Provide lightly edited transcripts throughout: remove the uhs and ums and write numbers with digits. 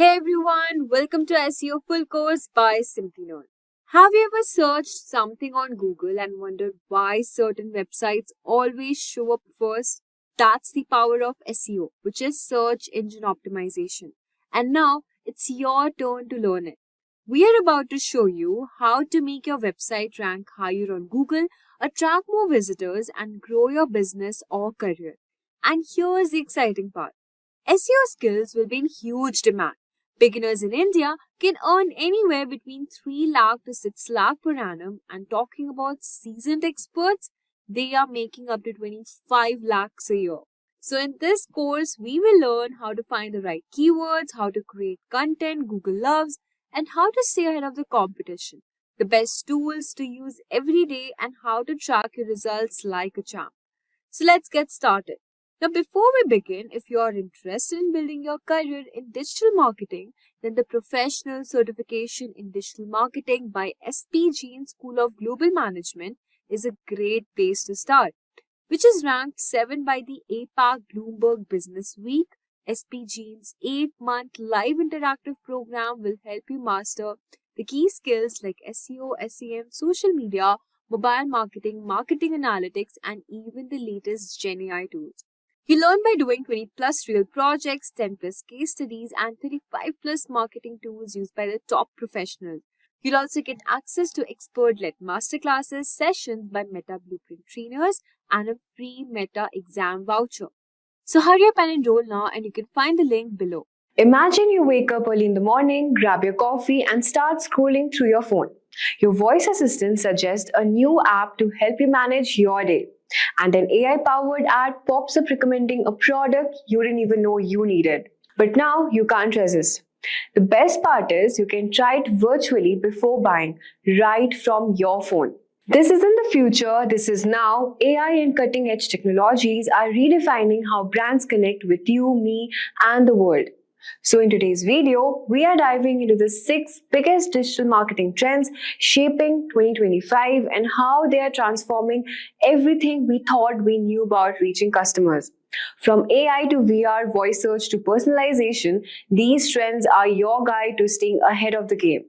Hey everyone, welcome to SEO Full Course by Simplilearn. Have you ever searched something on Google and wondered why certain websites always show up first? That's the power of SEO, which is search engine optimization. And now it's your turn to learn it. We are about to show you how to make your website rank higher on Google, attract more visitors, and grow your business or career. And here's the exciting part. SEO skills will be in huge demand. Beginners in India can earn anywhere between 3 lakh to 6 lakh per annum, and talking about seasoned experts, they are making up to 25 lakhs a year. So in this course, we will learn how to find the right keywords, how to create content Google loves, and how to stay ahead of the competition, the best tools to use every day, and how to track your results like a champ. So let's get started. Now, before we begin, if you are interested in building your career in digital marketing, then the Professional Certification in Digital Marketing by SPG in School of Global Management is a great place to start, which is ranked 7 by the APAC Bloomberg Business Week. SPG's 8-month live interactive program will help you master the key skills like SEO, SEM, social media, mobile marketing, marketing analytics, and even the latest Gen AI tools. You learn by doing 20 plus real projects, 10 plus case studies, and 35 plus marketing tools used by the top professionals. You'll also get access to expert-led masterclasses, sessions by Meta Blueprint trainers, and a free Meta exam voucher. So hurry up and enroll now, and you can find the link below. Imagine you wake up early in the morning, grab your coffee, and start scrolling through your phone. Your voice assistant suggests a new app to help you manage your day. And an AI-powered ad pops up recommending a product you didn't even know you needed. But now you can't resist. The best part is you can try it virtually before buying, right from your phone. This isn't the future, this is now. AI and cutting-edge technologies are redefining how brands connect with you, me, and the world. So in today's video, we are diving into the 6 biggest digital marketing trends shaping 2025 and how they are transforming everything we thought we knew about reaching customers. From AI to VR, voice search to personalization, these trends are your guide to staying ahead of the game.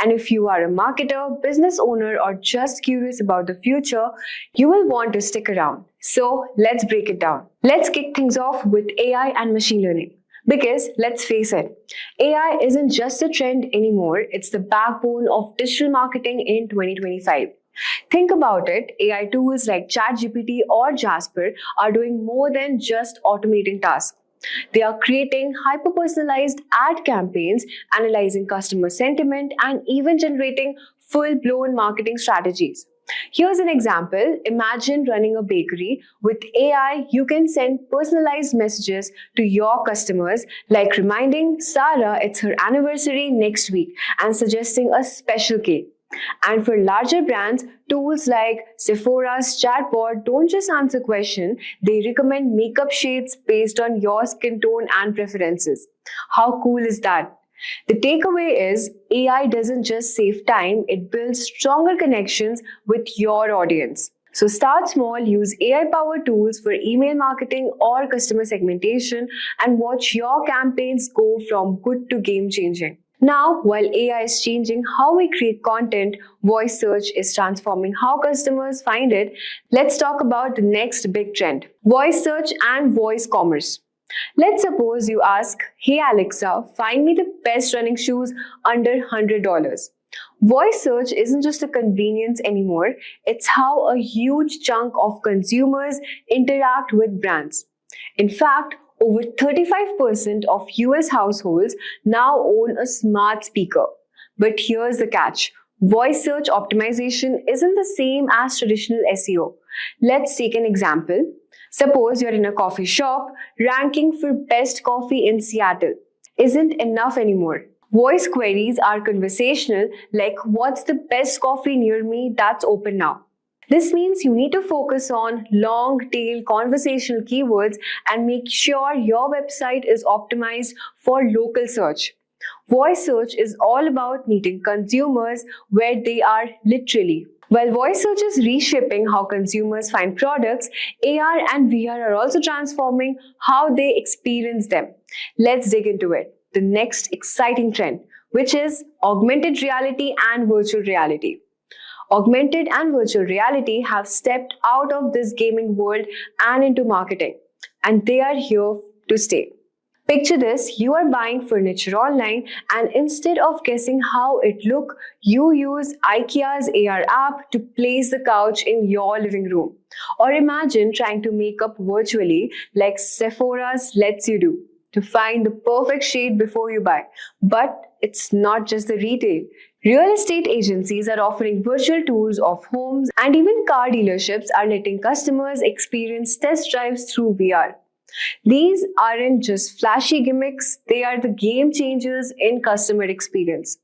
And if you are a marketer, business owner, or just curious about the future, you will want to stick around. So let's break it down. Let's kick things off with AI and machine learning. Because let's face it, AI isn't just a trend anymore, it's the backbone of digital marketing in 2025. Think about it, AI tools like ChatGPT or Jasper are doing more than just automating tasks. They are creating hyper-personalized ad campaigns, analyzing customer sentiment, and even generating full-blown marketing strategies. Here's an example. Imagine running a bakery. With AI, you can send personalized messages to your customers, like reminding Sarah it's her anniversary next week and suggesting a special cake. And for larger brands, tools like Sephora's chatbot don't just answer questions, they recommend makeup shades based on your skin tone and preferences. How cool is that? The takeaway is AI doesn't just save time, it builds stronger connections with your audience. So start small, use AI-powered tools for email marketing or customer segmentation, and watch your campaigns go from good to game-changing. Now, while AI is changing how we create content, voice search is transforming how customers find it. Let's talk about the next big trend: voice search and voice commerce. Let's suppose you ask, "Hey Alexa, find me the best running shoes under $100. Voice search isn't just a convenience anymore, it's how a huge chunk of consumers interact with brands. In fact, over 35% of US households now own a smart speaker. But here's the catch. Voice search optimization isn't the same as traditional SEO. Let's take an example. Suppose you're in a coffee shop, ranking for best coffee in Seattle isn't enough anymore. Voice queries are conversational, like what's the best coffee near me that's open now. This means you need to focus on long-tail conversational keywords and make sure your website is optimized for local search. Voice search is all about meeting consumers where they are literally. While voice search is reshaping how consumers find products, AR and VR are also transforming how they experience them. Let's dig into it. the next exciting trend, which is augmented reality and virtual reality. Augmented and virtual reality have stepped out of this gaming world and into marketing, and they are here to stay. Picture this, you are buying furniture online and instead of guessing how it looks, you use IKEA's AR app to place the couch in your living room. Or imagine trying to make up virtually like Sephora's lets you do to find the perfect shade before you buy. But it's not just the retail. Real estate agencies are offering virtual tours of homes, and even car dealerships are letting customers experience test drives through VR. These aren't just flashy gimmicks, they are the game changers in customer experience.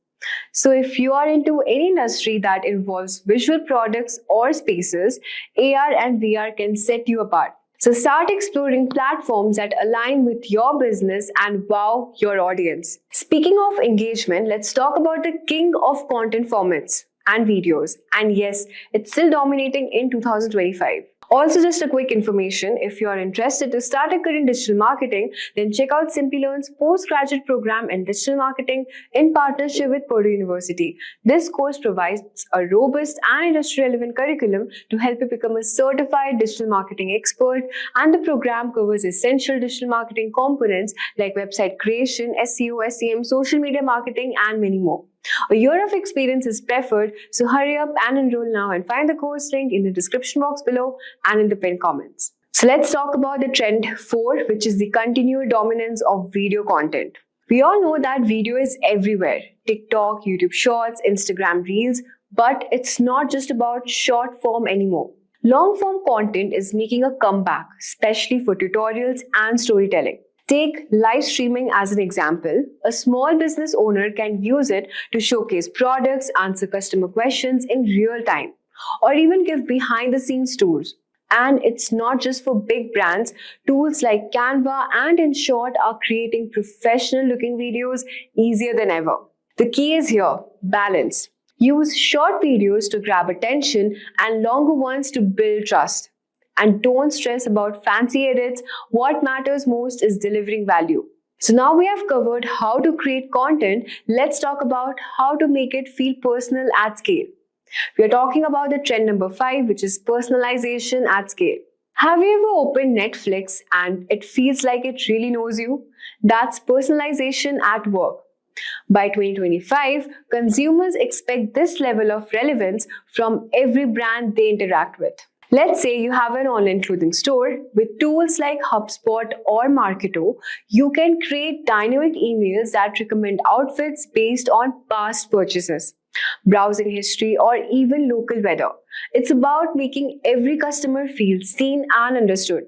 So if you are into any industry that involves visual products or spaces, AR and VR can set you apart. So start exploring platforms that align with your business and wow your audience. Speaking of engagement, let's talk about the king of content formats and videos. And yes, it's still dominating in 2025. Also, just a quick information, if you are interested to start a career in digital marketing, then check out Simplilearn's postgraduate program in digital marketing in partnership with Purdue University. This course provides a robust and industry-relevant curriculum to help you become a certified digital marketing expert, and the program covers essential digital marketing components like website creation, SEO, SEM, social media marketing, and many more. A year of experience is preferred, so hurry up and enroll now and find the course link in the description box below and in the pinned comments. So let's talk about the trend 4, which is the continued dominance of video content. We all know that video is everywhere. TikTok, YouTube Shorts, Instagram Reels, but it's not just about short form anymore. Long form content is making a comeback, especially for tutorials and storytelling. Take live streaming as an example. A small business owner can use it to showcase products, answer customer questions in real time, or even give behind-the-scenes tours. And it's not just for big brands. Tools like Canva and InShot are creating professional-looking videos easier than ever. The key is here, balance. Use short videos to grab attention and longer ones to build trust. And don't stress about fancy edits. What matters most is delivering value. So now we have covered how to create content. Let's talk about how to make it feel personal at scale. We are talking about the trend number 5, which is personalization at scale. Have you ever opened Netflix and it feels like it really knows you? That's personalization at work. By 2025, consumers expect this level of relevance from every brand they interact with. Let's say you have an online clothing store. With tools like HubSpot or Marketo, you can create dynamic emails that recommend outfits based on past purchases, browsing history, or even local weather. It's about making every customer feel seen and understood.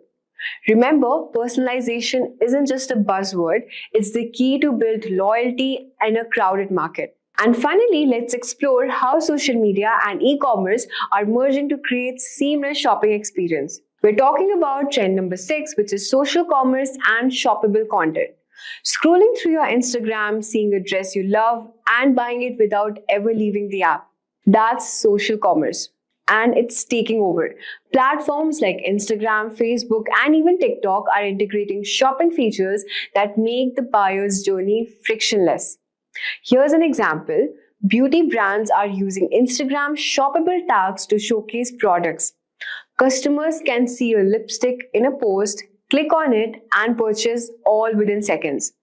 Remember, personalization isn't just a buzzword, it's the key to build loyalty in a crowded market. And finally, let's explore how social media and e-commerce are merging to create seamless shopping experience. We're talking about trend number 6, which is social commerce and shoppable content. Scrolling through your Instagram, seeing a dress you love, and buying it without ever leaving the app. That's social commerce. And it's taking over. Platforms like Instagram, Facebook, and even TikTok are integrating shopping features that make the buyer's journey frictionless. Here's an example. Beauty brands are using Instagram shoppable tags to showcase products. Customers can see a lipstick in a post, click on it, and purchase all within seconds.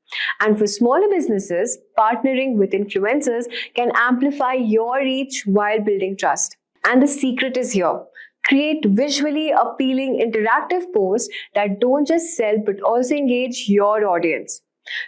And for smaller businesses, partnering with influencers can amplify your reach while building trust. And the secret is here. Create visually appealing interactive posts that don't just sell but also engage your audience.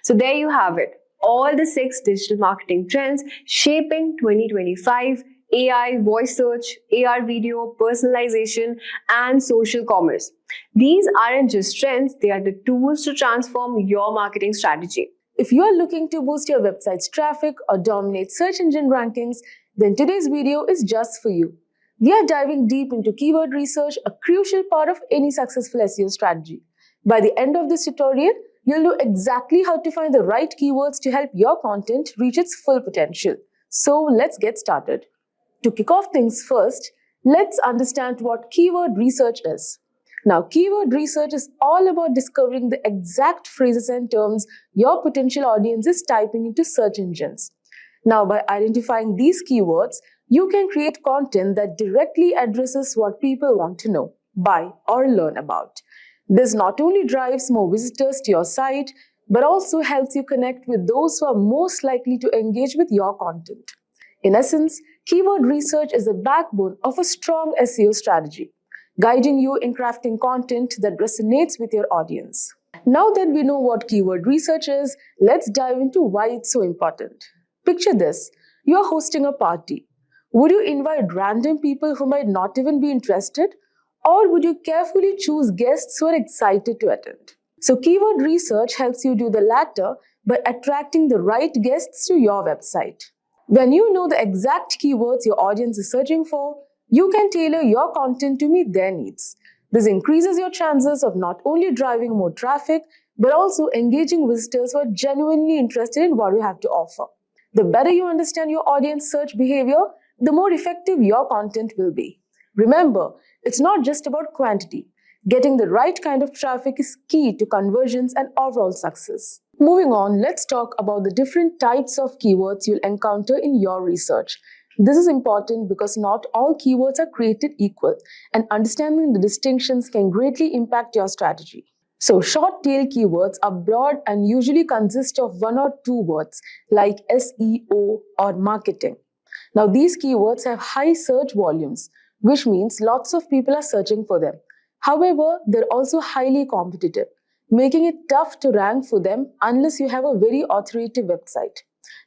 So there you have it. All the 6 digital marketing trends shaping 2025: AI, voice search, AR video, personalization, and social commerce. These aren't just trends, they are the tools to transform your marketing strategy. If you are looking to boost your website's traffic or dominate search engine rankings, then today's video is just for you. We are diving deep into keyword research, a crucial part of any successful SEO strategy. By the end of this tutorial, you'll know exactly how to find the right keywords to help your content reach its full potential. So let's get started. To kick off things first, let's understand what keyword research is. Now, keyword research is all about discovering the exact phrases and terms your potential audience is typing into search engines. Now, by identifying these keywords, you can create content that directly addresses what people want to know, buy, or learn about. This not only drives more visitors to your site, but also helps you connect with those who are most likely to engage with your content. In essence, keyword research is the backbone of a strong SEO strategy, guiding you in crafting content that resonates with your audience. Now that we know what keyword research is, let's dive into why it's so important. Picture this: you're hosting a party. Would you invite random people who might not even be interested? Or would you carefully choose guests who are excited to attend? So, keyword research helps you do the latter by attracting the right guests to your website. When you know the exact keywords your audience is searching for, you can tailor your content to meet their needs. This increases your chances of not only driving more traffic, but also engaging visitors who are genuinely interested in what you have to offer. The better you understand your audience search behavior, the more effective your content will be. Remember, it's not just about quantity. Getting the right kind of traffic is key to conversions and overall success. Moving on, let's talk about the different types of keywords you'll encounter in your research. This is important because not all keywords are created equal, and understanding the distinctions can greatly impact your strategy. So, short tail keywords are broad and usually consist of one or two words like SEO or marketing. Now, these keywords have high search volumes, which means lots of people are searching for them. However, they're also highly competitive, making it tough to rank for them unless you have a very authoritative website.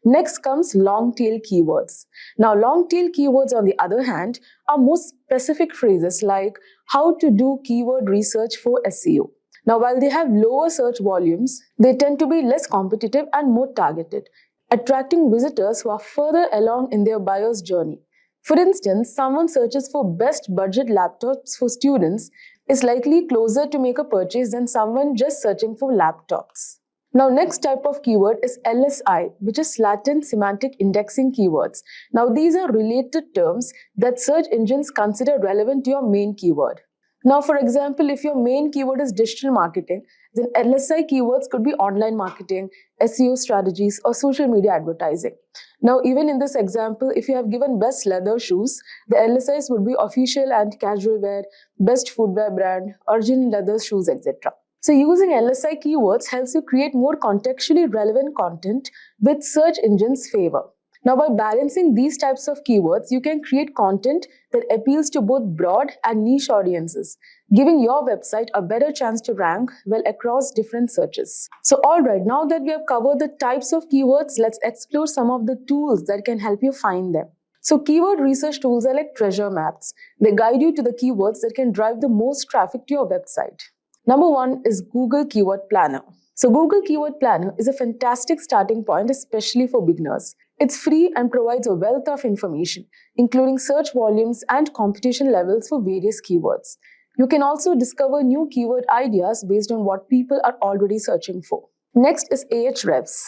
Next comes long tail keywords. Now, long tail keywords, on the other hand, are more specific phrases like how to do keyword research for SEO. Now, while they have lower search volumes, they tend to be less competitive and more targeted, attracting visitors who are further along in their buyer's journey. For instance, someone searches for best budget laptops for students is likely closer to make a purchase than someone just searching for laptops. Now, next type of keyword is LSI, which is latent semantic indexing keywords. Now, these are related terms that search engines consider relevant to your main keyword. Now, for example, if your main keyword is digital marketing, then LSI keywords could be online marketing, SEO strategies, or social media advertising. Now, even in this example, if you have given best leather shoes, the LSIs would be official and casual wear, best footwear brand, original leather shoes, etc. So, using LSI keywords helps you create more contextually relevant content with search engines' favor. Now, by balancing these types of keywords, you can create content that appeals to both broad and niche audiences, giving your website a better chance to rank well across different searches. So, alright, now that we have covered the types of keywords, let's explore some of the tools that can help you find them. So, keyword research tools are like treasure maps. They guide you to the keywords that can drive the most traffic to your website. Number one is Google Keyword Planner. So, Google Keyword Planner is a fantastic starting point, especially for beginners. It's free and provides a wealth of information, including search volumes and competition levels for various keywords. You can also discover new keyword ideas based on what people are already searching for. Next is Ahrefs.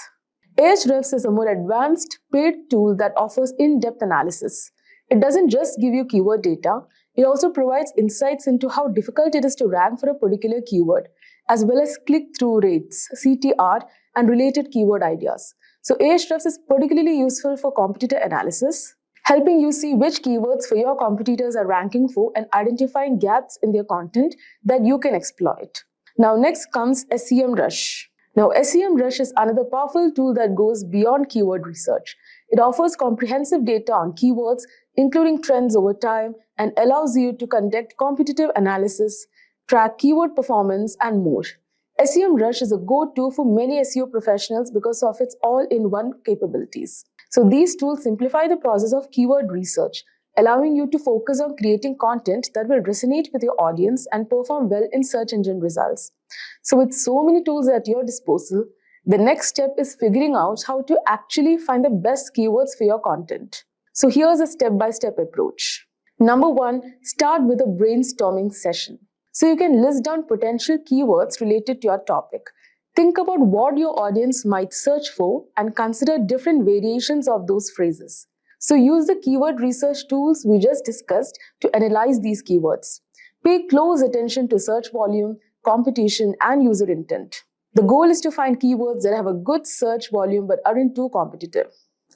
Ahrefs is a more advanced paid tool that offers in-depth analysis. It doesn't just give you keyword data, it also provides insights into how difficult it is to rank for a particular keyword, as well as click-through rates, CTR, and related keyword ideas. So, Ahrefs is particularly useful for competitor analysis, helping you see which keywords for your competitors are ranking for and identifying gaps in their content that you can exploit. Now, next comes SEMrush. Now, SEMrush is another powerful tool that goes beyond keyword research. It offers comprehensive data on keywords, including trends over time, and allows you to conduct competitive analysis, track keyword performance, and more. SEMrush is a go-to for many SEO professionals because of its all-in-one capabilities. So these tools simplify the process of keyword research, allowing you to focus on creating content that will resonate with your audience and perform well in search engine results. So with so many tools at your disposal, the next step is figuring out how to actually find the best keywords for your content. So here's a step-by-step approach. Number one, start with a brainstorming session. So you can list down potential keywords related to your topic. Think about what your audience might search for and consider different variations of those phrases. So use the keyword research tools we just discussed to analyze these keywords. Pay close attention to search volume, competition, and user intent. The goal is to find keywords that have a good search volume but aren't too competitive.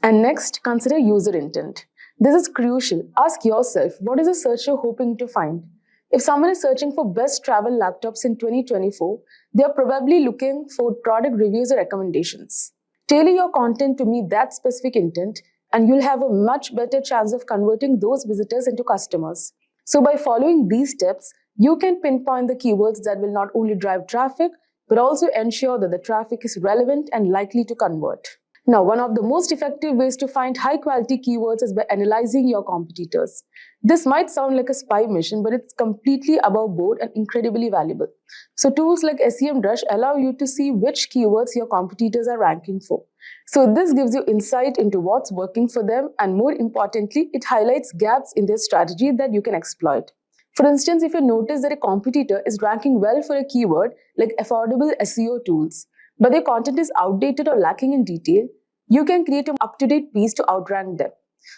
And next, consider user intent. This is crucial. Ask yourself, what is a searcher hoping to find? If someone is searching for best travel laptops in 2024, they are probably looking for product reviews or recommendations. Tailor your content to meet that specific intent, and you'll have a much better chance of converting those visitors into customers. So by following these steps, you can pinpoint the keywords that will not only drive traffic, but also ensure that the traffic is relevant and likely to convert. Now, one of the most effective ways to find high-quality keywords is by analyzing your competitors. This might sound like a spy mission, but it's completely above board and incredibly valuable. So tools like SEMrush allow you to see which keywords your competitors are ranking for. So this gives you insight into what's working for them, and more importantly, it highlights gaps in their strategy that you can exploit. For instance, if you notice that a competitor is ranking well for a keyword like affordable SEO tools, but their content is outdated or lacking in detail, you can create an up-to-date piece to outrank them.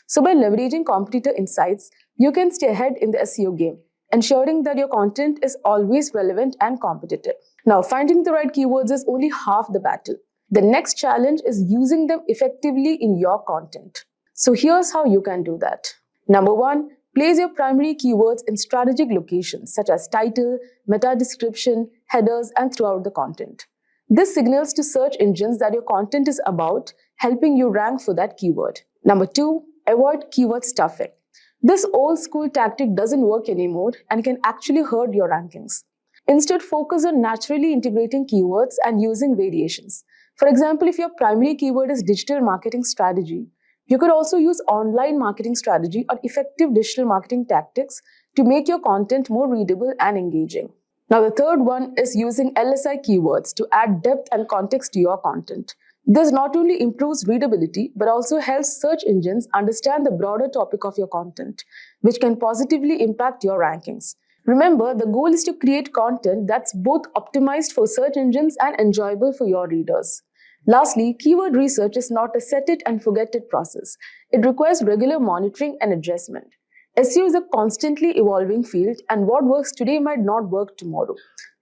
So by leveraging competitor insights, you can stay ahead in the SEO game, ensuring that your content is always relevant and competitive. Now, finding the right keywords is only half the battle. The next challenge is using them effectively in your content. So here's how you can do that. Number one, place your primary keywords in strategic locations such as title, meta description, headers, and throughout the content. This signals to search engines that your content is about, helping you rank for that keyword. Number two, avoid keyword stuffing. This old school tactic doesn't work anymore and can actually hurt your rankings. Instead, focus on naturally integrating keywords and using variations. For example, if your primary keyword is digital marketing strategy, you could also use online marketing strategy or effective digital marketing tactics to make your content more readable and engaging. Now, the third one is using LSI keywords to add depth and context to your content. This not only improves readability, but also helps search engines understand the broader topic of your content, which can positively impact your rankings. Remember, the goal is to create content that's both optimized for search engines and enjoyable for your readers. Lastly, keyword research is not a set it and forget it process. It requires regular monitoring and adjustment. SEO is a constantly evolving field, and what works today might not work tomorrow.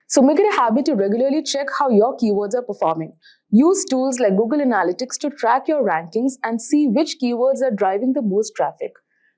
So make it a habit to regularly check how your keywords are performing. Use tools like Google Analytics to track your rankings and see which keywords are driving the most traffic.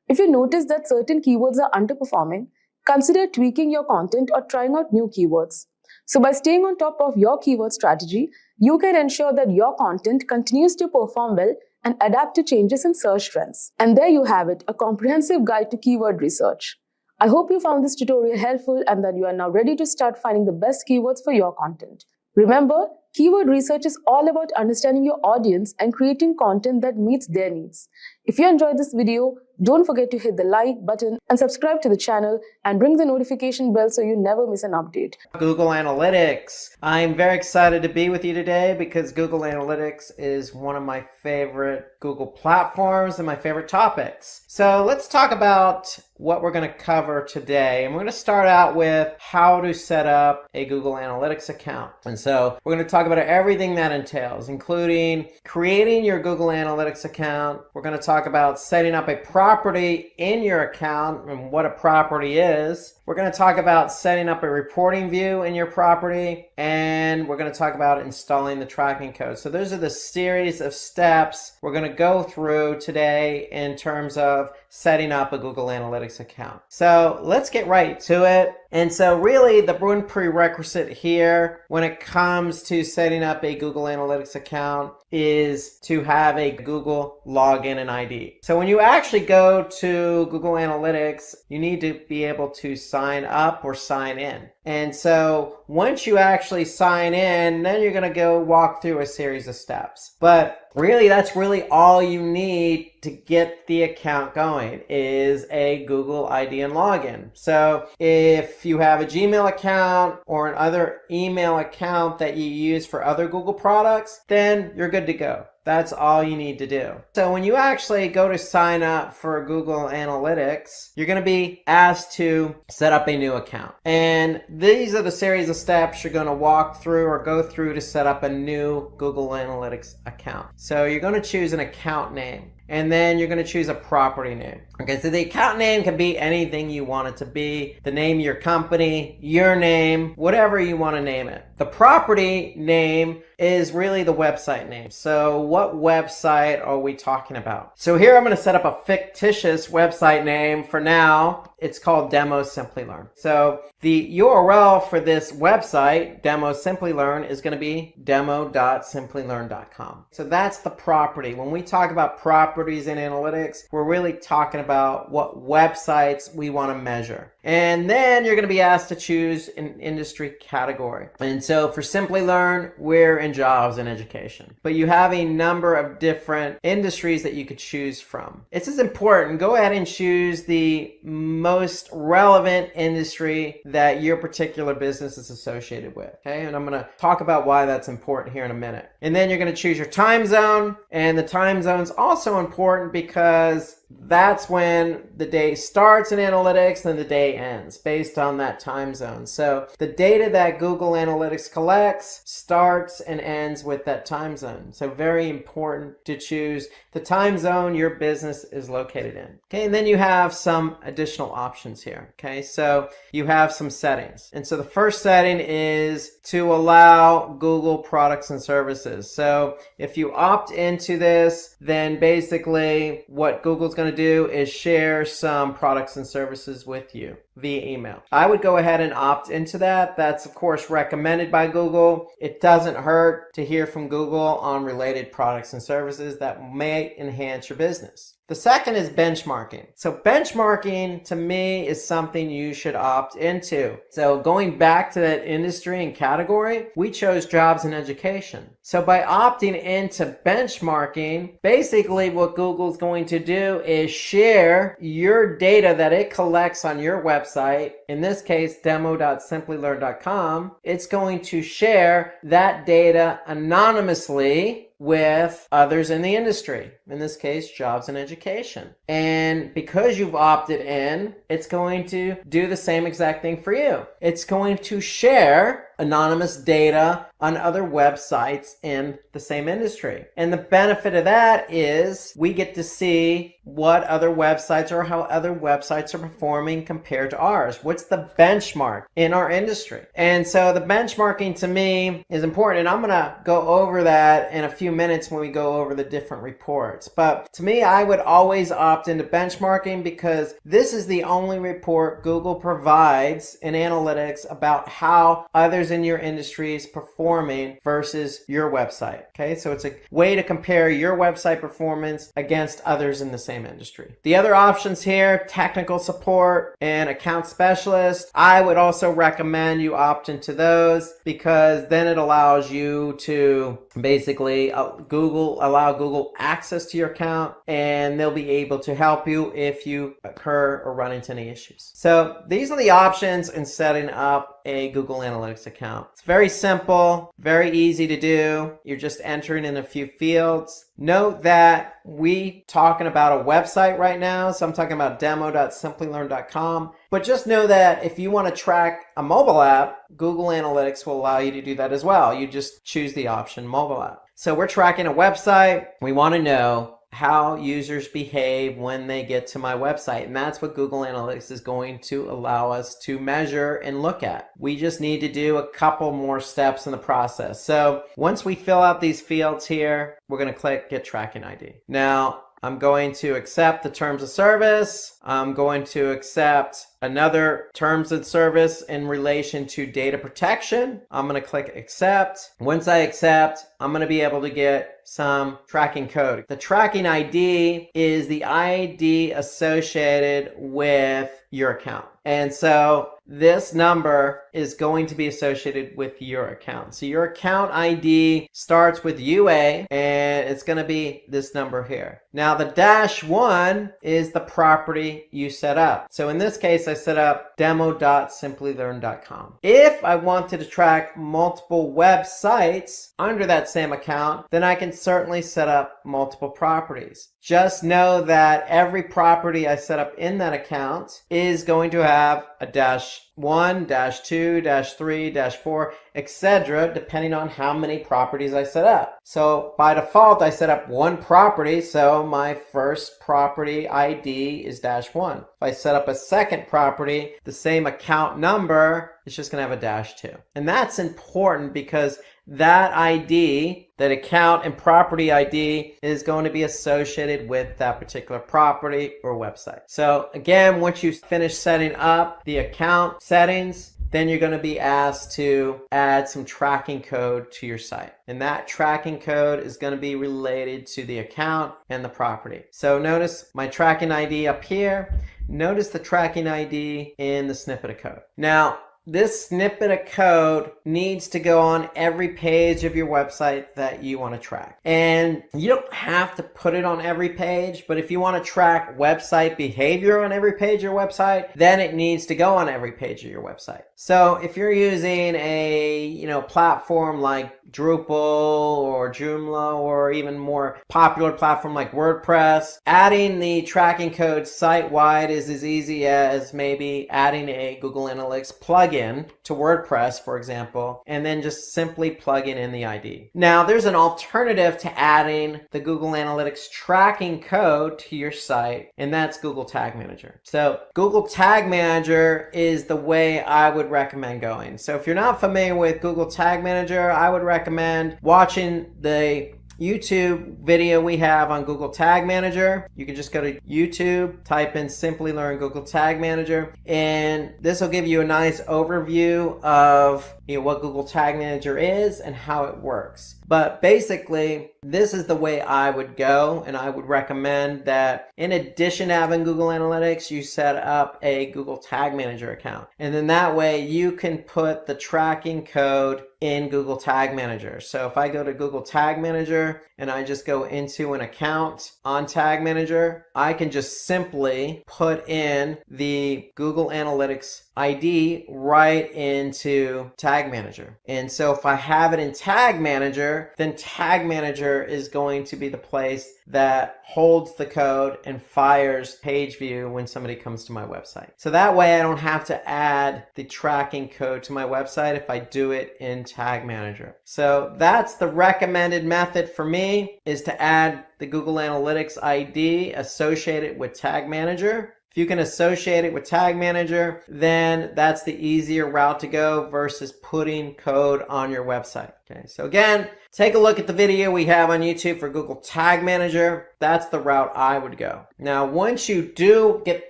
If you notice that certain keywords are underperforming, consider tweaking your content or trying out new keywords. So by staying on top of your keyword strategy, you can ensure that your content continues to perform well and adapt to changes in search trends. And there you have it, a comprehensive guide to keyword research. I hope you found this tutorial helpful and that you are now ready to start finding the best keywords for your content. Remember, keyword research is all about understanding your audience and creating content that meets their needs. If you enjoyed this video, don't forget to hit the like button and subscribe to the channel and ring the notification bell so you never miss an update. Google Analytics. I'm very excited to be with you today because Google Analytics is one of my favorite Google platforms and my favorite topics. So let's talk about what we're going to cover today. And we're going to start out with how to set up a Google Analytics account. And so we're going to talk about everything that entails, including creating your Google Analytics account. We're going to talk about setting up a property in your account and what a property is. We're going to talk about setting up a reporting view in your property, and we're going to talk about installing the tracking code. So those are the series of steps we're going to go through today in terms of setting up a Google Analytics account. So let's get right to it. And so really the one prerequisite here when it comes to setting up a Google Analytics account is to have a Google login and ID. So when you actually go to Google Analytics, you need to be able to sign up or sign in. And so once you actually sign in, then you're going to go walk through a series of steps. But really, that's really all you need to get the account going is a Google ID and login. So if you have a Gmail account or another email account that you use for other Google products, then you're good to go. That's all you need to do. So when you actually go to sign up for Google Analytics, you're going to be asked to set up a new account. And these are the series of steps you're going to walk through or go through to set up a new Google Analytics account. So you're going to choose an account name. and then you're going to choose a property name. Okay, so the account name can be anything you want it to be, the name of your company, your name, whatever you want to name it. The property name is really the website name. So what website are we talking about? So here I'm going to set up a fictitious website name for now. It's called Demo Simplilearn. So the URL for this website, Demo Simplilearn, is going to be demo.simplilearn.com. So that's the property. When we talk about properties in analytics, we're really talking about what websites we want to measure. And then you're going to be asked to choose an industry category. And so for Simplilearn, we're in jobs and education. But you have a number of different industries that you could choose from. This is important. Go ahead and choose the most relevant industry that your particular business is associated with. Okay, and I'm going to talk about why that's important here in a minute. And then you're going to choose your time zone. And the time zone is also important because that's when the day starts in analytics and the day ends based on that time zone. So the data that Google Analytics collects starts and ends with that time zone. So very important to choose the time zone your business is located in. Okay, and then you have some additional options here. Okay, so you have some settings. And so the first setting is to allow Google products and services. So if you opt into this, then basically what Google's going to do is share some products and services with you via email. I would go ahead and opt into that. That's of course recommended by Google. It doesn't hurt to hear from Google on related products and services that may enhance your business. The second is benchmarking. So benchmarking to me is something you should opt into. So going back to that industry and category, we chose jobs and education. So by opting into benchmarking, basically what Google's going to do is share your data that it collects on your website. In this case, demo.simplilearn.com. It's going to share that data anonymously with others in the industry, in this case, jobs and education. And because you've opted in, it's going to do the same exact thing for you. It's going to share anonymous data on other websites in the same industry. And the benefit of that is we get to see what other websites or how other websites are performing compared to ours. What's the benchmark in our industry? And so the benchmarking to me is important. And I'm going to go over that in a few minutes when we go over the different reports. But to me, I would always opt into benchmarking because this is the only report Google provides in analytics about how others in your industry is performing versus your website. Okay, so it's a way to compare your website performance against others in the same industry. The other options here, technical support and account specialist, I would also recommend you opt into those because then it allows you to basically allow Google access to your account, and they'll be able to help you if you occur or run into any issues. So these are the options in setting up a Google Analytics account. It's very simple, very easy to do. You're just entering in a few fields. Note that we talking about a website right now, so I'm talking about demo.simplilearn.com. But just know that if you want to track a mobile app, Google Analytics will allow you to do that as well. You just choose the option mobile app. So we're tracking a website. We want to know how users behave when they get to my website. And that's what Google Analytics is going to allow us to measure and look at. We just need to do a couple more steps in the process. So once we fill out these fields here, we're going to click Get Tracking ID. Now, I'm going to accept the terms of service. I'm going to accept another terms of service in relation to data protection. I'm going to click accept. Once I accept, I'm going to be able to get some tracking code. The tracking ID is the ID associated with your account. And so this number is going to be associated with your account. So your account ID starts with UA and it's going to be this number here. Now the -1 is the property you set up. So in this case, I set up demo.simplilearn.com. If I wanted to track multiple websites under that same account, then I can certainly set up multiple properties. Just know that every property I set up in that account is going to have a -1, -2, -3, -4, etc., depending on how many properties I set up. So by default, I set up one property, so my first property ID is -1. If I set up a second property, the same account number, it's just going to have a -2. And that's important because that ID, that account and property ID, is going to be associated with that particular property or website. So again, once you finish setting up the account settings, then you're going to be asked to add some tracking code to your site. And that tracking code is going to be related to the account and the property. So notice my tracking ID up here. Notice the tracking ID in the snippet of code. Now, this snippet of code needs to go on every page of your website that you want to track. And you don't have to put it on every page, but if you want to track website behavior on every page of your website, then it needs to go on every page of your website. So if you're using a platform like Drupal or Joomla or even more popular platform like WordPress, adding the tracking code site-wide is as easy as maybe adding a Google Analytics plugin to WordPress, for example, and then just simply plugging in the ID. Now, there's an alternative to adding the Google Analytics tracking code to your site, and that's Google Tag Manager. So Google Tag Manager is the way I would recommend going. So if you're not familiar with Google Tag Manager, I would recommend watching the YouTube video we have on Google Tag Manager. You can just go to YouTube, type in Simplilearn Google Tag Manager, and this will give you a nice overview of what Google Tag Manager is and how it works. But basically, this is the way I would go, and I would recommend that in addition to having Google Analytics, you set up a Google Tag Manager account. And then that way you can put the tracking code in Google Tag Manager. So if I go to Google Tag Manager and I just go into an account on Tag Manager, I can just simply put in the Google Analytics ID right into Tag Manager. And so if I have it in Tag Manager, then Tag Manager is going to be the place that holds the code and fires page view when somebody comes to my website. So that way I don't have to add the tracking code to my website if I do it in Tag Manager. So that's the recommended method for me, is to add the Google Analytics ID associated with Tag Manager. If you can associate it with Tag Manager, then that's the easier route to go versus putting code on your website. Okay, so again, take a look at the video we have on YouTube for Google Tag Manager. That's the route I would go. Now, once you do get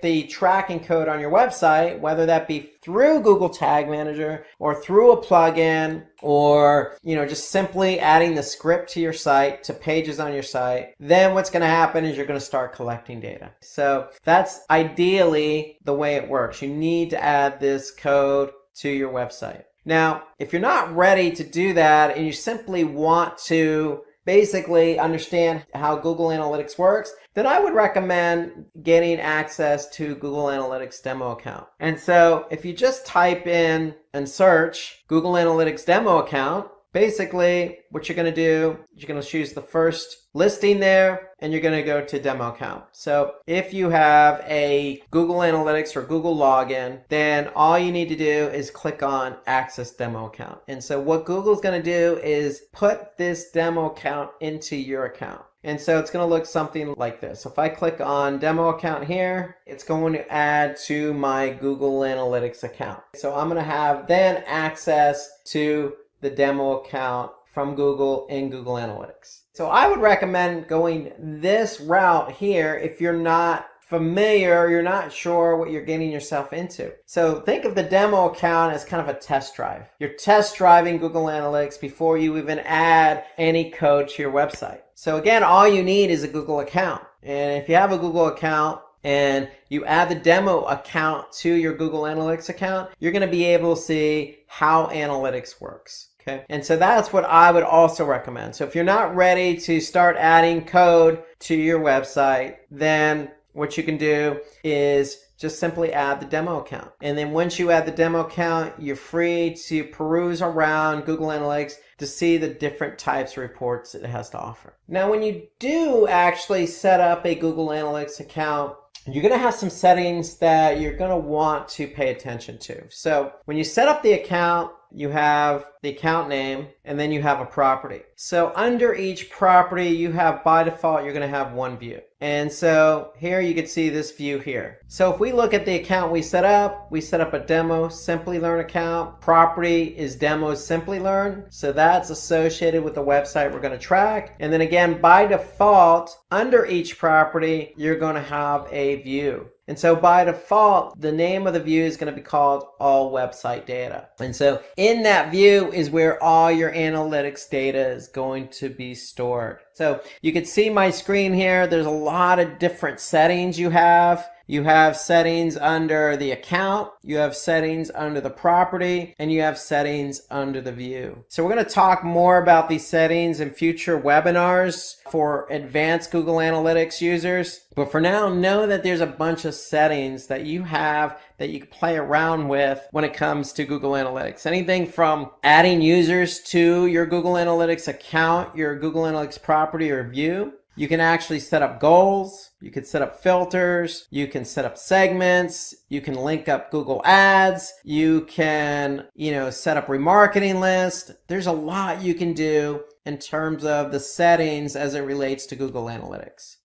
the tracking code on your website, whether that be through Google Tag Manager or through a plugin or, just simply adding the script to your site, to pages on your site, then what's going to happen is you're going to start collecting data. So that's ideally the way it works. You need to add this code to your website. Now, if you're not ready to do that and you simply want to basically understand how Google Analytics works, then I would recommend getting access to Google Analytics demo account. And so if you just type in and search Google Analytics demo account, basically what you're going to do, you're going to choose the first listing there and you're going to go to demo account. So if you have a Google Analytics or Google login, then all you need to do is click on access demo account. And so what Google's going to do is put this demo account into your account. And so it's going to look something like this. So if I click on demo account here, it's going to add to my Google Analytics account. So I'm going to have then access to the demo account from Google in Google Analytics. So I would recommend going this route here if you're not familiar, you're not sure what you're getting yourself into. So think of the demo account as kind of a test drive. You're test driving Google Analytics before you even add any code to your website. So again, all you need is a Google account. And if you have a Google account and you add the demo account to your Google Analytics account, you're going to be able to see how analytics works. Okay. And so that's what I would also recommend. So if you're not ready to start adding code to your website, then what you can do is just simply add the demo account. And then once you add the demo account, you're free to peruse around Google Analytics to see the different types of reports it has to offer. Now, when you do actually set up a Google Analytics account you're going to have some settings that you're going to want to pay attention to. So when you set up the account, you have the account name, and then you have a property. So under each property, you have, by default, you're going to have one view. And so here you can see this view here. So if we look at the account we set up a demo Simplilearn account. Property is demo Simplilearn. So that's associated with the website we're going to track. And then again, by default, under each property, you're going to have a view. And so by default, the name of the view is going to be called All Website Data. And so in that view is where all your analytics data is going to be stored. So you can see my screen here. There's a lot of different settings you have. You have settings under the account, you have settings under the property, and you have settings under the view. So we're going to talk more about these settings in future webinars for advanced Google Analytics users. But for now, know that there's a bunch of settings that you have that you can play around with when it comes to Google Analytics. Anything from adding users to your Google Analytics account, your Google Analytics property or view. You can actually set up goals, you can set up filters, you can set up segments, you can link up Google Ads, you can, set up remarketing lists. There's a lot you can do in terms of the settings as it relates to Google Analytics.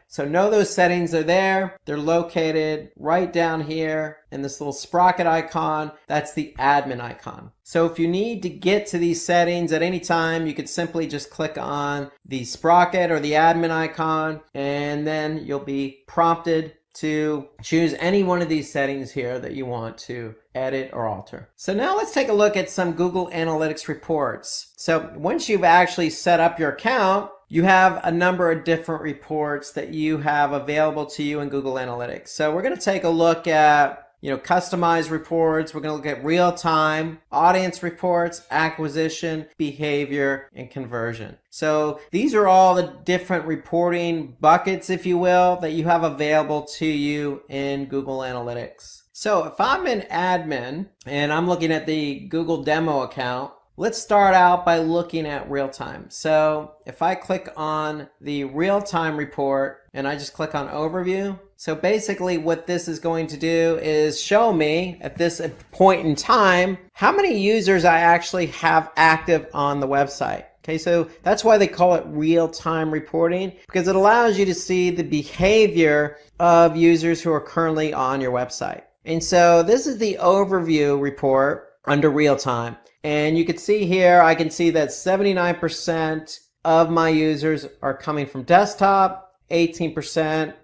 So know those settings are there. They're located right down here in this little sprocket icon. That's the admin icon. So if you need to get to these settings at any time, you could simply just click on the sprocket or the admin icon, and then you'll be prompted to choose any one of these settings here that you want to edit or alter. So now let's take a look at some Google Analytics reports. So once you've actually set up your account, you have a number of different reports that you have available to you in Google Analytics. So we're going to take a look at customized reports. We're going to look at real-time, audience reports, acquisition, behavior, and conversion. So these are all the different reporting buckets, if you will, that you have available to you in Google Analytics. So if I'm an admin and I'm looking at the Google demo account, let's start out by looking at real-time. So if I click on the real-time report and I just click on overview, so basically what this is going to do is show me at this point in time how many users I actually have active on the website. Okay, so that's why they call it real-time reporting, because it allows you to see the behavior of users who are currently on your website. And so this is the overview report under real-time. And you can see here, I can see that 79% of my users are coming from desktop, 18%,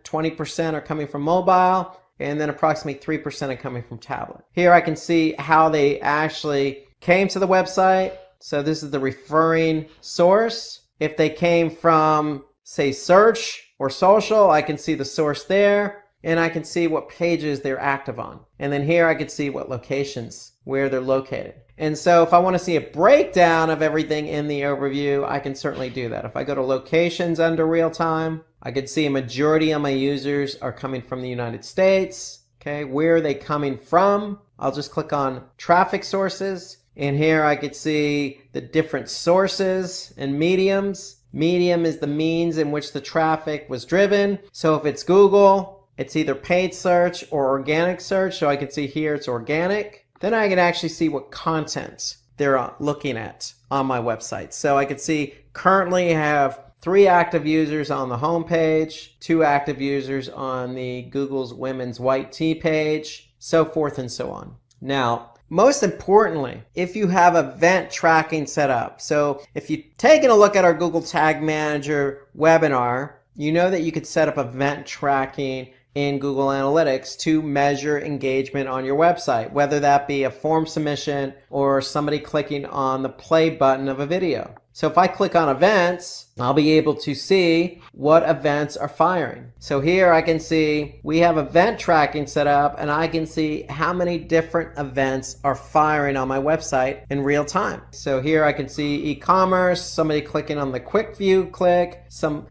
20% are coming from mobile, and then approximately 3% are coming from tablet. Here I can see how they actually came to the website. So this is the referring source. If they came from, say, search or social, I can see the source there, and I can see what pages they're active on. And then here I can see what locations, where they're located. And so if I want to see a breakdown of everything in the overview, I can certainly do that. If I go to locations under real time, I can see a majority of my users are coming from the United States. Okay, where are they coming from? I'll just click on traffic sources. And here I could see the different sources and mediums. Medium is the means in which the traffic was driven. So if it's Google, it's either paid search or organic search. So I can see here it's organic. Then I can actually see what content they're looking at on my website. So I can see currently I have 3 active users on the home page, 2 active users on the Google's Women's White Tea page, so forth and so on. Now, most importantly, if you have event tracking set up, so if you've taken a look at our Google Tag Manager webinar, you know that you could set up event tracking in Google Analytics to measure engagement on your website, whether that be a form submission or somebody clicking on the play button of a video. So if I click on events, I'll be able to see what events are firing. So here I can see we have event tracking set up, and I can see how many different events are firing on my website in real time. So here I can see e-commerce, somebody clicking on the quick view click,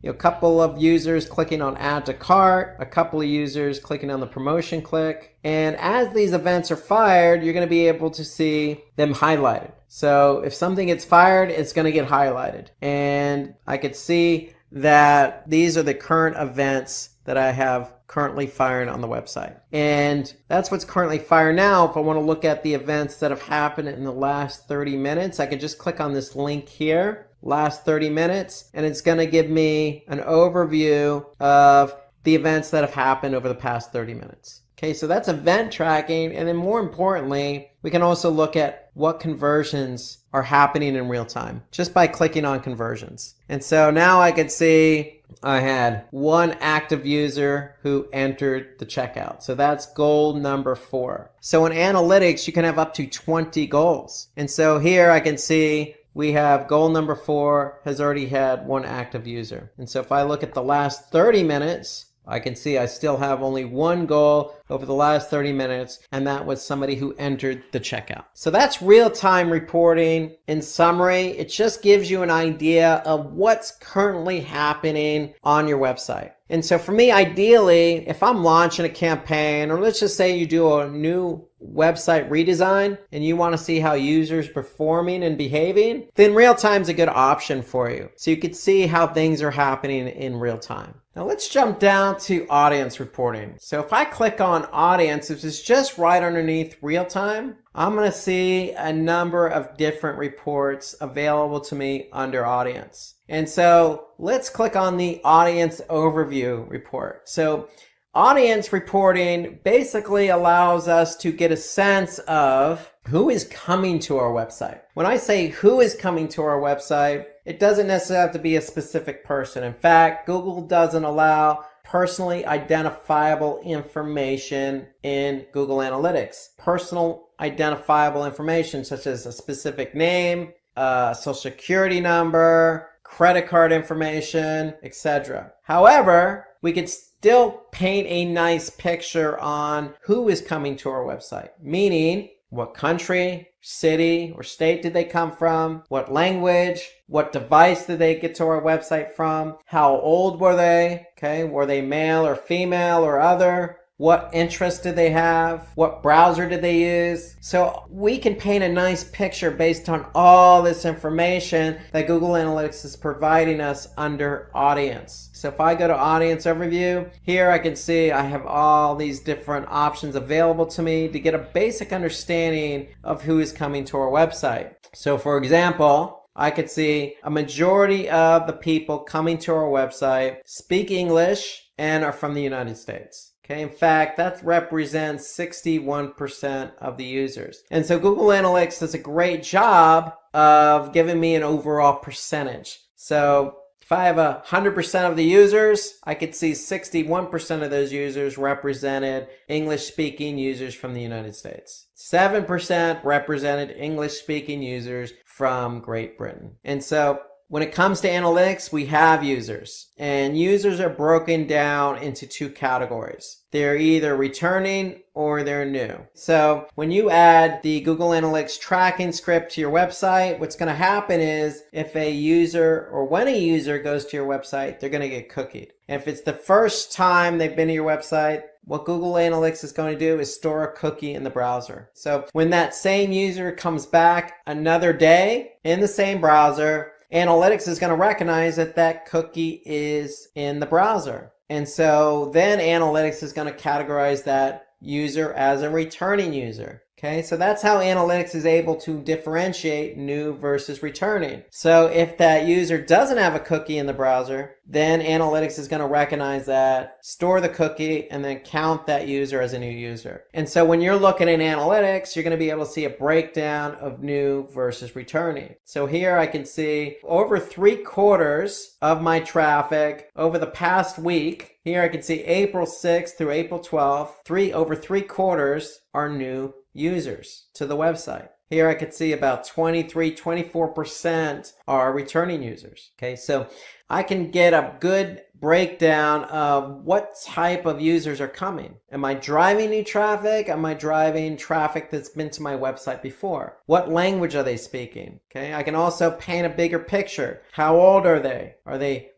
a couple of users clicking on add to cart, a couple of users clicking on the promotion click. And as these events are fired, you're going to be able to see them highlighted. So if something gets fired, it's going to get highlighted. And I could see that these are the current events that I have currently firing on the website. And that's what's currently firing now. If I want to look at the events that have happened in the last 30 minutes, I can just click on this link here, last 30 minutes, and it's going to give me an overview of the events that have happened over the past 30 minutes. Okay, so that's event tracking. And then more importantly, we can also look at what conversions are happening in real time just by clicking on conversions. And so now I can see I had one active user who entered the checkout. So that's goal number 4. So in analytics, you can have up to 20 goals. And so here I can see we have goal number 4 has already had one active user. And so if I look at the last 30 minutes, I can see I still have only one goal over the last 30 minutes, and that was somebody who entered the checkout. So that's real-time reporting. In summary, it just gives you an idea of what's currently happening on your website. And so for me, ideally, if I'm launching a campaign, or let's just say you do a new website redesign and you want to see how users performing and behaving, then real time is a good option for you. So you can see how things are happening in real time. Now let's jump down to audience reporting. So if I click on audience, which is just right underneath real time, I'm going to see a number of different reports available to me under audience. And so let's click on the audience overview report. So audience reporting basically allows us to get a sense of who is coming to our website. When I say who is coming to our website, it doesn't necessarily have to be a specific person. In fact, Google doesn't allow personally identifiable information in Google Analytics. Personal identifiable information such as a specific name, social security number, credit card information, etc. However, we could still paint a nice picture on who is coming to our website, meaning what country, city, or state did they come from, what language, what device did they get to our website from, how old were they, okay, were they male or female or other, what interests did they have, what browser did they use. So we can paint a nice picture based on all this information that Google Analytics is providing us under audience. So if I go to audience overview, here I can see I have all these different options available to me to get a basic understanding of who is coming to our website. So for example, I could see a majority of the people coming to our website speak English and are from the United States. Okay, in fact, that represents 61% of the users. And so Google Analytics does a great job of giving me an overall percentage. So if I have 100% of the users, I could see 61% of those users represented English-speaking users from the United States. 7% represented English-speaking users from Great Britain. And so when it comes to analytics, we have users, and users are broken down into 2 categories. They're either returning or they're new. So when you add the Google Analytics tracking script to your website, what's going to happen is if a user or when a user goes to your website, they're going to get cookied. And if it's the first time they've been to your website, what Google Analytics is going to do is store a cookie in the browser. So when that same user comes back another day in the same browser, Analytics is going to recognize that that cookie is in the browser. And so then Analytics is going to categorize that user as a returning user. Okay, so that's how Analytics is able to differentiate new versus returning. So if that user doesn't have a cookie in the browser, then Analytics is going to recognize that, store the cookie, and then count that user as a new user. And so when you're looking at Analytics, you're going to be able to see a breakdown of new versus returning. So here I can see over 3/4 of my traffic over the past week. Here I can see April 6th through April 12th, over 3/4 are new users to the website. Here I could see about 24% are returning users. Okay, so I can get a good breakdown of what type of users are coming. Am I driving new traffic? Am I driving traffic that's been to my website before? What language are they speaking? Okay, I can also paint a bigger picture. How old are they?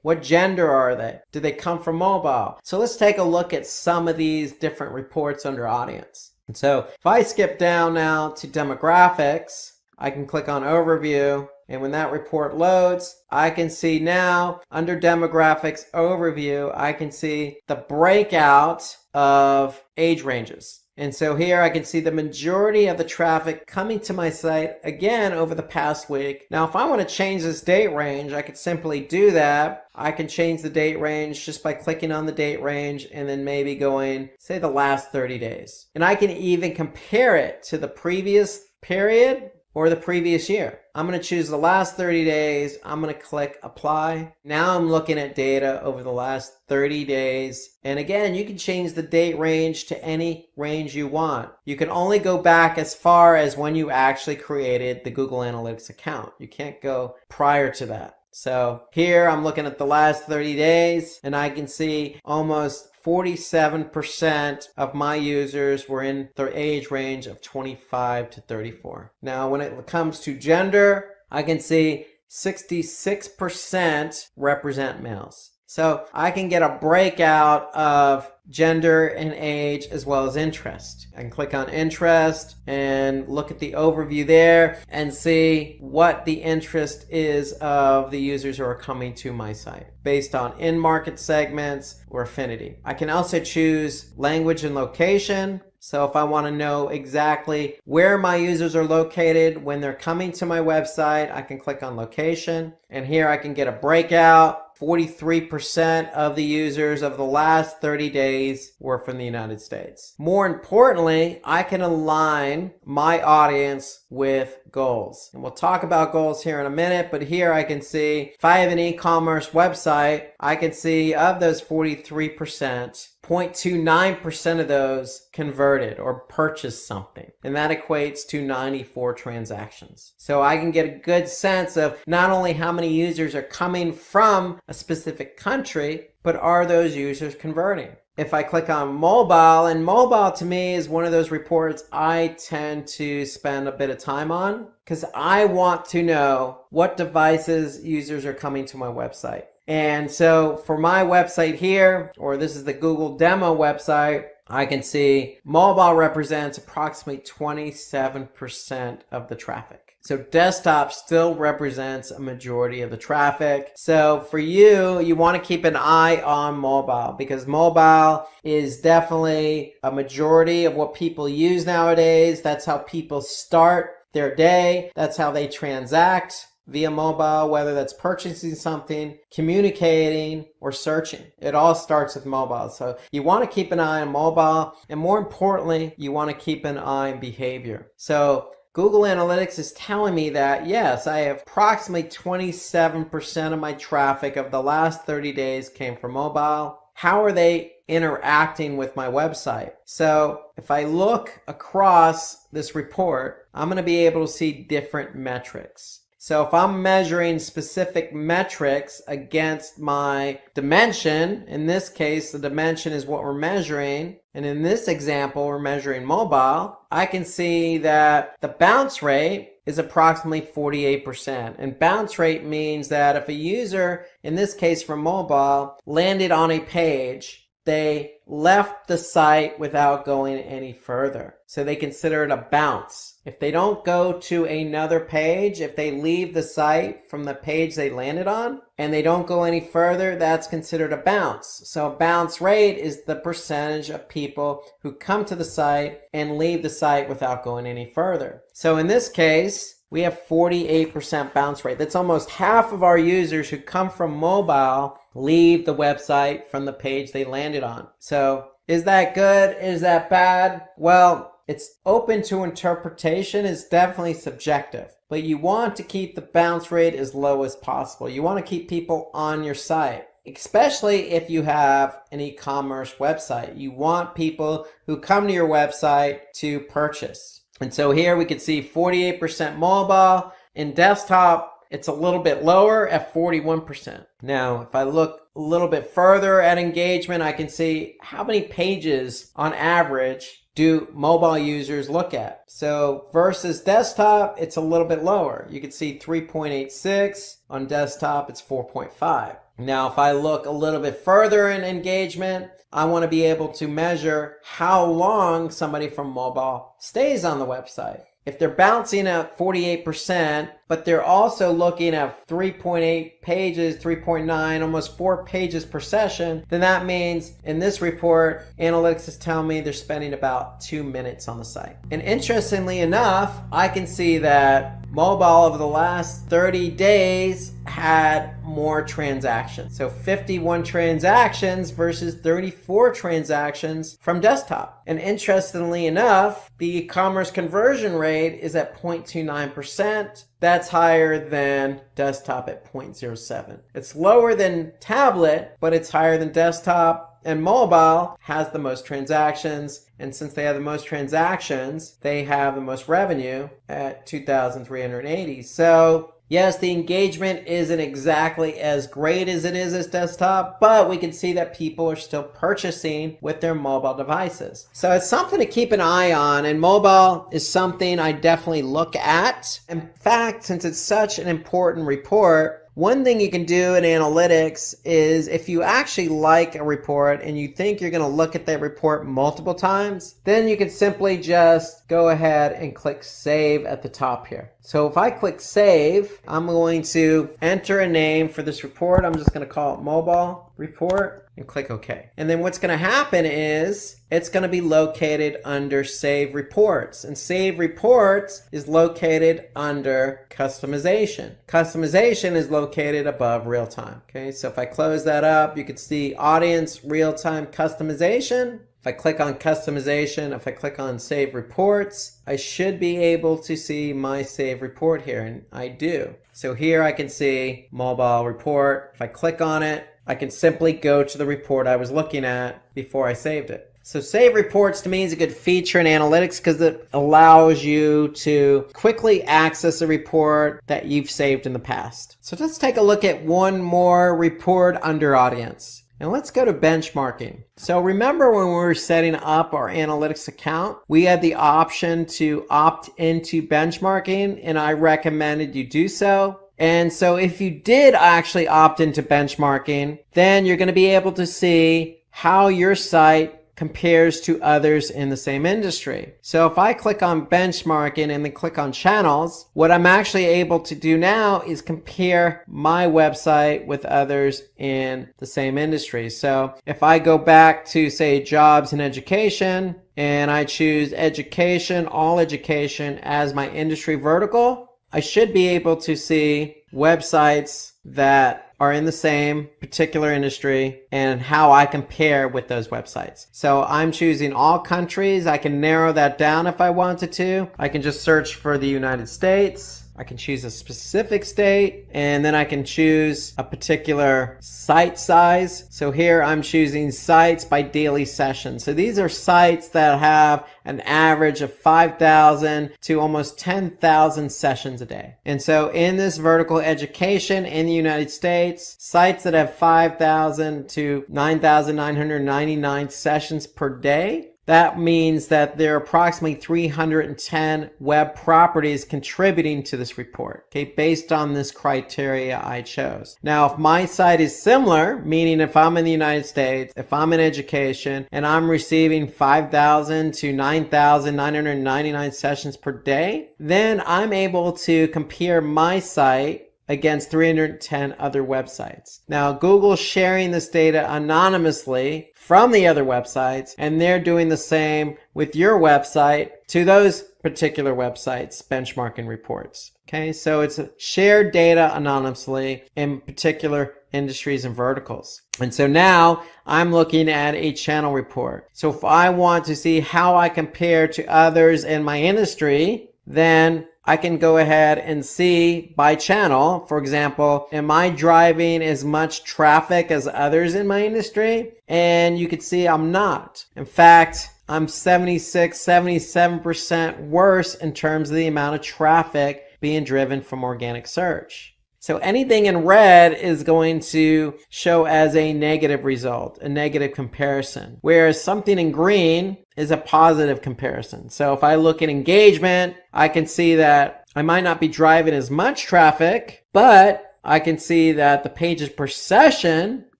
What gender are they? Do they come from mobile? So let's take a look at some of these different reports under audience. And so if I skip down now to demographics, I can click on overview And when that report loads, I can see now under demographics overview, I can see the breakout of age ranges. And so here I can see the majority of the traffic coming to my site again over the past week. Now, if I want to change this date range, I could simply do that. I can change the date range just by clicking on the date range and then maybe going, say, the last 30 days. And I can even compare it to the previous period or the previous year. I'm going to choose the last 30 days. I'm going to click apply. Now I'm looking at data over the last 30 days. And again, you can change the date range to any range you want. You can only go back as far as when you actually created the Google Analytics account. You can't go prior to that. So here I'm looking at the last 30 days and I can see almost 47% of my users were in the age range of 25 to 34. Now, when it comes to gender, I can see 66% represent males. So I can get a breakout of gender and age as well as interest. I can click on interest and look at the overview there and see what the interest is of the users who are coming to my site based on in-market segments or affinity. I can also choose language and location. So if I want to know exactly where my users are located when they're coming to my website, I can click on location. And here I can get a breakout. 43% of the users of the last 30 days were from the United States. More importantly, I can align my audience with goals. And we'll talk about goals here in a minute, but here I can see if I have an e-commerce website, I can see of those 43%, 0.29% of those converted or purchased something. And that equates to 94 transactions. So I can get a good sense of not only how many users are coming from a specific country, but are those users converting? If I click on mobile, and mobile to me is one of those reports I tend to spend a bit of time on because I want to know what devices users are coming to my website. And so for my website here, or this is the Google demo website, I can see mobile represents approximately 27% of the traffic. So desktop still represents a majority of the traffic. So for you, you want to keep an eye on mobile because mobile is definitely a majority of what people use nowadays. That's how people start their day. That's how they transact via mobile, whether that's purchasing something, communicating, or searching. It all starts with mobile. So you want to keep an eye on mobile, and more importantly, you want to keep an eye on behavior. So Google Analytics is telling me that, yes, I have approximately 27% of my traffic of the last 30 days came from mobile. How are they interacting with my website? So if I look across this report, I'm going to be able to see different metrics. So if I'm measuring specific metrics against my dimension, in this case, the dimension is what we're measuring. And in this example, we're measuring mobile. I can see that the bounce rate is approximately 48%. And bounce rate means that if a user, in this case for mobile, landed on a page, they left the site without going any further. So they consider it a bounce. If they don't go to another page, if they leave the site from the page they landed on and they don't go any further, that's considered a bounce. So a bounce rate is the percentage of people who come to the site and leave the site without going any further. So in this case, we have 48% bounce rate. That's almost half of our users who come from mobile leave the website from the page they landed on. So is that good? Is that bad? Well, it's open to interpretation. It's definitely subjective. But you want to keep the bounce rate as low as possible. You want to keep people on your site, especially if you have an e-commerce website. You want people who come to your website to purchase. And so here we can see 48% mobile. In desktop, it's a little bit lower at 41%. Now, if I look a little bit further at engagement, I can see how many pages on average do mobile users look at. So versus desktop, it's a little bit lower. You can see 3.86. On desktop, it's 4.5. Now, if I look a little bit further in engagement, I want to be able to measure how long somebody from mobile stays on the website. if they're bouncing at 48%, but they're also looking at 3.8 pages, 3.9, almost 4 pages per session, then that means in this report, analytics is telling me they're spending about 2 minutes on the site. And interestingly enough, I can see that mobile over the last 30 days had more transactions. So 51 transactions versus 34 transactions from desktop. And interestingly enough, the e-commerce conversion rate is at 0.29%. That's higher than desktop at 0.07. It's lower than tablet, but it's higher than desktop. And mobile has the most transactions, and since they have the most transactions, they have the most revenue at 2,380. So yes, the engagement isn't exactly as great as it is as desktop, but we can see that people are still purchasing with their mobile devices. So it's something to keep an eye on, and mobile is something I definitely look at. In fact, since it's such an important report, one thing you can do in analytics is if you actually like a report and you think you're going to look at that report multiple times, then you can simply just go ahead and click save at the top here. So if I click save, I'm going to enter a name for this report. I'm just going to call it mobile report and click OK. And then what's going to happen is it's going to be located under Save Reports. And Save Reports is located under Customization. Customization is located above Real Time. Okay, so if I close that up, you can see Audience, Real Time, Customization. If I click on Customization, if I click on Save Reports, I should be able to see my Save Report here, and I do. So here I can see Mobile Report. If I click on it, I can simply go to the report I was looking at before I saved it. So Save Reports to me is a good feature in analytics because it allows you to quickly access a report that you've saved in the past. So let's take a look at one more report under Audience. And let's go to benchmarking. So remember when we were setting up our analytics account, we had the option to opt into benchmarking, and I recommended you do so. And so if you did actually opt into benchmarking, then you're going to be able to see how your site compares to others in the same industry. So if I click on benchmarking and then click on channels, what I'm actually able to do now is compare my website with others in the same industry. So if I go back to say jobs and education and I choose education, all education as my industry vertical, I should be able to see websites that are in the same particular industry and how I compare with those websites. So I'm choosing all countries. I can narrow that down if I wanted to. I can just search for the United States. I can choose a specific state, and then I can choose a particular site size. So here I'm choosing sites by daily session. So these are sites that have an average of 5,000 to almost 10,000 sessions a day. And so in this vertical education in the United States, sites that have 5,000 to 9,999 sessions per day, that means that there are approximately 310 web properties contributing to this report, okay, based on this criteria I chose. Now, if my site is similar, meaning if I'm in the United States, if I'm in education, and I'm receiving 5,000 to 9,999 sessions per day, then I'm able to compare my site against 310 other websites. Now, Google's sharing this data anonymously from the other websites, and they're doing the same with your website to those particular websites' benchmarking reports. Okay, so it's shared data anonymously in particular industries and verticals. And so now I'm looking at a channel report. So if I want to see how I compare to others in my industry, then I can go ahead and see by channel. For example, am I driving as much traffic as others in my industry? And you can see I'm not. In fact, I'm 76, 77% worse in terms of the amount of traffic being driven from organic search. So anything in red is going to show as a negative result, a negative comparison, whereas something in green is a positive comparison. So if I look at engagement, I can see that I might not be driving as much traffic, but I can see that the pages per session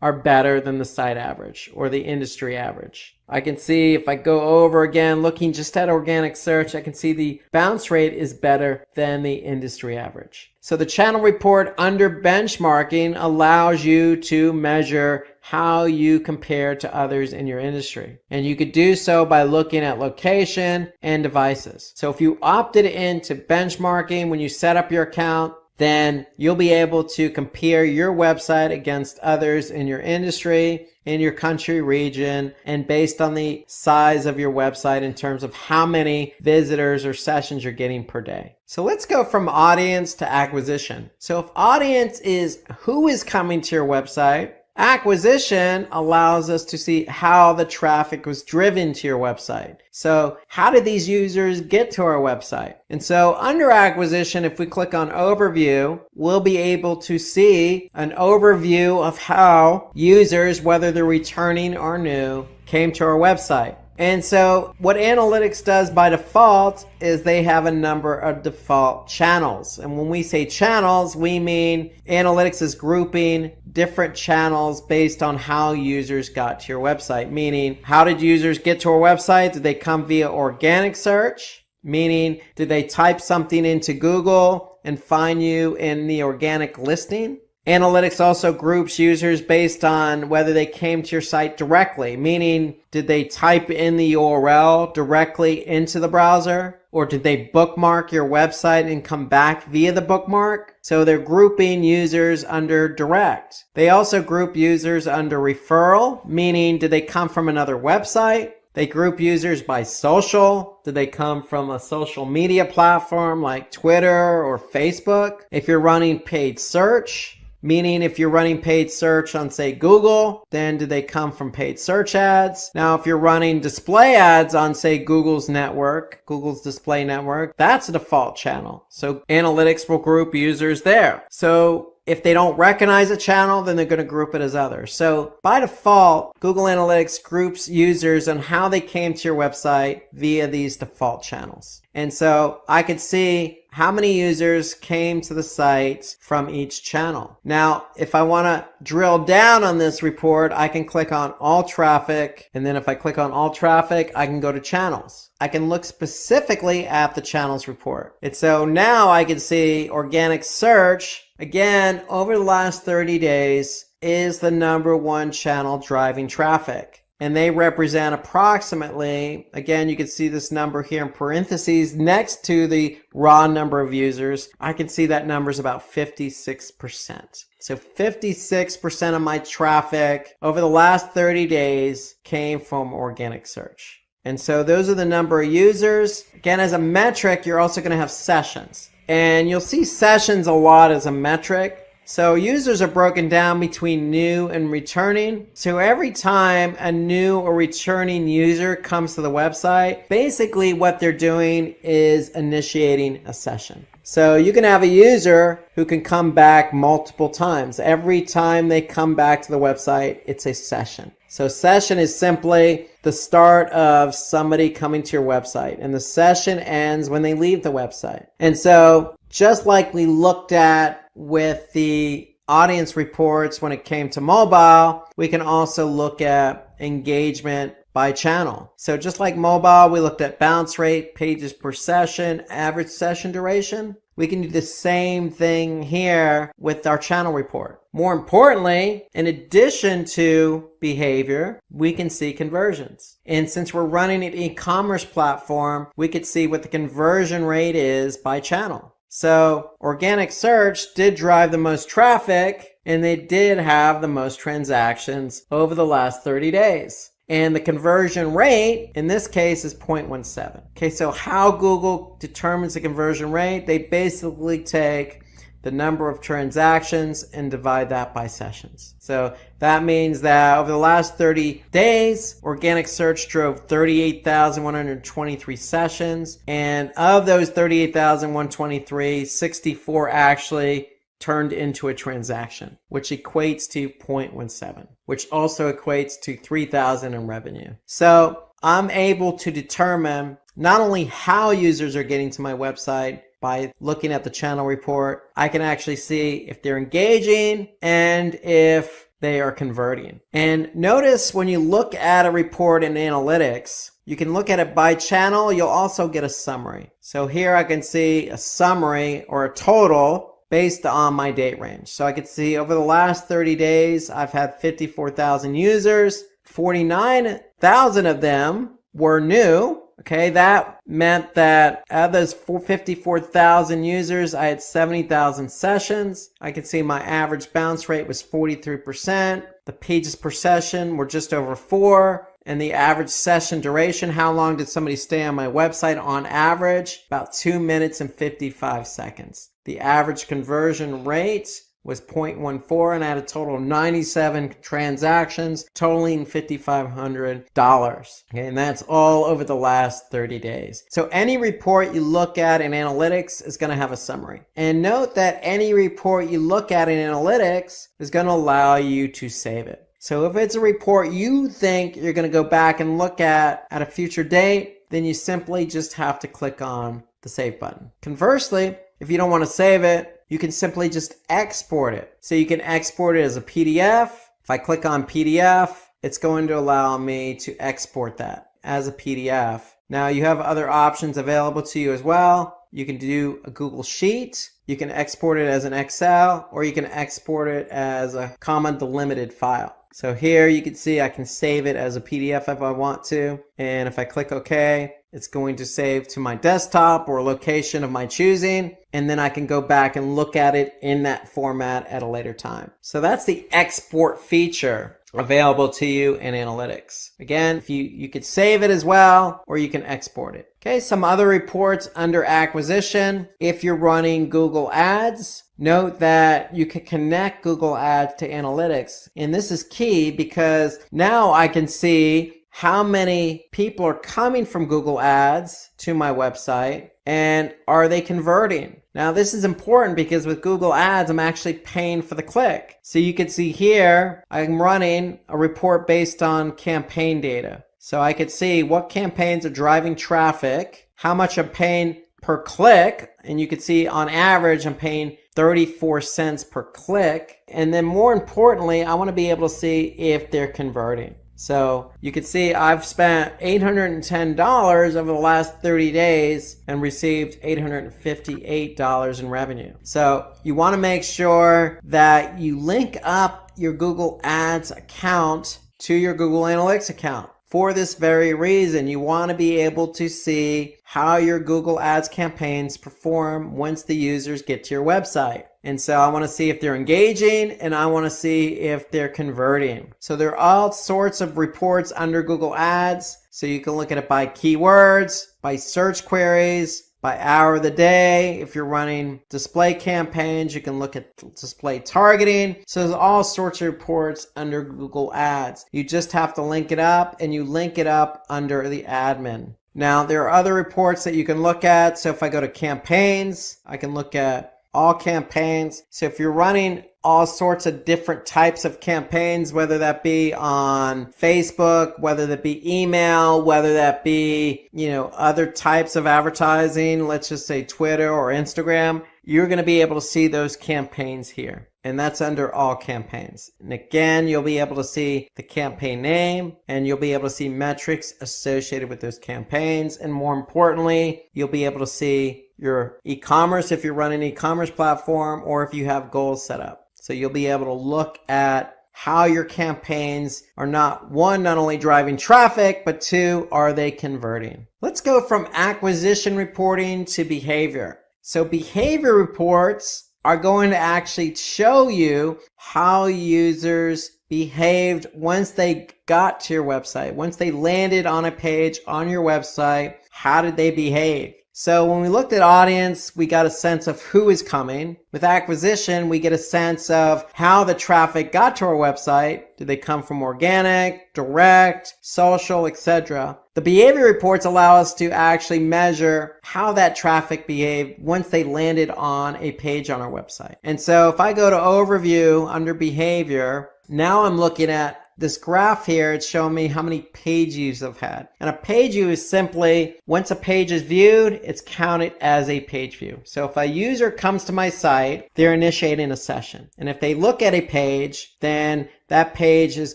are better than the site average or the industry average. I can see if I go over again, looking just at organic search, I can see the bounce rate is better than the industry average. So the channel report under benchmarking allows you to measure how you compare to others in your industry. And you could do so by looking at location and devices. So if you opted into benchmarking when you set up your account, then you'll be able to compare your website against others in your industry, in your country, region, and based on the size of your website in terms of how many visitors or sessions you're getting per day. So let's go from audience to acquisition. So if audience is who is coming to your website, acquisition allows us to see how the traffic was driven to your website. So how did these users get to our website? And so under acquisition, if we click on overview, we'll be able to see an overview of how users, whether they're returning or new, came to our website. And so what analytics does by default is they have a number of default channels. And when we say channels, we mean analytics is grouping different channels based on how users got to your website. Meaning, how did users get to our website? Did they come via organic search? Meaning, did they type something into Google and find you in the organic listing? Analytics also groups users based on whether they came to your site directly, meaning did they type in the URL directly into the browser, or did they bookmark your website and come back via the bookmark? So they're grouping users under direct. They also group users under referral, meaning did they come from another website? They group users by social. Did they come from a social media platform like Twitter or Facebook? If you're running paid search, meaning if you're running paid search on, say, Google, then do they come from paid search ads? Now, if you're running display ads on, say, Google's network, Google's display network, that's a default channel. So analytics will group users there. So if they don't recognize a channel, then they're going to group it as others. So by default, Google Analytics groups users on how they came to your website via these default channels. And so I could see how many users came to the site from each channel. Now, if I want to drill down on this report, I can click on all traffic. And then if I click on all traffic, I can go to channels. I can look specifically at the channels report. And so now I can see organic search, again, over the last 30 days is the #1 channel driving traffic. And they represent approximately, again, you can see this number here in parentheses next to the raw number of users. I can see that number is about 56%. So 56% of my traffic over the last 30 days came from organic search. And so those are the number of users. Again, as a metric, you're also going to have sessions. And you'll see sessions a lot as a metric. So users are broken down between new and returning. So every time a new or returning user comes to the website, basically what they're doing is initiating a session. So you can have a user who can come back multiple times. Every time they come back to the website, it's a session. So session is simply the start of somebody coming to your website, and the session ends when they leave the website. And so just like we looked at with the audience reports when it came to mobile, we can also look at engagement by channel. So just like mobile, we looked at bounce rate, pages per session, average session duration. We can do the same thing here with our channel report. More importantly, in addition to behavior, we can see conversions. And since we're running an e-commerce platform, we could see what the conversion rate is by channel. So organic search did drive the most traffic, and they did have the most transactions over the last 30 days. And the conversion rate in this case is 0.17. Okay, so how Google determines the conversion rate, they basically take the number of transactions and divide that by sessions. So that means that over the last 30 days, organic search drove 38,123 sessions. And of those 38,123, 64 actually turned into a transaction, which equates to 0.17, which also equates to $3,000 in revenue. So I'm able to determine not only how users are getting to my website by looking at the channel report, I can actually see if they're engaging and if they are converting. And notice when you look at a report in analytics, you can look at it by channel. You'll also get a summary. So here I can see a summary or a total based on my date range. So I can see over the last 30 days, I've had 54,000 users. 49,000 of them were new. Okay, that meant that out of those 54,000 users, I had 70,000 sessions. I could see my average bounce rate was 43%. The pages per session were just over 4. And the average session duration, how long did somebody stay on my website on average? About 2 minutes and 55 seconds. The average conversion rate was 0.14, and I had a total of 97 transactions totaling $5,500. Okay, and that's all over the last 30 days. So any report you look at in analytics is going to have a summary. And note that any report you look at in analytics is going to allow you to save it. So if it's a report you think you're going to go back and look at a future date, then you simply just have to click on the save button. Conversely, if you don't want to save it, you can simply just export it. So you can export it as a PDF. If I click on PDF, it's going to allow me to export that as a PDF. Now you have other options available to you as well. You can do a Google Sheet. You can export it as an Excel, or you can export it as a comma delimited file. So here you can see I can save it as a PDF if I want to. And if I click OK, it's going to save to my desktop or location of my choosing. And then I can go back and look at it in that format at a later time. So that's the export feature available to you in analytics. Again, if you could save it as well, or you can export it. Okay, some other reports under acquisition. If you're running Google Ads, note that you can connect Google Ads to analytics. And this is key because now I can see how many people are coming from Google Ads to my website, and are they converting? Now this is important because with Google Ads, I'm actually paying for the click. So you can see here, I'm running a report based on campaign data. So I could see what campaigns are driving traffic, how much I'm paying per click, and you can see on average, I'm paying 34 cents per click. And then more importantly, I want to be able to see if they're converting. So you can see I've spent $810 over the last 30 days and received $858 in revenue. So you want to make sure that you link up your Google Ads account to your Google Analytics account. For this very reason, you want to be able to see how your Google Ads campaigns perform once the users get to your website. And so I want to see if they're engaging, and I want to see if they're converting. So there are all sorts of reports under Google Ads. So you can look at it by keywords, by search queries, by hour of the day. If you're running display campaigns, you can look at display targeting. So there's all sorts of reports under Google Ads. You just have to link it up, and you link it up under the admin. Now there are other reports that you can look at. So if I go to campaigns, I can look at all campaigns. So if you're running all sorts of different types of campaigns, whether that be on Facebook, whether that be email, whether that be, other types of advertising, let's just say Twitter or Instagram, you're going to be able to see those campaigns here. And that's under all campaigns. And again, you'll be able to see the campaign name, and you'll be able to see metrics associated with those campaigns. And more importantly, you'll be able to see your e-commerce if you're running an e-commerce platform, or if you have goals set up. So you'll be able to look at how your campaigns are not only driving traffic, but two, are they converting? Let's go from acquisition reporting to behavior. So behavior reports are going to actually show you how users behaved once they got to your website. Once they landed on a page on your website, how did they behave? So when we looked at audience, we got a sense of who is coming. With acquisition, we get a sense of how the traffic got to our website. Did they come from organic, direct, social, etc.? The behavior reports allow us to actually measure how that traffic behaved once they landed on a page on our website. And so if I go to overview under behavior, now I'm looking at this graph here, it's showing me how many page views I've had. And a page view is simply, once a page is viewed, it's counted as a page view. So if a user comes to my site, they're initiating a session. And if they look at a page, then that page is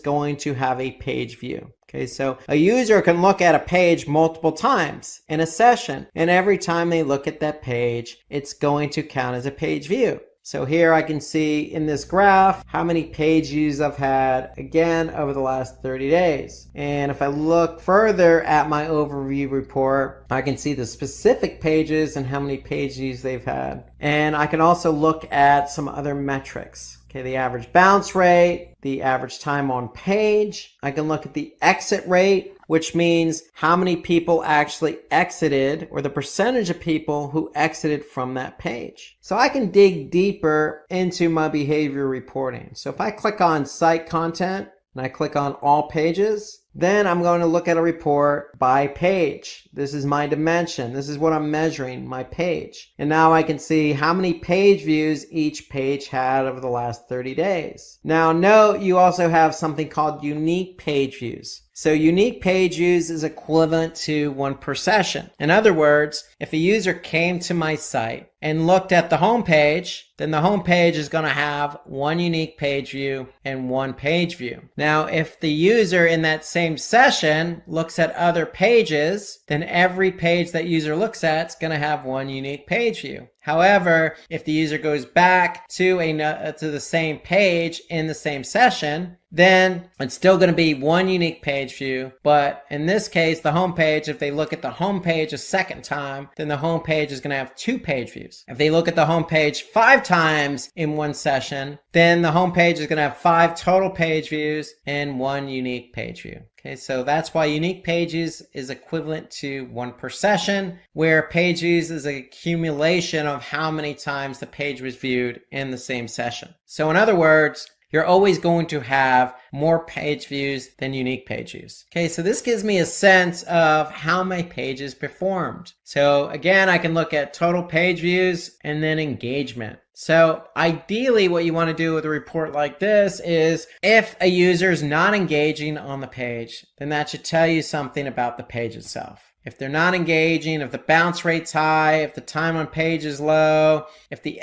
going to have a page view. Okay, so a user can look at a page multiple times in a session, and every time they look at that page, it's going to count as a page view. So here I can see in this graph how many page views I've had, again, over the last 30 days. And if I look further at my overview report, I can see the specific pages and how many page views they've had. And I can also look at some other metrics. Okay, the average bounce rate, the average time on page. I can look at the exit rate, which means how many people actually exited, or the percentage of people who exited from that page. So I can dig deeper into my behavior reporting. So if I click on site content and I click on all pages, then I'm going to look at a report by page. This is my dimension. This is what I'm measuring, my page. And now I can see how many page views each page had over the last 30 days. Now note, you also have something called unique page views. So unique page views is equivalent to 1 per session. In other words, if a user came to my site and looked at the home page, then the home page is going to have 1 unique page view and 1 page view. Now, if the user in that same session looks at other pages, then every page that user looks at is going to have 1 unique page view. However, if the user goes back to the same page in the same session, then it's still going to be 1 unique page view. But in this case, the home page, if they look at the home page a second time, then the home page is going to have 2 page views. If they look at the home page 5 times in 1 session, then the home page is going to have 5 total page views and 1 unique page view. Okay, so that's why unique pages is equivalent to 1 per session, where page views is an accumulation of how many times the page was viewed in the same session. So in other words, you're always going to have more page views than unique page views. Okay, so this gives me a sense of how my pages performed. So again, I can look at total page views and then engagement. So ideally what you want to do with a report like this is, if a user is not engaging on the page, then that should tell you something about the page itself. If they're not engaging, if the bounce rate's high, if the time on page is low, if the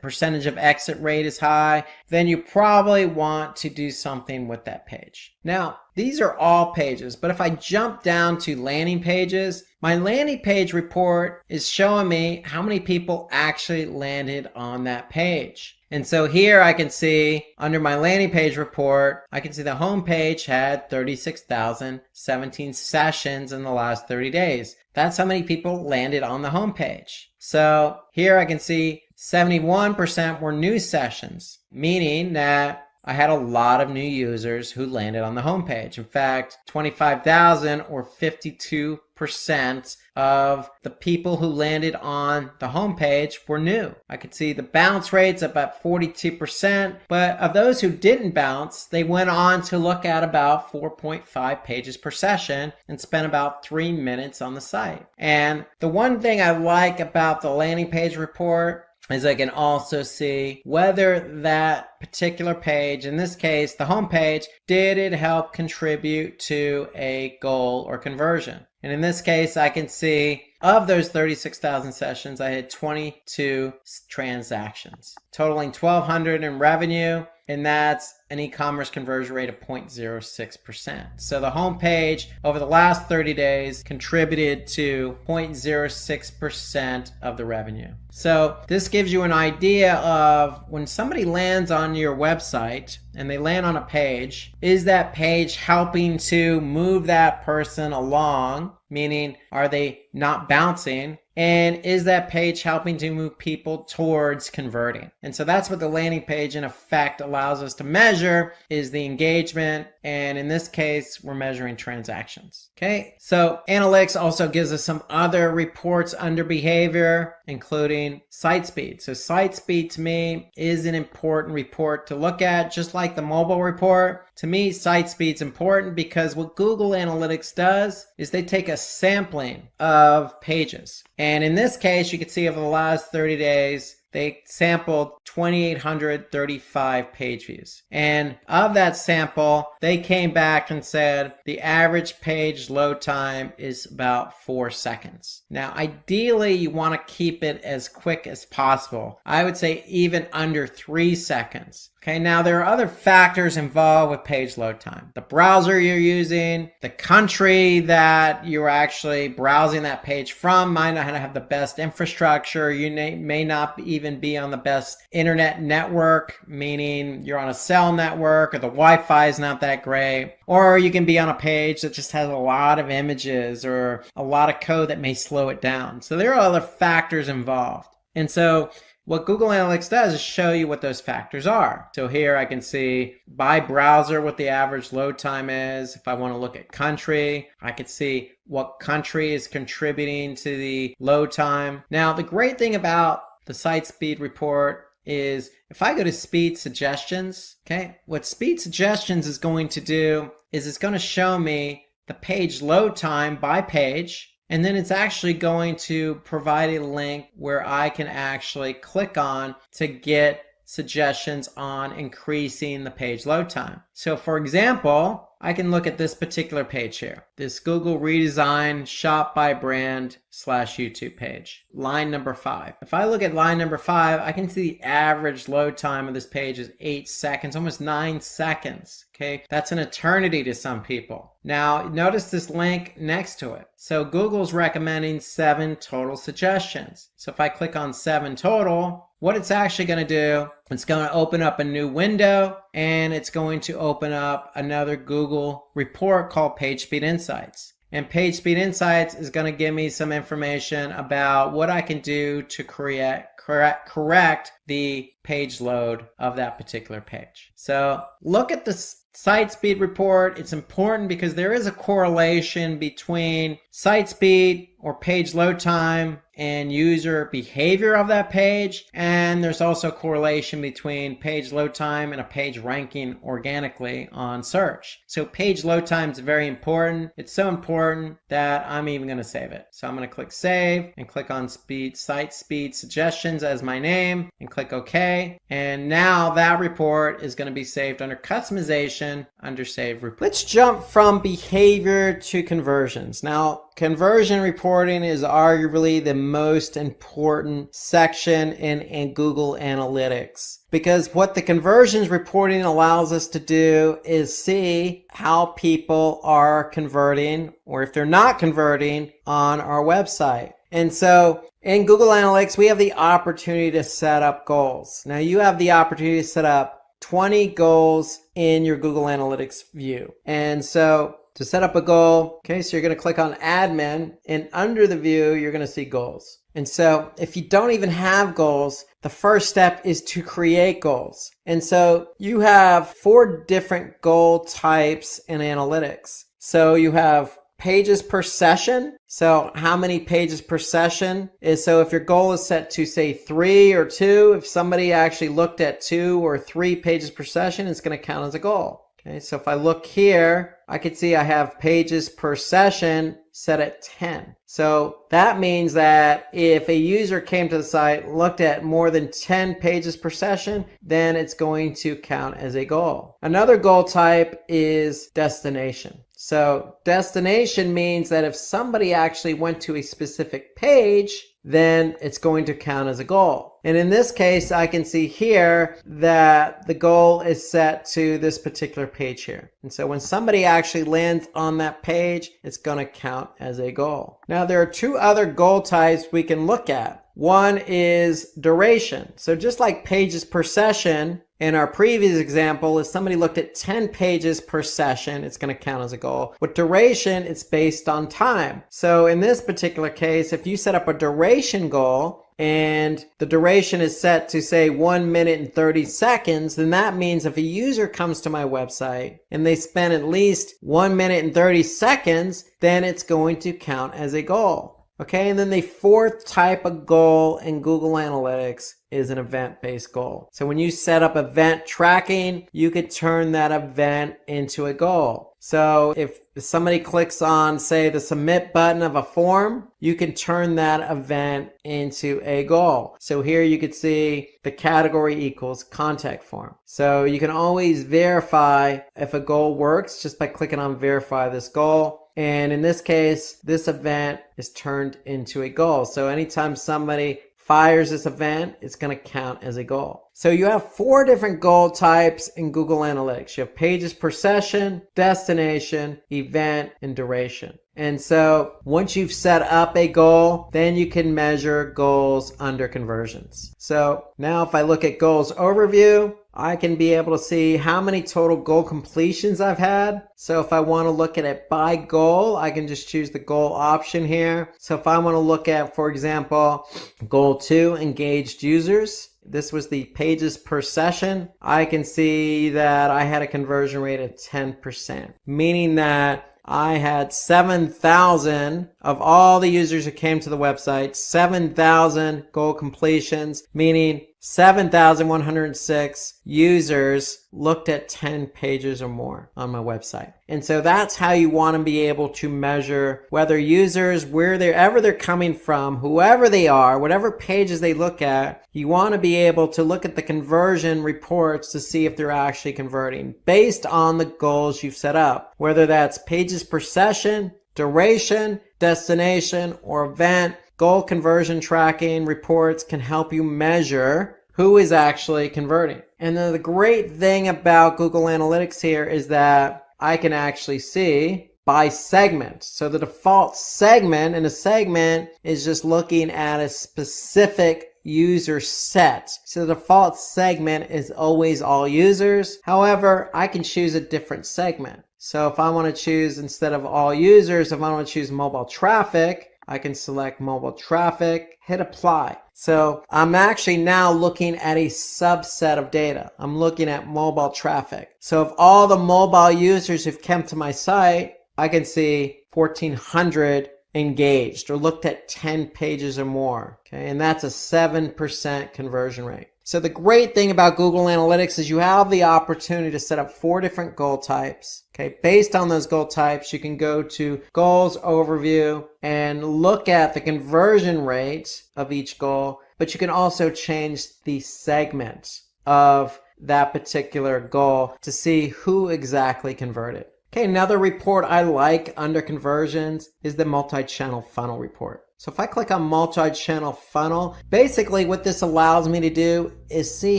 percentage of exit rate is high, then you probably want to do something with that page. Now, these are all pages, but if I jump down to landing pages, my landing page report is showing me how many people actually landed on that page. And so here I can see under my landing page report, I can see the home page had 36,017 sessions in the last 30 days. That's how many people landed on the home page. So here I can see 71% were new sessions, meaning that I had a lot of new users who landed on the homepage. In fact, 25,000 or 52% of the people who landed on the homepage were new. I could see the bounce rates about 42%, but of those who didn't bounce, they went on to look at about 4.5 pages per session and spent about 3 minutes on the site. And the one thing I like about the landing page report is I can also see whether that particular page, in this case the home page, did it help contribute to a goal or conversion. And in this case I can see of those 36,000 sessions, I had 22 transactions, totaling $1,200 in revenue, and that's an e-commerce conversion rate of 0.06%. So the home page over the last 30 days contributed to 0.06% of the revenue. So this gives you an idea of when somebody lands on your website and they land on a page, is that page helping to move that person along? Meaning, are they not bouncing? And is that page helping to move people towards converting? And so that's what the landing page in effect allows us to measure, is the engagement. And in this case, we're measuring transactions. Okay, so analytics also gives us some other reports under behavior, including site speed. So site speed to me is an important report to look at, just like the mobile report. To me, site speed's important because what Google Analytics does is they take a sampling of pages. And in this case, you can see over the last 30 days, they sampled 2,835 page views. And of that sample, they came back and said the average page load time is about 4 seconds. Now, ideally, you want to keep it as quick as possible. I would say even under 3 seconds. Okay, now there are other factors involved with page load time. The browser you're using, the country that you're actually browsing that page from might not have the best infrastructure. You may not even be on the best internet network, meaning you're on a cell network or the Wi-Fi is not that great. Or you can be on a page that just has a lot of images or a lot of code that may slow it down. So there are other factors involved. And so what Google Analytics does is show you what those factors are. So here I can see by browser what the average load time is. If I want to look at country, I could see what country is contributing to the load time. Now, the great thing about the site speed report is if I go to speed suggestions, okay, what speed suggestions is going to do is it's going to show me the page load time by page. And then it's actually going to provide a link where I can actually click on to get suggestions on increasing the page load time. So for example, I can look at this particular page here, this Google redesign shop by brand / YouTube page, line number 5. If I look at line number 5, I can see the average load time of this page is 8 seconds, almost 9 seconds. Okay, that's an eternity to some people. Now, notice this link next to it. So Google's recommending 7 total suggestions. So if I click on 7 total, what it's actually going to do, it's going to open up a new window and it's going to open up another Google report called Page Speed Insights. And Page Speed Insights is going to give me some information about what I can do to correct the page load of that particular page. So look at the site speed report. It's important because there is a correlation between site speed or page load time and user behavior of that page. And there's also a correlation between page load time and a page ranking organically on search. So page load time is very important. It's so important that I'm even going to save it. So I'm going to click save and click on site speed suggestions as my name and click OK. And now that report is going to be saved under customization under save report. Let's jump from behavior to conversions. Now, conversion reporting is arguably the most important section in Google Analytics, because what the conversions reporting allows us to do is see how people are converting, or if they're not converting, on our website. And so in Google Analytics, we have the opportunity to set up goals. Now you have the opportunity to set up 20 goals in your Google Analytics view. And so to set up a goal, okay, so you're going to click on admin, and under the view, you're going to see goals. And so if you don't even have goals, the first step is to create goals. And so you have 4 different goal types in analytics. So you have pages per session. So how many pages per session is, so if your goal is set to say 3 or 2, if somebody actually looked at 2 or 3 pages per session, it's going to count as a goal. Okay, so if I look here, I can see I have pages per session set at 10. So that means that if a user came to the site, looked at more than 10 pages per session, then it's going to count as a goal. Another goal type is destination. So destination means that if somebody actually went to a specific page, then it's going to count as a goal. And in this case, I can see here that the goal is set to this particular page here. And so when somebody actually lands on that page, it's going to count as a goal. Now, there are 2 other goal types we can look at. One is duration. So just like pages per session, in our previous example, if somebody looked at 10 pages per session, it's going to count as a goal. With duration, it's based on time. So in this particular case, if you set up a duration goal and the duration is set to say 1 minute and 30 seconds, then that means if a user comes to my website and they spend at least 1 minute and 30 seconds, then it's going to count as a goal. Okay, and then the 4th type of goal in Google Analytics is an event-based goal. So when you set up event tracking, you could turn that event into a goal. So if somebody clicks on, say, the submit button of a form, you can turn that event into a goal. So here you could see the category equals contact form. So you can always verify if a goal works just by clicking on verify this goal. And in this case, this event is turned into a goal. So anytime somebody fires this event, it's going to count as a goal. So you have 4 different goal types in Google Analytics. You have pages per session, destination, event, and duration. And so once you've set up a goal, then you can measure goals under conversions. So now if I look at goals overview, I can be able to see how many total goal completions I've had. So if I want to look at it by goal, I can just choose the goal option here. So if I want to look at, for example, goal 2, engaged users, this was the pages per session, I can see that I had a conversion rate of 10%, meaning that I had 7,000 of all the users who came to the website, 7,000 goal completions, meaning 7,106 users looked at 10 pages or more on my website. And so that's how you want to be able to measure whether users, wherever they're coming from, whoever they are, whatever pages they look at, you want to be able to look at the conversion reports to see if they're actually converting based on the goals you've set up, whether that's pages per session, duration, destination, or event. Goal conversion tracking reports can help you measure who is actually converting. And then the great thing about Google Analytics here is that I can actually see by segment. So the default segment in a segment is just looking at a specific user set. So the default segment is always all users. However, I can choose a different segment. So if I want to choose, instead of all users, if I want to choose mobile traffic, I can select mobile traffic, hit apply. So I'm actually now looking at a subset of data. I'm looking at mobile traffic. So of all the mobile users who've come to my site, I can see 1,400 engaged or looked at 10 pages or more. Okay, and that's a 7% conversion rate. So the great thing about Google Analytics is you have the opportunity to set up 4 different goal types. Okay, based on those goal types, you can go to Goals Overview and look at the conversion rate of each goal, but you can also change the segment of that particular goal to see who exactly converted. Okay, another report I like under conversions is the multi-channel funnel report. So if I click on multi-channel funnel, basically what this allows me to do is see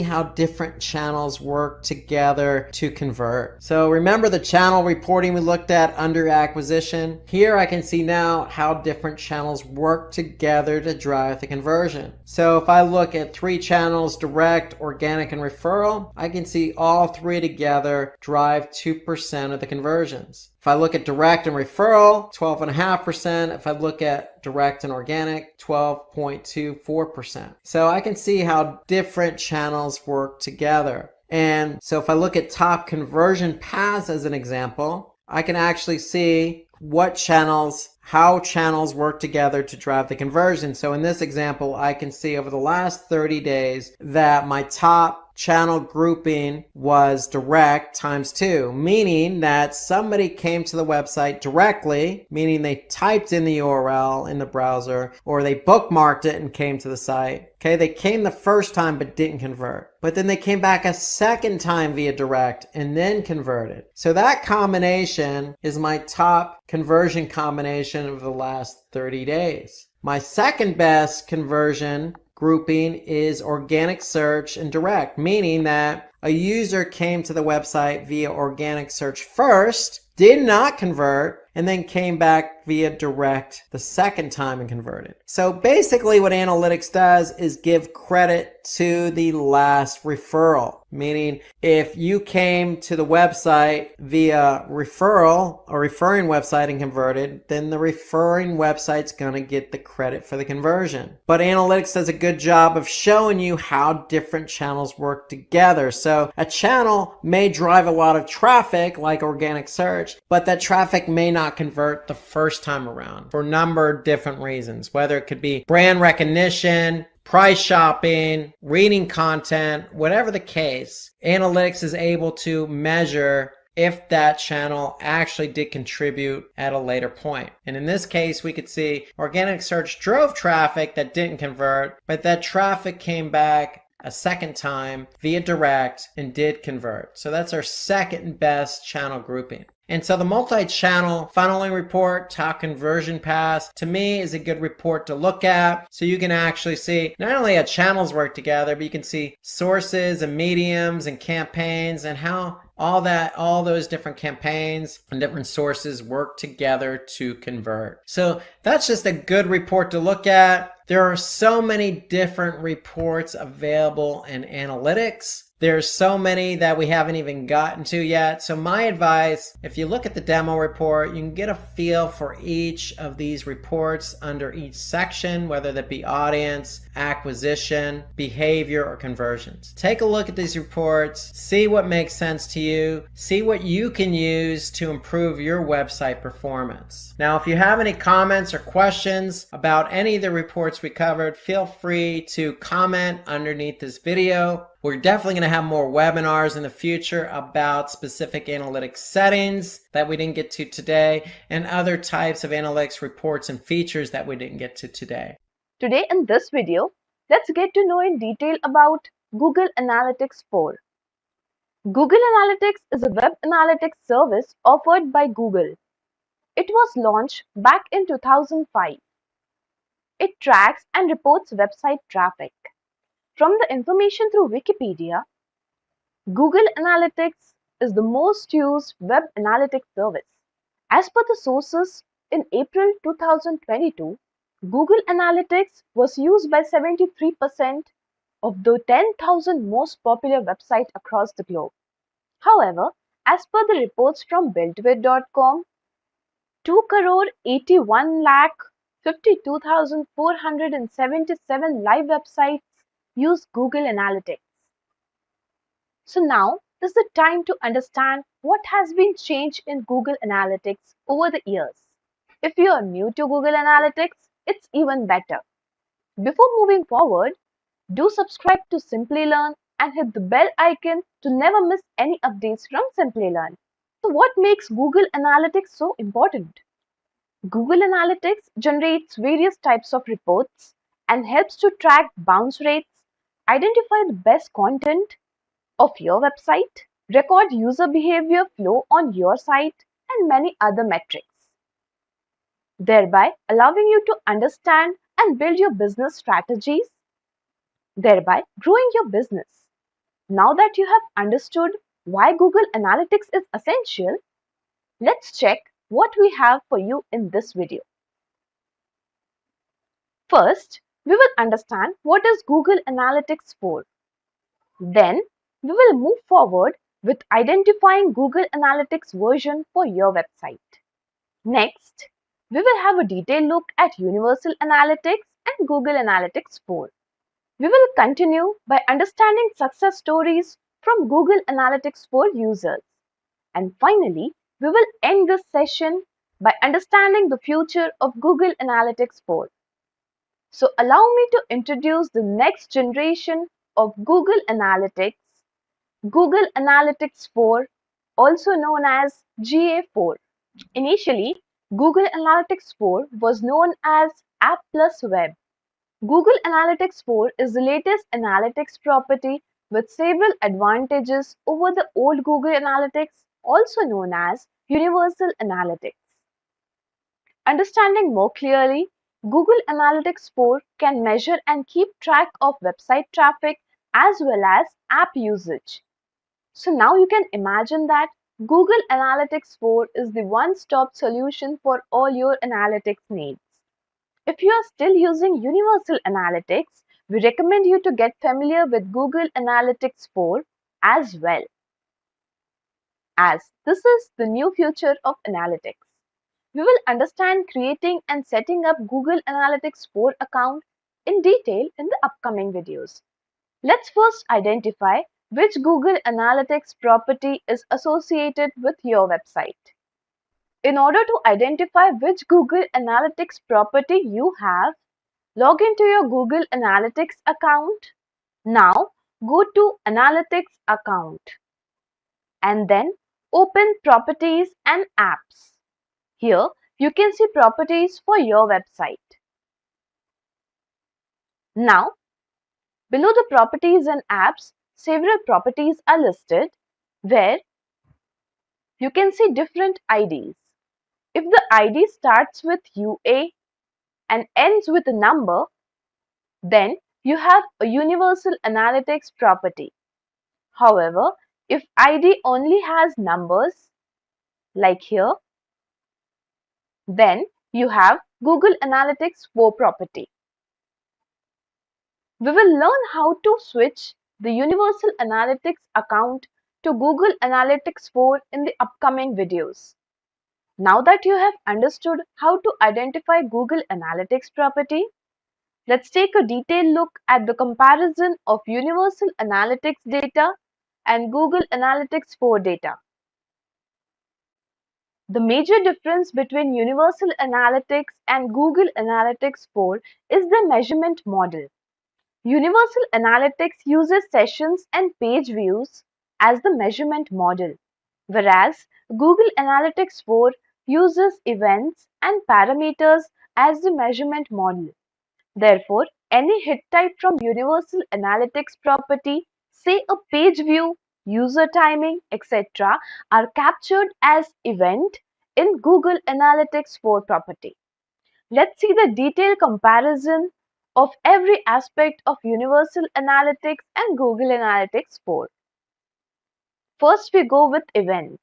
how different channels work together to convert. So remember the channel reporting we looked at under acquisition? Here I can see now how different channels work together to drive the conversion. So if I look at 3 channels, direct, organic, and referral, I can see all 3 together drive 2% of the conversions. If I look at direct and referral, 12.5%. If I look at direct and organic, 12.24%. So I can see how different channels work together. And so if I look at top conversion paths as an example, I can actually see how channels work together to drive the conversion. So in this example, I can see over the last 30 days that my top channel grouping was direct times 2, meaning that somebody came to the website directly, meaning they typed in the URL in the browser, or they bookmarked it and came to the site. Okay, they came the first time but didn't convert. But then they came back a second time via direct and then converted. So that combination is my top conversion combination of the last 30 days. My second best conversion grouping is organic search and direct, meaning that a user came to the website via organic search first, did not convert, and then came back via direct the second time and converted. So basically what analytics does is give credit to the last referral, meaning if you came to the website via referral, a referring website, and converted, then the referring website's going to get the credit for the conversion. But analytics does a good job of showing you how different channels work together. So a channel may drive a lot of traffic like organic search, but that traffic may not convert the first time around for a number of different reasons, whether it could be brand recognition, price shopping, reading content, whatever the case, analytics is able to measure if that channel actually did contribute at a later point. And in this case, we could see organic search drove traffic that didn't convert, but that traffic came back a second time via direct and did convert. So that's our second best channel grouping. And so the multi-channel funneling report, top conversion paths, to me is a good report to look at. So you can actually see not only how channels work together, but you can see sources and mediums and campaigns and how all those different campaigns and different sources work together to convert. So that's just a good report to look at. There are so many different reports available in analytics. There's so many that we haven't even gotten to yet. So my advice, if you look at the demo report, you can get a feel for each of these reports under each section, whether that be audience, acquisition, behavior, or conversions. Take a look at these reports, see what makes sense to you, see what you can use to improve your website performance. Now, if you have any comments or questions about any of the reports we covered, feel free to comment underneath this video. We're definitely going to have more webinars in the future about specific analytics settings that we didn't get to today and other types of analytics reports and features that we didn't get to today. Today in this video, let's get to know in detail about Google Analytics 4. Google Analytics is a web analytics service offered by Google. It was launched back in 2005. It tracks and reports website traffic. From the information through Wikipedia, Google Analytics is the most used web analytics service. As per the sources, in April 2022, Google Analytics was used by 73% of the 10,000 most popular websites across the globe. However, as per the reports from builtwith.com, 2,81,52,477 live websites use Google Analytics. So now is the time to understand what has been changed in Google Analytics over the years. If you are new to Google Analytics, it's even better. Before moving forward, do subscribe to Simplilearn and hit the bell icon to never miss any updates from Simplilearn. So what makes Google Analytics so important? Google Analytics generates various types of reports and helps to track bounce rates, identify the best content of your website, record user behavior flow on your site, and many other metrics, thereby allowing you to understand and build your business strategies, thereby growing your business. Now that you have understood why Google Analytics is essential, let's check what we have for you in this video. First, we will understand what is Google Analytics 4. Then, we will move forward with identifying Google Analytics version for your website. Next, we will have a detailed look at Universal Analytics and Google Analytics 4. We will continue by understanding success stories from Google Analytics 4 users. And finally, we will end this session by understanding the future of Google Analytics 4. So allow me to introduce the next generation of Google Analytics, Google Analytics 4, also known as GA4. Initially, Google Analytics 4 was known as App Plus Web. Google Analytics 4 is the latest analytics property with several advantages over the old Google Analytics, also known as Universal Analytics. Understanding more clearly, Google Analytics 4 can measure and keep track of website traffic as well as app usage. So now you can imagine that Google Analytics 4 is the one-stop solution for all your analytics needs. If you are still using Universal Analytics, we recommend you to get familiar with Google Analytics 4 as well, as this is the new future of analytics. We will understand creating and setting up Google Analytics 4 account in detail in the upcoming videos. Let's first identify which Google Analytics property is associated with your website. In order to identify which Google Analytics property you have, Log into your Google Analytics account. Now go to Analytics account and then open Properties and Apps. Here you can see properties for your website. Now below the properties and apps, several properties are listed where you can see different IDs. If the ID starts with UA and ends with a number, then you have a universal analytics property. However, if ID only has numbers, like here, then you have Google Analytics 4 property. We will learn how to switch the Universal Analytics account to Google Analytics 4 in the upcoming videos. Now that you have understood how to identify Google Analytics property, let's take a detailed look at the comparison of Universal Analytics data and Google Analytics 4 data. The major difference between Universal Analytics and Google Analytics 4 is the measurement model. Universal Analytics uses sessions and page views as the measurement model, whereas Google Analytics 4 uses events and parameters as the measurement model. Therefore, any hit type from Universal Analytics property, say a page view, user timing, etc., are captured as event in Google Analytics 4 property. Let's see the detailed comparison of every aspect of Universal Analytics and Google Analytics 4. First, we go with events.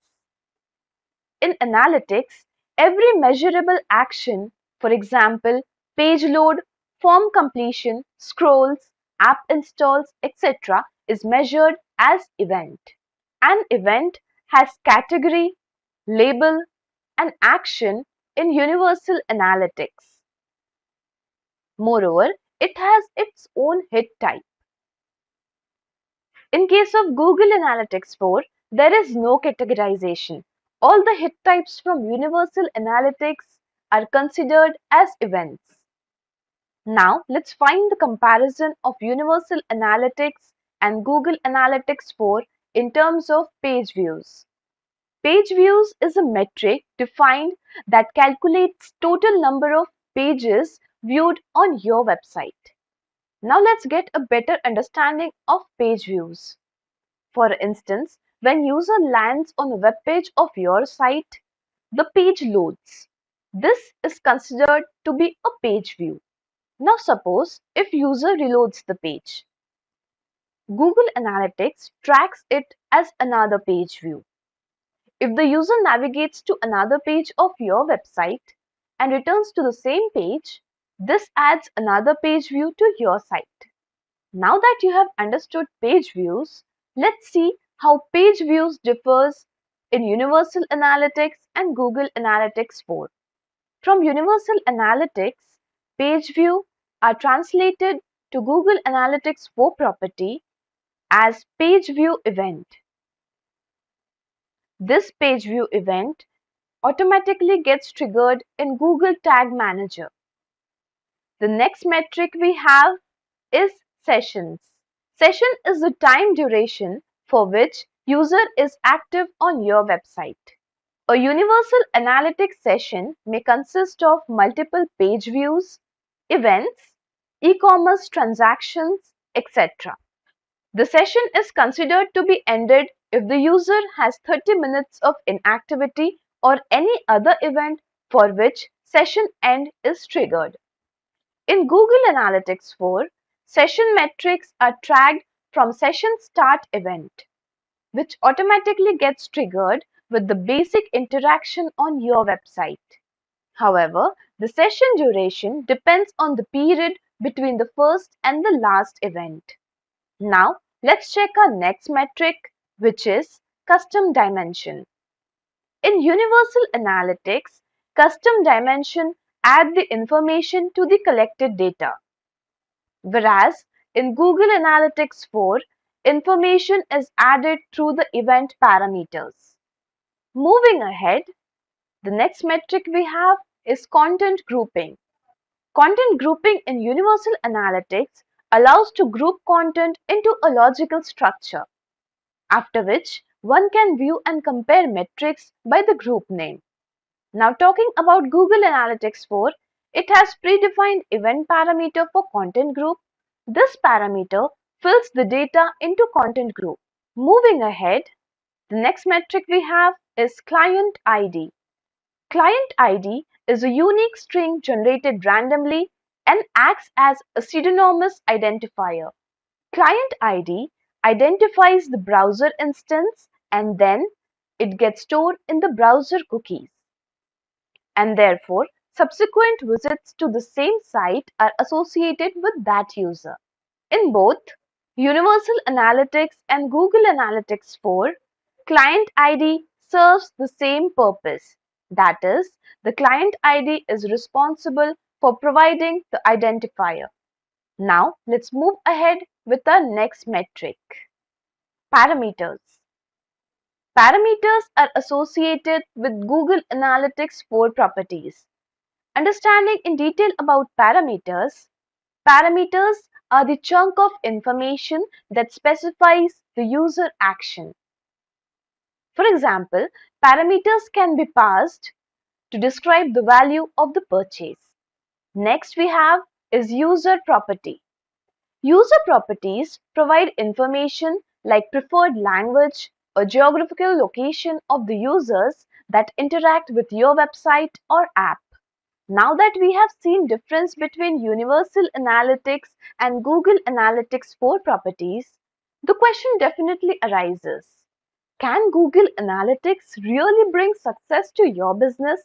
In analytics, every measurable action, for example, page load, form completion, scrolls, app installs, etc., is measured as event. An event has category, label, and action in Universal Analytics. Moreover, it has its own hit type. In case of Google Analytics 4, there is no categorization. All the hit types from Universal Analytics are considered as events. Now, let's find the comparison of Universal Analytics and Google Analytics 4 in terms of page views. Page views is a metric defined that calculates total number of pages viewed on your website. Now let's get a better understanding of page views. For instance, when user lands on a web page of your site, the page loads. This is considered to be a page view. Now suppose if user reloads the page. Google Analytics tracks it as another page view. If the user navigates to another page of your website and returns to the same page, this adds another page view to your site. Now that you have understood page views, let's see how page views differs in Universal Analytics and Google Analytics 4. From Universal Analytics, page view are translated to Google Analytics 4 property as page view event. This page view event automatically gets triggered in Google Tag Manager. The next metric we have is sessions. Session is the time duration for which user is active on your website. A Universal Analytics session may consist of multiple page views, events, e-commerce transactions, etc. The session is considered to be ended if the user has 30 minutes of inactivity or any other event for which session end is triggered. In Google Analytics 4, session metrics are tracked from session start event, which automatically gets triggered with the basic interaction on your website. However, the session duration depends on the period between the first and the last event. Now, let's check our next metric, which is custom dimension. In Universal Analytics, custom dimension add the information to the collected data. Whereas in Google Analytics 4, information is added through the event parameters. Moving ahead, the next metric we have is content grouping. Content grouping in Universal Analytics allows to group content into a logical structure, after which one can view and compare metrics by the group name. Now talking about Google Analytics 4, it has predefined event parameter for content group. This parameter fills the data into content group. Moving ahead, the next metric we have is client ID. Client ID is a unique string generated randomly and acts as a pseudonymous identifier. Client ID identifies the browser instance and then it gets stored in the browser cookies. And therefore, subsequent visits to the same site are associated with that user. In both Universal Analytics and Google Analytics 4, client ID serves the same purpose. That is, the client ID is responsible for providing the identifier. Now, let's move ahead with our next metric. Parameters. Parameters are associated with Google Analytics 4 properties. Understanding in detail about parameters, parameters are the chunk of information that specifies the user action. For example, parameters can be passed to describe the value of the purchase. Next we have is user property. User properties provide information like preferred language or geographical location of the users that interact with your website or app. Now that we have seen difference between Universal Analytics and Google Analytics 4 properties, the question definitely arises. Can Google Analytics really bring success to your business?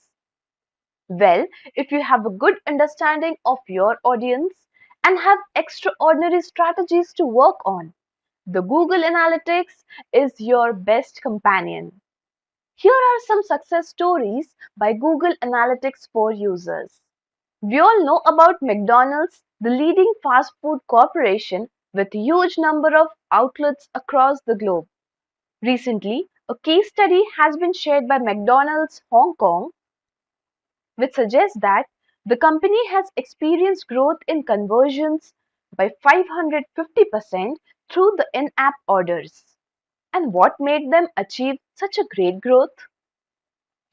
Well, if you have a good understanding of your audience and have extraordinary strategies to work on, the Google Analytics is your best companion. Here are some success stories by Google Analytics 4 users. We all know about McDonald's, the leading fast food corporation with a huge number of outlets across the globe. Recently, a case study has been shared by McDonald's Hong Kong, which suggests that the company has experienced growth in conversions by 550% through the in-app orders. And what made them achieve such a great growth?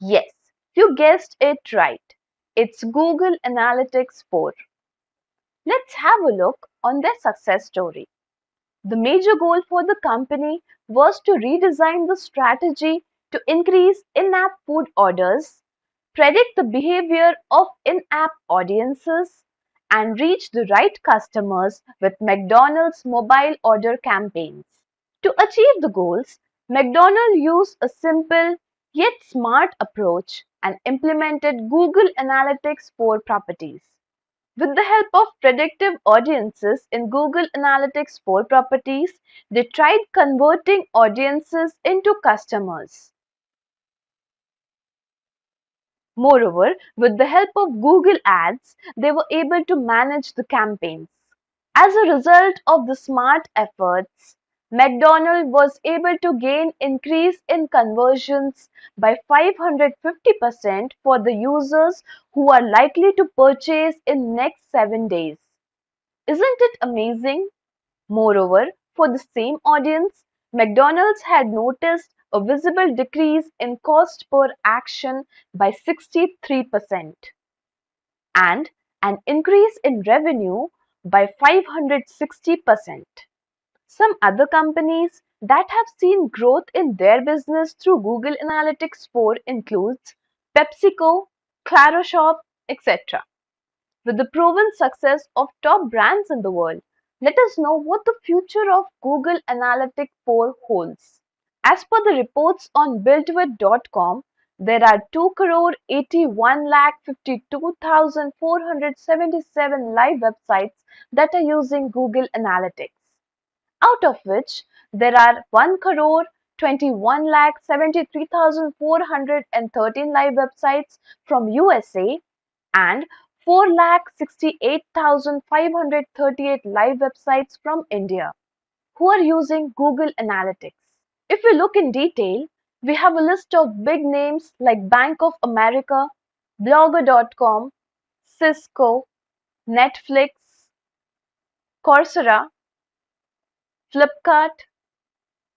Yes, you guessed it right. It's Google Analytics 4. Let's have a look on their success story. The major goal for the company was to redesign the strategy to increase in-app food orders, predict the behavior of in-app audiences, and reach the right customers with McDonald's mobile order campaigns. To achieve the goals, McDonald's used a simple yet smart approach and implemented Google Analytics 4 properties. With the help of predictive audiences in Google Analytics 4 properties, they tried converting audiences into customers. Moreover, with the help of Google Ads, they were able to manage the campaigns. As a result of the smart efforts, McDonald's was able to gain increase in conversions by 550% for the users who are likely to purchase in next 7 days. Isn't it amazing? Moreover, for the same audience, McDonald's had noticed a visible decrease in cost per action by 63% and an increase in revenue by 560%. Some other companies that have seen growth in their business through Google Analytics 4 includes PepsiCo, Claro Shop, etc. With the proven success of top brands in the world, let us know what the future of Google Analytics 4 holds. As per the reports on builtwith.com, there are 2,81,52,477 live websites that are using Google Analytics, out of which there are 1,21,73,413 live websites from USA and 4,68,538 live websites from India who are using Google Analytics. If we look in detail, we have a list of big names like Bank of America, Blogger.com, Cisco, Netflix, Coursera, Flipkart,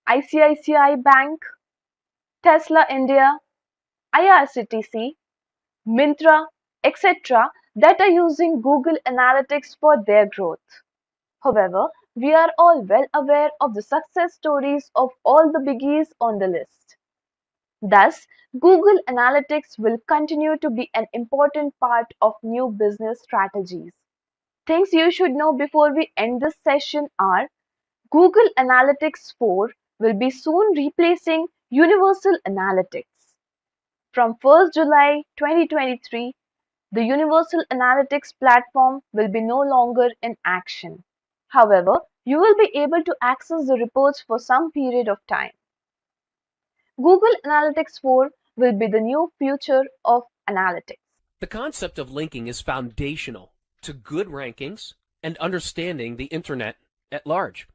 ICICI Bank, Tesla India, IRCTC, Myntra, etc. that are using Google Analytics for their growth. However, we are all well aware of the success stories of all the biggies on the list. Thus, Google Analytics will continue to be an important part of new business strategies. Things you should know before we end this session are Google Analytics 4 will be soon replacing Universal Analytics. From 1st July 2023, the Universal Analytics platform will be no longer in action. However, you will be able to access the reports for some period of time. Google Analytics 4 will be the new future of analytics. The concept of linking is foundational to good rankings and understanding the internet at large.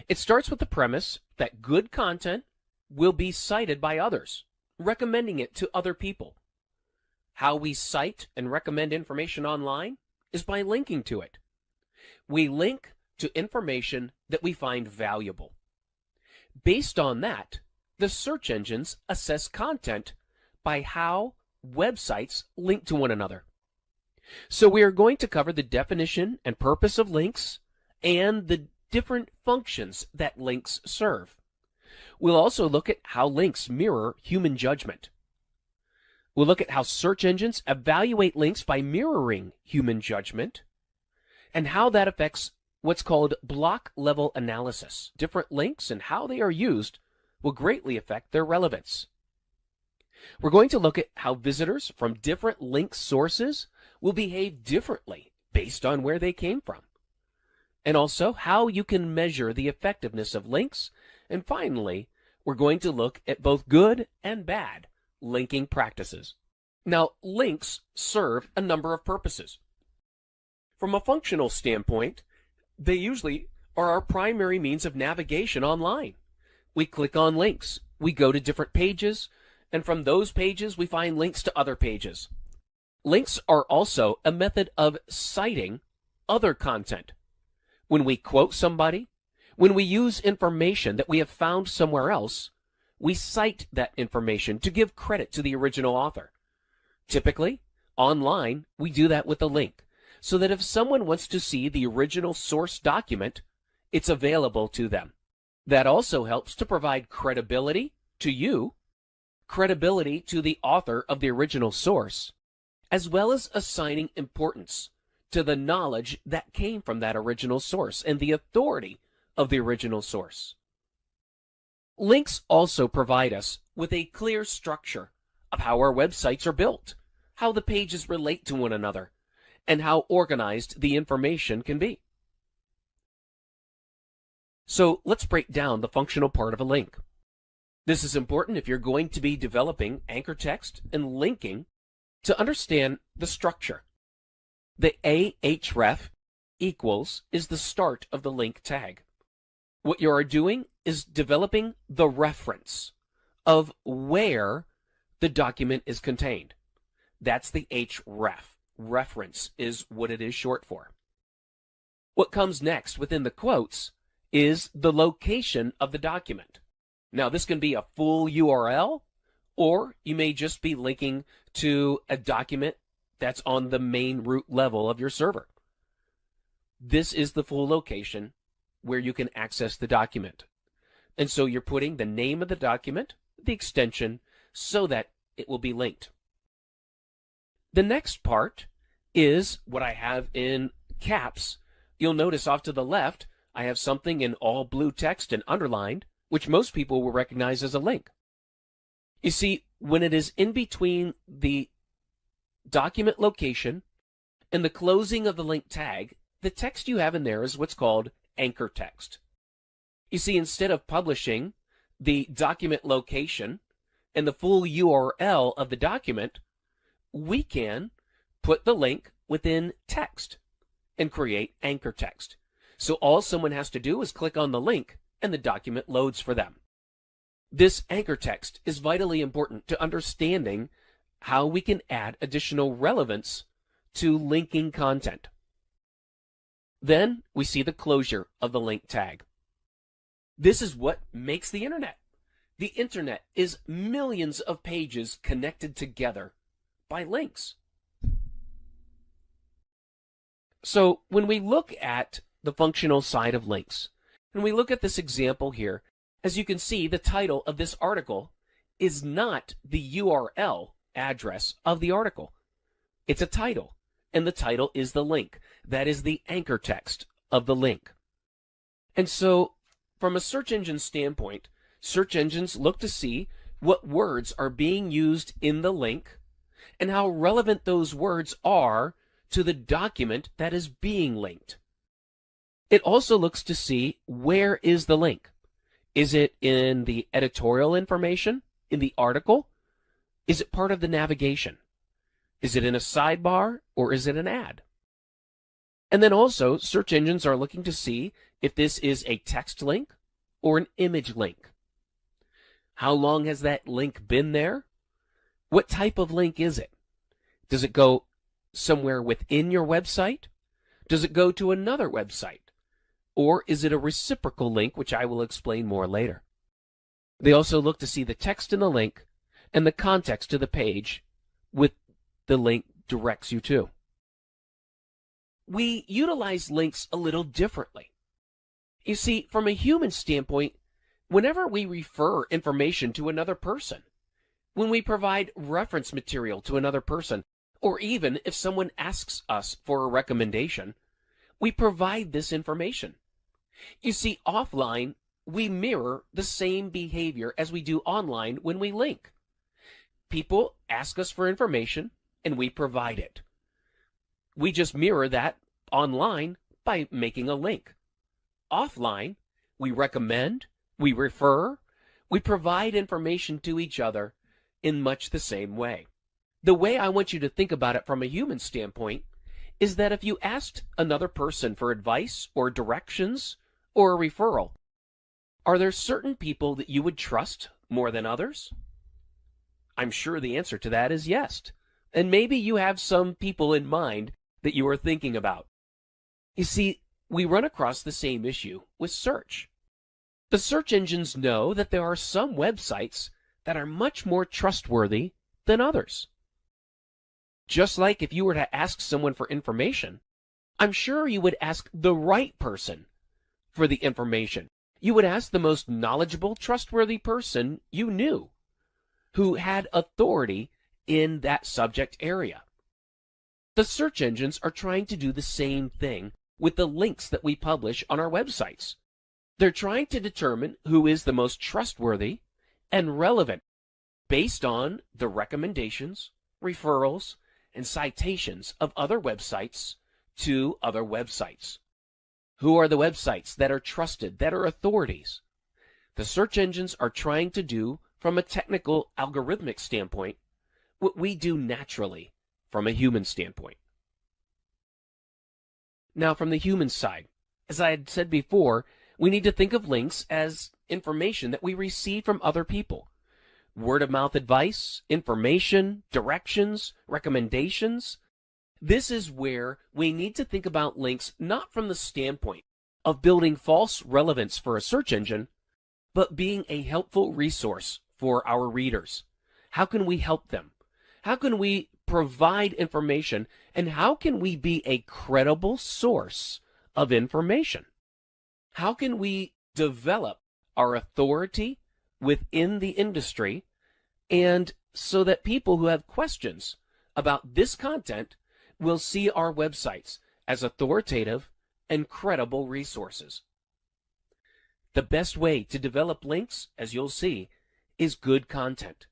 It starts with the premise that good content will be cited by others, recommending it to other people. How we cite and recommend information online is by linking to it. We link to information that we find valuable. Based on that, the search engines assess content by how websites link to one another. So we are going to cover the definition and purpose of links and the different functions that links serve. We'll also look at how links mirror human judgment. We'll look at how search engines evaluate links by mirroring human judgment and how that affects what's called block level analysis. Different links and how they are used will greatly affect their relevance. We're going to look at how visitors from different link sources will behave differently based on where they came from, and also how you can measure the effectiveness of links. And finally, we're going to look at both good and bad linking practices. Now, links serve a number of purposes. From a functional standpoint, they usually are our primary means of navigation online. We click on links, we go to different pages, and from those pages we find links to other pages. Links are also a method of citing other content. When we quote somebody, when we use information that we have found somewhere else, we cite that information to give credit to the original author. Typically, online, we do that with a link, so that if someone wants to see the original source document, it's available to them. That also helps to provide credibility to you, credibility to the author of the original source, as well as assigning importance to the knowledge that came from that original source and the authority of the original source. Links also provide us with a clear structure of how our websites are built, how the pages relate to one another, and how organized the information can be. So let's break down the functional part of a link. This is important if you're going to be developing anchor text and linking to understand the structure. The ahref equals is the start of the link tag. What you are doing is developing the reference of where the document is contained. That's the href. Reference is what it is short for. What comes next within the quotes is the location of the document. Now, this can be a full URL, or you may just be linking to a document that's on the main root level of your server. This is the full location where you can access the document. And so you're putting the name of the document, the extension, so that it will be linked. The next part is what I have in caps. You'll notice off to the left, I have something in all blue text and underlined, which most people will recognize as a link. You see, when it is in between the document location and the closing of the link tag, the text you have in there is what's called anchor text. You see, instead of publishing the document location and the full URL of the document, we can put the link within text and create anchor text. So all someone has to do is click on the link and the document loads for them. This anchor text is vitally important to understanding how we can add additional relevance to linking content. Then we see the closure of the link tag. This is what makes the internet. The internet is millions of pages connected together by links. So when we look at the functional side of links, and we look at this example here, as you can see, the title of this article is not the URL address of the article. It's a title, and the title is the link. That is the anchor text of the link. And so from a search engine standpoint, search engines look to see what words are being used in the link and how relevant those words are to the document that is being linked. It also looks to see where is the link. Is it in the editorial information, in the article? Is it part of the navigation? Is it in a sidebar or is it an ad? And then also, search engines are looking to see if this is a text link or an image link. How long has that link been there? What type of link is it? Does it go somewhere within your website? Does it go to another website? Or is it a reciprocal link, which I will explain more later? They also look to see the text in the link and the context of the page with the link directs you to. We utilize links a little differently. You see, from a human standpoint, whenever we refer information to another person, when we provide reference material to another person, or even if someone asks us for a recommendation, we provide this information. You see, offline, we mirror the same behavior as we do online when we link. People ask us for information, and we provide it. We just mirror that online by making a link. Offline, we recommend, we refer, we provide information to each other in much the same way. The way I want you to think about it from a human standpoint is that if you asked another person for advice or directions or a referral, are there certain people that you would trust more than others? I'm sure the answer to that is yes. And maybe you have some people in mind that you are thinking about. You see, we run across the same issue with search. The search engines know that there are some websites that are much more trustworthy than others. Just like if you were to ask someone for information, I'm sure you would ask the right person for the information. You would ask the most knowledgeable, trustworthy person you knew who had authority in that subject area. The search engines are trying to do the same thing with the links that we publish on our websites. They're trying to determine who is the most trustworthy and relevant based on the recommendations, referrals, and citations of other websites to other websites. Who are the websites that are trusted, that are authorities? The search engines are trying to do, from a technical algorithmic standpoint, what we do naturally from a human standpoint. Now, from the human side, as I had said before, we need to think of links as information that we receive from other people. Word of mouth advice, information, directions, recommendations. This is where we need to think about links not from the standpoint of building false relevance for a search engine, but being a helpful resource for our readers. How can we help them? How can we provide information? And how can we be a credible source of information? How can we develop our authority within the industry, and so that people who have questions about this content will see our websites as authoritative and credible resources? The best way to develop links, as you'll see, is good content.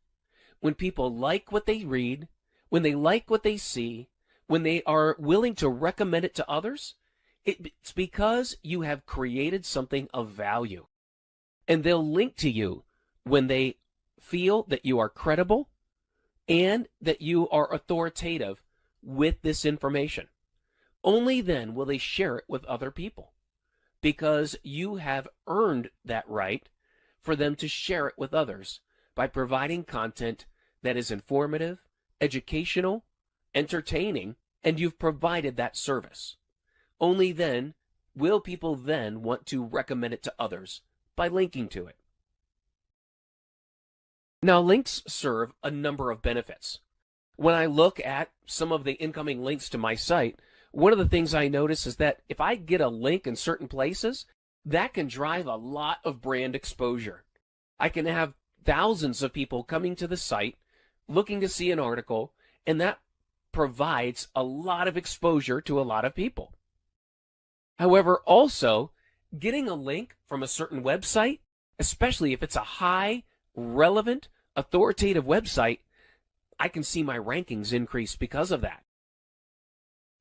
When people like what they read, when they like what they see, when they are willing to recommend it to others, it's because you have created something of value. And they'll link to you when they feel that you are credible and that you are authoritative with this information. Only then will they share it with other people, because you have earned that right for them to share it with others by providing content that is informative, educational, entertaining, and you've provided that service. Only then will people then want to recommend it to others by linking to it? Now, links serve a number of benefits. When I look at some of the incoming links to my site, one of the things I notice is that if I get a link in certain places, that can drive a lot of brand exposure. I can have thousands of people coming to the site looking to see an article, and that provides a lot of exposure to a lot of people. However, also, getting a link from a certain website, especially if it's a high, relevant, authoritative website, I can see my rankings increase because of that.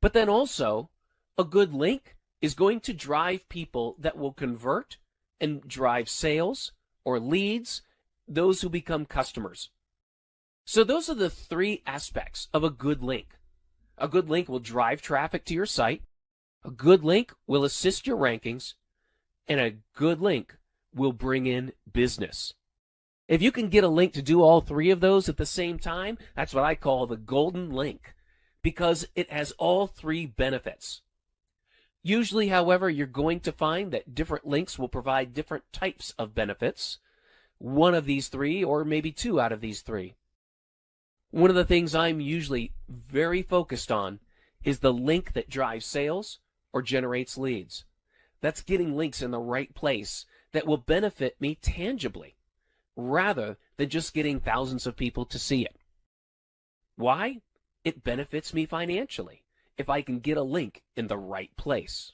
But then also, a good link is going to drive people that will convert and drive sales or leads, those who become customers. So those are the three aspects of a good link. A good link will drive traffic to your site, a good link will assist your rankings, and a good link will bring in business. If you can get a link to do all three of those at the same time, that's what I call the golden link, because it has all three benefits. Usually, however, you're going to find that different links will provide different types of benefits. One of these three, or maybe two out of these three. One of the things I'm usually very focused on is the link that drives sales or generates leads. That's getting links in the right place that will benefit me tangibly, rather than just getting thousands of people to see it. Why? It benefits me financially if I can get a link in the right place.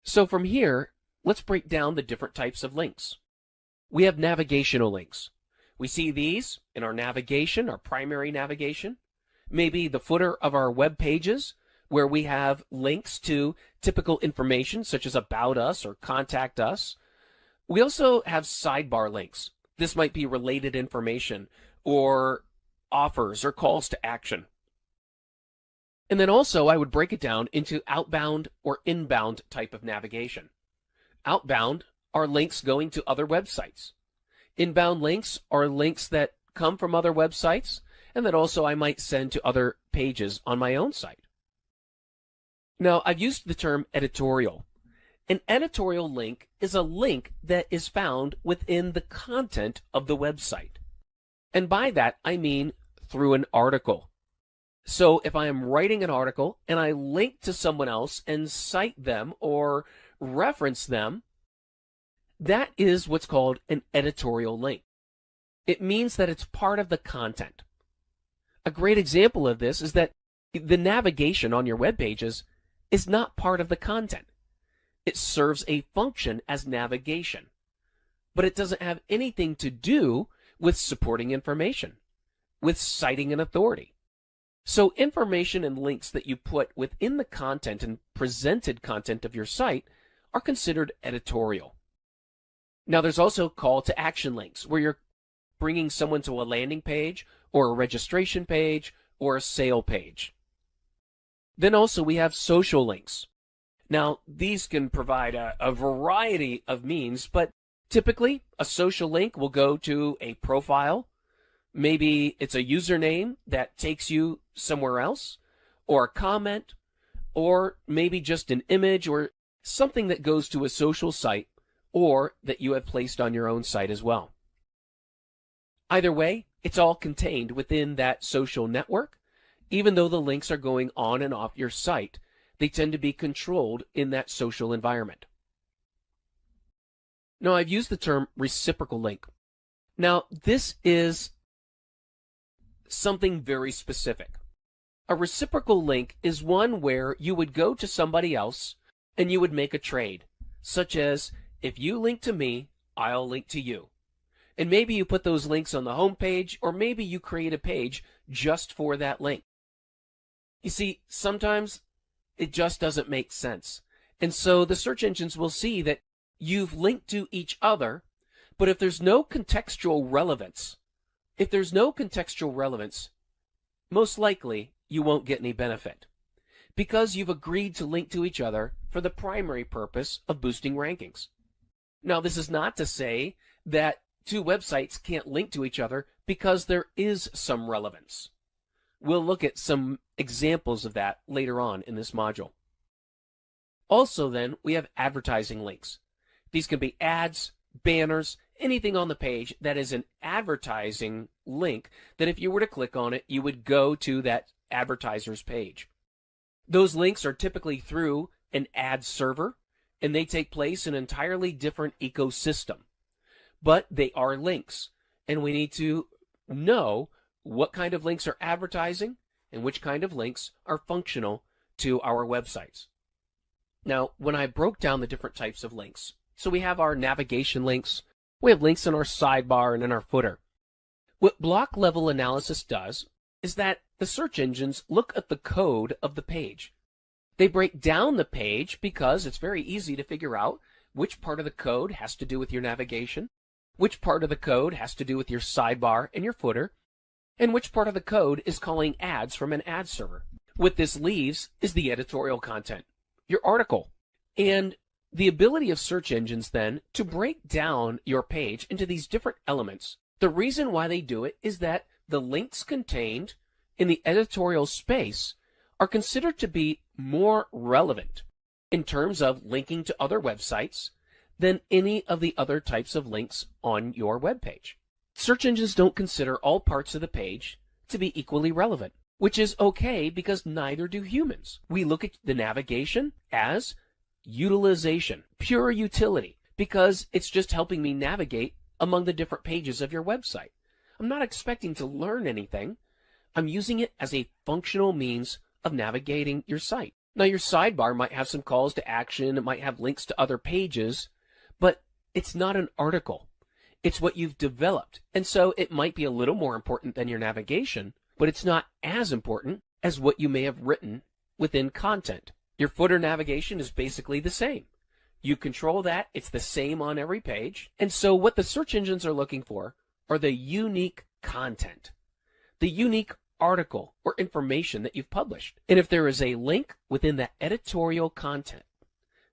So from here, let's break down the different types of links. We have navigational links. We see these in our navigation, our primary navigation, maybe the footer of our web pages, where we have links to typical information such as about us or contact us. We also have sidebar links. This might be related information or offers or calls to action. And then also I would break it down into outbound or inbound type of navigation. Outbound are links going to other websites. Inbound links are links that come from other websites and that also I might send to other pages on my own site. Now, I've used the term editorial. An editorial link is a link that is found within the content of the website. And by that, I mean through an article. So if I am writing an article and I link to someone else and cite them or reference them, that is what's called an editorial link. It means that it's part of the content. A great example of this is that the navigation on your web pages is not part of the content. It serves a function as navigation, but it doesn't have anything to do with supporting information, with citing an authority. So information and links that you put within the content and presented content of your site are considered editorial. Now, there's also call to action links where you're bringing someone to a landing page or a registration page or a sale page. Then also we have social links. Now, these can provide a variety of means, but typically a social link will go to a profile. Maybe it's a username that takes you somewhere else, or a comment, or maybe just an image or something that goes to a social site or that you have placed on your own site as well. Either way, it's all contained within that social network. Even though the links are going on and off your site, they tend to be controlled in that social environment. Now, I've used the term reciprocal link. Now, this is something very specific. A reciprocal link is one where you would go to somebody else and you would make a trade, such as, if you link to me, I'll link to you. And maybe you put those links on the home page, or maybe you create a page just for that link. You see, sometimes it just doesn't make sense. And so the search engines will see that you've linked to each other, but if there's no contextual relevance, most likely you won't get any benefit, because you've agreed to link to each other for the primary purpose of boosting rankings. Now, this is not to say that two websites can't link to each other, because there is some relevance. We'll look at some examples of that later on in this module. Also then, we have advertising links. These can be ads, banners, anything on the page that is an advertising link that if you were to click on it, you would go to that advertiser's page. Those links are typically through an ad server, and they take place in an entirely different ecosystem. But they are links, and we need to know what kind of links are advertising and which kind of links are functional to our websites. Now, when I broke down the different types of links, so we have our navigation links, we have links in our sidebar and in our footer. What block level analysis does is that the search engines look at the code of the page. They break down the page because it's very easy to figure out which part of the code has to do with your navigation, which part of the code has to do with your sidebar and your footer, and which part of the code is calling ads from an ad server. What this leaves is the editorial content, your article, and the ability of search engines then to break down your page into these different elements. The reason why they do it is that the links contained in the editorial space are considered to be more relevant in terms of linking to other websites than any of the other types of links on your web page. Search engines don't consider all parts of the page to be equally relevant, which is okay because neither do humans. We look at the navigation as utilization, pure utility, because it's just helping me navigate among the different pages of your website. I'm not expecting to learn anything. I'm using it as a functional means of navigating your site. Now, your sidebar might have some calls to action. It might have links to other pages, but it's not an article. It's what you've developed. And so it might be a little more important than your navigation, but it's not as important as what you may have written within content. Your footer navigation is basically the same. You control that. It's the same on every page. And so what the search engines are looking for are the unique content, the unique article or information that you've published. And if there is a link within that editorial content,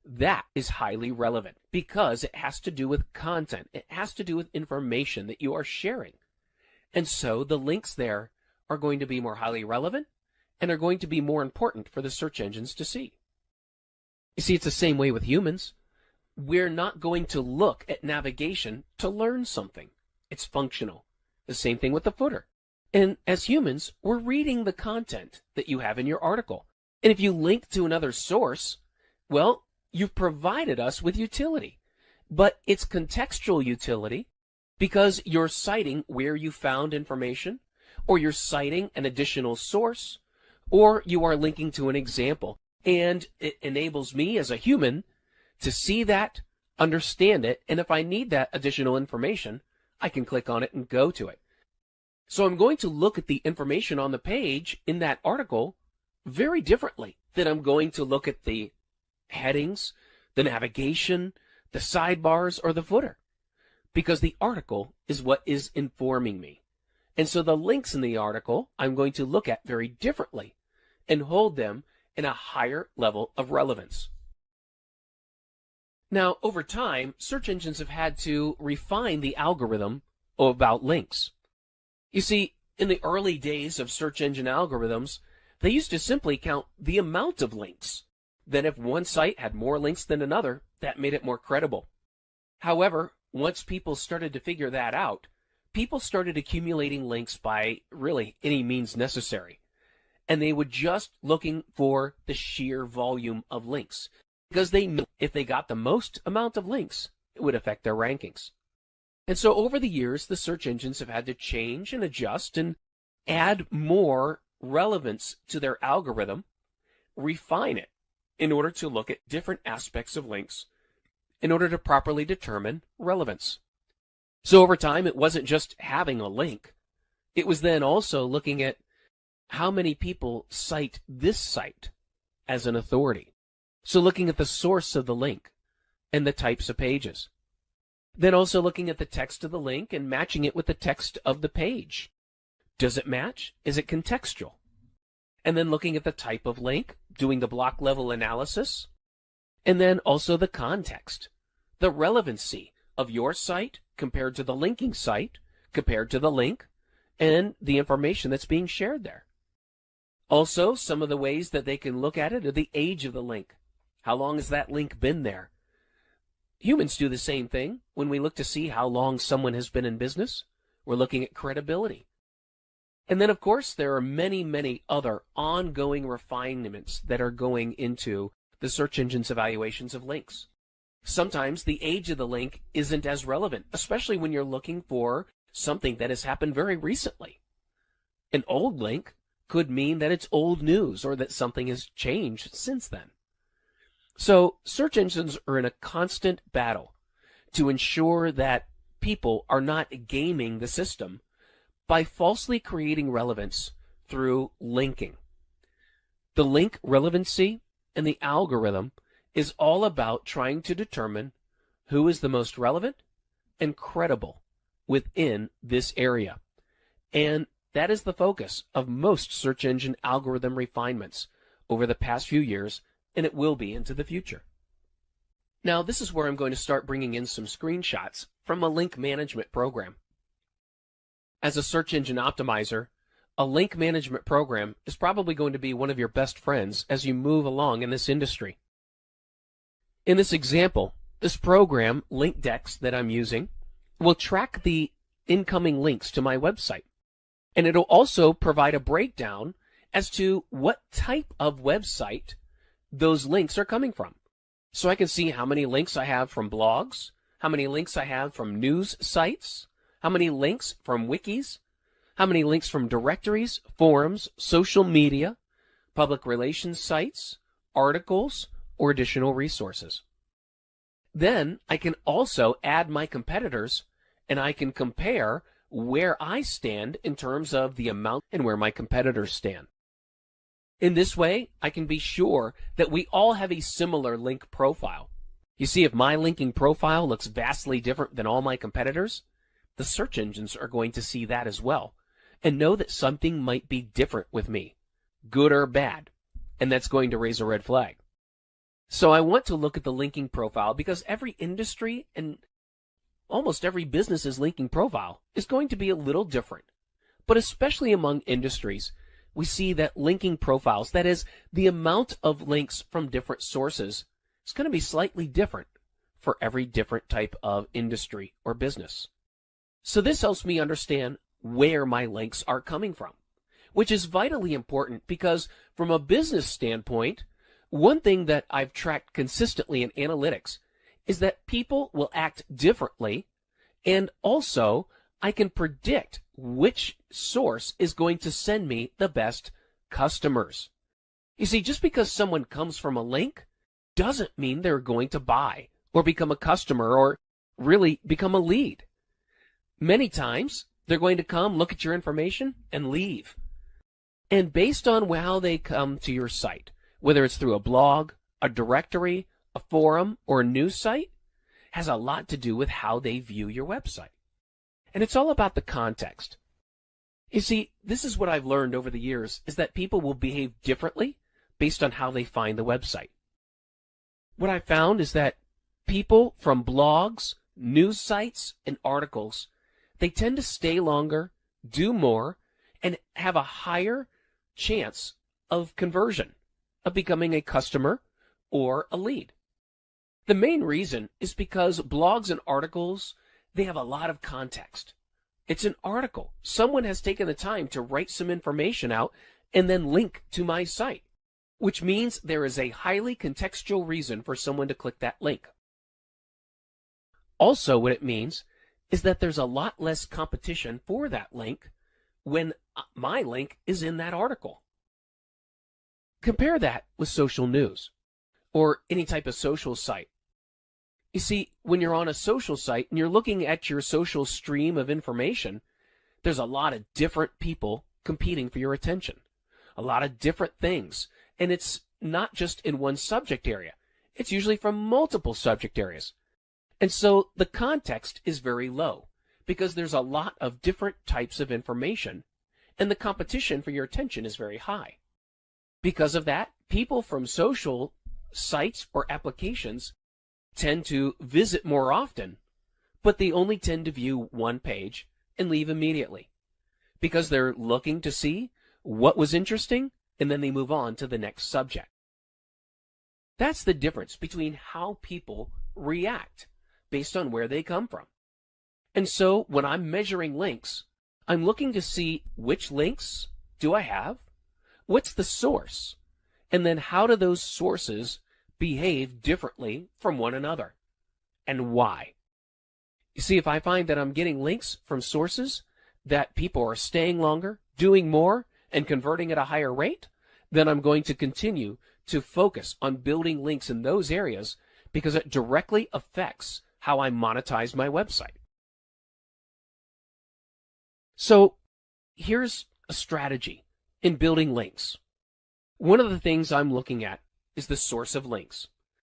that is highly relevant because it has to do with content. It has to do with information that you are sharing. And so the links there are going to be more highly relevant and are going to be more important for the search engines to see. You see, it's the same way with humans. We're not going to look at navigation to learn something. It's functional. The same thing with the footer. And as humans, we're reading the content that you have in your article. And if you link to another source, well, you've provided us with utility. But it's contextual utility because you're citing where you found information, or you're citing an additional source, or you are linking to an example. And it enables me as a human to see that, understand it, and if I need that additional information, I can click on it and go to it. So I'm going to look at the information on the page in that article very differently than I'm going to look at the headings, the navigation, the sidebars, or the footer, because the article is what is informing me. And so the links in the article I'm going to look at very differently and hold them in a higher level of relevance. Now, over time, search engines have had to refine the algorithm about links. You see, in the early days of search engine algorithms, they used to simply count the amount of links. Then if one site had more links than another, that made it more credible. However, once people started to figure that out, people started accumulating links by really any means necessary. And they were just looking for the sheer volume of links, because they knew if they got the most amount of links, it would affect their rankings. And so over the years, the search engines have had to change and adjust and add more relevance to their algorithm, refine it in order to look at different aspects of links in order to properly determine relevance. So over time, it wasn't just having a link. It was then also looking at how many people cite this site as an authority. So looking at the source of the link and the types of pages. Then also looking at the text of the link and matching it with the text of the page. Does it match? Is it contextual? And then looking at the type of link, doing the block level analysis, and then also the context, the relevancy of your site compared to the linking site, compared to the link, and the information that's being shared there. Also, some of the ways that they can look at it are the age of the link. How long has that link been there? Humans do the same thing when we look to see how long someone has been in business. We're looking at credibility. And then, of course, there are many, many other ongoing refinements that are going into the search engine's evaluations of links. Sometimes the age of the link isn't as relevant, especially when you're looking for something that has happened very recently. An old link could mean that it's old news or that something has changed since then. So search engines are in a constant battle to ensure that people are not gaming the system by falsely creating relevance through linking. The link relevancy and the algorithm is all about trying to determine who is the most relevant and credible within this area. And that is the focus of most search engine algorithm refinements over the past few years, and it will be into the future. Now, this is where I'm going to start bringing in some screenshots from a link management program. As a search engine optimizer, a link management program is probably going to be one of your best friends as you move along in this industry. In this example, this program, LinkDex, that I'm using, will track the incoming links to my website. And it'll also provide a breakdown as to what type of website those links are coming from. So I can see how many links I have from blogs, how many links I have from news sites, how many links from wikis, how many links from directories, forums, social media, public relations sites, articles, or additional resources. Then I can also add my competitors, and I can compare where I stand in terms of the amount and where my competitors stand. In this way, I can be sure that we all have a similar link profile. You see, if my linking profile looks vastly different than all my competitors, the search engines are going to see that as well and know that something might be different with me, good or bad, and that's going to raise a red flag. So I want to look at the linking profile because every industry and almost every business's linking profile is going to be a little different. But especially among industries, we see that linking profiles, that is, the amount of links from different sources, is going to be slightly different for every different type of industry or business. So this helps me understand where my links are coming from, which is vitally important because from a business standpoint, one thing that I've tracked consistently in analytics is that people will act differently, and also I can predict which source is going to send me the best customers. You see, just because someone comes from a link doesn't mean they're going to buy or become a customer or really become a lead. Many times, they're going to come, look at your information, and leave. And based on how they come to your site, whether it's through a blog, a directory, a forum, or a news site, has a lot to do with how they view your website. And it's all about the context. You see, this is what I've learned over the years, is that people will behave differently based on how they find the website. What I found is that people from blogs, news sites, and articles, they tend to stay longer, do more, and have a higher chance of conversion, of becoming a customer or a lead. The main reason is because blogs and articles, they have a lot of context. It's an article. Someone has taken the time to write some information out and then link to my site, which means there is a highly contextual reason for someone to click that link. Also, what it means is that there's a lot less competition for that link when my link is in that article. Compare that with social news or any type of social site. You see, when you're on a social site and you're looking at your social stream of information, there's a lot of different people competing for your attention, a lot of different things. And it's not just in one subject area. It's usually from multiple subject areas. And so the context is very low because there's a lot of different types of information and the competition for your attention is very high. Because of that, people from social sites or applications tend to visit more often, but they only tend to view one page and leave immediately because they're looking to see what was interesting and then they move on to the next subject. That's the difference between how people react based on where they come from. And so when I'm measuring links, I'm looking to see which links do I have, what's the source, and then how do those sources behave differently from one another, and why. You see, if I find that I'm getting links from sources that people are staying longer, doing more, and converting at a higher rate, then I'm going to continue to focus on building links in those areas because it directly affects how I monetize my website. So here's a strategy in building links. One of the things I'm looking at is the source of links.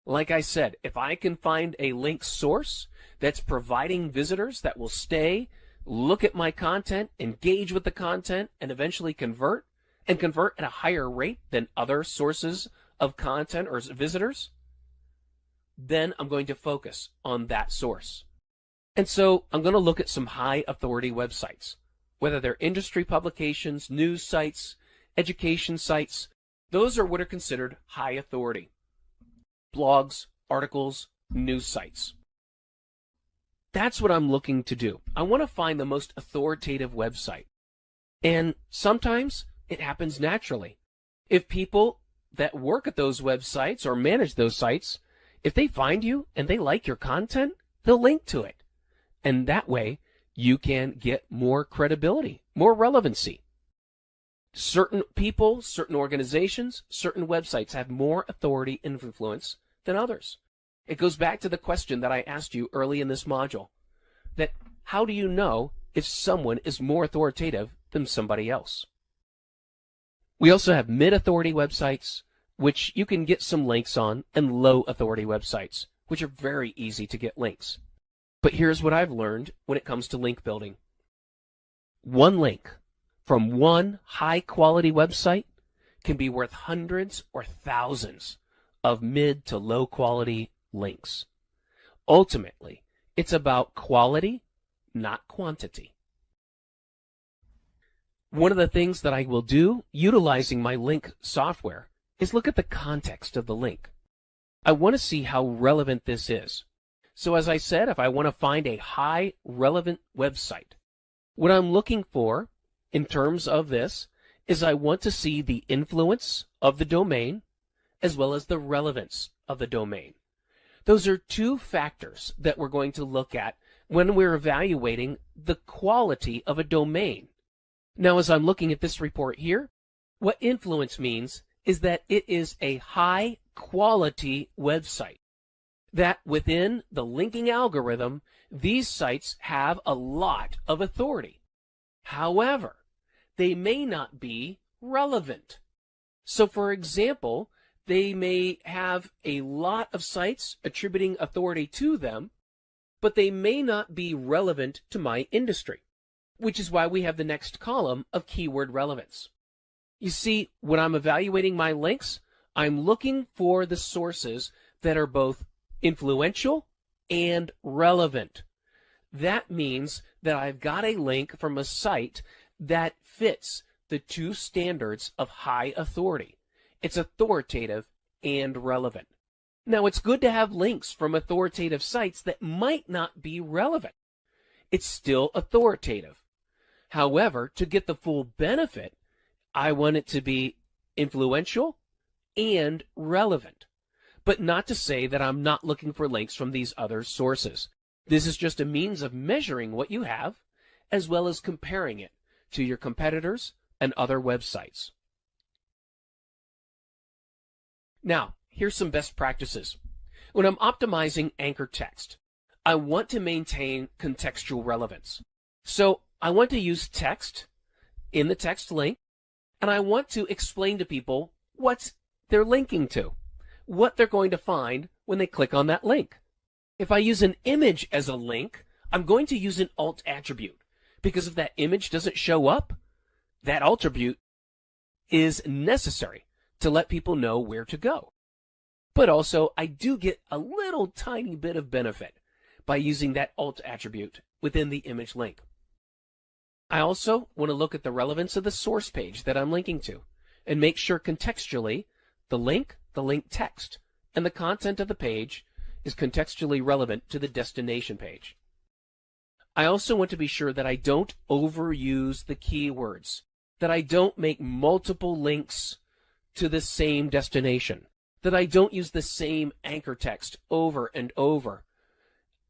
Like I said, if I can find a link source that's providing visitors that will stay, look at my content, engage with the content, and eventually convert at a higher rate than other sources of content or visitors, then I'm going to focus on that source. And so I'm going to look at some high authority websites, whether they're industry publications, news sites, education sites. Those are what are considered high authority. Blogs, articles, news sites. That's what I'm looking to do. I want to find the most authoritative website. And sometimes it happens naturally. If people that work at those websites or manage those sites, if they find you and they like your content, they'll link to it. And that way you can get more credibility, more relevancy. Certain people, certain organizations, certain websites have more authority and influence than others. It goes back to the question that I asked you early in this module, that how do you know if someone is more authoritative than somebody else? We also have mid-authority websites, which you can get some links on, and low-authority websites, which are very easy to get links. But here's what I've learned when it comes to link building. One link from one high-quality website can be worth hundreds or thousands of mid to low-quality links. Ultimately, it's about quality, not quantity. One of the things that I will do, utilizing my link software, is look at the context of the link. I want to see how relevant this is. So as I said, if I want to find a high relevant website, what I'm looking for in terms of this is I want to see the influence of the domain as well as the relevance of the domain. Those are two factors that we're going to look at when we're evaluating the quality of a domain. Now, as I'm looking at this report here, what influence means is that it is a high quality website. That within the linking algorithm, these sites have a lot of authority. However, they may not be relevant. So for example, they may have a lot of sites attributing authority to them, but they may not be relevant to my industry, which is why we have the next column of keyword relevance. You see, when I'm evaluating my links, I'm looking for the sources that are both influential and relevant. That means that I've got a link from a site that fits the two standards of high authority. It's authoritative and relevant. Now, it's good to have links from authoritative sites that might not be relevant. It's still authoritative. However, to get the full benefit, I want it to be influential and relevant. But not to say that I'm not looking for links from these other sources. This is just a means of measuring what you have, as well as comparing it to your competitors and other websites. Now, here's some best practices. When I'm optimizing anchor text, I want to maintain contextual relevance. So I want to use text in the text link, and I want to explain to people what they're linking to, what they're going to find when they click on that link. If I use an image as a link, I'm going to use an alt attribute, because if that image doesn't show up, that attribute is necessary to let people know where to go. But also, I do get a little tiny bit of benefit by using that alt attribute within the image link. I also want to look at the relevance of the source page that I'm linking to and make sure contextually the link text and the content of the page is contextually relevant to the destination page. I also want to be sure that I don't overuse the keywords, that I don't make multiple links to the same destination, that I don't use the same anchor text over and over.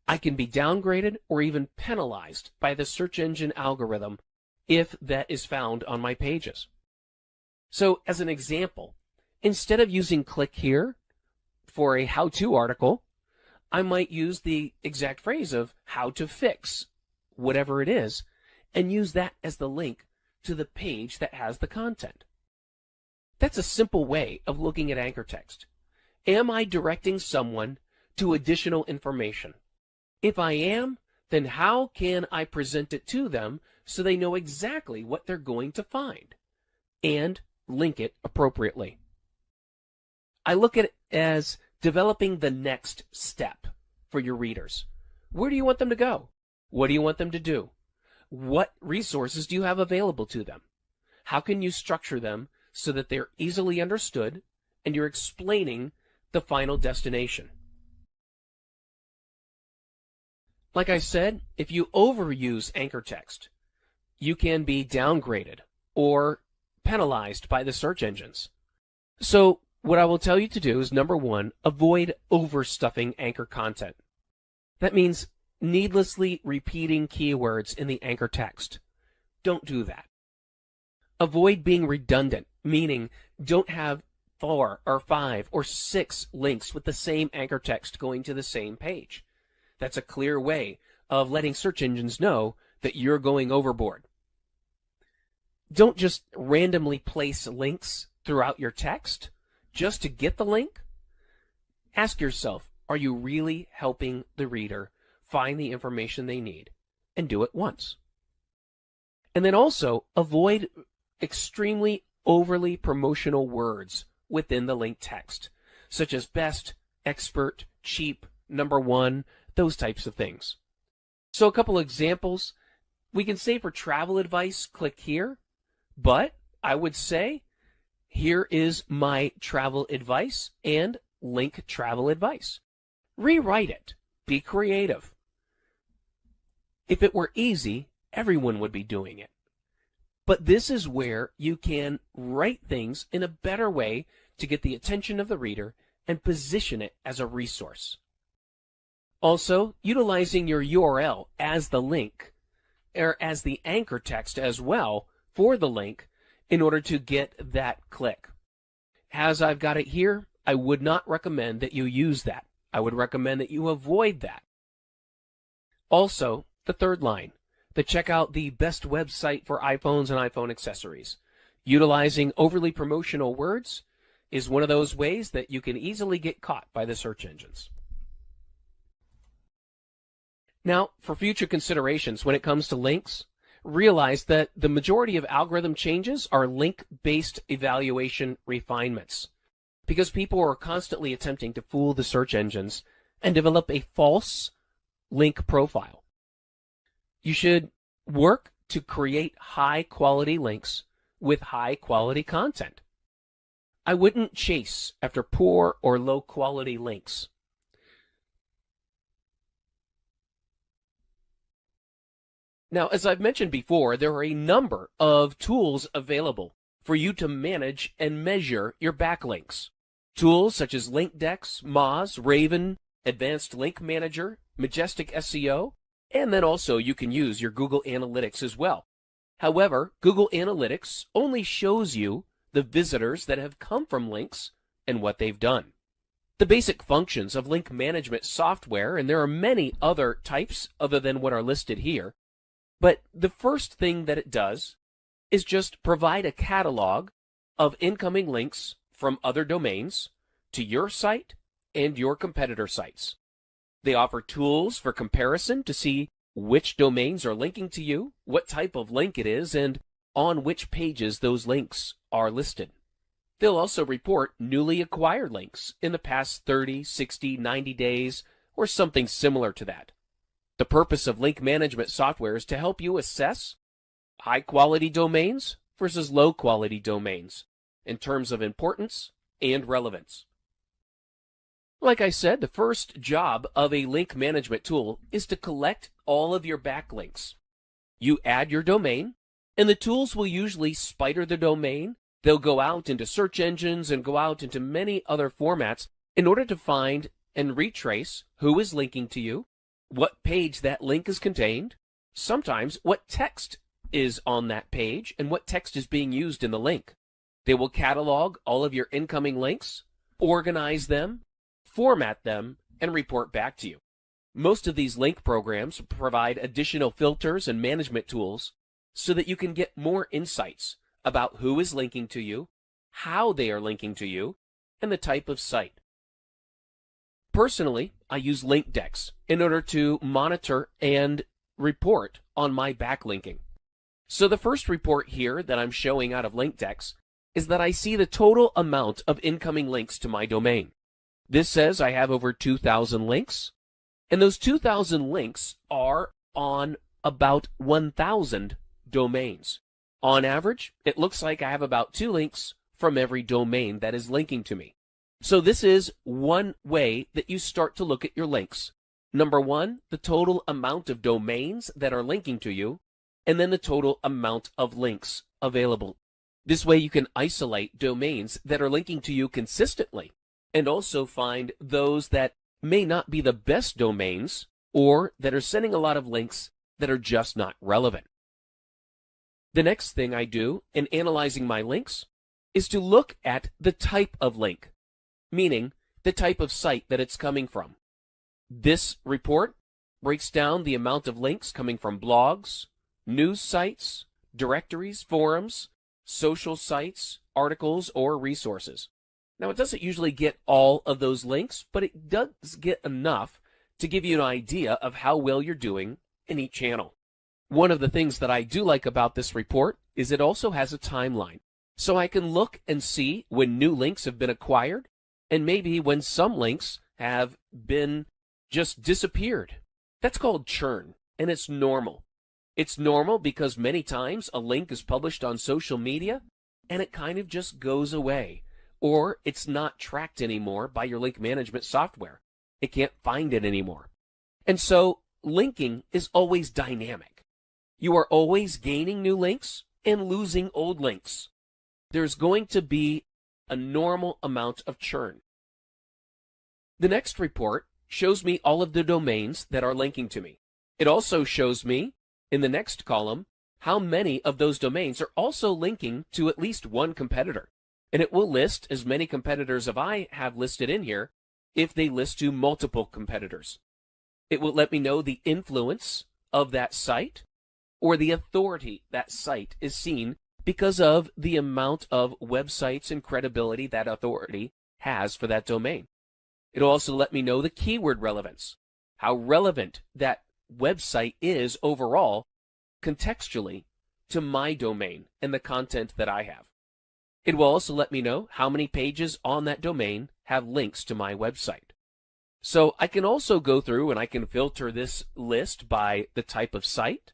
I can be downgraded or even penalized by the search engine algorithm if that is found on my pages. So as an example, instead of using click here for a how-to article, I might use the exact phrase of how to fix whatever it is and use that as the link to the page that has the content. That's a simple way of looking at anchor text. Am I directing someone to additional information? If I am, then how can I present it to them so they know exactly what they're going to find and link it appropriately? I look at it as developing the next step for your readers. Where do you want them to go? What do you want them to do? What resources do you have available to them? How can you structure them so that they're easily understood and you're explaining the final destination? Like I said, if you overuse anchor text, you can be downgraded or penalized by the search engines. So what I will tell you to do is, number one, avoid overstuffing anchor content. That means needlessly repeating keywords in the anchor text. Don't do that. Avoid being redundant, meaning don't have 4 or 5 or 6 links with the same anchor text going to the same page. That's a clear way of letting search engines know that you're going overboard. Don't just randomly place links throughout your text just to get the link. Ask yourself, are you really helping the reader find the information they need? And do it once. And then also avoid extremely overly promotional words within the link text, such as best, expert, cheap, number one, those types of things. So a couple examples. We can say for travel advice, click here, but I would say, here is my travel advice and link travel advice. Rewrite it. Be creative. If it were easy, everyone would be doing it. But this is where you can write things in a better way to get the attention of the reader and position it as a resource. Also, utilizing your URL as the link, or as the anchor text as well for the link in order to get that click. As I've got it here, I would not recommend that you use that. I would recommend that you avoid that. Also, the third line, to check out the best website for iPhones and iPhone accessories. Utilizing overly promotional words is one of those ways that you can easily get caught by the search engines. Now, for future considerations when it comes to links, realize that the majority of algorithm changes are link-based evaluation refinements, because people are constantly attempting to fool the search engines and develop a false link profile. You should work to create high-quality links with high-quality content. I wouldn't chase after poor or low-quality links. Now, as I've mentioned before, there are a number of tools available for you to manage and measure your backlinks. Tools such as LinkDex, Moz, Raven, Advanced Link Manager, Majestic SEO, and then also you can use your Google Analytics as well. However, Google Analytics only shows you the visitors that have come from links and what they've done. The basic functions of link management software, and there are many other types other than what are listed here, but the first thing that it does is just provide a catalog of incoming links from other domains to your site and your competitor sites. They offer tools for comparison to see which domains are linking to you, what type of link it is, and on which pages those links are listed. They'll also report newly acquired links in the past 30, 60, 90 days, or something similar to that. The purpose of link management software is to help you assess high-quality domains versus low-quality domains in terms of importance and relevance. Like I said, the first job of a link management tool is to collect all of your backlinks. You add your domain, and the tools will usually spider the domain. They'll go out into search engines and go out into many other formats in order to find and retrace who is linking to you, what page that link is contained, sometimes what text is on that page, and what text is being used in the link. They will catalog all of your incoming links, organize them, format them, and report back to you. Most of these link programs provide additional filters and management tools so that you can get more insights about who is linking to you, how they are linking to you, and the type of site. Personally, I use LinkDex in order to monitor and report on my backlinking. So the first report here that I'm showing out of LinkDex is that I see the total amount of incoming links to my domain. This says I have over 2,000 links, and those 2,000 links are on about 1,000 domains. On average, it looks like I have about 2 links from every domain that is linking to me. So this is one way that you start to look at your links. Number 1, the total amount of domains that are linking to you, and then the total amount of links available. This way you can isolate domains that are linking to you consistently, and also find those that may not be the best domains or that are sending a lot of links that are just not relevant. The next thing I do in analyzing my links is to look at the type of link, meaning the type of site that it's coming from. This report breaks down the amount of links coming from blogs, news sites, directories, forums, social sites, articles, or resources. Now, it doesn't usually get all of those links, but it does get enough to give you an idea of how well you're doing in each channel. One of the things that I do like about this report is it also has a timeline. So I can look and see when new links have been acquired, and maybe when some links have been just disappeared. That's called churn, and it's normal. It's normal because many times a link is published on social media, and it kind of just goes away. Or it's not tracked anymore by your link management software. It can't find it anymore. And so linking is always dynamic. You are always gaining new links and losing old links. There's going to be a normal amount of churn. The next report shows me all of the domains that are linking to me. It also shows me, in the next column, how many of those domains are also linking to at least one competitor. And it will list as many competitors as I have listed in here if they list to multiple competitors. It will let me know the influence of that site or the authority that site is seen because of the amount of websites and credibility that authority has for that domain. It'll also let me know the keyword relevance, how relevant that website is overall contextually to my domain and the content that I have. It will also let me know how many pages on that domain have links to my website. So I can also go through and I can filter this list by the type of site.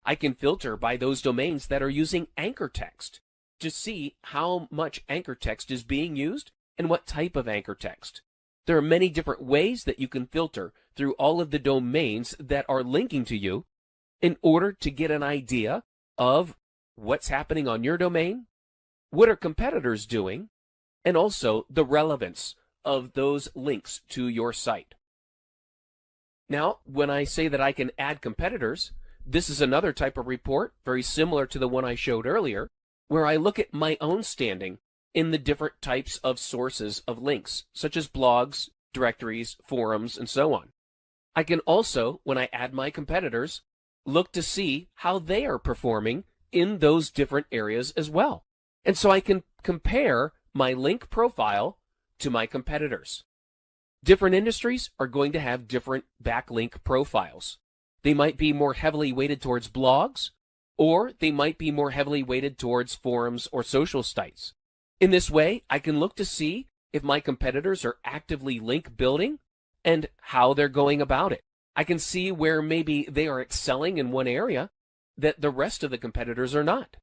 I can filter by those domains that are using anchor text to see how much anchor text is being used and what type of anchor text. There are many different ways that you can filter through all of the domains that are linking to you in order to get an idea of what's happening on your domain, what are competitors doing, and also the relevance of those links to your site. Now, when I say that I can add competitors, this is another type of report, very similar to the one I showed earlier, where I look at my own standing in the different types of sources of links, such as blogs, directories, forums, and so on. I can also, when I add my competitors, look to see how they are performing in those different areas as well. And so I can compare my link profile to my competitors. Different industries are going to have different backlink profiles. They might be more heavily weighted towards blogs, or they might be more heavily weighted towards forums or social sites. In this way, I can look to see if my competitors are actively link building and how they're going about it. I can see where maybe they are excelling in one area that the rest of the competitors are not.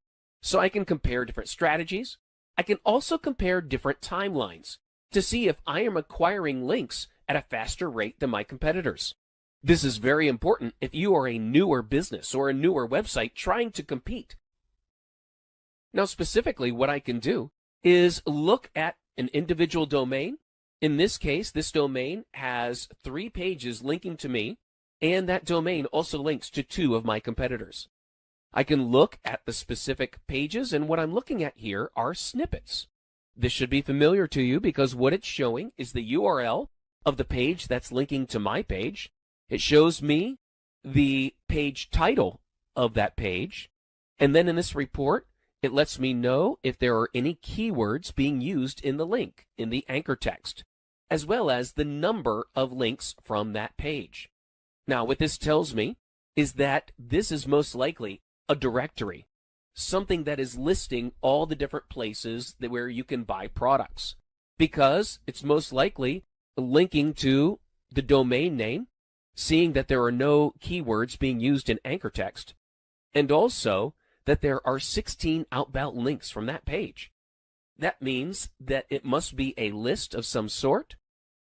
So I can compare different strategies. I can also compare different timelines to see if I am acquiring links at a faster rate than my competitors. This is very important if you are a newer business or a newer website trying to compete. Now, specifically, what I can do is look at an individual domain. In this case, this domain has 3 pages linking to me, and that domain also links to 2 of my competitors. I can look at the specific pages, and what I'm looking at here are snippets. This should be familiar to you because what it's showing is the URL of the page that's linking to my page. It shows me the page title of that page, and then in this report, it lets me know if there are any keywords being used in the link, in the anchor text, as well as the number of links from that page. Now, what this tells me is that this is most likely a directory, something that is listing all the different places where you can buy products, because it's most likely linking to the domain name, seeing that there are no keywords being used in anchor text, and also that there are 16 outbound links from that page. That means that it must be a list of some sort,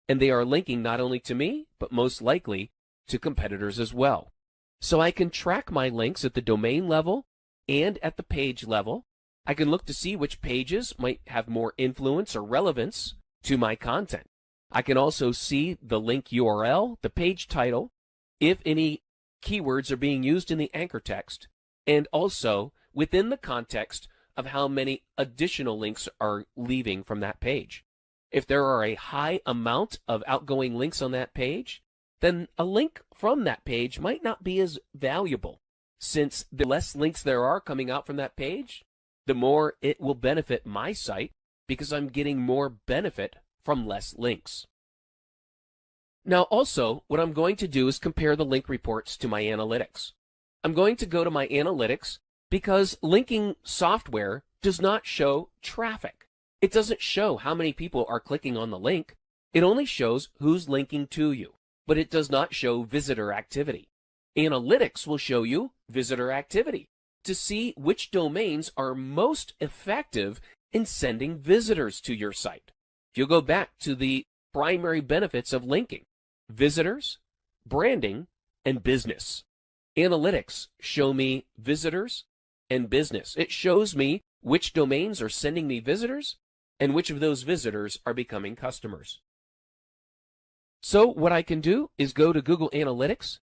and they are linking not only to me, but most likely to competitors as well. So I can track my links at the domain level and at the page level. I can look to see which pages might have more influence or relevance to my content. I can also see the link URL, the page title, if any keywords are being used in the anchor text, and also within the context of how many additional links are leaving from that page. If there are a high amount of outgoing links on that page, then a link from that page might not be as valuable, since the less links there are coming out from that page, the more it will benefit my site because I'm getting more benefit from less links. Now also, what I'm going to do is compare the link reports to my analytics. I'm going to go to my analytics because linking software does not show traffic. It doesn't show how many people are clicking on the link. It only shows who's linking to you, but it does not show visitor activity. Analytics will show you visitor activity to see which domains are most effective in sending visitors to your site. If you go back to the primary benefits of linking, visitors, branding, and business. Analytics show me visitors and business. It shows me which domains are sending me visitors and which of those visitors are becoming customers. So what I can do is go to Google Analytics,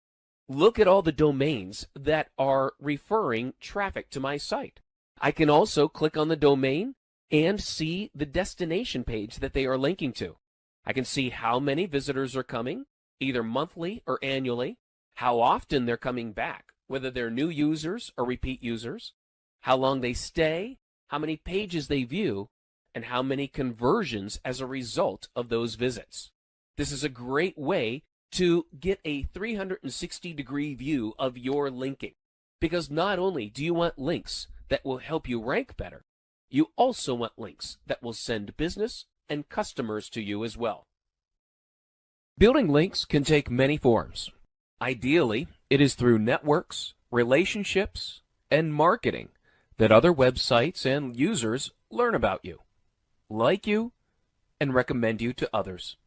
look at all the domains that are referring traffic to my site. I can also click on the domain and see the destination page that they are linking to. I can see how many visitors are coming, either monthly or annually, how often they're coming back, whether they're new users or repeat users, how long they stay, how many pages they view, and how many conversions as a result of those visits. This is a great way to get a 360-degree view of your linking, because not only do you want links that will help you rank better, you also want links that will send business and customers to you as well. Building links can take many forms. Ideally, it is through networks, relationships, and marketing that other websites and users learn about you, like you, and recommend you to others.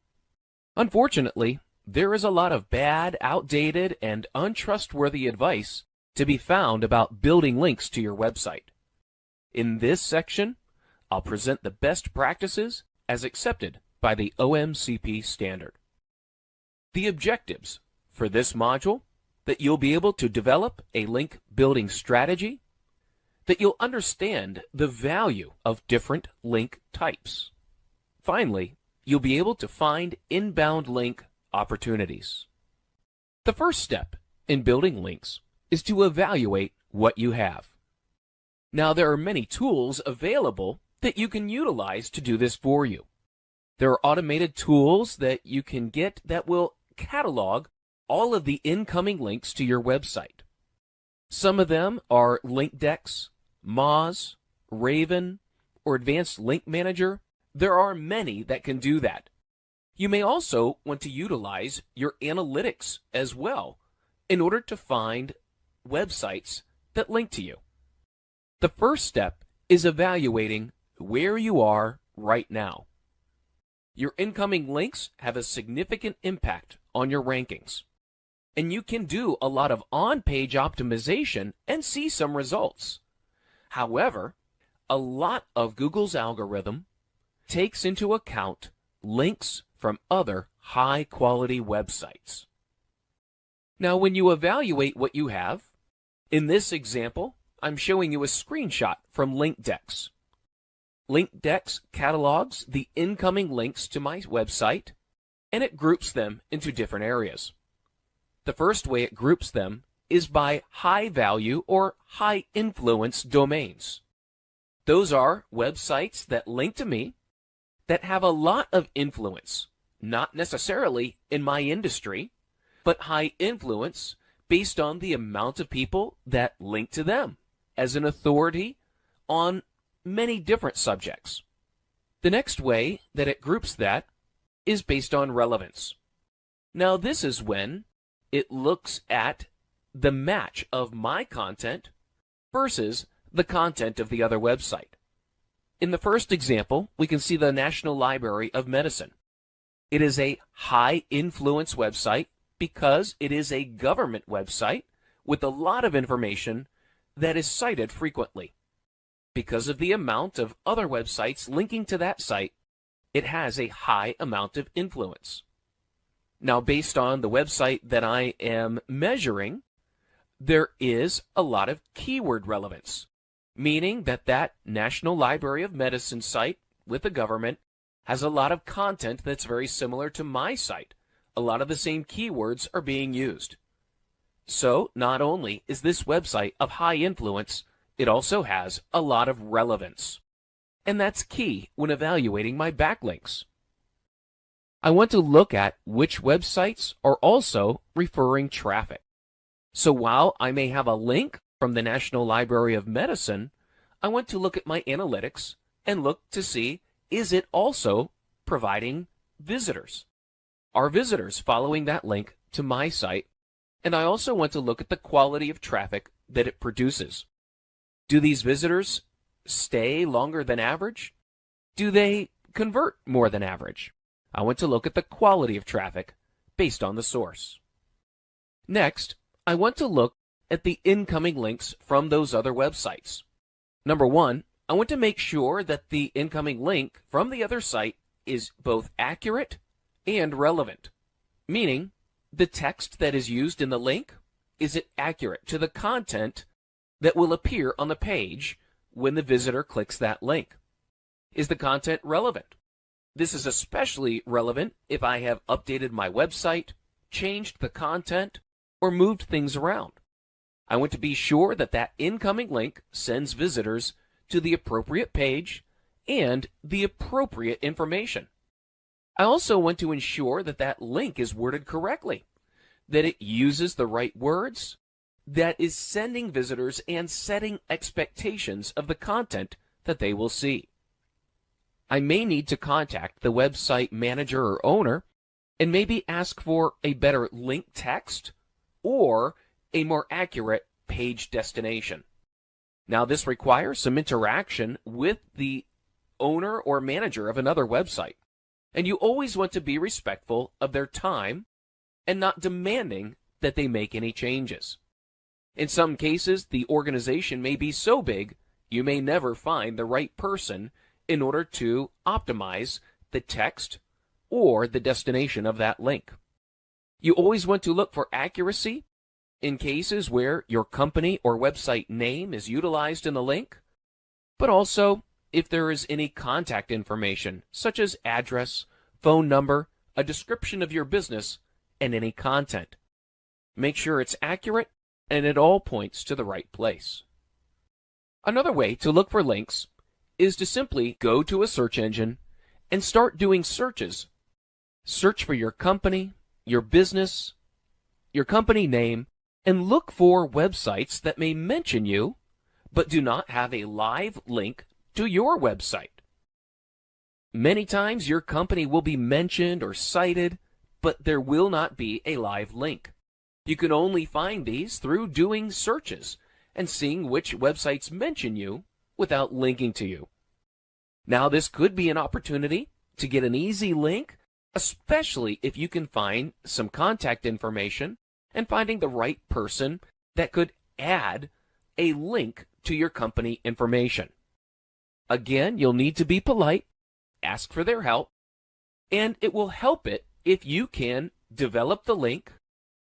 Unfortunately, there is a lot of bad, outdated, and untrustworthy advice to be found about building links to your website. In this section, I'll present the best practices as accepted by the OMCP standard. The objectives for this module: that you'll be able to develop a link building strategy, that you'll understand the value of different link types. Finally, you'll be able to find inbound link opportunities. The first step in building links is to evaluate what you have. Now, there are many tools available that you can utilize to do this for you. There are automated tools that you can get that will catalog all of the incoming links to your website. Some of them are LinkDex, Moz, Raven, or Advanced Link Manager. There are many that can do that. You may also want to utilize your analytics as well in order to find websites that link to you. The first step is evaluating where you are right now. your incoming links have a significant impact on your rankings. And you can do a lot of on-page optimization and see some results. However, a lot of Google's algorithm takes into account links from other high-quality websites. Now, when you evaluate what you have, in this example, I'm showing you a screenshot from LinkDex. LinkDex catalogs the incoming links to my website, and it groups them into different areas. The first way it groups them is by high-value or high-influence domains. Those are websites that link to me that have a lot of influence, not necessarily in my industry, but high influence based on the amount of people that link to them as an authority on many different subjects. The next way that it groups that is based on relevance. Now, this is when it looks at the match of my content versus the content of the other website. In the first example, we can see the National Library of Medicine. It is a high-influence website because it is a government website with a lot of information that is cited frequently. Because of the amount of other websites linking to that site, it has a high amount of influence. Now, based on the website that I am measuring, there is a lot of keyword relevance, meaning that that National Library of Medicine site with the government has a lot of content that's very similar to my site. A lot of the same keywords are being used. So, not only is this website of high influence, it also has a lot of relevance. And that's key when evaluating my backlinks. I want to look at which websites are also referring traffic. So while I may have a link from the National Library of Medicine, I want to look at my analytics and look to see, is it also providing visitors? Are visitors following that link to my site? And I also want to look at the quality of traffic that it produces. Do these visitors stay longer than average? Do they convert more than average? I want to look at the quality of traffic based on the source. Next, I want to look at the incoming links from those other websites. Number one, I want to make sure that the incoming link from the other site is both accurate and relevant, meaning the text that is used in the link, is it accurate to the content that will appear on the page when the visitor clicks that link? Is the content relevant? This is especially relevant if I have updated my website, changed the content, or moved things around. I want to be sure that that incoming link sends visitors to the appropriate page and the appropriate information. I also want to ensure that that link is worded correctly, that it uses the right words, that is sending visitors and setting expectations of the content that they will see. I may need to contact the website manager or owner and maybe ask for a better link text or a more accurate page destination. Now, this requires some interaction with the owner or manager of another website, and you always want to be respectful of their time and not demanding that they make any changes. In some cases, the organization may be so big, you may never find the right person in order to optimize the text or the destination of that link. You always want to look for accuracy in cases where your company or website name is utilized in the link, but also if there is any contact information, such as address, phone number, a description of your business, and any content. Make sure it's accurate and it all points to the right place. Another way to look for links is to simply go to a search engine and start doing searches. Search for your company, your business, your company name, and look for websites that may mention you, but do not have a live link to your website. Many times your company will be mentioned or cited, but there will not be a live link. You can only find these through doing searches and seeing which websites mention you without linking to you. Now, this could be an opportunity to get an easy link, especially if you can find some contact information and finding the right person that could add a link to your company information. Again, you'll need to be polite, ask for their help, and it will help it if you can develop the link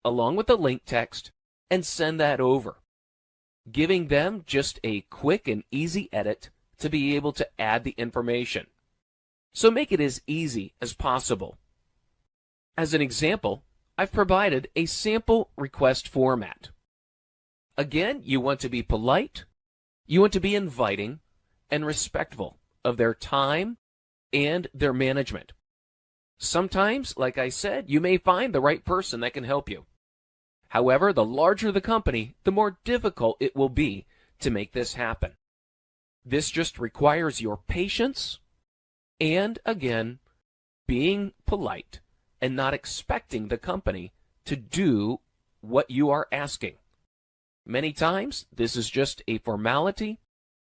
along with the link text and send that over, giving them just a quick and easy edit to be able to add the information. So make it as easy as possible. As an example, I've provided a sample request format. Again, you want to be polite, you want to be inviting and respectful of their time and their management. Sometimes, like I said, you may find the right person that can help you. However, the larger the company, the more difficult it will be to make this happen. This just requires your patience and, again, being polite and not expecting the company to do what you are asking. Many times, this is just a formality,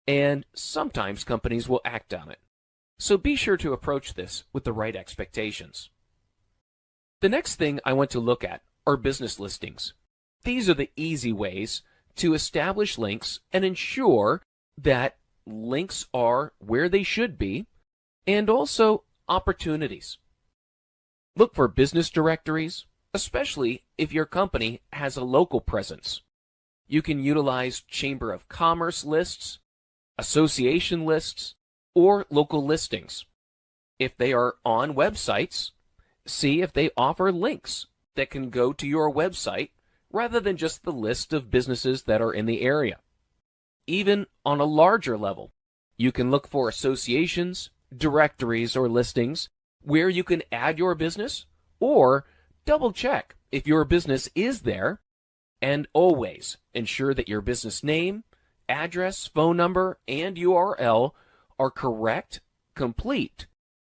and sometimes companies will act on it. So be sure to approach this with the right expectations. The next thing I want to look at are business listings. These are the easy ways to establish links and ensure that links are where they should be, and also opportunities. Look for business directories, especially if your company has a local presence. You can utilize Chamber of Commerce lists, association lists, or local listings. If they are on websites, see if they offer links that can go to your website rather than just the list of businesses that are in the area. Even on a larger level, you can look for associations, directories, or listings where you can add your business, or double check if your business is there, and always ensure that your business name, address, phone number, and URL are correct, complete,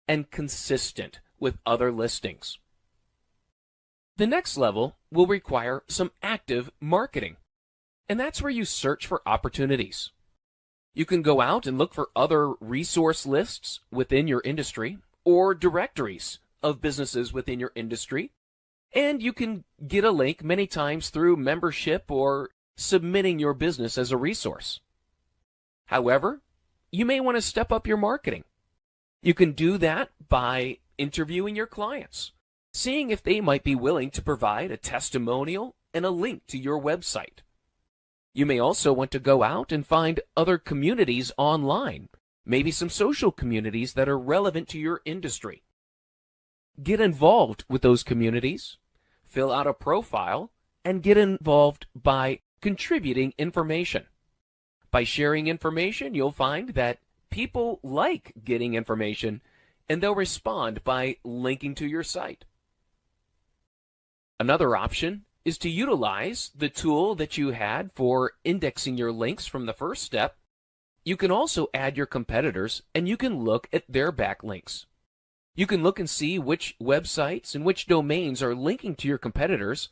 and consistent with other listings. The next level will require some active marketing, and that's where you search for opportunities. You can go out and look for other resource lists within your industry or directories of businesses within your industry, and you can get a link many times through membership or submitting your business as a resource. However, you may want to step up your marketing. You can do that by interviewing your clients, seeing if they might be willing to provide a testimonial and a link to your website. You may also want to go out and find other communities online, maybe some social communities that are relevant to your industry. Get involved with those communities, fill out a profile, and get involved by contributing information. By sharing information, you'll find that people like getting information, and they'll respond by linking to your site. Another option is to utilize the tool that you had for indexing your links from the first step. You can also add your competitors, and you can look at their backlinks. You can look and see which websites and which domains are linking to your competitors,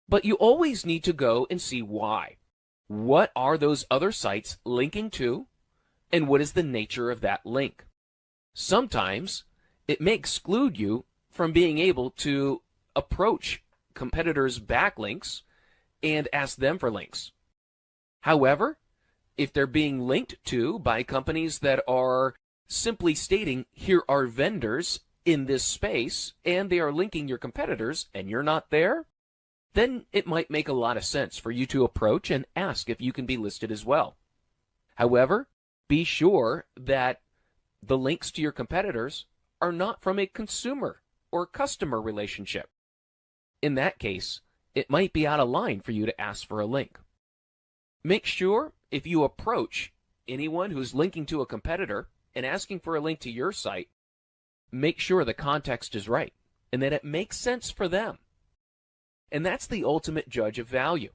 but you always need to go and see why. What are those other sites linking to, and what is the nature of that link? Sometimes it may exclude you from being able to approach competitors' backlinks and ask them for links. However, if they're being linked to by companies that are simply stating, here are vendors in this space, and they are linking your competitors, and you're not there, then it might make a lot of sense for you to approach and ask if you can be listed as well. However, be sure that the links to your competitors are not from a consumer or customer relationship. In that case, it might be out of line for you to ask for a link. Make sure if you approach anyone who's linking to a competitor and asking for a link to your site, make sure the context is right and that it makes sense for them. And that's the ultimate judge of value.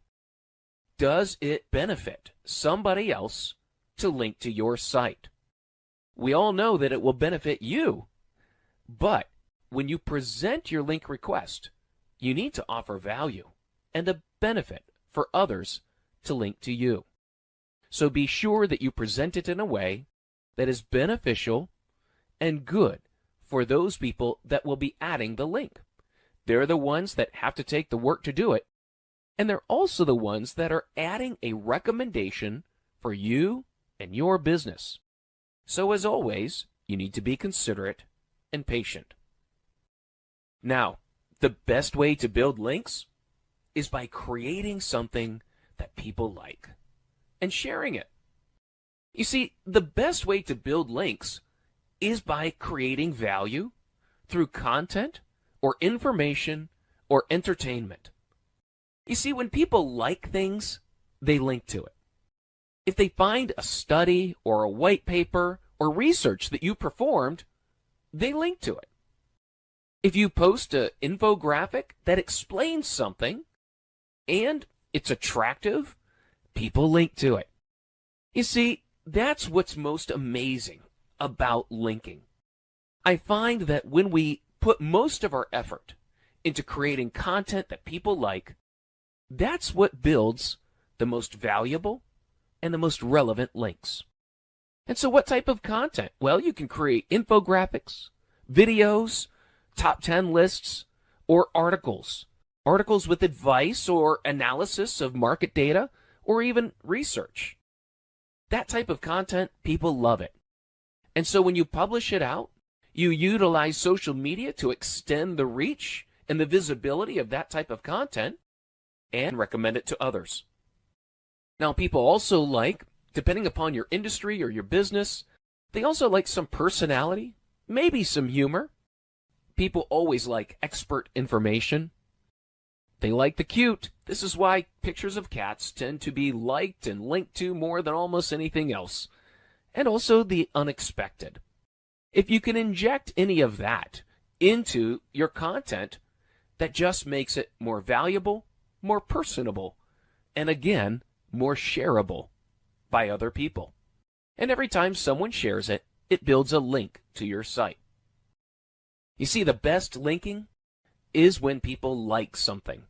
Does it benefit somebody else to link to your site? We all know that it will benefit you, but when you present your link request, you need to offer value and a benefit for others to link to you. So be sure that you present it in a way that is beneficial and good for those people that will be adding the link. They're the ones that have to take the work to do it, and they're also the ones that are adding a recommendation for you and your business. So as always, you need to be considerate and patient. Now, the best way to build links is by creating something that people like and sharing it. You see, the best way to build links is by creating value through content or information or entertainment. You see, when people like things, they link to it. If they find a study or a white paper or research that you performed, they link to it. If you post an infographic that explains something and it's attractive, people link to it. You see, that's what's most amazing about linking. I find that when we put most of our effort into creating content that people like, that's what builds the most valuable and the most relevant links. And so what type of content? Well, you can create infographics, videos, top 10 lists, or articles. Articles with advice or analysis of market data, or even research. That type of content, people love it. And so when you publish it out, you utilize social media to extend the reach and the visibility of that type of content and recommend it to others. Now, people also like, depending upon your industry or your business, they also like some personality, maybe some humor. People always like expert information. They like the cute. This is why pictures of cats tend to be liked and linked to more than almost anything else. And also the unexpected. If you can inject any of that into your content, that just makes it more valuable, more personable, and again, more shareable by other people. And every time someone shares it, it builds a link to your site. You see, the best linking is when people like something.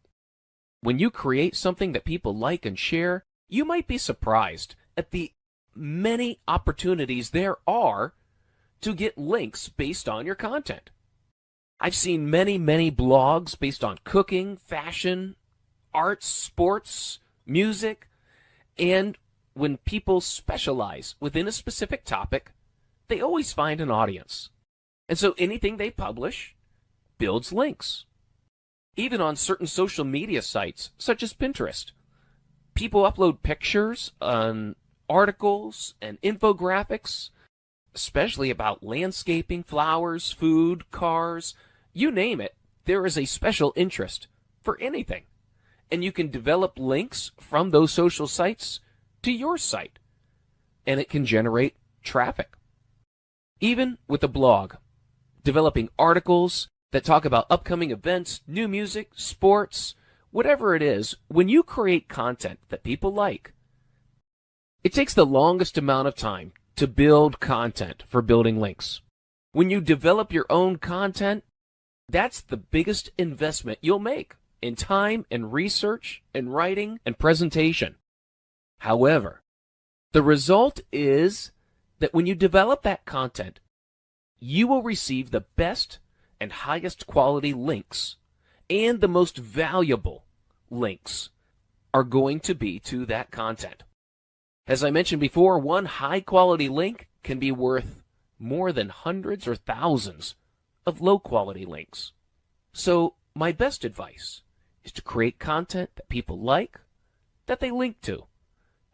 When you create something that people like and share, you might be surprised at the many opportunities there are to get links based on your content. I've seen many blogs based on cooking, fashion, arts, sports, music, and when people specialize within a specific topic, they always find an audience. And so anything they publish builds links. Even on certain social media sites, such as Pinterest, people upload pictures on articles and infographics, especially about landscaping, flowers, food, cars, you name it. There is a special interest for anything. And you can develop links from those social sites to your site, and it can generate traffic. Even with a blog, developing articles that talk about upcoming events, new music, sports, whatever it is, when you create content that people like, it takes the longest amount of time to build content for building links. When you develop your own content, that's the biggest investment you'll make in time and research and writing and presentation. However, the result is that when you develop that content, you will receive the best and highest quality links, and the most valuable links are going to be to that content. As I mentioned before, one high quality link can be worth more than hundreds or thousands of low quality links. So my best advice is to create content that people like, that they link to,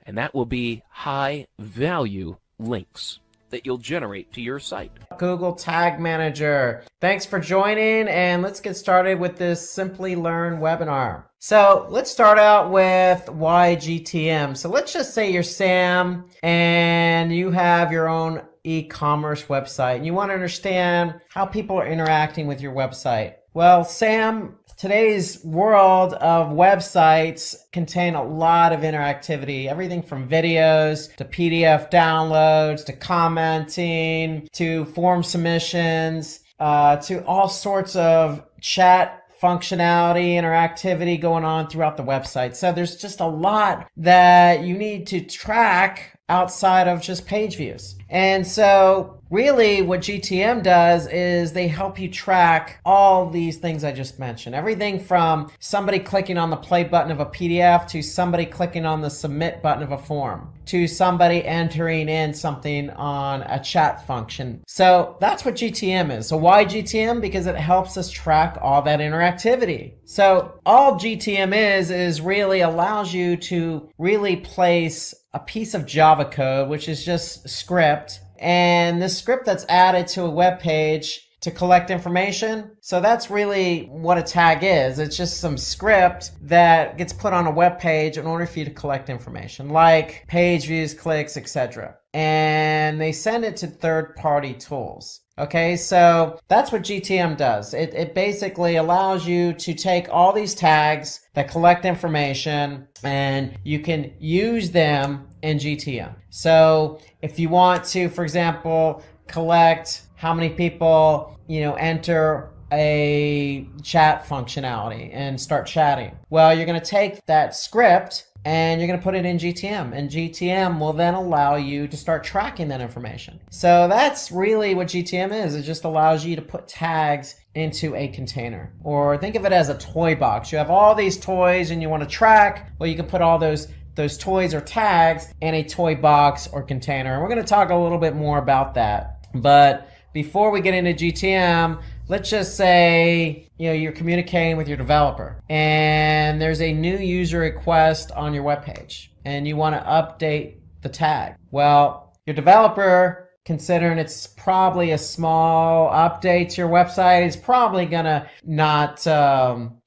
and that will be high value links that you'll generate to your site. Google Tag Manager. Thanks for joining, and let's get started with this Simplilearn webinar. So let's start out with why GTM. So let's just say you're Sam and you have your own e-commerce website and you want to understand how people are interacting with your website. Well, Sam, today's world of websites contain a lot of interactivity, everything from videos to PDF downloads to commenting to form submissions to all sorts of chat functionality, interactivity going on throughout the website. So there's just a lot that you need to track outside of just page views. And so really what GTM does is they help you track all these things I just mentioned. Everything from somebody clicking on the play button of a PDF to somebody clicking on the submit button of a form to somebody entering in something on a chat function. So that's what GTM is. So why GTM? Because it helps us track all that interactivity. So all GTM is really allows you to really place a piece of Java code, which is just script, and this script that's added to a web page to collect information. So that's really what a tag is. It's just some script that gets put on a web page in order for you to collect information like page views, clicks, etc. And they send it to third-party tools. Okay, so that's what GTM does. It basically allows you to take all these tags that collect information and you can use them in GTM. So if you want to, for example, collect how many people, enter a chat functionality and start chatting. Well, you're going to take that script and you're going to put it in GTM, and GTM will then allow you to start tracking that information. So that's really what GTM is. It just allows you to put tags into a container, or think of it as a toy box. You have all these toys and you want to track. Well, you can put all those toys or tags in a toy box or container. And we're going to talk a little bit more about that. But before we get into GTM, let's just say, you're communicating with your developer and there's a new user request on your webpage and you want to update the tag. Well, your developer, considering it's probably a small update to your website, is probably gonna not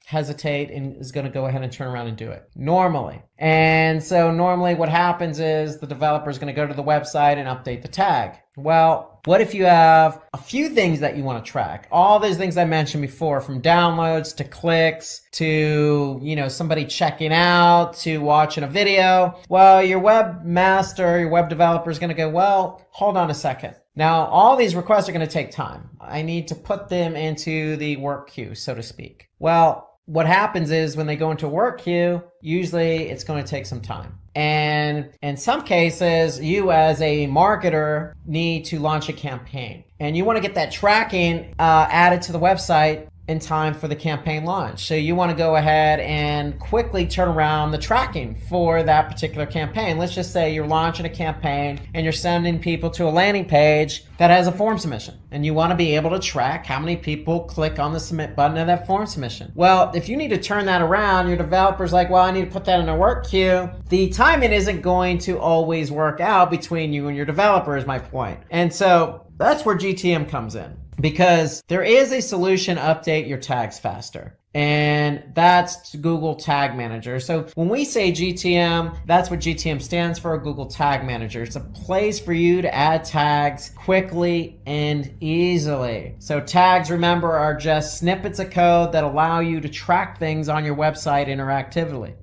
hesitate and is going to go ahead and turn around and do it normally. And so normally what happens is the developer is going to go to the website and update the tag. Well, what if you have a few things that you want to track? All those things I mentioned before, from downloads to clicks to, somebody checking out to watching a video. Well, your webmaster, your web developer is going to go, well, hold on a second. Now, all these requests are going to take time. I need to put them into the work queue, so to speak. Well, what happens is when they go into a work queue, usually it's going to take some time. And in some cases, you as a marketer need to launch a campaign. And you want to get that tracking added to the website in time for the campaign launch. So you want to go ahead and quickly turn around the tracking for that particular campaign. Let's just say you're launching a campaign and you're sending people to a landing page that has a form submission. And you want to be able to track how many people click on the submit button of that form submission. Well, if you need to turn that around, your developer's like, well, I need to put that in a work queue. The timing isn't going to always work out between you and your developer, is my point. And so that's where GTM comes in. Because there is a solution to update your tags faster. And that's Google Tag Manager. So when we say GTM, that's what GTM stands for, Google Tag Manager. It's a place for you to add tags quickly and easily. So tags, remember, are just snippets of code that allow you to track things on your website interactively.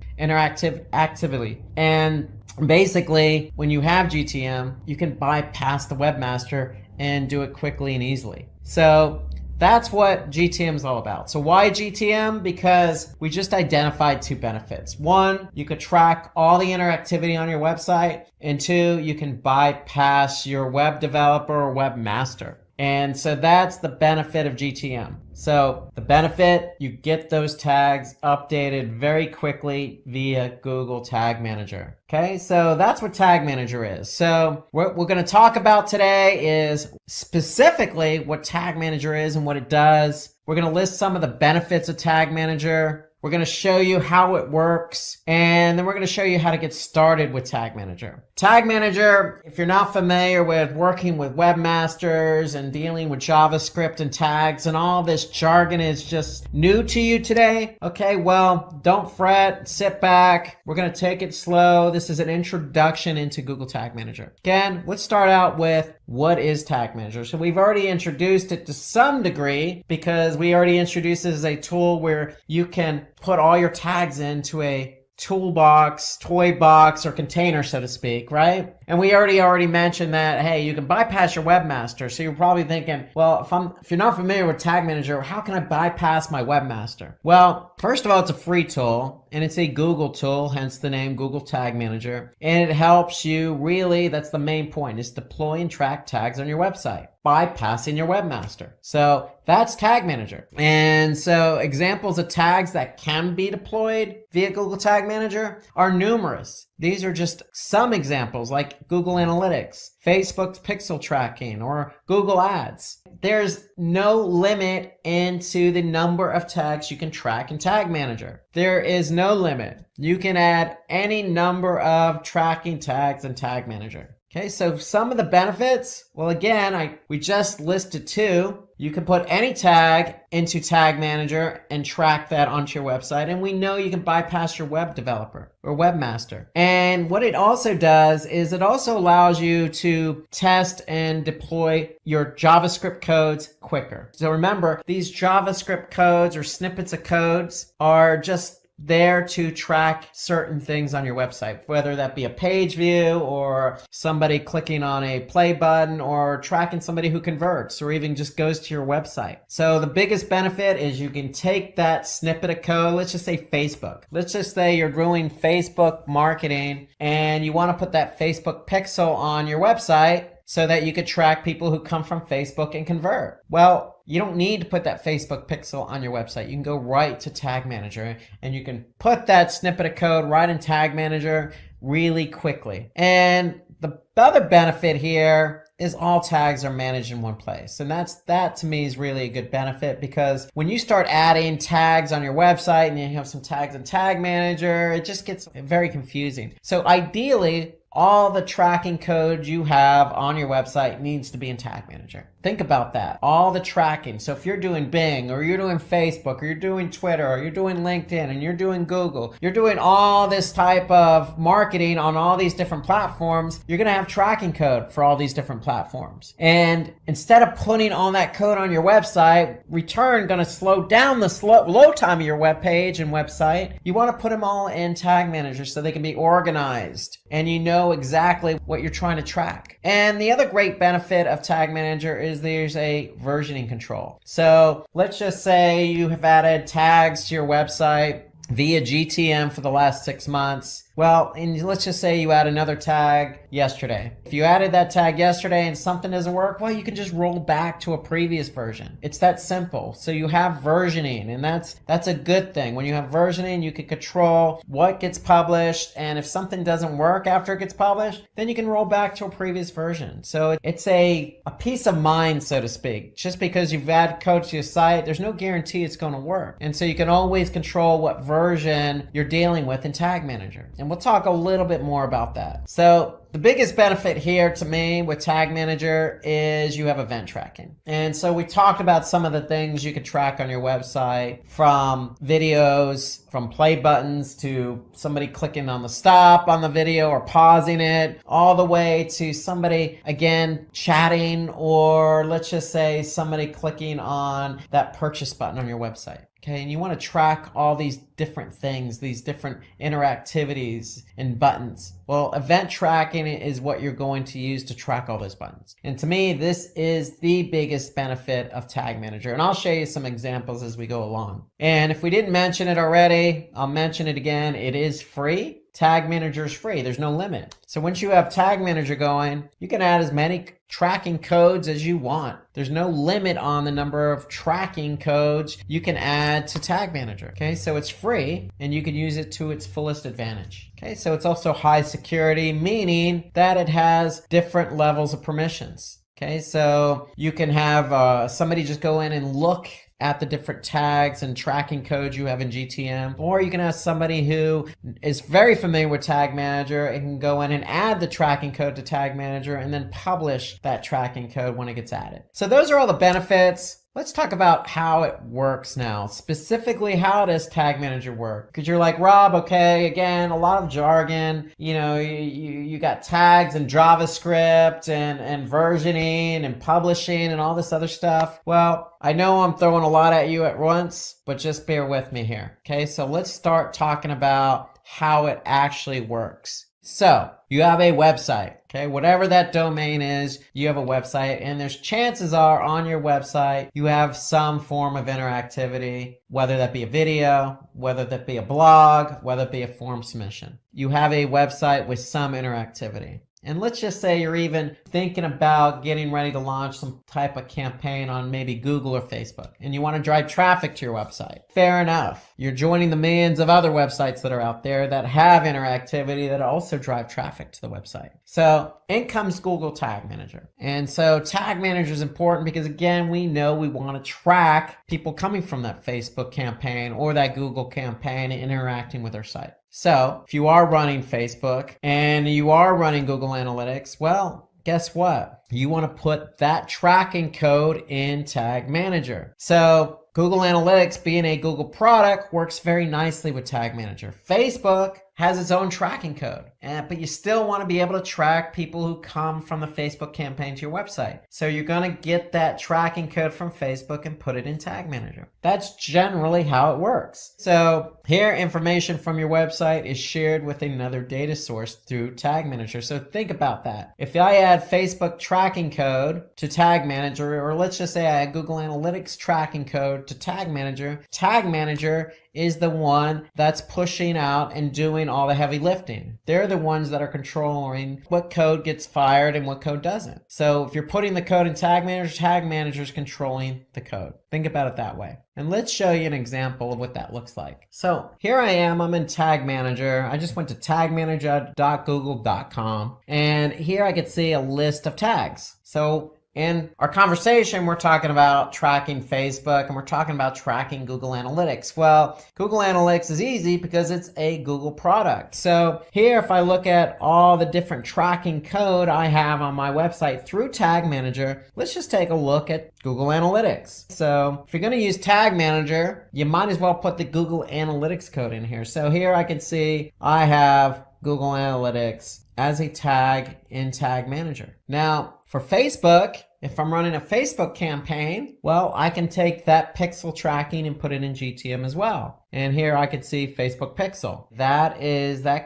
And basically, when you have GTM, you can bypass the webmaster and do it quickly and easily. So that's what GTM is all about. So why GTM? Because we just identified two benefits. One, you could track all the interactivity on your website. And two, you can bypass your web developer or webmaster. And so that's the benefit of GTM. So the benefit, you get those tags updated very quickly via Google Tag Manager. Okay, so that's what Tag Manager is. So what we're going to talk about today is specifically what Tag Manager is and what it does. We're going to list some of the benefits of Tag Manager. We're going to show you how it works, and then we're going to show you how to get started with Tag Manager. Tag Manager, if you're not familiar with working with webmasters and dealing with JavaScript and tags and all this jargon is just new to you today, okay, well, don't fret, sit back. We're going to take it slow. This is an introduction into Google Tag Manager. Again, let's start out with what is Tag Manager. So we've already introduced it to some degree because we already introduced it as a tool where you can put all your tags into a toolbox, toy box, or container, so to speak, right? And we already mentioned that, hey, you can bypass your webmaster. So you're probably thinking, well, if you're not familiar with Tag Manager, how can I bypass my webmaster? Well, first of all, it's a free tool and it's a Google tool, hence the name Google Tag Manager. And it helps you really, that's the main point, is deploy and track tags on your website. bypassing your webmaster. So that's Tag Manager. And so examples of tags that can be deployed via Google Tag Manager are numerous. These are just some examples, like Google Analytics, Facebook's pixel tracking, or Google Ads. There's no limit into the number of tags you can track in Tag Manager. There is no limit. You can add any number of tracking tags in Tag Manager. Okay, so some of the benefits, well, again, we just listed two. You can put any tag into Tag Manager and track that onto your website. And we know you can bypass your web developer or webmaster. And what it also does is it also allows you to test and deploy your JavaScript codes quicker. So remember, these JavaScript codes or snippets of codes are just there to track certain things on your website, whether that be a page view or somebody clicking on a play button or tracking somebody who converts or even just goes to your website. So the biggest benefit is you can take that snippet of code, let's just say Facebook. Let's just say you're doing Facebook marketing and you want to put that Facebook pixel on your website so that you could track people who come from Facebook and convert. Well, you don't need to put that Facebook pixel on your website. You can go right to Tag Manager and you can put that snippet of code right in Tag Manager really quickly. And the other benefit here is all tags are managed in one place. And that to me is really a good benefit, because when you start adding tags on your website and you have some tags in Tag Manager, it just gets very confusing. So ideally, all the tracking code you have on your website needs to be in Tag Manager. Think about that. All the tracking. So if you're doing Bing or you're doing Facebook or you're doing Twitter or you're doing LinkedIn and you're doing Google, you're doing all this type of marketing on all these different platforms, you're going to have tracking code for all these different platforms. And instead of putting all that code on your website, return going to slow down the load time of your web page and website. You want to put them all in Tag Manager so they can be organized and you know exactly what you're trying to track. And the other great benefit of Tag Manager is there's a versioning control. So let's just say you have added tags to your website via GTM for the last 6 months. Well, and let's just say you add another tag yesterday. If you added that tag yesterday and something doesn't work, well, you can just roll back to a previous version. It's that simple. So you have versioning, and that's a good thing. When you have versioning, you can control what gets published, and if something doesn't work after it gets published, then you can roll back to a previous version. So it's a peace of mind, so to speak. Just because you've added code to your site, there's no guarantee it's going to work. And so you can always control what version you're dealing with in Tag Manager. And we'll talk a little bit more about that. So the biggest benefit here to me with Tag Manager is you have event tracking. And so we talked about some of the things you could track on your website, from videos, from play buttons to somebody clicking on the stop on the video or pausing it, all the way to somebody, again, chatting, or let's just say somebody clicking on that purchase button on your website. Okay, and you want to track all these different things, these different interactivities and buttons. Well, event tracking is what you're going to use to track all those buttons. And to me, this is the biggest benefit of Tag Manager. And I'll show you some examples as we go along. And if we didn't mention it already, I'll mention it again. It is free. Tag Manager is free. There's no limit. So once you have Tag Manager going, you can add as many tracking codes as you want. There's no limit on the number of tracking codes you can add to Tag Manager. Okay, so it's free and you can use it to its fullest advantage. Okay, so it's also high security, meaning that it has different levels of permissions. Okay, so you can have somebody just go in and look at the different tags and tracking codes you have in GTM, or you can ask somebody who is very familiar with Tag Manager and can go in and add the tracking code to Tag Manager and then publish that tracking code when it gets added. So those are all the benefits. Let's talk about how it works now. Specifically, how does Tag Manager work? Because you're like, Rob, okay, again, a lot of jargon. You know, you got tags and JavaScript and versioning and publishing and all this other stuff. Well, I know I'm throwing a lot at you at once, but just bear with me here. Okay, so let's start talking about how it actually works. So you have a website, okay? Whatever that domain is, you have a website, and there's chances are on your website, you have some form of interactivity, whether that be a video, whether that be a blog, whether it be a form submission. You have a website with some interactivity. And let's just say you're even thinking about getting ready to launch some type of campaign on maybe Google or Facebook, and you want to drive traffic to your website. Fair enough. You're joining the millions of other websites that are out there that have interactivity that also drive traffic to the website. So in comes Google Tag Manager. And so Tag Manager is important because, again, we know we want to track people coming from that Facebook campaign or that Google campaign and interacting with our site. So if you are running Facebook and you are running Google Analytics, well, guess what? You want to put that tracking code in Tag Manager. So Google Analytics, being a Google product, works very nicely with Tag Manager. Facebook has its own tracking code, but you still want to be able to track people who come from the Facebook campaign to your website. So you're going to get that tracking code from Facebook and put it in Tag Manager. That's generally how it works. So here, information from your website is shared with another data source through Tag Manager. So think about that. If I add Facebook tracking code to Tag Manager, or let's just say I add Google Analytics tracking code to Tag Manager is the one that's pushing out and doing all the heavy lifting. They're the ones that are controlling what code gets fired and what code doesn't. So if you're putting the code in Tag Manager is controlling the code. Think about it that way. And let's show you an example of what that looks like. So here I am, I'm in Tag Manager. I just went to tagmanager.google.com, and here I could see a list of tags. So in our conversation, we're talking about tracking Facebook and we're talking about tracking Google Analytics. Well, Google Analytics is easy because it's a Google product. So here, if I look at all the different tracking code I have on my website through Tag Manager, let's just take a look at Google Analytics. So if you're going to use Tag Manager, you might as well put the Google Analytics code in here. So here I can see I have Google Analytics as a tag in Tag Manager. Now, for Facebook, if I'm running a Facebook campaign, well, I can take that pixel tracking and put it in GTM as well. And here I could see Facebook pixel. That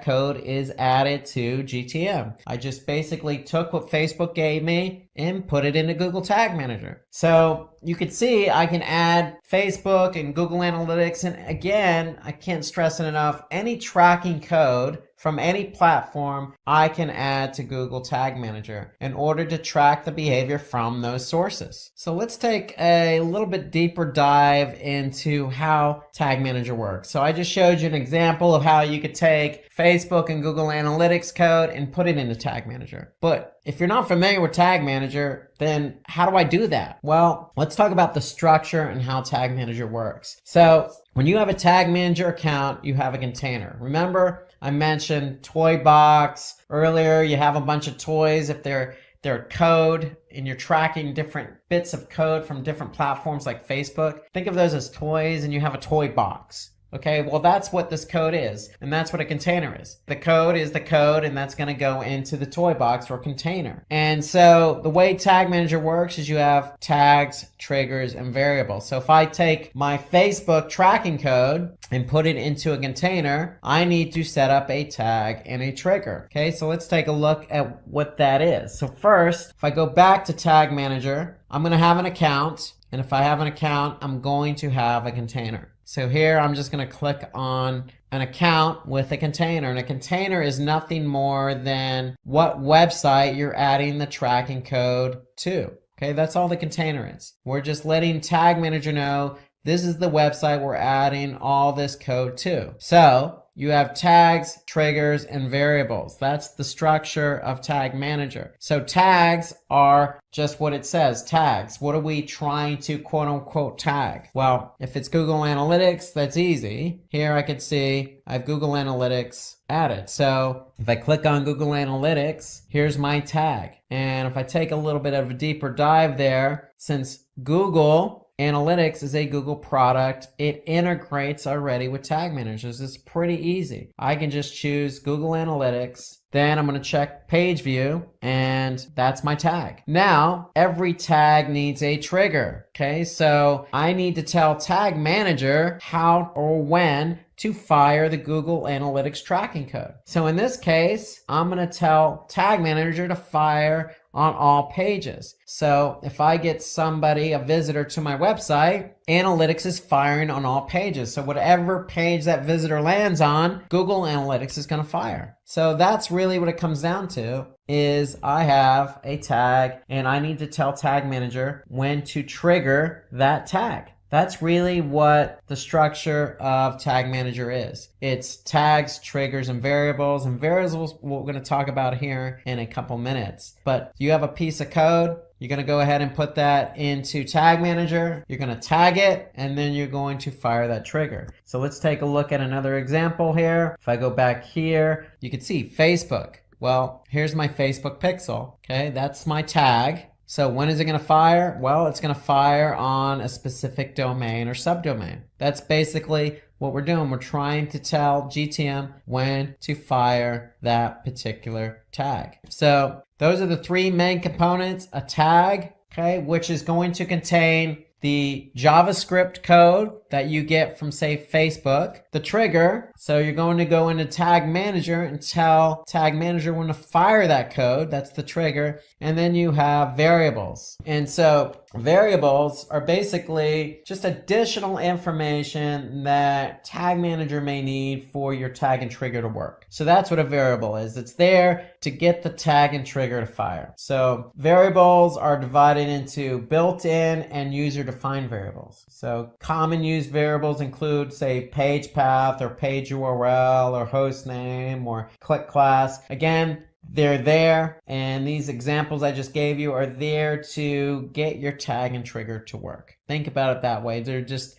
code is added to GTM. I just basically took what Facebook gave me and put it into Google Tag Manager. So you could see I can add Facebook and Google Analytics. And again, I can't stress it enough, any tracking code from any platform I can add to Google Tag Manager in order to track the behavior from those sources. So let's take a little bit deeper dive into how Tag Manager works. So I just showed you an example of how you could take Facebook and Google Analytics code and put it into Tag Manager. But if you're not familiar with Tag Manager, then how do I do that? Well, let's talk about the structure and how Tag Manager works. So when you have a Tag Manager account, you have a container. Remember, I mentioned toy box earlier. You have a bunch of toys. If they're code and you're tracking different bits of code from different platforms like Facebook, think of those as toys, and you have a toy box. Okay, well, that's what this code is, and that's what a container is. The code is the code, and that's going to go into the toy box or container. And so the way Tag Manager works is you have tags, triggers, and variables. So if I take my Facebook tracking code and put it into a container, I need to set up a tag and a trigger. Okay, so let's take a look at what that is. So first, if I go back to Tag Manager, I'm going to have an account, and if I have an account, I'm going to have a container. So here I'm just going to click on an account with a container, and a container is nothing more than what website you're adding the tracking code to. Okay, that's all the container is. We're just letting Tag Manager know this is the website we're adding all this code to. So you have tags, triggers, and variables. That's the structure of Tag Manager. So tags are just what it says, tags. What are we trying to quote unquote tag? Well, if it's Google Analytics, that's easy. Here I could see I have Google Analytics added. So if I click on Google Analytics, here's my tag. And if I take a little bit of a deeper dive there, since Google Analytics is a Google product, it integrates already with Tag Managers. It's pretty easy. I can just choose Google Analytics, then I'm going to check page view, and that's my tag. Now, every tag needs a trigger. Okay, so I need to tell Tag Manager how or when to fire the Google Analytics tracking code. So in this case, I'm going to tell Tag Manager to fire on all pages. So if I get somebody, a visitor to my website, Analytics is firing on all pages. So whatever page that visitor lands on, Google Analytics is going to fire. So that's really what it comes down to. is I have a tag and I need to tell Tag Manager when to trigger that tag. That's really what the structure of Tag Manager is. It's tags, triggers, and variables we're going to talk about here in a couple minutes. But you have a piece of code, you're going to go ahead and put that into Tag Manager, you're going to tag it, and then you're going to fire that trigger. So let's take a look at another example here. If I go back here, you can see Facebook. Well, here's my Facebook pixel. Okay, that's my tag. So when is it going to fire? Well, it's going to fire on a specific domain or subdomain. That's basically what we're doing. We're trying to tell GTM when to fire that particular tag. So those are the three main components: a tag, okay, which is going to contain the JavaScript code that you get from, say, Facebook, the trigger. So you're going to go into Tag Manager and tell Tag Manager when to fire that code. That's the trigger. And then you have variables. And so variables are basically just additional information that Tag Manager may need for your tag and trigger to work. So that's what a variable is. It's there to get the tag and trigger to fire. So variables are divided into built-in and user-defined variables. So common used variables include, say, page path or page URL or host name or click class. Again, they're there, and these examples I just gave you are there to get your tag and trigger to work. Think about it that way.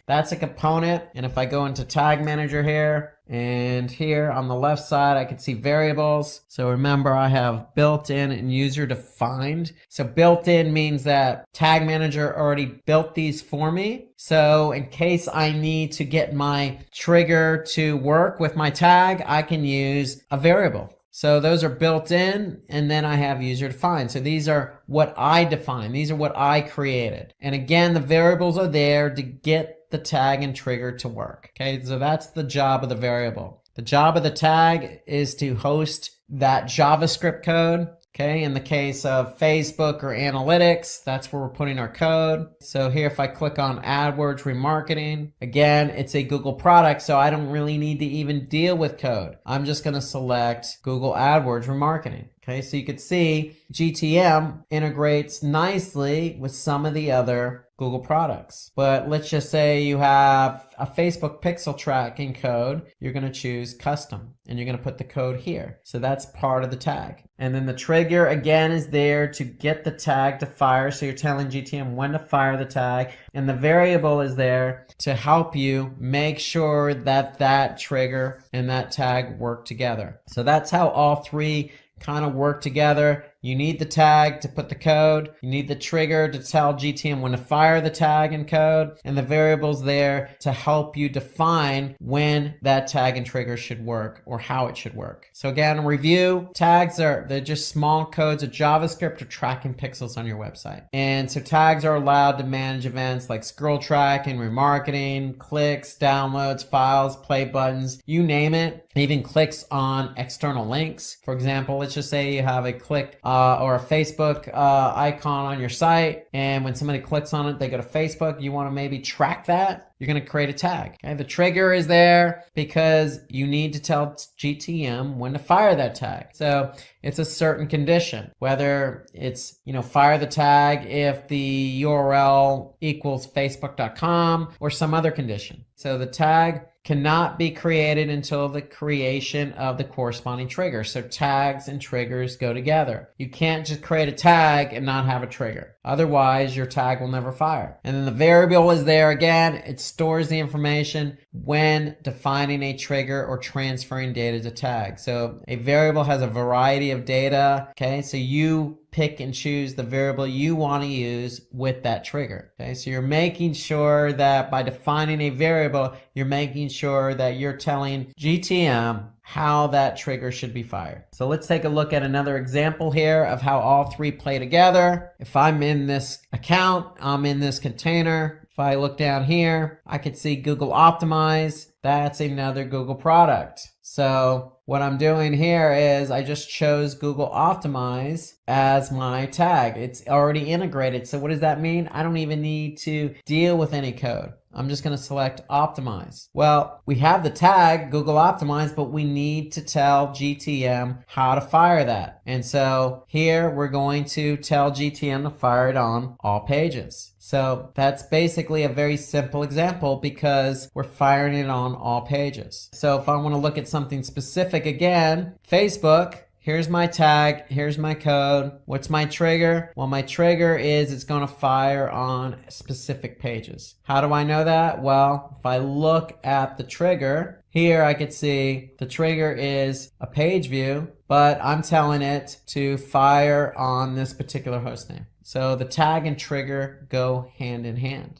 That's a component. And if I go into Tag Manager here, and here on the left side, I can see variables. So remember, I have built-in and user-defined. So built-in means that Tag Manager already built these for me. So in case I need to get my trigger to work with my tag, I can use a variable. So those are built in, and then I have user defined. So these are what I define. These are what I created. And again, the variables are there to get the tag and trigger to work. Okay, so that's the job of the variable. The job of the tag is to host that JavaScript code. Okay, in the case of Facebook or analytics, that's where we're putting our code. So here, if I click on AdWords remarketing, again, it's a Google product, so I don't really need to even deal with code. I'm just going to select Google AdWords remarketing. Okay, so you can see GTM integrates nicely with some of the other Google products. But let's just say you have a Facebook pixel tracking code. You're going to choose custom and you're going to put the code here. So that's part of the tag. And then the trigger again is there to get the tag to fire. So you're telling GTM when to fire the tag. And the variable is there to help you make sure that that trigger and that tag work together. So that's how all three kind of work together. You need the tag to put the code. You need the trigger to tell GTM when to fire the tag and code. And the variables there to help you define when that tag and trigger should work or how it should work. So again, review, tags they're just small codes of JavaScript or tracking pixels on your website. And so tags are allowed to manage events like scroll tracking, remarketing, clicks, downloads, files, play buttons, you name it. Even clicks on external links. For example, let's just say you have a click or a Facebook icon on your site, and when somebody clicks on it, they go to Facebook. You want to maybe track that. You're going to create a tag. Okay? The trigger is there because you need to tell GTM when to fire that tag. So it's a certain condition, whether it's, fire the tag if the URL equals facebook.com or some other condition. So the tag cannot be created until the creation of the corresponding trigger. So tags and triggers go together. You can't just create a tag and not have a trigger. Otherwise, your tag will never fire. And then the variable is there again. It stores the information when defining a trigger or transferring data to tag. So a variable has a variety of data. Okay, so you pick and choose the variable you want to use with that trigger. Okay, so you're making sure that by defining a variable, you're making sure that you're telling GTM how that trigger should be fired. So let's take a look at another example here of how all three play together. If I'm in this account, I'm in this container. If I look down here, I can see Google Optimize. That's another Google product. So what I'm doing here is I just chose Google Optimize as my tag. It's already integrated. So what does that mean? I don't even need to deal with any code. I'm just going to select Optimize. Well, we have the tag Google Optimize, but we need to tell GTM how to fire that. And so here we're going to tell GTM to fire it on all pages. So that's basically a very simple example because we're firing it on all pages. So if I want to look at something specific again, Facebook, here's my tag, here's my code. What's my trigger? Well, my trigger is it's going to fire on specific pages. How do I know that? Well, if I look at the trigger, here I could see the trigger is a page view, but I'm telling it to fire on this particular hostname. So the tag and trigger go hand in hand.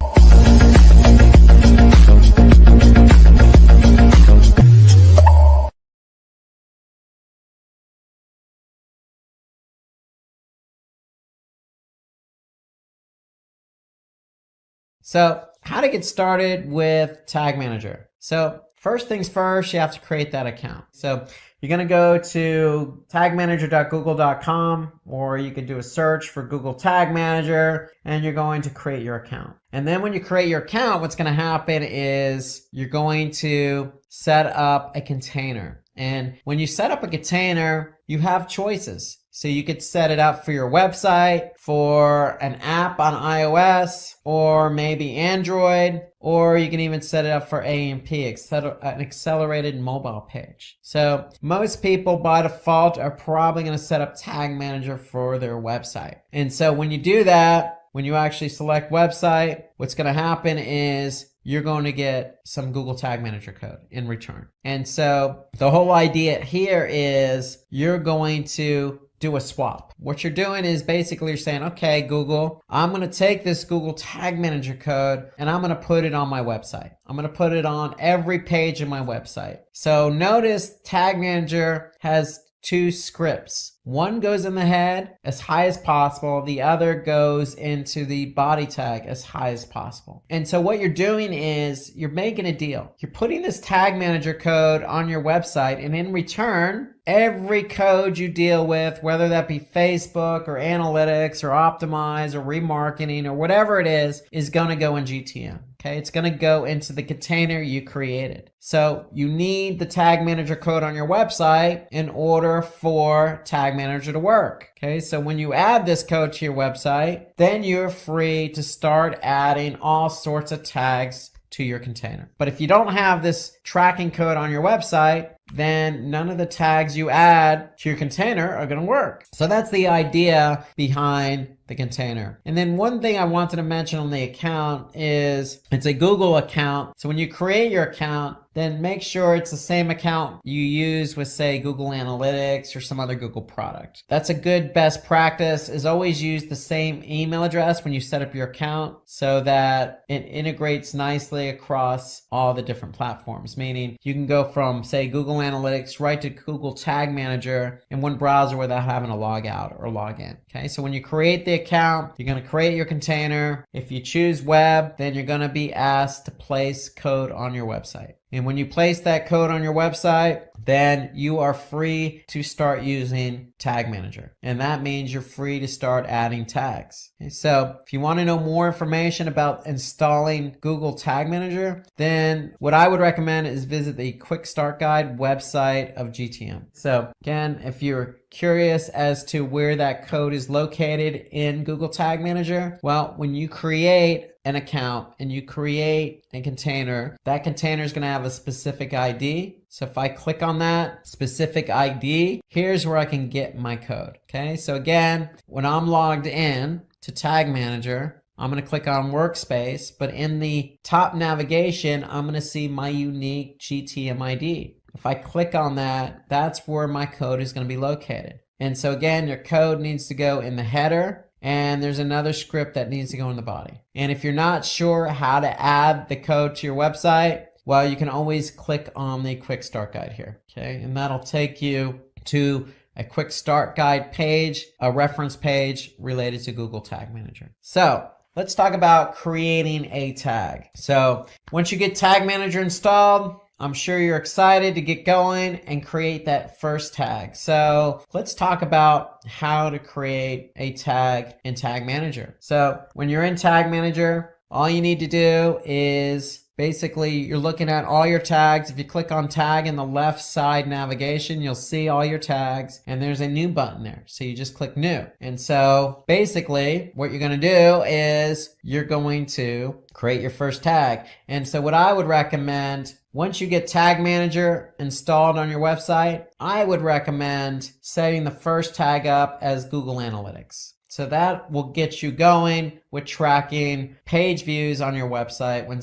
So how to get started with Tag Manager. So first things first, you have to create that account. So you're going to go to tagmanager.google.com, or you could do a search for Google Tag Manager, and you're going to create your account. And then when you create your account, what's going to happen is you're going to set up a container. And when you set up a container, you have choices. So you could set it up for your website, for an app on iOS, or maybe Android, or you can even set it up for AMP, an accelerated mobile page. So most people by default are probably going to set up Tag Manager for their website. And so when you do that, when you actually select website, what's going to happen is you're going to get some Google Tag Manager code in return. And so the whole idea here is you're going to do a swap. What you're doing is basically you're saying, okay, Google, I'm going to take this Google Tag Manager code and I'm going to put it on my website. I'm going to put it on every page of my website. So notice Tag Manager has two scripts. One goes in the head as high as possible. The other goes into the body tag as high as possible. And so what you're doing is you're making a deal. You're putting this Tag Manager code on your website, and in return, every code you deal with, whether that be Facebook or analytics or optimize or remarketing or whatever it is going to go in GTM. Okay, it's going to go into the container you created. So you need the Tag Manager code on your website in order for Tag Manager to work. Okay, so when you add this code to your website, then you're free to start adding all sorts of tags to your container. But if you don't have this tracking code on your website, then none of the tags you add to your container are going to work. So that's the idea behind the container. And then one thing I wanted to mention on the account is it's a Google account. So when you create your account, then make sure it's the same account you use with, say, Google Analytics or some other Google product. That's a good best practice, is always use the same email address when you set up your account so that it integrates nicely across all the different platforms. Meaning you can go from, say, Google Analytics right to Google Tag Manager in one browser without having to log out or log in. Okay, so when you create the account, you're going to create your container. If you choose web, then you're going to be asked to place code on your website. And when you place that code on your website, then you are free to start using Tag Manager. And that means you're free to start adding tags. Okay, so if you want to know more information about installing Google Tag Manager, then what I would recommend is visit the Quick Start Guide website of GTM. So again, if you're curious as to where that code is located in Google Tag Manager, well, when you create an account and you create a container, that container is going to have a specific ID. So if I click on that specific ID, here's where I can get my code. Okay, so again, when I'm logged in to Tag Manager, I'm going to click on Workspace, but in the top navigation, I'm going to see my unique GTM ID. If I click on that, that's where my code is going to be located. And so again, your code needs to go in the header, and there's another script that needs to go in the body. And if you're not sure how to add the code to your website, well, you can always click on the Quick Start Guide here. Okay, and that'll take you to a Quick Start Guide page, a reference page related to Google Tag Manager. So let's talk about creating a tag. So once you get Tag Manager installed, I'm sure you're excited to get going and create that first tag. So let's talk about how to create a tag in Tag Manager. So when you're in Tag Manager, all you need to do is basically you're looking at all your tags. If you click on tag in the left side navigation, you'll see all your tags and there's a new button there. So you just click new. And so basically what you're going to do is you're going to create your first tag. And so what I would recommend, once you get Tag Manager installed on your website, I would recommend setting the first tag up as Google Analytics. So that will get you going with tracking page views on your website when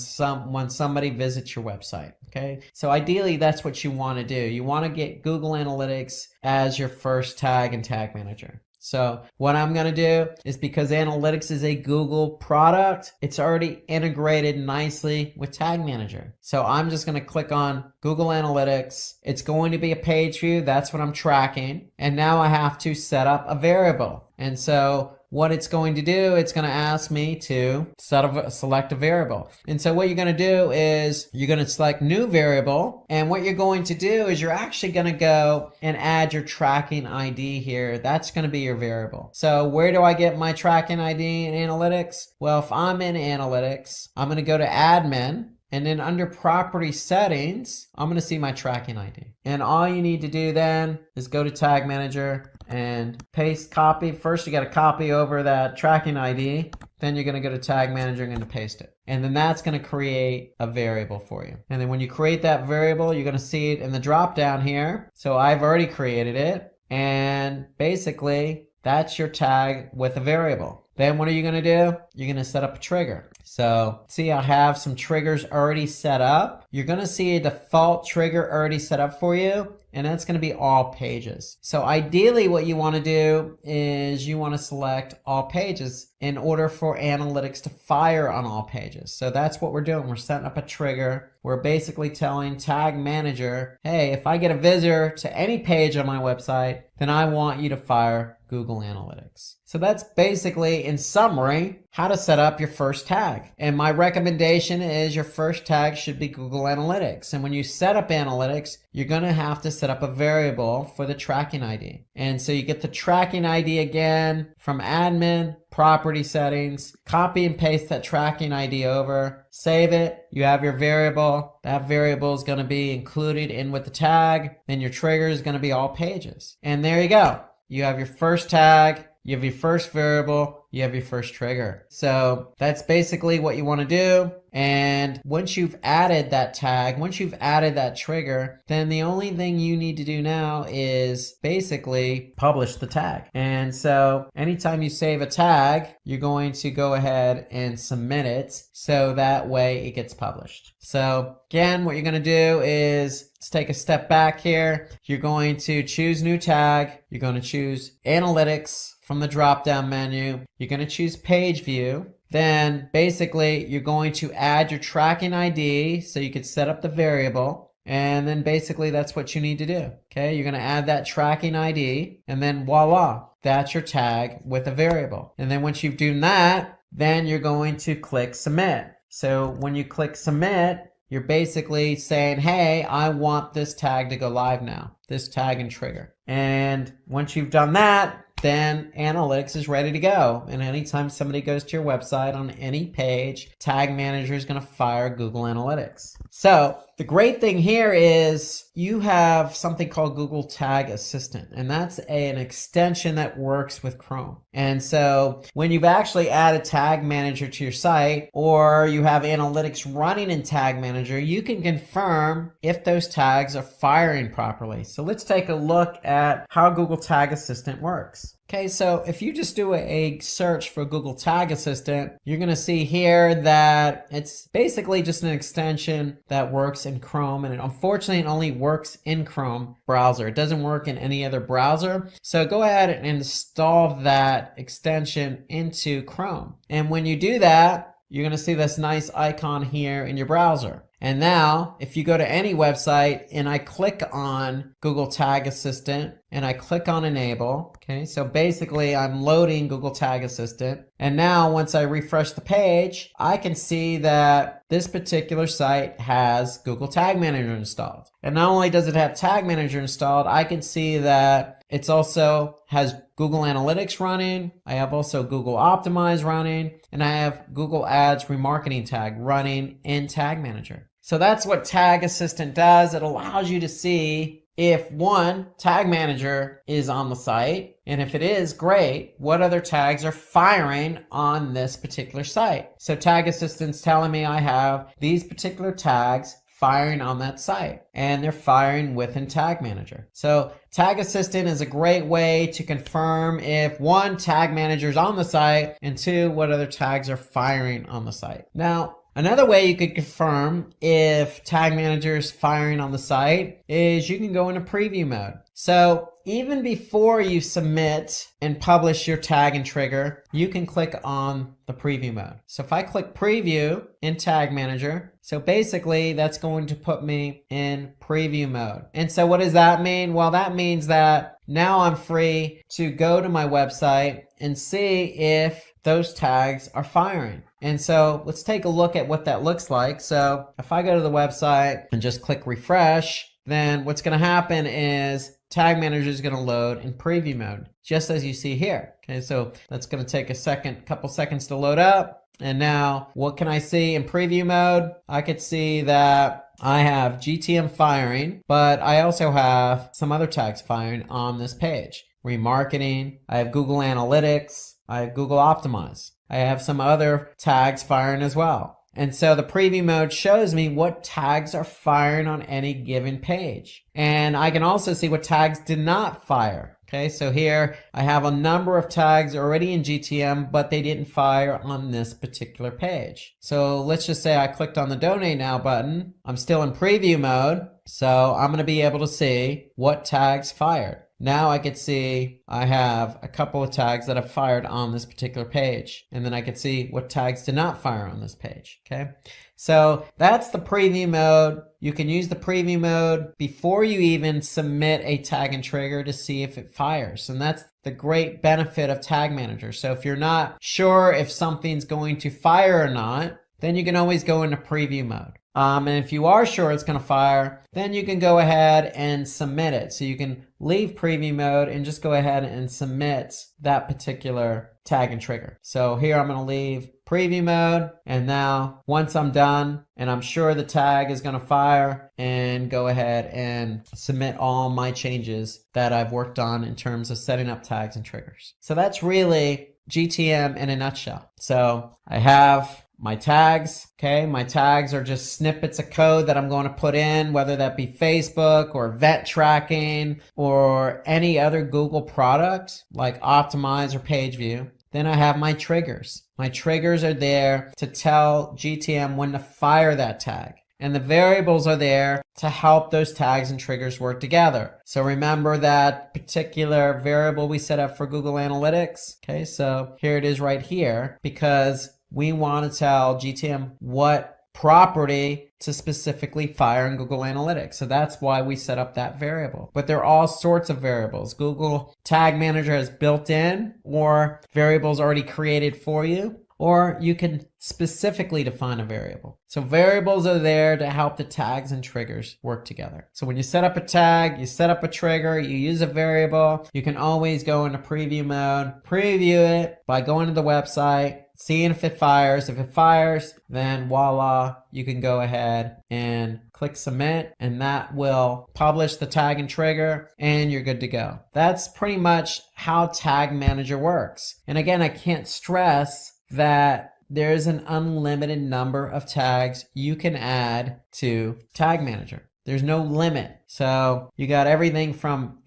somebody visits your website. Okay. So ideally that's what you want to do. You want to get Google Analytics as your first tag in Tag Manager. So what I'm going to do is, because Analytics is a Google product, it's already integrated nicely with Tag Manager. So I'm just going to click on Google Analytics. It's going to be a page view. That's what I'm tracking. And now I have to set up a variable. And so what it's going to do, it's going to ask me to select a variable. And so what you're going to do is you're going to select new variable. And what you're going to do is you're actually going to go and add your tracking ID here. That's going to be your variable. So where do I get my tracking ID in Analytics? Well, if I'm in Analytics, I'm going to go to admin. And then under property settings, I'm going to see my tracking ID. And all you need to do then is go to Tag Manager and paste copy. First, you got to copy over that tracking ID. Then you're going to go to Tag Manager and going to paste it. And then that's going to create a variable for you. And then when you create that variable, you're going to see it in the drop down here. So I've already created it. And basically, that's your tag with a variable. Then what are you going to do? You're going to set up a trigger. So see, I have some triggers already set up. You're going to see a default trigger already set up for you, and that's going to be all pages. So ideally what you want to do is you want to select all pages in order for Analytics to fire on all pages. So that's what we're doing. We're setting up a trigger. We're basically telling Tag Manager, hey, if I get a visitor to any page on my website, then I want you to fire Google Analytics. So that's basically, in summary, how to set up your first tag. And my recommendation is your first tag should be Google Analytics. And when you set up Analytics, you're going to have to set up a variable for the tracking ID. And so you get the tracking ID again from admin, property settings, copy and paste that tracking ID over, save it. You have your variable. That variable is going to be included in with the tag. Then your trigger is going to be all pages. And there you go. You have your first tag. You have your first variable, you have your first trigger. So that's basically what you want to do. And once you've added that tag, once you've added that trigger, then the only thing you need to do now is basically publish the tag. And so anytime you save a tag, you're going to go ahead and submit it so that way it gets published. So again, what you're going to do is let's take a step back here. You're going to choose new tag. You're going to choose Analytics from the drop-down menu. You're going to choose page view. Then basically you're going to add your tracking ID so you could set up the variable. And then basically that's what you need to do. Okay, you're going to add that tracking ID and then voila, that's your tag with a variable. And then once you've done that, then you're going to click submit. So when you click submit, you're basically saying, hey, I want this tag to go live now, this tag and trigger. And once you've done that, then Analytics is ready to go. And anytime somebody goes to your website on any page, Tag Manager is going to fire Google Analytics. So the great thing here is you have something called Google Tag Assistant, and that's an extension that works with Chrome. And so when you've actually added Tag Manager to your site, or you have Analytics running in Tag Manager, you can confirm if those tags are firing properly. So let's take a look at how Google Tag Assistant works. Okay, so if you just do a search for Google Tag Assistant, you're going to see here that it's basically just an extension that works in Chrome, and unfortunately it only works in Chrome browser. It doesn't work in any other browser. So go ahead and install that extension into Chrome. And when you do that, you're going to see this nice icon here in your browser. And now, if you go to any website and I click on Google Tag Assistant and I click on enable. Okay, so basically I'm loading Google Tag Assistant. And now once I refresh the page, I can see that this particular site has Google Tag Manager installed. And not only does it have Tag Manager installed, I can see that it's also has Google Analytics running. I have also Google Optimize running, and I have Google Ads Remarketing Tag running in Tag Manager. So that's what Tag Assistant does. It allows you to see if one, Tag Manager is on the site, and if it is, great, what other tags are firing on this particular site. So Tag Assistant's telling me I have these particular tags firing on that site, and they're firing within Tag Manager. So Tag Assistant is a great way to confirm if one, Tag Manager is on the site, and two, what other tags are firing on the site. Now, another way you could confirm if Tag Manager is firing on the site is you can go into preview mode. So even before you submit and publish your tag and trigger, you can click on the preview mode. So if I click preview in Tag Manager, so basically that's going to put me in preview mode. And so what does that mean? Well, that means that now I'm free to go to my website and see if those tags are firing. And so let's take a look at what that looks like. So if I go to the website and just click refresh, then what's going to happen is Tag Manager is going to load in preview mode, just as you see here. Okay, so that's going to take a couple seconds to load up. And now what can I see in preview mode? I could see that I have GTM firing, but I also have some other tags firing on this page. Remarketing, I have Google Analytics, I have Google Optimize. I have some other tags firing as well. And so the preview mode shows me what tags are firing on any given page. And I can also see what tags did not fire. Okay, so here I have a number of tags already in GTM, but they didn't fire on this particular page. So let's just say I clicked on the Donate Now button. I'm still in preview mode, so I'm going to be able to see what tags fired. Now I could see I have a couple of tags that have fired on this particular page. And then I could see what tags did not fire on this page. Okay, so that's the preview mode. You can use the preview mode before you even submit a tag and trigger to see if it fires. And that's the great benefit of Tag Manager. So if you're not sure if something's going to fire or not, then you can always go into preview mode. And if you are sure it's going to fire, then you can go ahead and submit it. So you can leave preview mode and just go ahead and submit that particular tag and trigger. So here I'm going to leave preview mode. And now once I'm done and I'm sure the tag is going to fire, and go ahead and submit all my changes that I've worked on in terms of setting up tags and triggers. So that's really GTM in a nutshell. So I have my tags, okay? My tags are just snippets of code that I'm going to put in, whether that be Facebook or event tracking or any other Google product like Optimize or Page View. Then I have my triggers. My triggers are there to tell GTM when to fire that tag. And the variables are there to help those tags and triggers work together. So remember that particular variable we set up for Google Analytics. Okay, so here it is right here, because we want to tell GTM what property to specifically fire in Google Analytics. So that's why we set up that variable. But there are all sorts of variables. Google Tag Manager has built in, or variables already created for you, or you can specifically define a variable. So variables are there to help the tags and triggers work together. So when you set up a tag, you set up a trigger, you use a variable, you can always go into preview mode, preview it by going to the website, seeing if it fires. If it fires, then voila, you can go ahead and click submit, and that will publish the tag and trigger, and you're good to go. That's pretty much how Tag Manager works. And again, I can't stress that there's an unlimited number of tags you can add to Tag Manager. There's no limit. So you got anything from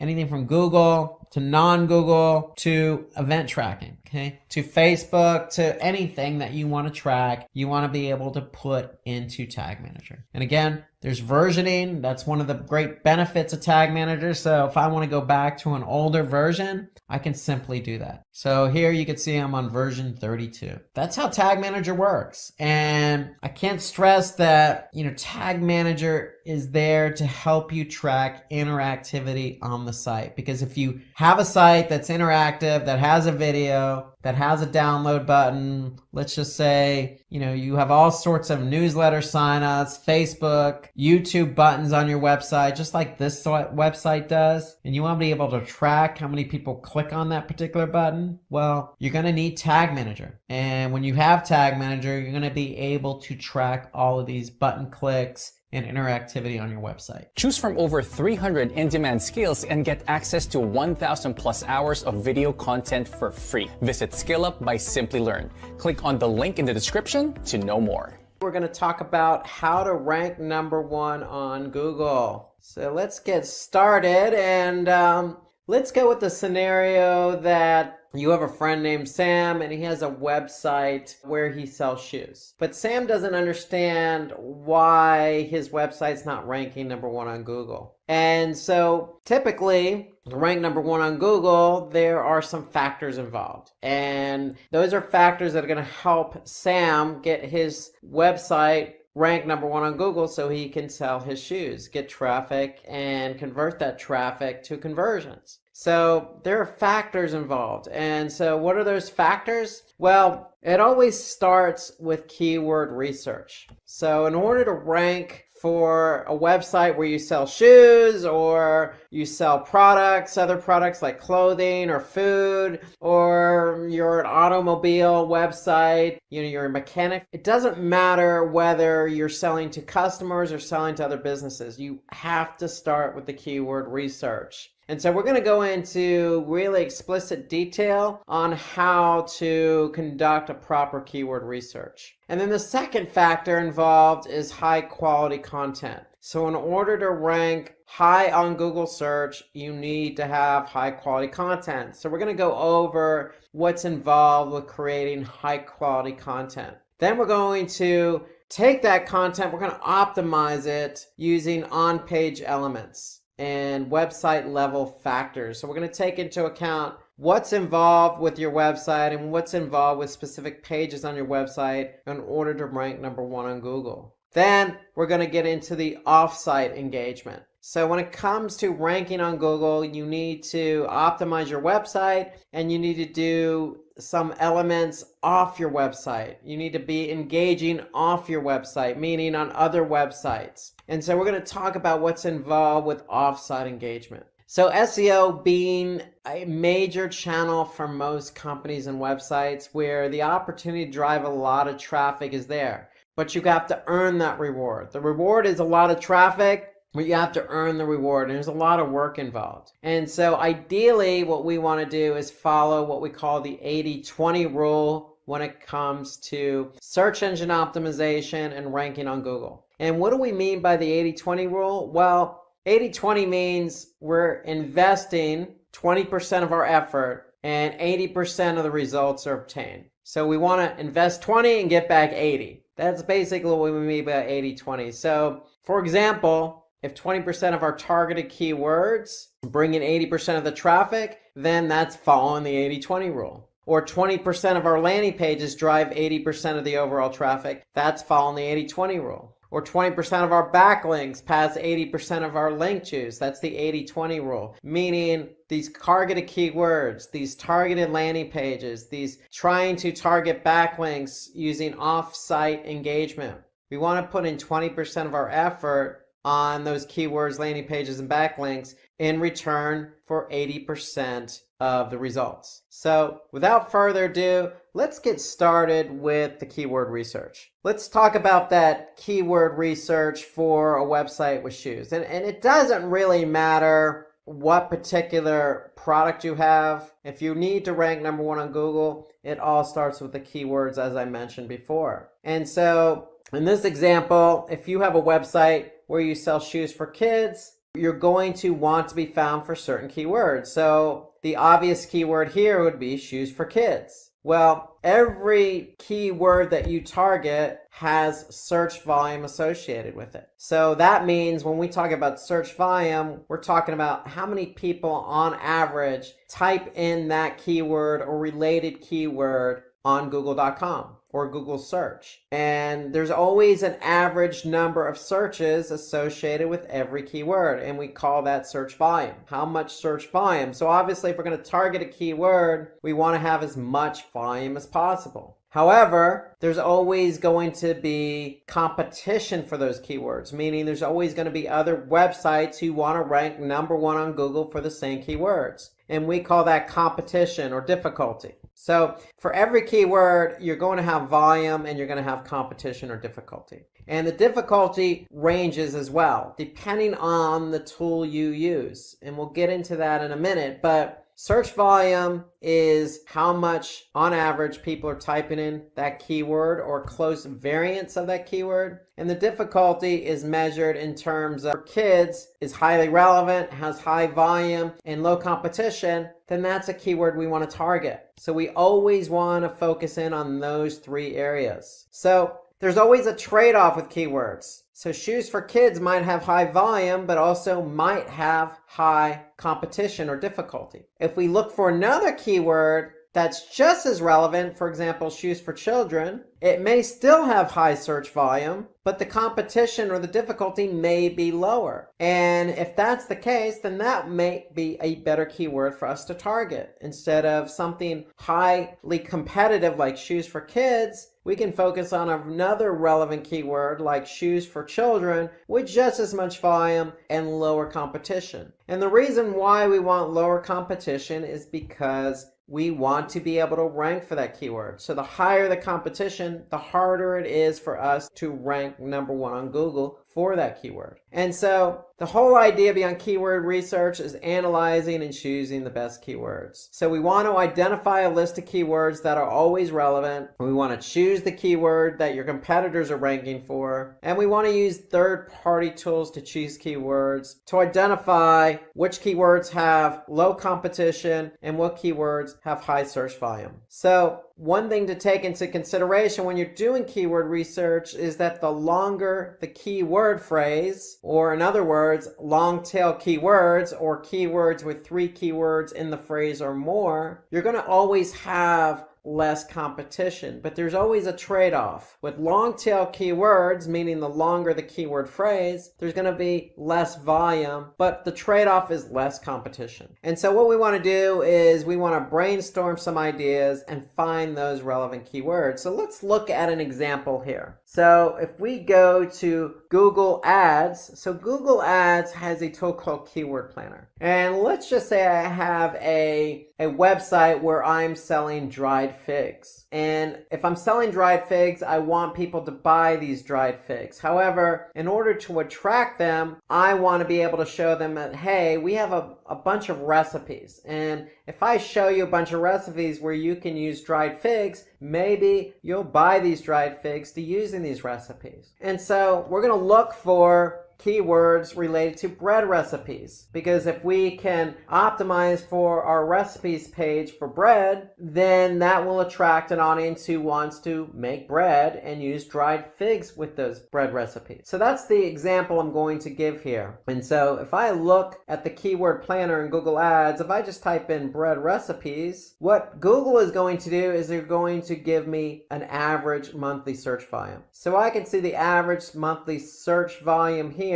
Google to non-Google to event tracking, okay? To Facebook, to anything that you want to track, you want to be able to put into Tag Manager. And again, There's versioning. That's one of the great benefits of Tag Manager. So if I want to go back to an older version, I can simply do that. So here you can see I'm on version 32. That's how Tag Manager works. And I can't stress that, Tag Manager is there to help you track interactivity on the site. Because if you have a site that's interactive, that has a video, that has a download button, let's just say, you have all sorts of newsletter signups, Facebook, YouTube buttons on your website, just like this website does, and you want to be able to track how many people click on that particular button, well, you're going to need Tag Manager. And when you have Tag Manager, you're going to be able to track all of these button clicks and interactivity on your website. Choose from over 300 in-demand skills and get access to 1,000 plus hours of video content for free. Visit SkillUp by Simplilearn. Click on the link in the description to know more. We're going to talk about how to rank #1 on Google. So let's get started, and let's go with the scenario that you have a friend named Sam and he has a website where he sells shoes. But Sam doesn't understand why his website's not ranking #1 on Google. And so typically, to rank #1 on Google, there are some factors involved. And those are factors that are going to help Sam get his website rank #1 on Google so he can sell his shoes, get traffic, and convert that traffic to conversions. So there are factors involved. And so what are those factors? Well, it always starts with keyword research. So in order to rank for a website where you sell shoes or you sell products, other products like clothing or food, or you're an automobile website, you're a mechanic, it doesn't matter whether you're selling to customers or selling to other businesses. You have to start with the keyword research. And so we're going to go into really explicit detail on how to conduct a proper keyword research. And then the second factor involved is high quality content. So in order to rank high on Google search, you need to have high quality content. So we're going to go over what's involved with creating high quality content. Then we're going to take that content, we're going to optimize it using on-page elements and website level factors. So we're going to take into account what's involved with your website and what's involved with specific pages on your website in order to rank #1 on Google. Then we're going to get into the off-site engagement. So when it comes to ranking on Google, you need to optimize your website and you need to do some elements off your website. You need to be engaging off your website, meaning on other websites. And so we're going to talk about what's involved with off-site engagement. So SEO being a major channel for most companies and websites where the opportunity to drive a lot of traffic is there. But you have to earn that reward. The reward is a lot of traffic, but you have to earn the reward, and there's a lot of work involved. And so ideally, what we want to do is follow what we call the 80-20 rule when it comes to search engine optimization and ranking on Google. And what do we mean by the 80-20 rule? Well, 80-20 means we're investing 20% of our effort and 80% of the results are obtained. So we want to invest 20 and get back 80. That's basically what we mean by 80-20. So, for example, if 20% of our targeted keywords bring in 80% of the traffic, then that's following the 80-20 rule. Or 20% of our landing pages drive 80% of the overall traffic, that's following the 80-20 rule. Or 20% of our backlinks pass 80% of our link juice. That's the 80-20 rule. Meaning these targeted keywords, these targeted landing pages, these trying to target backlinks using off-site engagement. We want to put in 20% of our effort on those keywords, landing pages, and backlinks in return for 80% of the results. So without further ado, let's get started with the keyword research. Let's talk about that keyword research for a website with shoes. And it doesn't really matter what particular product you have. If you need to rank #1 on Google, it all starts with the keywords as I mentioned before. And so in this example, if you have a website where you sell shoes for kids, you're going to want to be found for certain keywords. So the obvious keyword here would be shoes for kids. Well, every keyword that you target has search volume associated with it. So that means when we talk about search volume, we're talking about how many people on average type in that keyword or related keyword on Google.com or Google search. And there's always an average number of searches associated with every keyword, and we call that search volume. How much search volume? So obviously if we're going to target a keyword, we want to have as much volume as possible. However, there's always going to be competition for those keywords, meaning there's always going to be other websites who want to rank number one on Google for the same keywords. And we call that competition or difficulty. So for every keyword, you're going to have volume and you're going to have competition or difficulty. And the difficulty ranges as well, depending on the tool you use. And we'll get into that in a minute, but search volume is how much, on average, people are typing in that keyword or close variants of that keyword. And the difficulty is measured in terms of, for kids, is highly relevant, has high volume, and low competition, then that's a keyword we want to target. So we always want to focus in on those three areas. So there's always a trade-off with keywords. So shoes for kids might have high volume, but also might have high competition or difficulty. If we look for another keyword that's just as relevant, for example, shoes for children, it may still have high search volume, but the competition or the difficulty may be lower. And if that's the case, then that may be a better keyword for us to target. Instead of something highly competitive like shoes for kids, we can focus on another relevant keyword like shoes for children with just as much volume and lower competition. And the reason why we want lower competition is because we want to be able to rank for that keyword. So the higher the competition, the harder it is for us to rank number one on Google for that keyword. And so the whole idea beyond keyword research is analyzing and choosing the best keywords. So we want to identify a list of keywords that are always relevant. We want to choose the keyword that your competitors are ranking for. And we want to use third-party tools to choose keywords to identify which keywords have low competition and what keywords have high search volume. So one thing to take into consideration when you're doing keyword research is that the longer the keyword phrase, or in other words, long tail keywords or keywords with 3 keywords in the phrase or more, you're going to always have less competition. But there's always a trade-off. With long tail keywords, meaning the longer the keyword phrase, there's going to be less volume, but the trade-off is less competition. And so what we want to do is we want to brainstorm some ideas and find those relevant keywords. So let's look at an example here. So if we go to Google Ads, so Google Ads has a tool called Keyword Planner. And let's just say I have a website where I'm selling dried figs. And if I'm selling dried figs, I want people to buy these dried figs. However, in order to attract them, I want to be able to show them that, hey, we have a bunch of recipes. And if I show you a bunch of recipes where you can use dried figs, maybe you'll buy these dried figs to use in these recipes. And so we're going to look for keywords related to bread recipes, because if we can optimize for our recipes page for bread, then that will attract an audience who wants to make bread and use dried figs with those bread recipes. So that's the example I'm going to give here. And so if I look at the keyword planner in Google Ads, if I just type in bread recipes, what Google is going to do is they're going to give me an average monthly search volume. So I can see the average monthly search volume here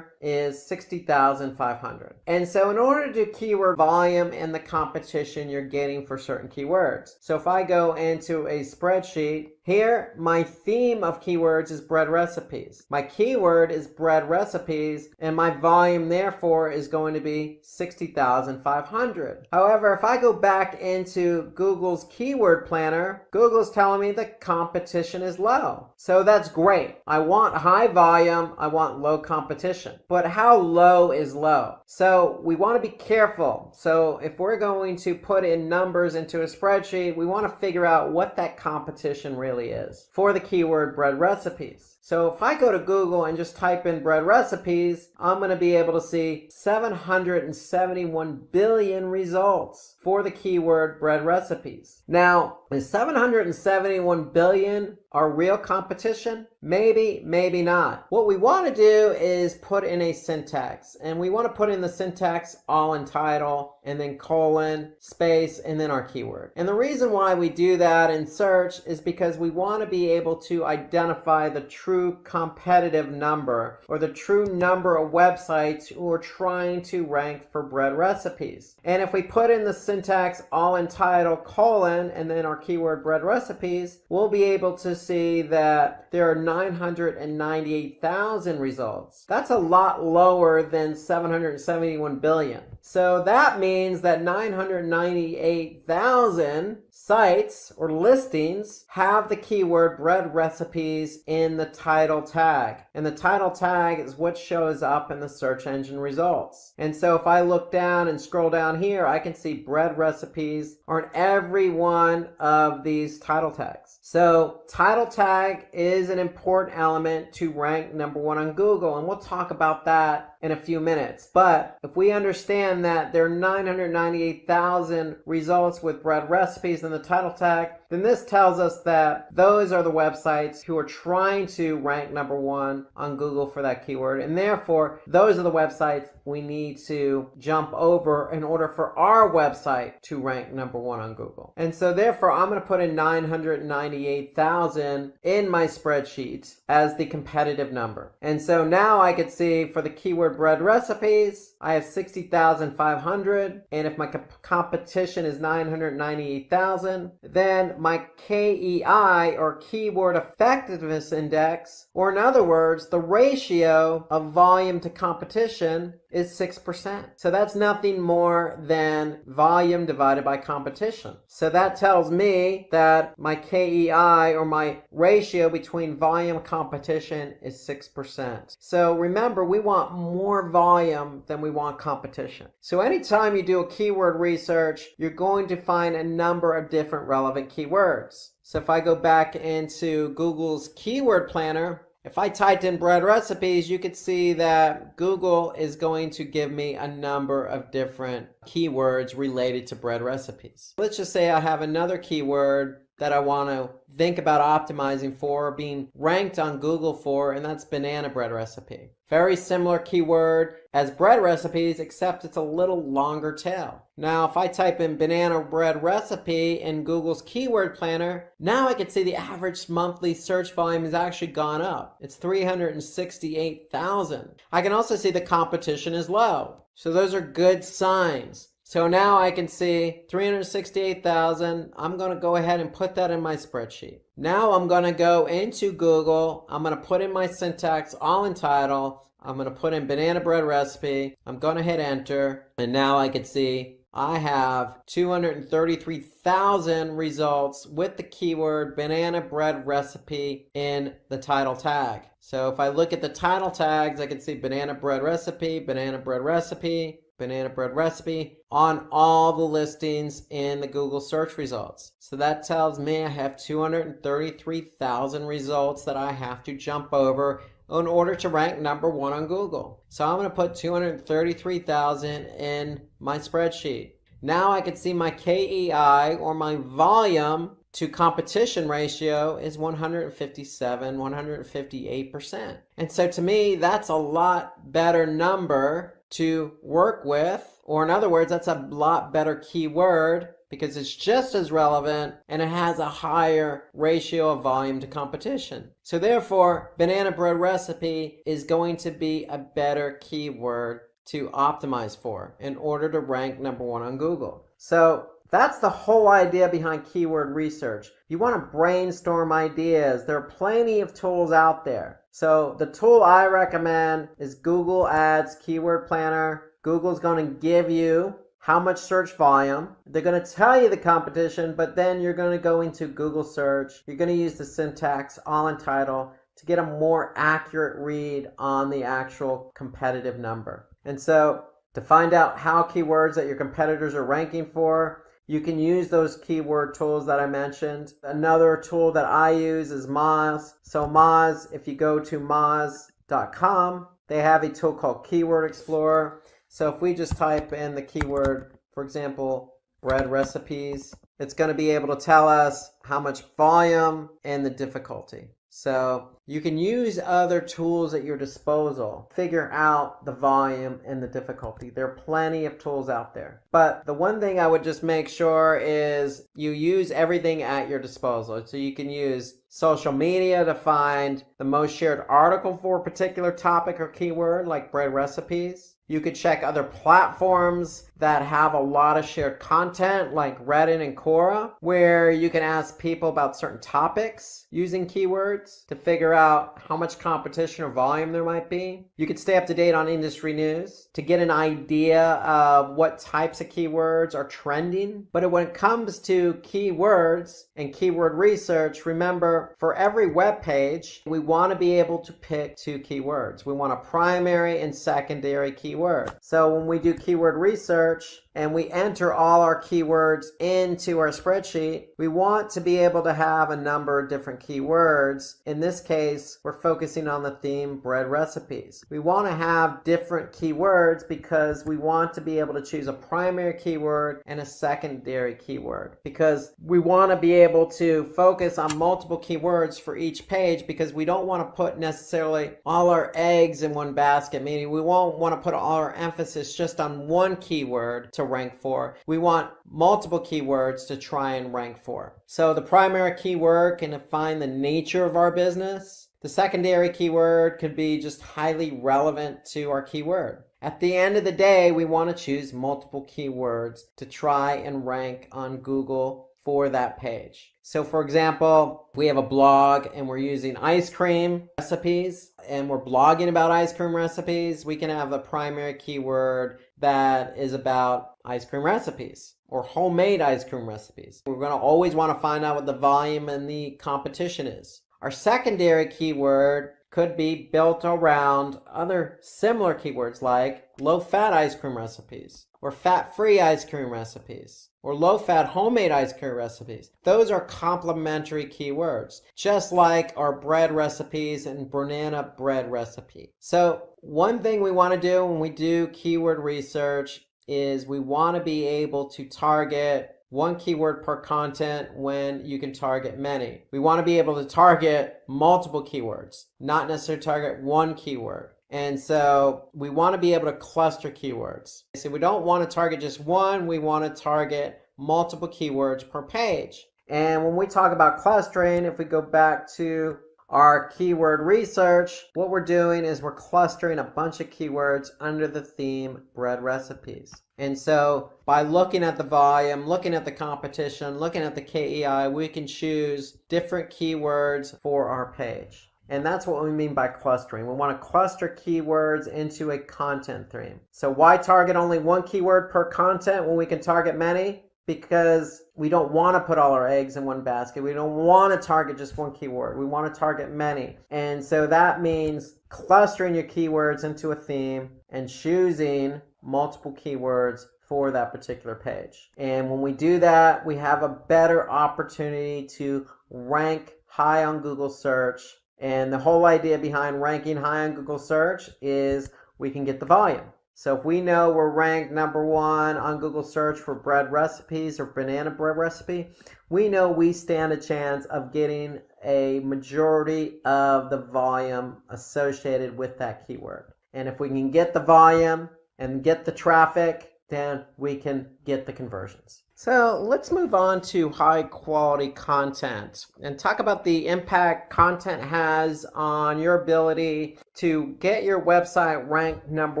is 60,500. And so in order to do keyword volume and the competition you're getting for certain keywords. So if I go into a spreadsheet, here my theme of keywords is bread recipes. My keyword is bread recipes, and my volume therefore is going to be 60,500. However, if I go back into Google's keyword planner, Google's telling me the competition is low. So that's great. I want high volume, I want low competition. competition. But how low is low? So we want to be careful. So if we're going to put in numbers into a spreadsheet, we want to figure out what that competition really is for the keyword bread recipes. So if I go to Google and just type in bread recipes, I'm going to be able to see 771 billion results for the keyword bread recipes. Now, is 771 billion our real competition? Maybe, maybe not. What we want to do is put in a syntax, and we want to put in the syntax all in title and then colon, space, and then our keyword. And the reason why we do that in search is because we want to be able to identify the true competitive number, or the true number of websites who are trying to rank for bread recipes. And if we put in the syntax all in title, colon, and then our keyword bread recipes, we'll be able to see that there are 998,000 results. That's a lot lower than 771 billion. So that means that 998,000 sites or listings have the keyword bread recipes in the title tag. And the title tag is what shows up in the search engine results. And so if I look down and scroll down here, I can see bread recipes are in every one of these title tags. So title tag is an important element to rank #1 on Google, and we'll talk about that in a few minutes. But if we understand that there are 998,000 results with bread recipes in the title tag, then this tells us that those are the websites who are trying to rank #1 on Google for that keyword, and therefore those are the websites we need to jump over in order for our website to rank #1 on Google. And so therefore I'm going to put in 998,000 in my spreadsheet as the competitive number. And so now I could see for the keyword bread recipes, I have 60,500, and if my competition is 998,000, then my KEI, or Keyword Effectiveness Index, or in other words, the ratio of volume to competition, is 6%. So that's nothing more than volume divided by competition. So that tells me that my KEI, or my ratio between volume and competition, is 6%. So remember, we want more volume than we want competition. So anytime you do a keyword research, you're going to find a number of different relevant keywords. So if I go back into Google's keyword planner, if I typed in bread recipes, you could see that Google is going to give me a number of different keywords related to bread recipes. Let's just say I have another keyword that I want to think about optimizing for, being ranked on Google for, and that's banana bread recipe. Very similar keyword as bread recipes, except it's a little longer tail. Now, if I type in banana bread recipe in Google's keyword planner, now I can see the average monthly search volume has actually gone up. It's 368,000. I can also see the competition is low. So those are good signs. So now I can see 368,000. I'm going to go ahead and put that in my spreadsheet. Now I'm going to go into Google. I'm going to put in my syntax all in title. I'm going to put in banana bread recipe. I'm going to hit enter. And now I can see I have 233,000 results with the keyword banana bread recipe in the title tag. So if I look at the title tags, I can see banana bread recipe, banana bread recipe, banana bread recipe on all the listings in the Google search results. So that tells me I have 233,000 results that I have to jump over in order to rank #1 on Google. So I'm going to put 233,000 in my spreadsheet. Now I can see my KEI, or my volume to competition ratio, is 157, 158%. And so to me, that's a lot better number to work with, or in other words, that's a lot better keyword because it's just as relevant and it has a higher ratio of volume to competition. So therefore, banana bread recipe is going to be a better keyword to optimize for in order to rank #1 on Google. So that's the whole idea behind keyword research. You want to brainstorm ideas. There are plenty of tools out there. So the tool I recommend is Google Ads Keyword Planner. Google's going to give you how much search volume. They're going to tell you the competition, but then you're going to go into Google search. You're going to use the syntax all in title, to get a more accurate read on the actual competitive number. And so to find out how keywords that your competitors are ranking for, you can use those keyword tools that I mentioned. Another tool that I use is Moz. So Moz, if you go to moz.com, they have a tool called Keyword Explorer. So if we just type in the keyword, for example, bread recipes, it's going to be able to tell us how much volume and the difficulty. So you can use other tools at your disposal, figure out the volume and the difficulty. There are plenty of tools out there. But the one thing I would just make sure is you use everything at your disposal. So you can use social media to find the most shared article for a particular topic or keyword, like bread recipes. You could check other platforms that have a lot of shared content like Reddit and Quora, where you can ask people about certain topics using keywords to figure out how much competition or volume there might be. You could stay up to date on industry news to get an idea of what types of keywords are trending. But when it comes to keywords and keyword research, remember, for every web page, we want to be able to pick two keywords. We want a primary and secondary keyword. So when we do keyword research and we enter all our keywords into our spreadsheet, we want to be able to have a number of different keywords. In this case, we're focusing on the theme bread recipes. We want to have different keywords because we want to be able to choose a primary keyword and a secondary keyword, because we want to be able to focus on multiple keywords for each page, because we don't want to put necessarily all our eggs in one basket, meaning we won't want to put all our emphasis just on one keyword to rank for. We want multiple keywords to try and rank for. So the primary keyword can define the nature of our business. The secondary keyword could be just highly relevant to our keyword. At the end of the day, we want to choose multiple keywords to try and rank on Google for that page. So for example, we have a blog and we're using ice cream recipes and we're blogging about ice cream recipes. We can have the primary keyword that is about ice cream recipes or homemade ice cream recipes. We're going to always want to find out what the volume and the competition is. Our secondary keyword could be built around other similar keywords like low-fat ice cream recipes or fat-free ice cream recipes or low-fat homemade ice cream recipes. Those are complementary keywords, just like our bread recipes and banana bread recipe. So one thing we want to do when we do keyword research is we want to be able to target one keyword per content when you can target many. We want to be able to target multiple keywords, not necessarily target one keyword. And so we want to be able to cluster keywords. So we don't want to target just one, we want to target multiple keywords per page. And when we talk about clustering, if we go back to our keyword research, what we're doing is we're clustering a bunch of keywords under the theme bread recipes. And so by looking at the volume, looking at the competition, looking at the KEI, we can choose different keywords for our page. And that's what we mean by clustering. We want to cluster keywords into a content theme. So why target only one keyword per content when we can target many? Because we don't want to put all our eggs in one basket. We don't want to target just one keyword. We want to target many. And so that means clustering your keywords into a theme and choosing multiple keywords for that particular page. And when we do that, we have a better opportunity to rank high on Google search. And the whole idea behind ranking high on Google search is we can get the volume. So if we know we're ranked number 1 on Google search for bread recipes or banana bread recipe, we know we stand a chance of getting a majority of the volume associated with that keyword. And if we can get the volume and get the traffic, then we can get the conversions. So let's move on to high quality content and talk about the impact content has on your ability to get your website ranked number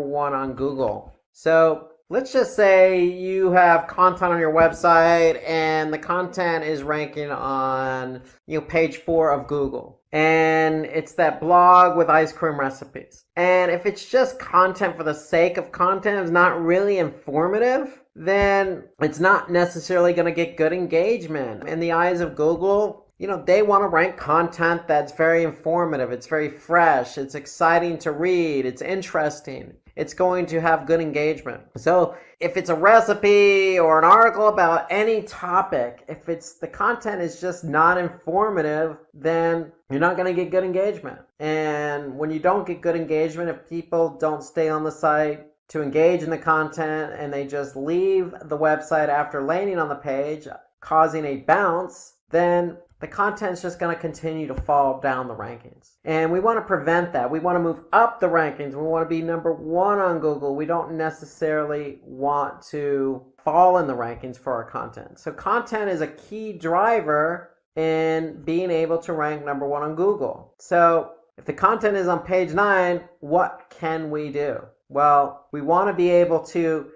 1 on Google. So let's just say you have content on your website and the content is ranking on page 4 of Google. And it's that blog with ice cream recipes. And if it's just content for the sake of content, it's not really informative, then it's not necessarily going to get good engagement. In the eyes of Google, they want to rank content that's very informative, it's very fresh, it's exciting to read, it's interesting, it's going to have good engagement. So if it's a recipe or an article about any topic, if the content is just not informative, then you're not going to get good engagement. And when you don't get good engagement, if people don't stay on the site to engage in the content and they just leave the website after landing on the page, causing a bounce, then the content is just going to continue to fall down the rankings. And we want to prevent that. We want to move up the rankings. We want to be number one on Google. We don't necessarily want to fall in the rankings for our content. So content is a key driver in being able to rank number one on Google. So if the content is on page 9, what can we do? Well, we want to be able to,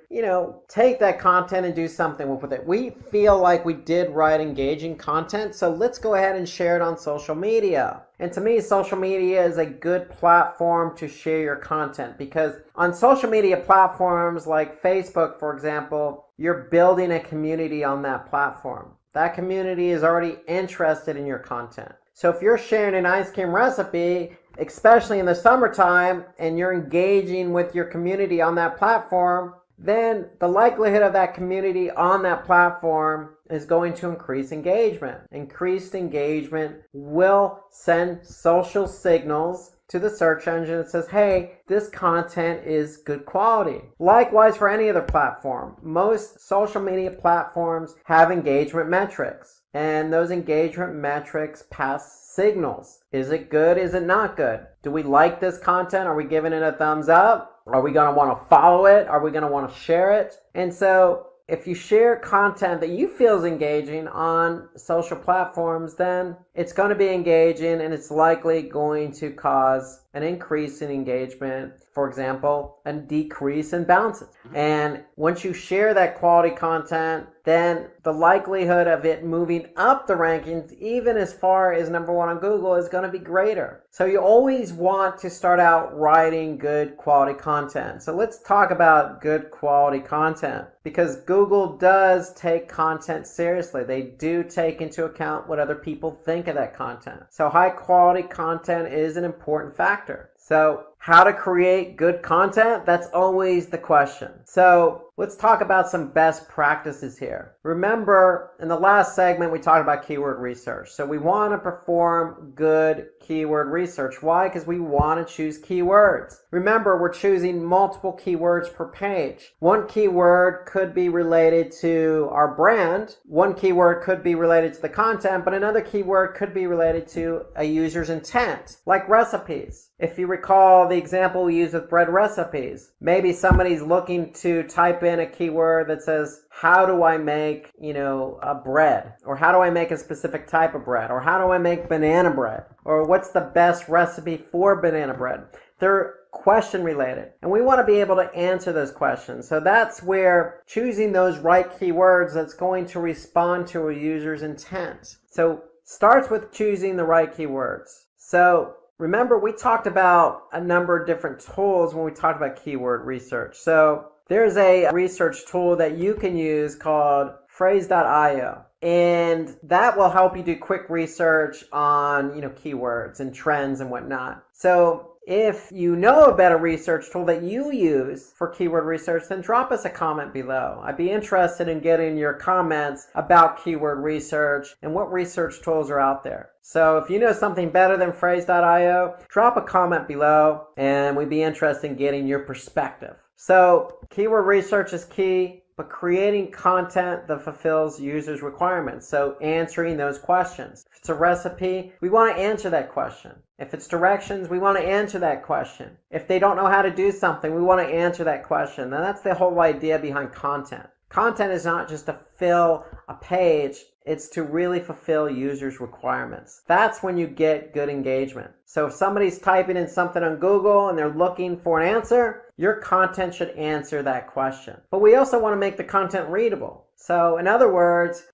take that content and do something with it. We feel like we did write engaging content, so let's go ahead and share it on social media. And to me, social media is a good platform to share your content, because on social media platforms like Facebook, for example, you're building a community on that platform. That community is already interested in your content. So if you're sharing an ice cream recipe, especially in the summertime, and you're engaging with your community on that platform, then the likelihood of that community on that platform is going to increase engagement. Increased engagement will send social signals to the search engine that says, hey, this content is good quality. Likewise for any other platform. Most social media platforms have engagement metrics, and those engagement metrics pass signals. Is it good? Is it not good? Do we like this content? Are we giving it a thumbs up? Are we going to want to follow it? Are we going to want to share it? And so if you share content that you feel is engaging on social platforms, then it's going to be engaging, and it's likely going to cause an increase in engagement, for example, a decrease in bounces. And once you share that quality content, then the likelihood of it moving up the rankings, even as far as number one on Google, is going to be greater. So you always want to start out writing good quality content. So let's talk about good quality content, because Google does take content seriously. They do take into account what other people think of that content. So high quality content is an important factor. So how to create good content? That's always the question. So let's talk about some best practices here. Remember, in the last segment, we talked about keyword research. So we want to perform good keyword research. Why? Because we want to choose keywords. Remember, we're choosing multiple keywords per page. One keyword could be related to our brand. One keyword could be related to the content, but another keyword could be related to a user's intent, like recipes. If you recall the example we used with bread recipes, maybe somebody's looking to type in a keyword that says, how do I make, a bread? Or how do I make a specific type of bread? Or how do I make banana bread? Or what's the best recipe for banana bread? They're question related, and we want to be able to answer those questions. So that's where choosing those right keywords that's going to respond to a user's intent. So starts with choosing the right keywords. So remember, we talked about a number of different tools when we talked about keyword research. So there's a research tool that you can use called phrase.io, and that will help you do quick research on, keywords and trends and whatnot. So if you know a better research tool that you use for keyword research, then drop us a comment below. I'd be interested in getting your comments about keyword research and what research tools are out there. So if you know something better than phrase.io, drop a comment below, and we'd be interested in getting your perspective. So keyword research is key, but creating content that fulfills users' requirements. So answering those questions. If it's a recipe, we want to answer that question. If it's directions, we want to answer that question. If they don't know how to do something, we want to answer that question. Now that's the whole idea behind content. Content is not just to fill a page, it's to really fulfill users' requirements. That's when you get good engagement. So if somebody's typing in something on Google and they're looking for an answer, your content should answer that question. But we also want to make the content readable. So in other words,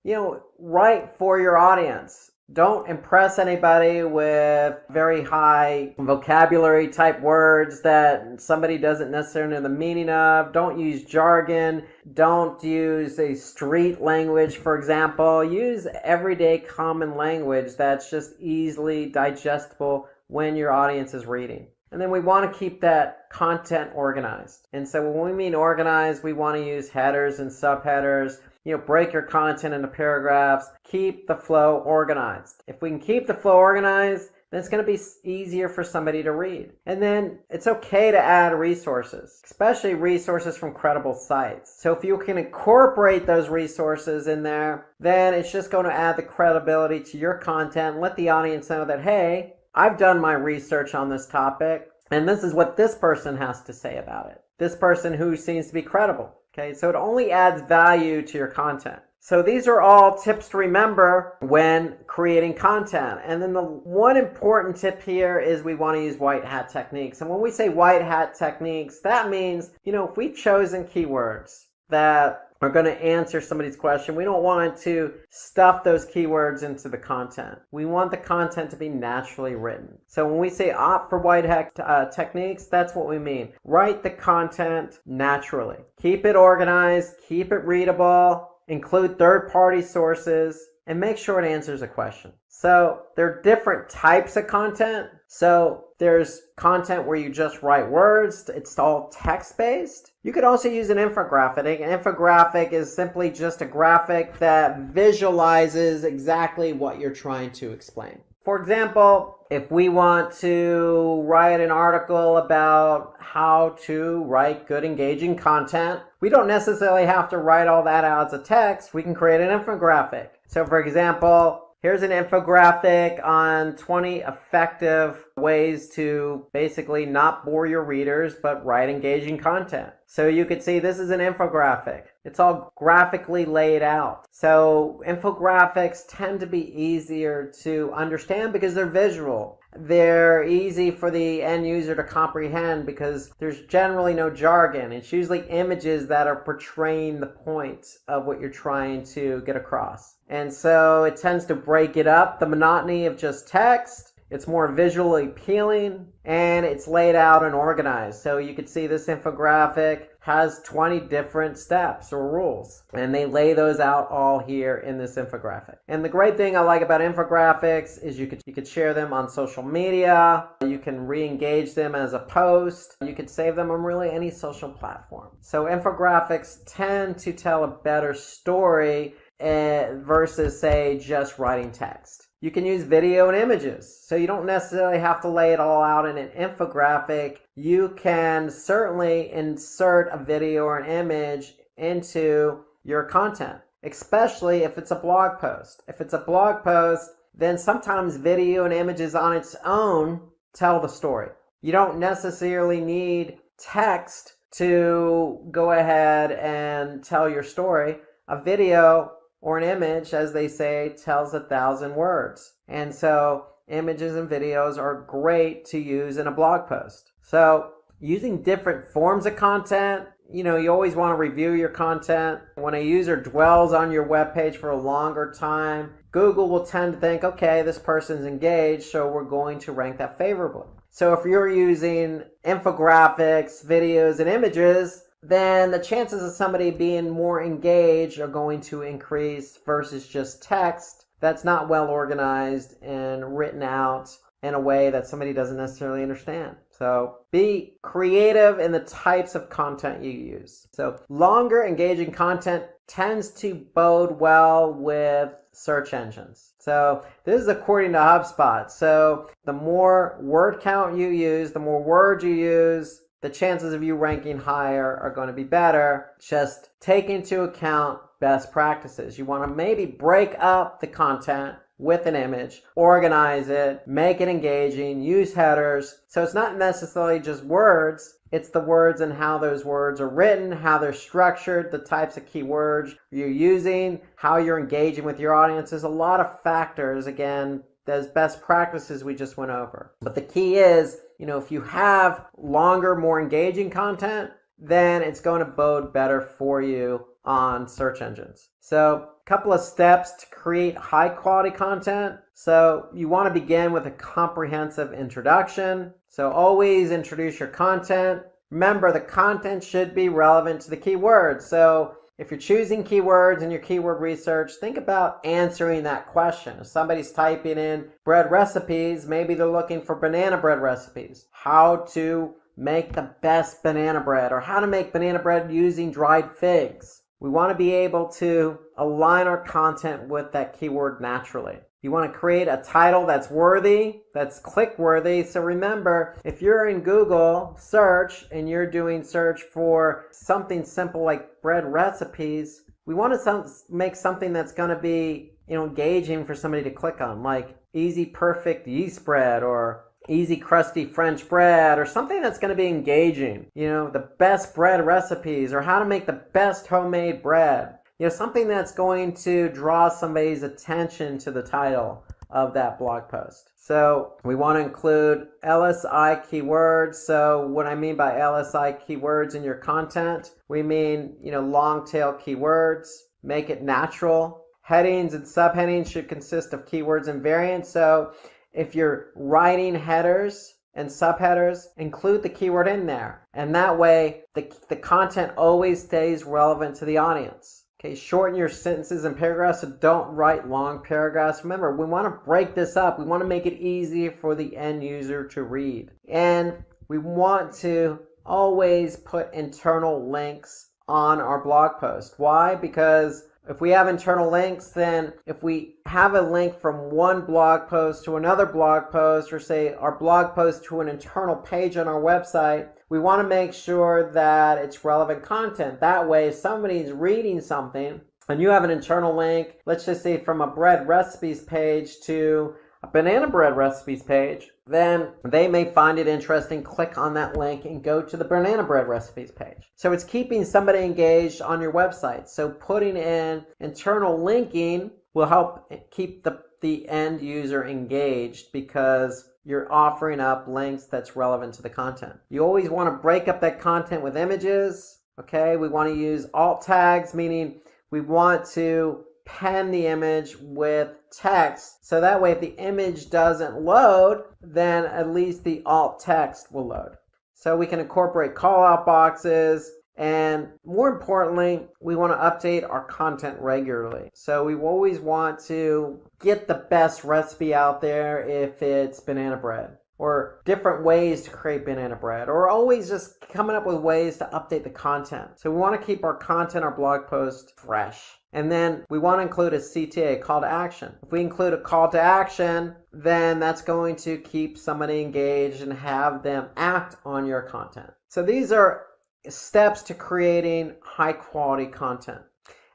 write for your audience. Don't impress anybody with very high vocabulary type words that somebody doesn't necessarily know the meaning of. Don't use jargon. Don't use a street language, for example. Use everyday common language that's just easily digestible when your audience is reading. And then we want to keep that content organized. And so when we mean organized, we want to use headers and subheaders. Break your content into paragraphs. Keep the flow organized. If we can keep the flow organized, then it's going to be easier for somebody to read. And then it's okay to add resources, especially resources from credible sites. So if you can incorporate those resources in there, then it's just going to add the credibility to your content and let the audience know that, hey, I've done my research on this topic, and this is what this person has to say about it. This person who seems to be credible. Okay, so it only adds value to your content. So these are all tips to remember when creating content. And then the one important tip here is we want to use white hat techniques. And when we say white hat techniques, that means, if we've chosen keywords that are going to answer somebody's question, we don't want to stuff those keywords into the content. We want the content to be naturally written. So when we say opt for white hat techniques, that's what we mean. Write the content naturally. Keep it organized, keep it readable, include third-party sources, and make sure it answers a question. So there are different types of content. So there's content where you just write words. It's all text-based. You could also use an infographic. An infographic is simply just a graphic that visualizes exactly what you're trying to explain. For example, if we want to write an article about how to write good, engaging content, we don't necessarily have to write all that out as a text. We can create an infographic. So for example, here's an infographic on 20 effective ways to basically not bore your readers, but write engaging content. So you could see this is an infographic. It's all graphically laid out. So infographics tend to be easier to understand because they're visual. They're easy for the end user to comprehend because there's generally no jargon. It's usually images that are portraying the point of what you're trying to get across. And so it tends to break it up, the monotony of just text. It's more visually appealing, and it's laid out and organized. So you can see this infographic has 20 different steps or rules, and they lay those out all here in this infographic. And the great thing I like about infographics is you could share them on social media. You can re-engage them as a post. You could save them on really any social platform. So infographics tend to tell a better story versus, say, just writing text. You can use video and images, so you don't necessarily have to lay it all out in an infographic. You can certainly insert a video or an image into your content, especially if it's a blog post. If it's a blog post, then sometimes video and images on its own tell the story. You don't necessarily need text to go ahead and tell your story. A video or an image, as they say, tells 1,000 words. And so images and videos are great to use in a blog post. So using different forms of content, you always want to review your content. When a user dwells on your web page for a longer time, Google will tend to think, okay, this person's engaged, so we're going to rank that favorably. So if you're using infographics, videos, and images, then the chances of somebody being more engaged are going to increase versus just text that's not well organized and written out in a way that somebody doesn't necessarily understand. So be creative in the types of content you use. So longer engaging content tends to bode well with search engines. So this is according to HubSpot. So the more word count you use, the more words you use, the chances of you ranking higher are going to be better. Just take into account best practices. You want to maybe break up the content with an image, organize it, make it engaging, use headers. So it's not necessarily just words, it's the words and how those words are written, how they're structured, the types of keywords you're using, how you're engaging with your audience. There's a lot of factors, again, those best practices we just went over. But the key is, if you have longer, more engaging content, then it's going to bode better for you on search engines. So couple of steps to create high quality content. So you want to begin with a comprehensive introduction. So always introduce your content. Remember, the content should be relevant to the keywords. So if you're choosing keywords in your keyword research, think about answering that question. If somebody's typing in bread recipes, maybe they're looking for banana bread recipes. How to make the best banana bread, or how to make banana bread using dried figs. We want to be able to align our content with that keyword naturally. You want to create a title that's worthy, that's click worthy. So remember, if you're in Google search and you're doing search for something simple like bread recipes, we want to make something that's going to be, engaging for somebody to click on, like easy perfect yeast bread or easy crusty French bread, or something that's going to be engaging. The best bread recipes, or how to make the best homemade bread. Something that's going to draw somebody's attention to the title of that blog post. So we want to include LSI keywords. So what I mean by LSI keywords in your content, we mean, long tail keywords. Make it natural. Headings and subheadings should consist of keywords and variants. So if you're writing headers and subheaders, include the keyword in there. And that way, the content always stays relevant to the audience. Okay, shorten your sentences and paragraphs, so don't write long paragraphs. Remember, we want to break this up. We want to make it easy for the end user to read. And we want to always put internal links on our blog post. Why? Because if we have internal links, then if we have a link from one blog post to another blog post, or say our blog post to an internal page on our website, we want to make sure that it's relevant content. That way, if somebody's reading something and you have an internal link, let's just say from a bread recipes page to a banana bread recipes page, then they may find it interesting, click on that link and go to the banana bread recipes page. So it's keeping somebody engaged on your website. So putting in internal linking will help keep the end user engaged, because you're offering up links that's relevant to the content. You always want to break up that content with images. Okay, we want to use alt tags, meaning we want to pen the image with text, so that way if the image doesn't load, then at least the alt text will load. So we can incorporate call out boxes, and more importantly, we want to update our content regularly. So we always want to get the best recipe out there if it's banana bread, or different ways to create banana bread, or always just coming up with ways to update the content. So we want to keep our content, our blog post fresh. And then we want to include a CTA, call to action. If we include a call to action, then that's going to keep somebody engaged and have them act on your content. So these are steps to creating high quality content.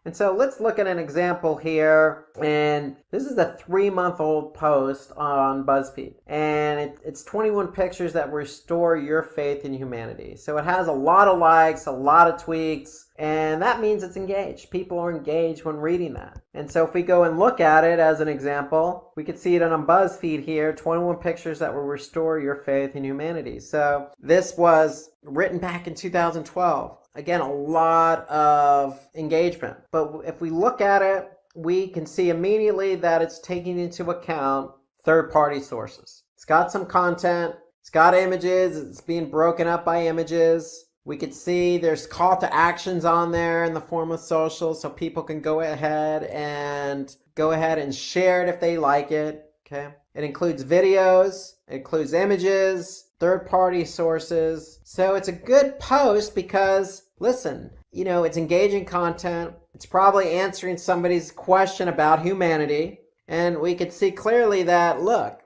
And so let's look at an example here. And this is a 3-month-old post on BuzzFeed. And it's 21 pictures that restore your faith in humanity. So it has a lot of likes, a lot of tweaks, and that means it's engaged. People are engaged when reading that. And so if we go and look at it as an example, we could see it on BuzzFeed here, 21 pictures that will restore your faith in humanity. So this was written back in 2012. Again, a lot of engagement. But if we look at it, we can see immediately that it's taking into account third-party sources. It's got some content, it's got images, it's being broken up by images. We could see there's call to actions on there in the form of social, so people can go ahead and share it if they like it. Okay. It includes videos, it includes images, third-party sources. So it's a good post because, listen, it's engaging content. It's probably answering somebody's question about humanity. And we could see clearly that, look,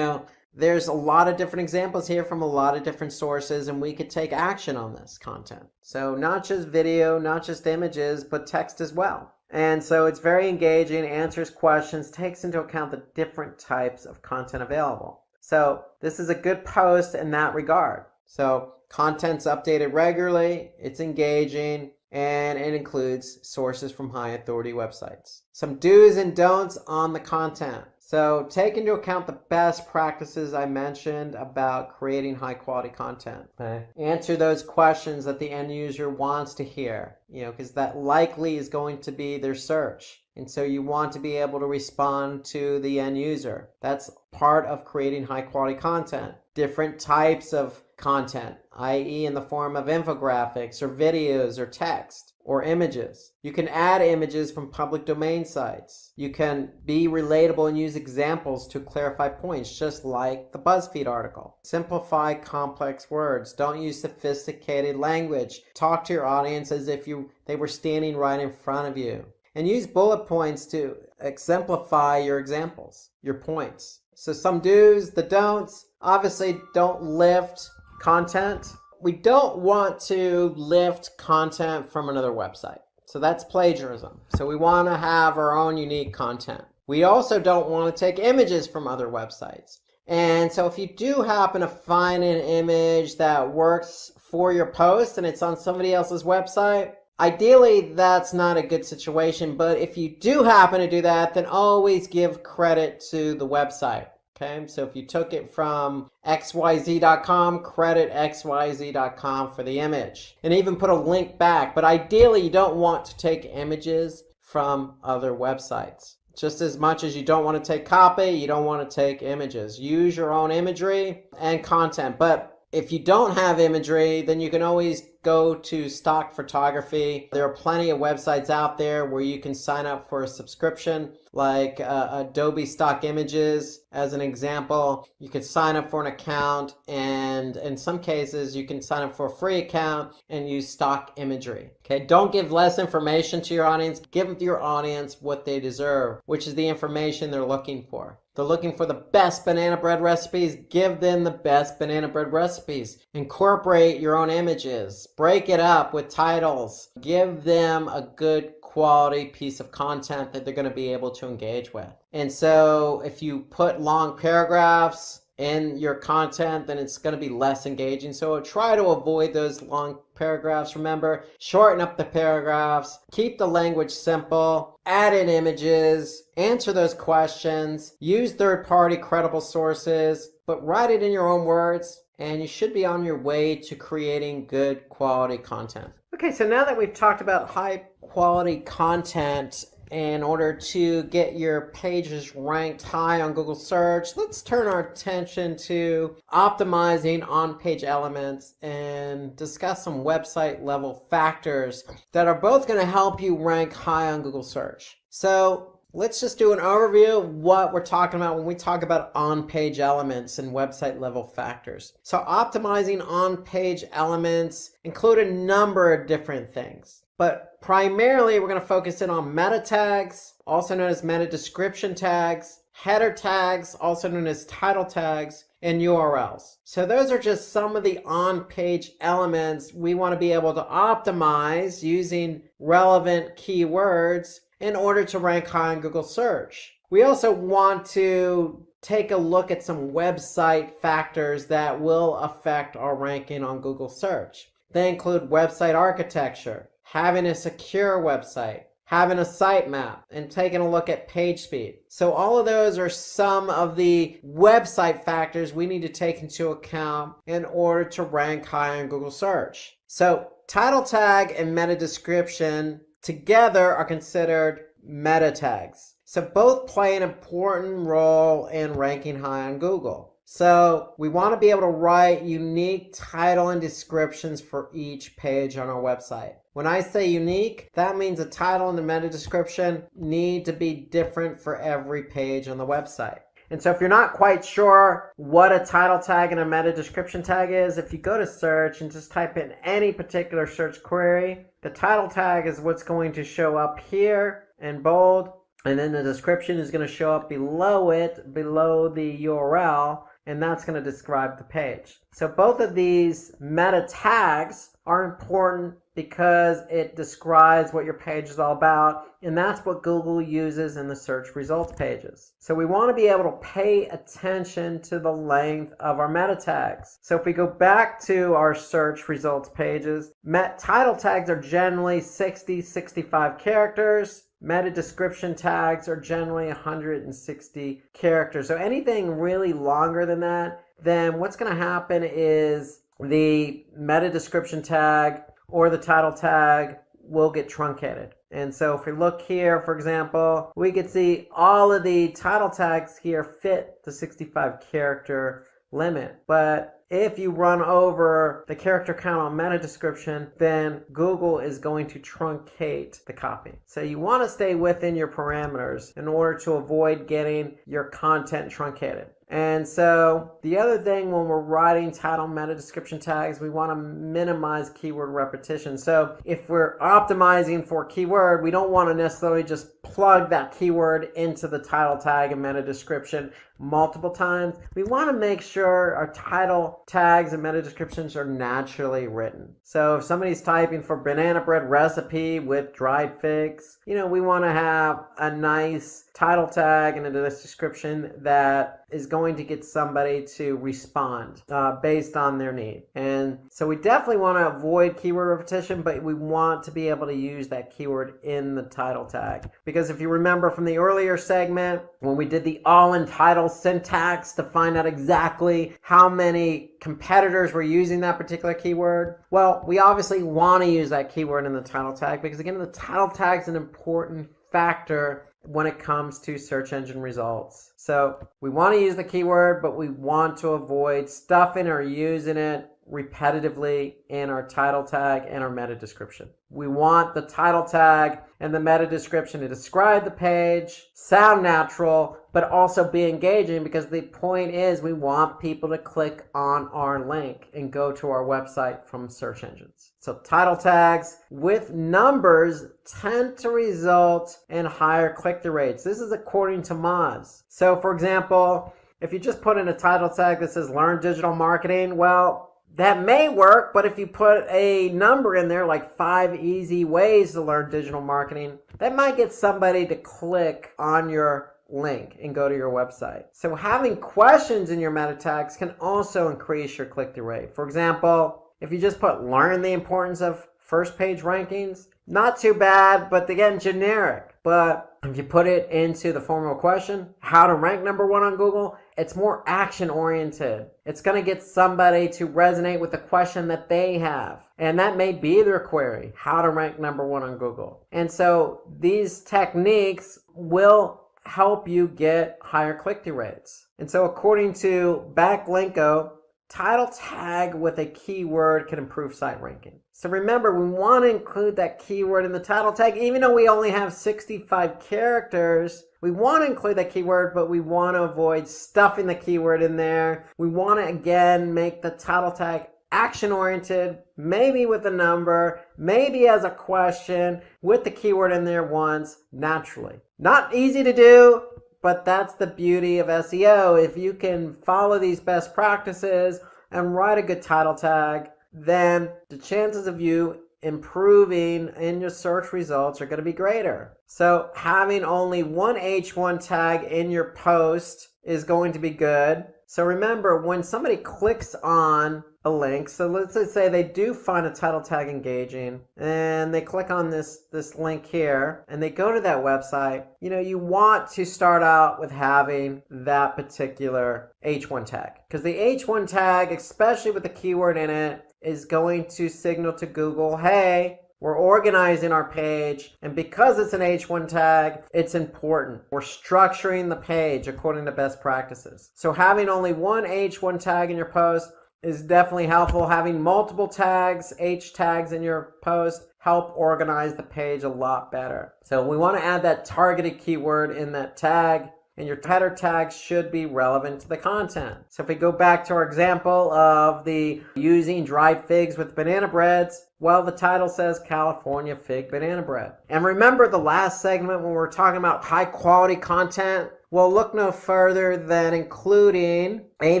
there's a lot of different examples here from a lot of different sources, and we could take action on this content. So not just video, not just images, but text as well. And so it's very engaging, answers questions, takes into account the different types of content available. So this is a good post in that regard. So content's updated regularly, it's engaging, and it includes sources from high authority websites. Some do's and don'ts on the content. So take into account the best practices I mentioned about creating high quality content. Okay? Answer those questions that the end user wants to hear, because that likely is going to be their search. And so you want to be able to respond to the end user. That's part of creating high quality content. Different types of content, i.e. in the form of infographics or videos or text or images. You can add images from public domain sites. You can be relatable and use examples to clarify points, just like the BuzzFeed article. Simplify complex words. Don't use sophisticated language. Talk to your audience as if they were standing right in front of you. And use bullet points to exemplify your examples, your points. So some do's, the don'ts. Obviously, don't lift content. We don't want to lift content from another website. So that's plagiarism. So we want to have our own unique content. We also don't want to take images from other websites. And so if you do happen to find an image that works for your post and it's on somebody else's website, ideally that's not a good situation. But if you do happen to do that, then always give credit to the website. Okay, so if you took it from xyz.com, credit xyz.com for the image. And even put a link back. But ideally, you don't want to take images from other websites. Just as much as you don't want to take copy, you don't want to take images. Use your own imagery and content. But if you don't have imagery, then you can always go to stock photography. There are plenty of websites out there where you can sign up for a subscription, like Adobe Stock Images as an example. You could sign up for an account, and in some cases you can sign up for a free account and use stock imagery. Okay, don't give less information to your audience. Give your audience what they deserve, which is the information they're looking for. They're looking for the best banana bread recipes. Give them the best banana bread recipes. Incorporate your own images. Break it up with titles. Give them a good quality piece of content that they're going to be able to engage with. And so if you put long paragraphs in your content, then it's going to be less engaging. So try to avoid those long paragraphs. Remember, shorten up the paragraphs, keep the language simple, add in images, answer those questions, use third-party credible sources, but write it in your own words, and you should be on your way to creating good quality content. Okay, so now that we've talked about high quality content in order to get your pages ranked high on Google search, let's turn our attention to optimizing on-page elements and discuss some website level factors that are both going to help you rank high on Google search. So let's just do an overview of what we're talking about when we talk about on-page elements and website level factors. So optimizing on-page elements include a number of different things. But primarily, we're going to focus in on meta tags, also known as meta description tags, header tags, also known as title tags, and URLs. So those are just some of the on-page elements we want to be able to optimize using relevant keywords in order to rank high in Google search. We also want to take a look at some website factors that will affect our ranking on Google search. They include website architecture, having a secure website, having a sitemap, and taking a look at page speed. So all of those are some of the website factors we need to take into account in order to rank high on Google search. So title tag and meta description together are considered meta tags. So both play an important role in ranking high on Google. So we want to be able to write unique title and descriptions for each page on our website. When I say unique, that means the title and the meta description need to be different for every page on the website. And so if you're not quite sure what a title tag and a meta description tag is, if you go to search and just type in any particular search query, the title tag is what's going to show up here in bold, and then the description is going to show up below it, below the URL, and that's going to describe the page. So both of these meta tags are important because it describes what your page is all about, and that's what Google uses in the search results pages. So we want to be able to pay attention to the length of our meta tags. So if we go back to our search results pages, title tags are generally 60, 65 characters. Meta description tags are generally 160 characters. So anything really longer than that, then what's going to happen is the meta description tag or the title tag will get truncated. And so if we look here, for example, we can see all of the title tags here fit the 65 character limit. But if you run over the character count on meta description, then Google is going to truncate the copy. So you want to stay within your parameters in order to avoid getting your content truncated. And so the other thing when we're writing title meta description tags, we want to minimize keyword repetition. So if we're optimizing for keyword, we don't want to necessarily just plug that keyword into the title tag and meta description multiple times. We want to make sure our title tags and meta descriptions are naturally written. So if somebody's typing for banana bread recipe with dried figs, we want to have a nice title tag and a description that is going to get somebody to respond based on their need. And so we definitely want to avoid keyword repetition, but we want to be able to use that keyword in the title tag. Because if you remember from the earlier segment, when we did the all-in title syntax to find out exactly how many competitors were using that particular keyword, well, we obviously want to use that keyword in the title tag because, again, the title tag is an important factor when it comes to search engine results. So we want to use the keyword, but we want to avoid stuffing or using it repetitively in our title tag and our meta description. We want the title tag and the meta description to describe the page, sound natural, but also be engaging, because the point is we want people to click on our link and go to our website from search engines. So title tags with numbers tend to result in higher click-through rates. This is according to Moz. So for example, if you just put in a title tag that says learn digital marketing, well, that may work, but if you put a number in there like 5 easy ways to learn digital marketing, that might get somebody to click on your link and go to your website. So having questions in your meta tags can also increase your click-through rate. For example, if you just put learn the importance of first page rankings, not too bad, but again, generic. But if you put it into the form of a question, how to rank number 1 on Google, it's more action oriented. It's going to get somebody to resonate with the question that they have. And that may be their query, how to rank number 1 on Google. And so these techniques will help you get higher click-through rates. And so according to Backlinko, title tag with a keyword can improve site ranking. So remember, we want to include that keyword in the title tag. Even though we only have 65 characters, we want to include that keyword, but we want to avoid stuffing the keyword in there. We want to, again, make the title tag action-oriented, maybe with a number, maybe as a question, with the keyword in there once, naturally. Not easy to do, but that's the beauty of SEO. If you can follow these best practices and write a good title tag, then the chances of you improving in your search results are going to be greater. So having only one H1 tag in your post is going to be good. So remember, when somebody clicks on a link, so let's just say they do find a title tag engaging and they click on this link here and they go to that website, you want to start out with having that particular H1 tag, because the H1 tag, especially with the keyword in it, is going to signal to Google, hey, we're organizing our page, and because it's an H1 tag, it's important. We're structuring the page according to best practices. So having only one H1 tag in your post is definitely helpful. Having multiple tags, H tags in your post, help organize the page a lot better. So we want to add that targeted keyword in that tag, and your header tags should be relevant to the content. So if we go back to our example of the using dried figs with banana breads, well, the title says California fig banana bread. And remember the last segment when we were talking about high quality content? Well, look no further than including a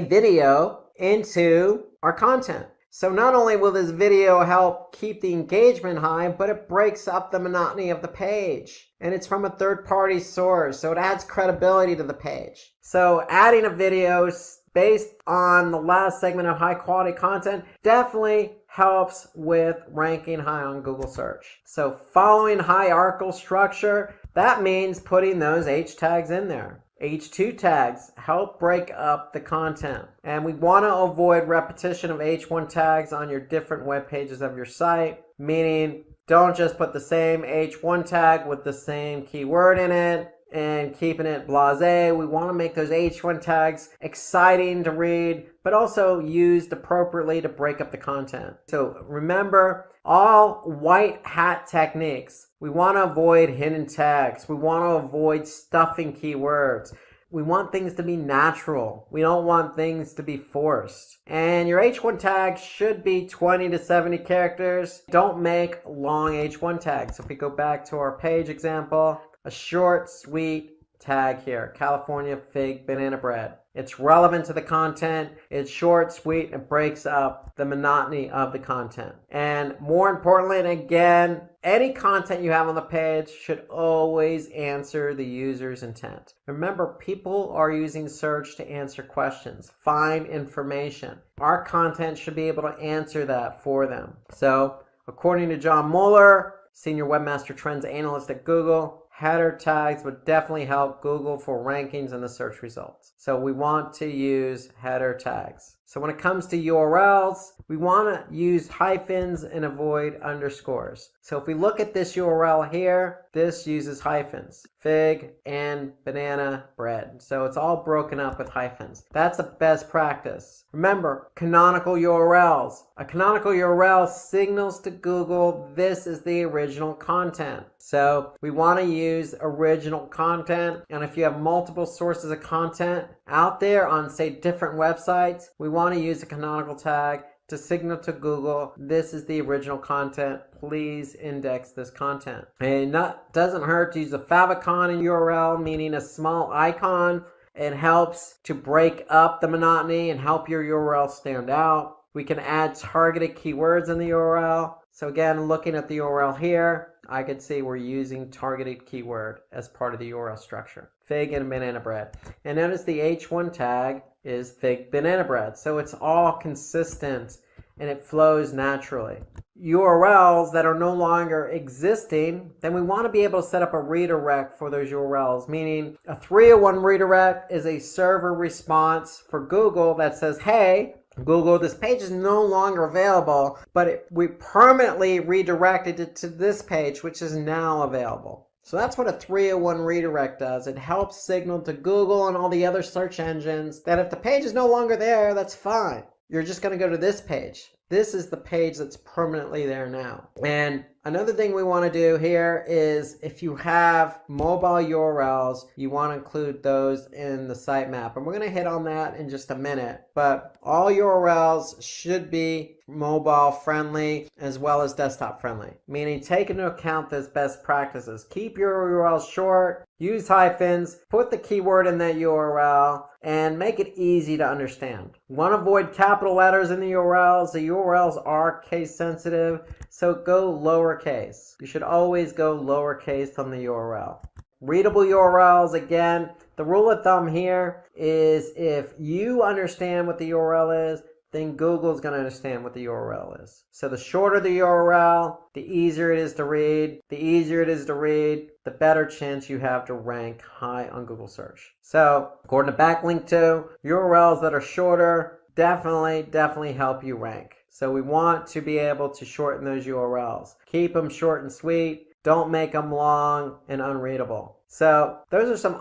video into our content. So not only will this video help keep the engagement high, but it breaks up the monotony of the page. And it's from a third-party source, so it adds credibility to the page. So adding a video based on the last segment of high-quality content definitely helps with ranking high on Google search. So following hierarchical structure That means putting those H tags in there. H2 tags help break up the content. And we want to avoid repetition of H1 tags on your different web pages of your site, meaning don't just put the same H1 tag with the same keyword in it and keeping it blasé. We want to make those H1 tags exciting to read, but also used appropriately to break up the content. So remember, all white hat techniques. We want to avoid hidden tags. We want to avoid stuffing keywords. We want things to be natural. We don't want things to be forced. And your H1 tag should be 20 to 70 characters. Don't make long H1 tags. If we go back to our page example, a short, sweet tag here, California fig banana bread. It's relevant to the content. It's short, sweet, and breaks up the monotony of the content. And more importantly, and again, any content you have on the page should always answer the user's intent. Remember, people are using search to answer questions, find information. Our content should be able to answer that for them. So, according to John Mueller, Senior Webmaster Trends Analyst at Google, header tags would definitely help Google for rankings in the search results. So we want to use header tags. So when it comes to URLs, we want to use hyphens and avoid underscores. So if we look at this URL here, this uses hyphens, fig and banana bread. So it's all broken up with hyphens. That's a best practice. Remember, canonical URLs. A canonical URL signals to Google this is the original content. So we want to use original content. And if you have multiple sources of content out there on, say, different websites, we want to use a canonical tag to signal to Google, this is the original content. Please index this content. And that doesn't hurt to use a favicon in URL, meaning a small icon. It helps to break up the monotony and help your URL stand out. We can add targeted keywords in the URL. So again, looking at the URL here, I could see we're using targeted keyword as part of the URL structure. Fig and banana bread. And notice the H1 tag is fig banana bread. So it's all consistent and it flows naturally. URLs that are no longer existing, then we want to be able to set up a redirect for those URLs, meaning a 301 redirect is a server response for Google that says, hey, Google, this page is no longer available, but we permanently redirected it to this page, which is now available. So that's what a 301 redirect does. It helps signal to Google and all the other search engines that if the page is no longer there, that's fine. You're just going to go to this page. This is the page that's permanently there now. And another thing we want to do here is if you have mobile URLs, you want to include those in the sitemap. And we're going to hit on that in just a minute. But all URLs should be mobile friendly as well as desktop friendly, meaning take into account those best practices. Keep your URLs short, use hyphens, put the keyword in that URL, and make it easy to understand. Want to avoid capital letters in the URLs. The URLs are case sensitive, so go lowercase. You should always go lowercase on the URL. Readable URLs, again, the rule of thumb here is if you understand what the URL is, then Google's going to understand what the URL is. So the shorter the URL, the easier it is to read. The easier it is to read, the better chance you have to rank high on Google search. So according to Backlink 2, URLs that are shorter definitely help you rank. So we want to be able to shorten those URLs. Keep them short and sweet. Don't make them long and unreadable. So those are some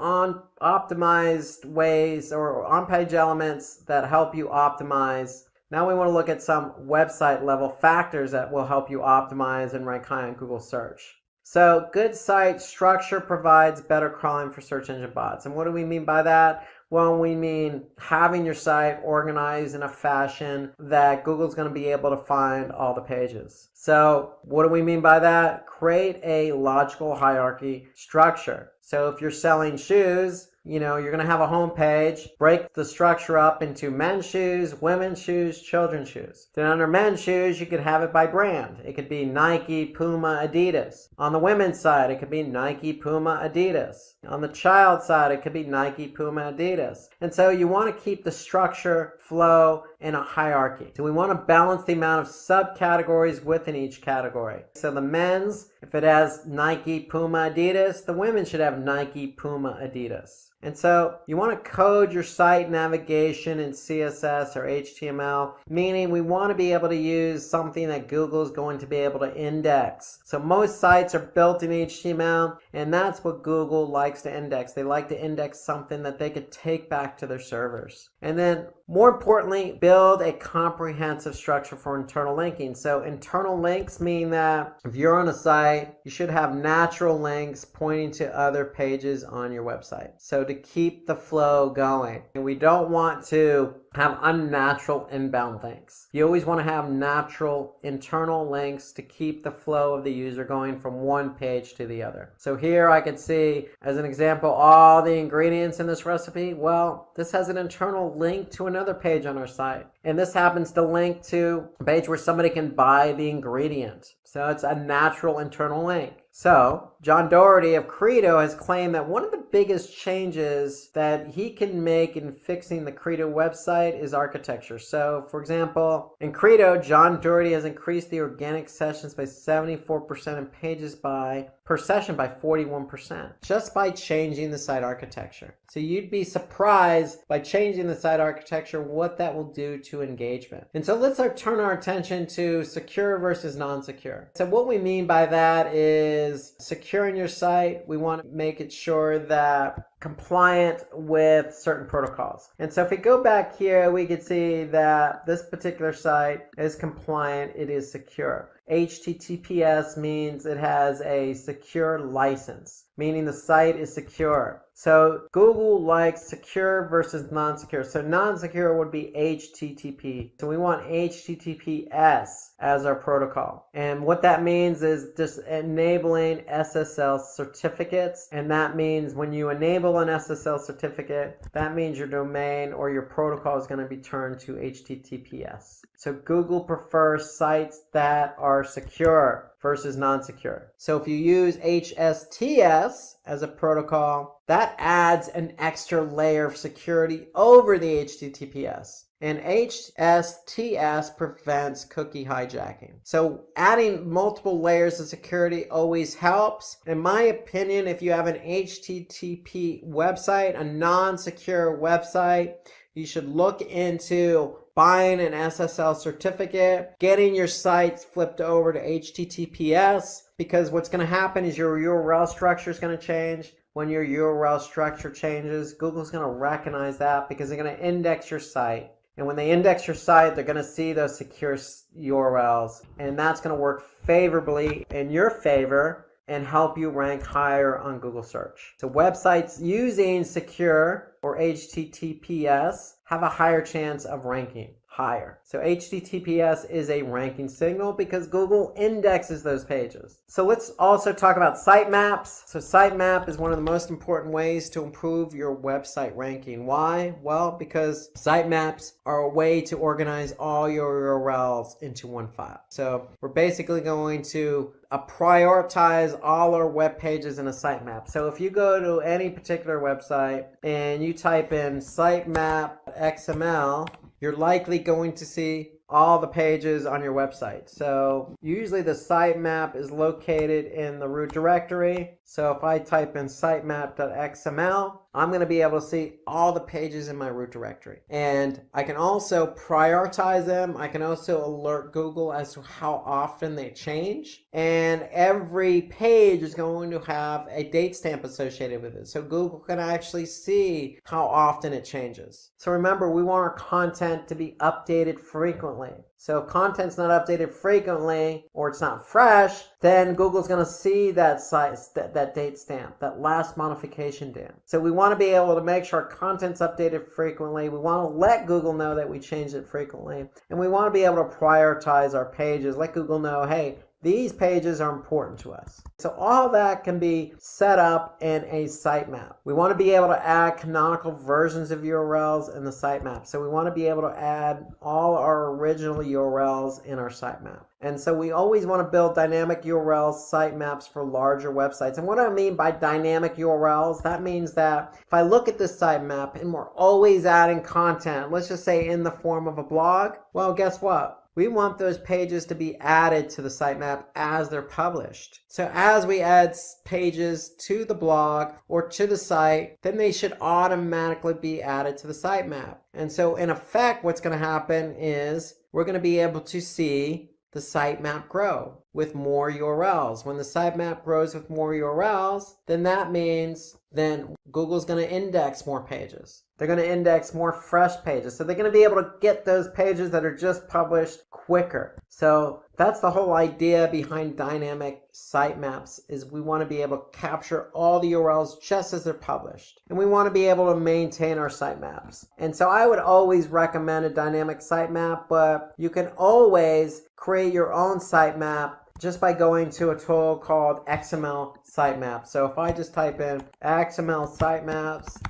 optimized ways or on-page elements that help you optimize. Now we want to look at some website level factors that will help you optimize and rank high on Google search. So good site structure provides better crawling for search engine bots. And what do we mean by that? Well, we mean having your site organized in a fashion that Google's going to be able to find all the pages. So what do we mean by that? Create a logical hierarchy structure. So if you're selling shoes, you're going to have a home page, break the structure up into men's shoes, women's shoes, children's shoes. Then under men's shoes, you could have it by brand. It could be Nike, Puma, Adidas. On the women's side, it could be Nike, Puma, Adidas. On the child side, it could be Nike, Puma, Adidas. And so you want to keep the structure, flow, in a hierarchy. So we want to balance the amount of subcategories within each category. So the men's, if it has Nike, Puma, Adidas, the women should have Nike, Puma, Adidas. And so you want to code your site navigation in CSS or HTML, meaning we want to be able to use something that Google is going to be able to index. So most sites are built in HTML, and that's what Google likes to index. They like to index something that they could take back to their servers. And then more importantly, build a comprehensive structure for internal linking. So internal links mean that if you're on a site, you should have natural links pointing to other pages on your website. So to keep the flow going. And we don't want to have unnatural inbound links. You always want to have natural internal links to keep the flow of the user going from one page to the other. So here I could see, as an example, all the ingredients in this recipe. Well, this has an internal link to another page on our site. And this happens to link to a page where somebody can buy the ingredient. So it's a natural internal link. So John Doherty of Credo has claimed that one of the biggest changes that he can make in fixing the Credo website is architecture. So for example, in Credo, John Doherty has increased the organic sessions by 74% and pages per session by 41%, just by changing the site architecture. So you'd be surprised by changing the site architecture what that will do to engagement. And so let's turn our attention to secure versus non-secure. So what we mean by that is securing your site. We want to make it sure that compliant with certain protocols. And so if we go back here, we can see that this particular site is compliant, it is secure. HTTPS means it has a secure license, meaning the site is secure. So Google likes secure versus non-secure. So non-secure would be HTTP. So we want HTTPS as our protocol. And what that means is just enabling SSL certificates. And that means when you enable an SSL certificate, that means your domain or your protocol is going to be turned to HTTPS. So Google prefers sites that are secure versus non-secure. So if you use HSTS as a protocol, that adds an extra layer of security over the HTTPS. And HSTS prevents cookie hijacking. So adding multiple layers of security always helps. In my opinion, if you have an HTTP website, a non-secure website, you should look into buying an SSL certificate, getting your sites flipped over to HTTPS, because what's going to happen is your URL structure is going to change. When your URL structure changes, Google's going to recognize that because they're going to index your site. And when they index your site, they're going to see those secure URLs. And that's going to work favorably in your favor and help you rank higher on Google search. So websites using secure or HTTPS have a higher chance of ranking higher. So HTTPS is a ranking signal because Google indexes those pages. So let's also talk about sitemaps. So sitemap is one of the most important ways to improve your website ranking. Why? Well, because sitemaps are a way to organize all your URLs into one file. So we're basically going to prioritize all our web pages in a sitemap. So if you go to any particular website and you type in sitemap XML, you're likely going to see all the pages on your website. So usually the sitemap is located in the root directory. So if I type in sitemap.xml, I'm going to be able to see all the pages in my root directory. And I can also prioritize them. I can also alert Google as to how often they change. And every page is going to have a date stamp associated with it. So Google can actually see how often it changes. So remember, we want our content to be updated frequently. So if content's not updated frequently or it's not fresh, then Google's going to see that that date stamp, that last modification date. So we want to be able to make sure our content's updated frequently. We want to let Google know that we changed it frequently. And we want to be able to prioritize our pages. Let Google know, hey, these pages are important to us. So all that can be set up in a sitemap. We want to be able to add canonical versions of URLs in the sitemap. So we want to be able to add all our original URLs in our sitemap. And so we always want to build dynamic URLs, sitemaps for larger websites. And what I mean by dynamic URLs, that means that if I look at this sitemap and we're always adding content, let's just say in the form of a blog, well, guess what? We want those pages to be added to the sitemap as they're published. So as we add pages to the blog or to the site, then they should automatically be added to the sitemap. And so in effect, what's going to happen is we're going to be able to see the sitemap grow with more URLs. When the sitemap grows with more URLs, then that means then Google's going to index more pages. They're going to index more fresh pages. So they're going to be able to get those pages that are just published quicker. So that's the whole idea behind dynamic sitemaps, is we want to be able to capture all the URLs just as they're published. And we want to be able to maintain our sitemaps. And so I would always recommend a dynamic sitemap, but you can always create your own sitemap just by going to a tool called XML Sitemap. So if I just type in XML Sitemaps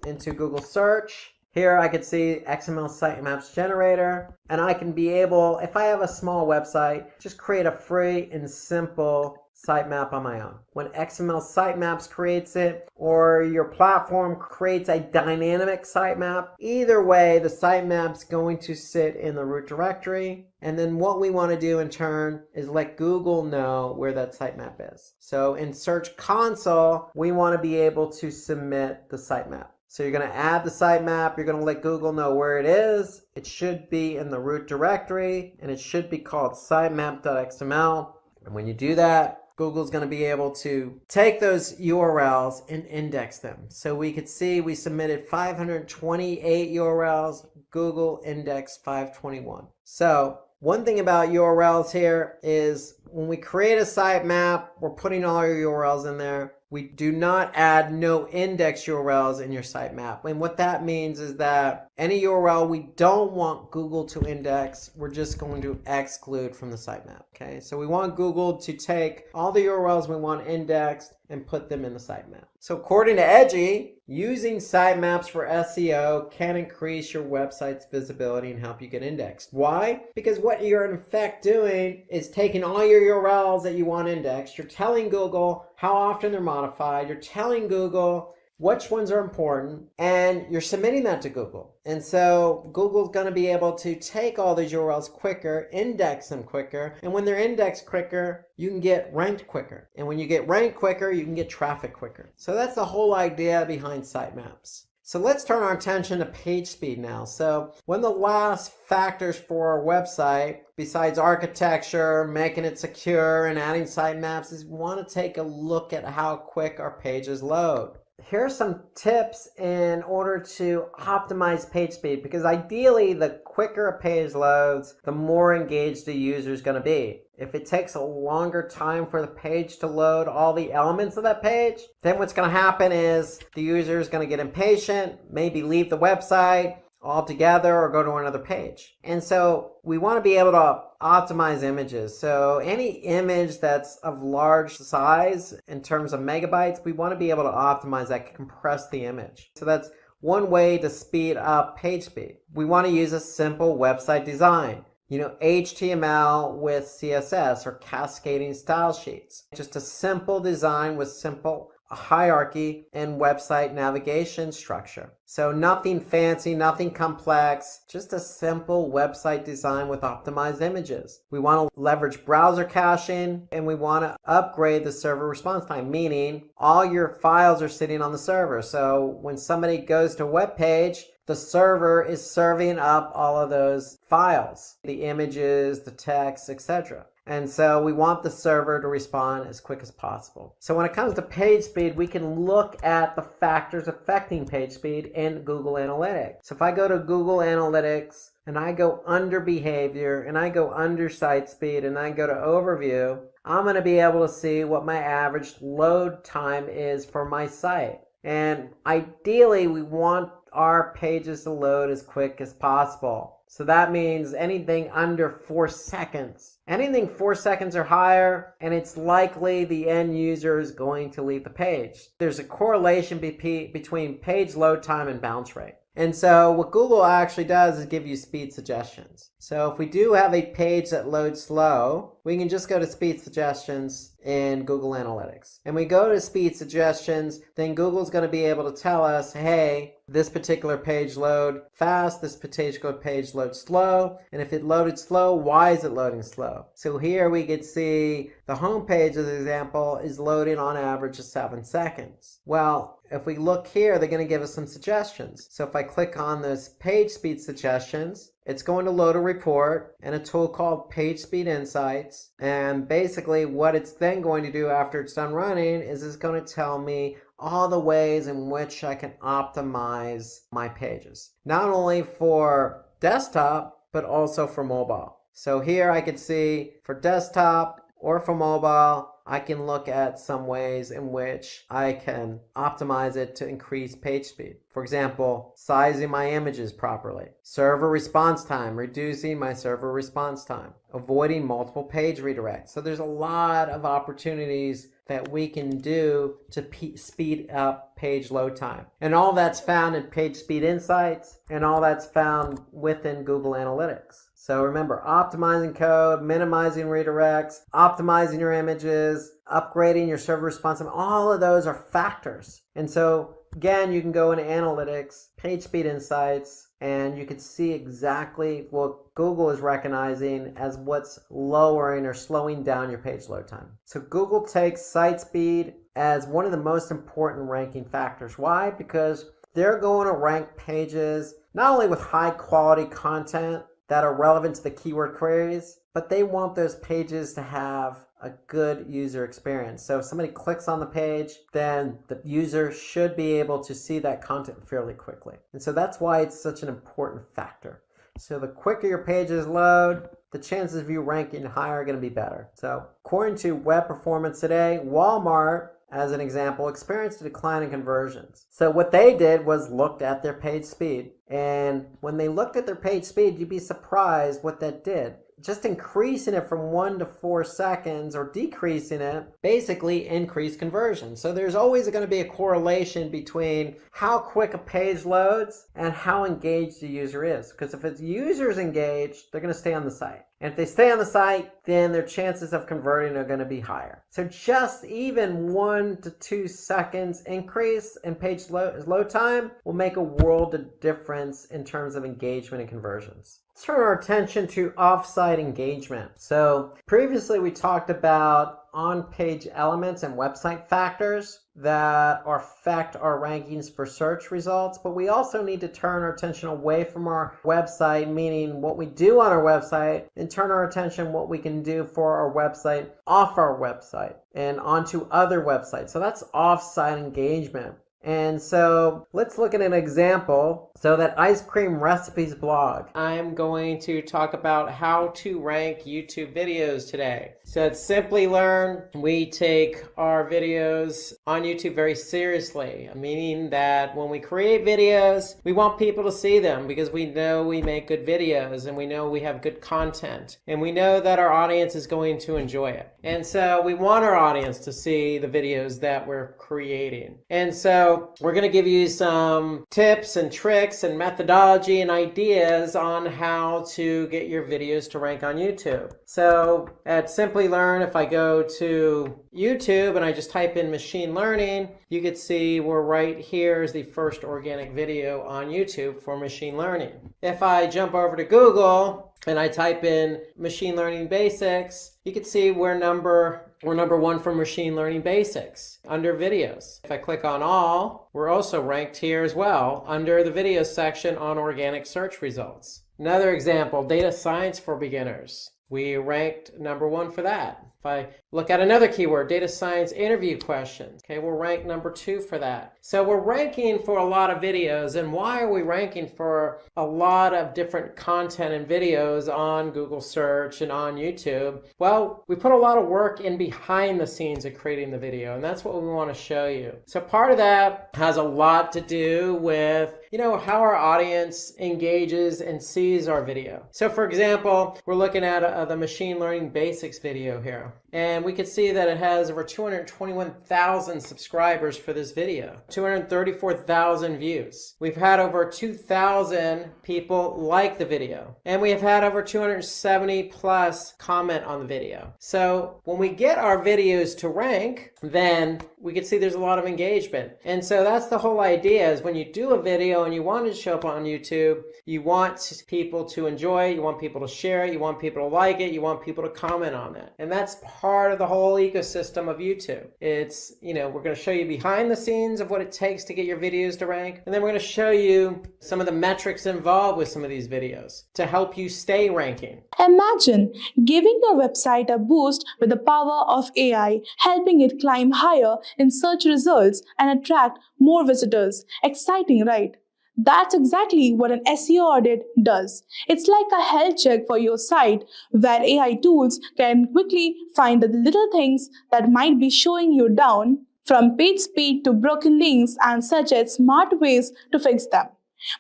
into Google search, here I could see XML Sitemaps Generator, and I can be able, if I have a small website, just create a free and simple sitemap on my own. When XML Sitemaps creates it, or your platform creates a dynamic sitemap, either way, the sitemap's going to sit in the root directory. And then what we want to do in turn is let Google know where that sitemap is. So in Search Console, we want to be able to submit the sitemap. So you're going to add the sitemap, you're going to let Google know where it is. It should be in the root directory, and it should be called sitemap.xml. And when you do that, Google's going to be able to take those URLs and index them. So we could see we submitted 528 URLs, Google indexed 521. So one thing about URLs here is when we create a sitemap, we're putting all our URLs in there. We do not add no index URLs in your sitemap. And what that means is that any URL we don't want Google to index, we're just going to exclude from the sitemap. Okay, so we want Google to take all the URLs we want indexed and put them in the sitemap. So according to Edgy, using sitemaps for SEO can increase your website's visibility and help you get indexed. Why? Because what you're in effect doing is taking all your URLs that you want indexed, you're telling Google how often they're modified, you're telling Google which ones are important, and you're submitting that to Google. And so Google's going to be able to take all those URLs quicker, index them quicker, and when they're indexed quicker, you can get ranked quicker. And when you get ranked quicker, you can get traffic quicker. So that's the whole idea behind sitemaps. So let's turn our attention to page speed now. So one of the last factors for our website, besides architecture, making it secure, and adding sitemaps, is we want to take a look at how quick our pages load. Here are some tips in order to optimize page speed, because ideally the quicker a page loads, the more engaged the user is going to be. If it takes a longer time for the page to load all the elements of that page, then what's going to happen is the user is going to get impatient, maybe leave the website altogether or go to another page. And so we want to be able to optimize images. So any image that's of large size in terms of megabytes, we want to be able to optimize that, compress the image. So that's one way to speed up page speed. We want to use a simple website design. HTML with CSS or cascading style sheets. Just a simple design with simple hierarchy and website navigation structure. So nothing fancy, nothing complex, just a simple website design with optimized images. We want to leverage browser caching, and we want to upgrade the server response time, meaning all your files are sitting on the server. So when somebody goes to a web page, the server is serving up all of those files, the images, the text, etc. And so we want the server to respond as quick as possible. So when it comes to page speed, we can look at the factors affecting page speed in Google Analytics. So if I go to Google Analytics and I go under behavior and I go under site speed and I go to overview, I'm going to be able to see what my average load time is for my site. And ideally, we want our pages to load as quick as possible. So that means anything under 4 seconds. Anything 4 seconds or higher, and it's likely the end user is going to leave the page. There's a correlation between page load time and bounce rate. And so what Google actually does is give you speed suggestions. So if we do have a page that loads slow, we can just go to speed suggestions in Google Analytics. And we go to speed suggestions, then Google's going to be able to tell us, hey, this particular page load fast, this particular page load slow, and if it loaded slow, why is it loading slow? So here we could see the home page, as an example, is loading on average of 7 seconds. Well, if we look here, they're going to give us some suggestions. So if I click on this page speed suggestions, it's going to load a report and a tool called Page Speed Insights. And basically what it's then going to do after it's done running is it's going to tell me all the ways in which I can optimize my pages. Not only for desktop, but also for mobile. So here I can see for desktop or for mobile, I can look at some ways in which I can optimize it to increase page speed. For example, sizing my images properly, server response time, reducing my server response time, avoiding multiple page redirects. So there's a lot of opportunities that we can do to speed up page load time. And all that's found in Page Speed Insights, and all that's found within Google Analytics. So remember, optimizing code, minimizing redirects, optimizing your images, upgrading your server response time, all of those are factors. And so again, you can go into Analytics, Page Speed Insights, and you can see exactly what Google is recognizing as what's lowering or slowing down your page load time. So Google takes site speed as one of the most important ranking factors. Why? Because they're going to rank pages not only with high quality content that are relevant to the keyword queries, but they want those pages to have a good user experience. So if somebody clicks on the page, then the user should be able to see that content fairly quickly. And so that's why it's such an important factor. So the quicker your pages load, the chances of you ranking higher are going to be better. So according to Web Performance Today, Walmart, as an example, experienced a decline in conversions. So what they did was looked at their page speed. And when they looked at their page speed, you'd be surprised what that did. Just increasing it from 1 to 4 seconds or decreasing it basically increased conversion. So there's always going to be a correlation between how quick a page loads and how engaged the user is. Because if the user's engaged, they're going to stay on the site. And if they stay on the site, then their chances of converting are going to be higher. So just even 1 to 2 seconds increase in page load time will make a world of difference in terms of engagement and conversions. Let's turn our attention to off-site engagement. So previously we talked about on-page elements and website factors that affect our rankings for search results, but we also need to turn our attention away from our website, meaning what we do on our website, and turn our attention what we can do for our website off our website and onto other websites. So that's off-site engagement. And so let's look at an example. So that ice cream recipes blog, I'm going to talk about how to rank YouTube videos today. So at Simplilearn, we take our videos on YouTube very seriously, meaning that when we create videos, we want people to see them because we know we make good videos and we know we have good content and we know that our audience is going to enjoy it. And so we want our audience to see the videos that we're creating. And so we're going to give you some tips and tricks and methodology and ideas on how to get your videos to rank on YouTube. So at Simplilearn, if I go to YouTube and I just type in machine learning, you can see we're right here is the first organic video on YouTube for machine learning. If I jump over to Google and I type in machine learning basics, you can see we're number 1 for machine learning basics under videos. If I click on all, we're also ranked here as well under the videos section on organic search results. Another example, data science for beginners. We ranked number 1 for that. If I look at another keyword, data science interview questions, okay, we're ranked number 2 for that. So we're ranking for a lot of videos. And why are we ranking for a lot of different content and videos on Google search and on YouTube? Well, we put a lot of work in behind the scenes of creating the video, and that's what we want to show you. So part of that has a lot to do with how our audience engages and sees our video. So for example, we're looking at the machine learning basics video here. And we can see that it has over 221,000 subscribers for this video, 234,000 views. We've had over 2,000 people like the video, and we have had over 270 plus comment on the video. So when we get our videos to rank, then we can see there's a lot of engagement. And so that's the whole idea, is when you do a video and you want it to show up on YouTube, you want people to enjoy it, you want people to share it, you want people to like it, you want people to comment on it. And that's part of the whole ecosystem of YouTube. It's, we're going to show you behind the scenes of what it takes to get your videos to rank. And then we're going to show you some of the metrics involved with some of these videos to help you stay ranking. Imagine giving your website a boost with the power of AI, helping it climb higher in search results and attract more visitors. Exciting, right? That's exactly what an SEO audit does. It's like a health check for your site, where AI tools can quickly find the little things that might be showing you down, from page speed to broken links, and suggest smart ways to fix them.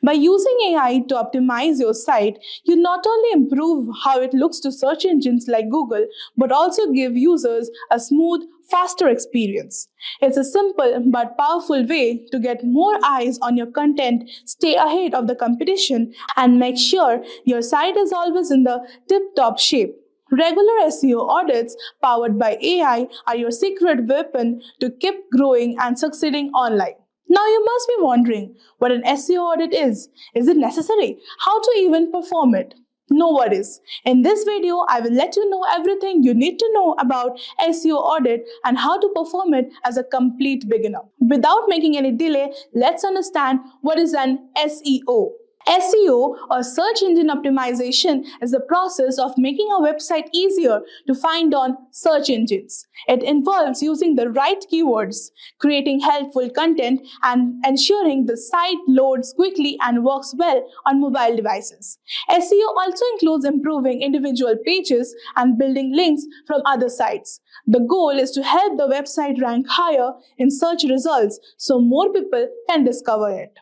By using AI to optimize your site, you not only improve how it looks to search engines like Google, but also give users a smooth, faster experience. It's a simple but powerful way to get more eyes on your content, stay ahead of the competition, and make sure your site is always in the tip-top shape. Regular SEO audits powered by AI are your secret weapon to keep growing and succeeding online. Now you must be wondering what an SEO audit is. Is it necessary? How to even perform it? No worries. In this video, I will let you know everything you need to know about SEO audit and how to perform it as a complete beginner. Without making any delay, let's understand what is an SEO. SEO, or search engine optimization, is the process of making a website easier to find on search engines. It involves using the right keywords, creating helpful content, and ensuring the site loads quickly and works well on mobile devices. SEO also includes improving individual pages and building links from other sites. The goal is to help the website rank higher in search results so more people can discover it.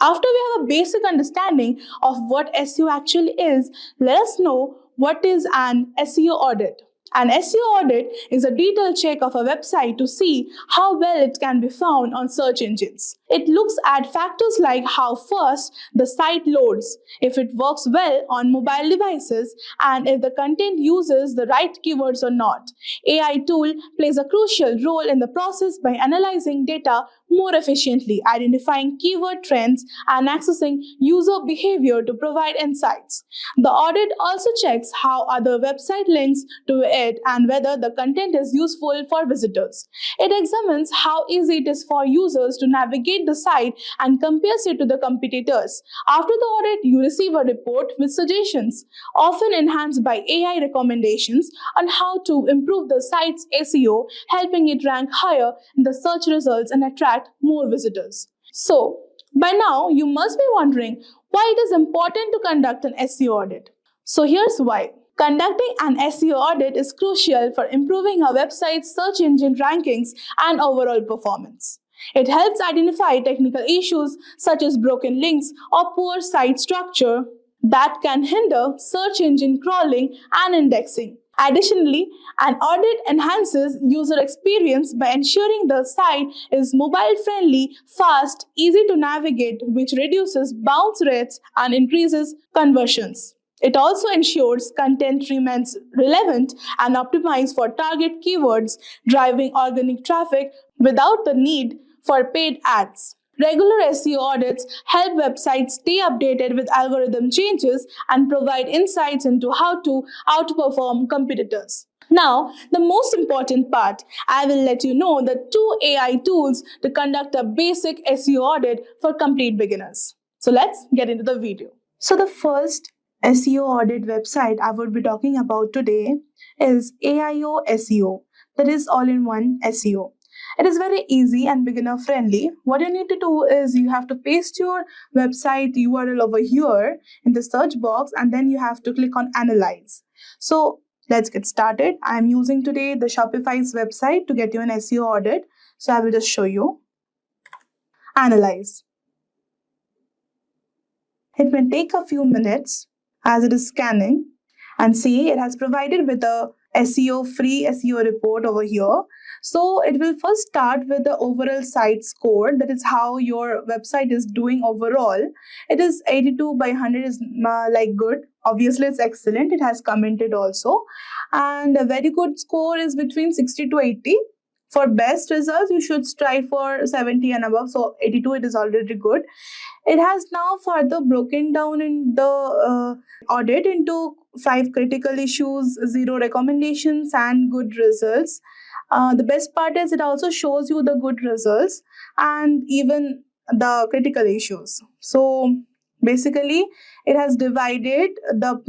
After we have a basic understanding of what SEO actually is, let us know what is an SEO audit. An SEO audit is a detailed check of a website to see how well it can be found on search engines. It looks at factors like how fast the site loads, if it works well on mobile devices, and if the content uses the right keywords or not. AI tool plays a crucial role in the process by analyzing data more efficiently, identifying keyword trends, and accessing user behavior to provide insights. The audit also checks how other website links to it and whether the content is useful for visitors. It examines how easy it is for users to navigate the site and compares it to the competitors. After the audit, you receive a report with suggestions, often enhanced by AI recommendations, on how to improve the site's SEO, helping it rank higher in the search results and attract more visitors. So, by now, you must be wondering why it is important to conduct an SEO audit. So here's why. Conducting an SEO audit is crucial for improving a website's search engine rankings and overall performance. It helps identify technical issues such as broken links or poor site structure that can hinder search engine crawling and indexing. Additionally, an audit enhances user experience by ensuring the site is mobile-friendly, fast, easy to navigate, which reduces bounce rates and increases conversions. It also ensures content remains relevant and optimized for target keywords, driving organic traffic without the need for paid ads. Regular SEO audits help websites stay updated with algorithm changes and provide insights into how to outperform competitors. Now, the most important part, I will let you know the 2 AI tools to conduct a basic SEO audit for complete beginners. So let's get into the video. So the first SEO audit website I would be talking about today is AIO SEO, that is all in one SEO. It is very easy and beginner friendly. What you need to do is you have to paste your website URL over here in the search box, and then you have to click on analyze. So let's get started. I am using today the Shopify's website to get you an SEO audit. So I will just show you. Analyze. It may take a few minutes as it is scanning, and see it has provided with a SEO free SEO report over here. So it will first start with the overall site score, that is how your website is doing overall. It is 82 by 100 is like good. Obviously it's excellent. It has commented also, and a very good score is between 60 to 80. For best results, you should strive for 70 and above. So 82, it is already good. It has now further broken down in the audit into 5 critical issues, 0 recommendations, and good results. The best part is it also shows you the good results and even the critical issues. So basically, it has divided the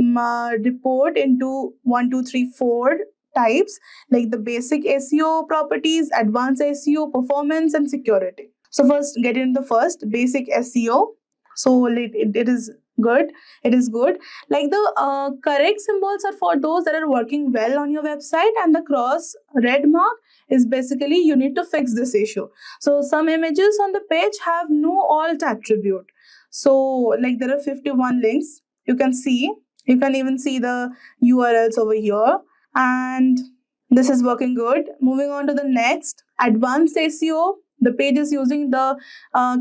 report into 1, 2, 3, 4 types, like the basic SEO properties, advanced SEO, performance, and security. So first, get into the first basic SEO. So it is good. It is good. Like the correct symbols are for those that are working well on your website, and the cross red mark is basically you need to fix this issue. So some images on the page have no alt attribute. So like there are 51 links. You can even see the URLs over here, and this is working good. Moving on to the next, advanced SEO. The page is using the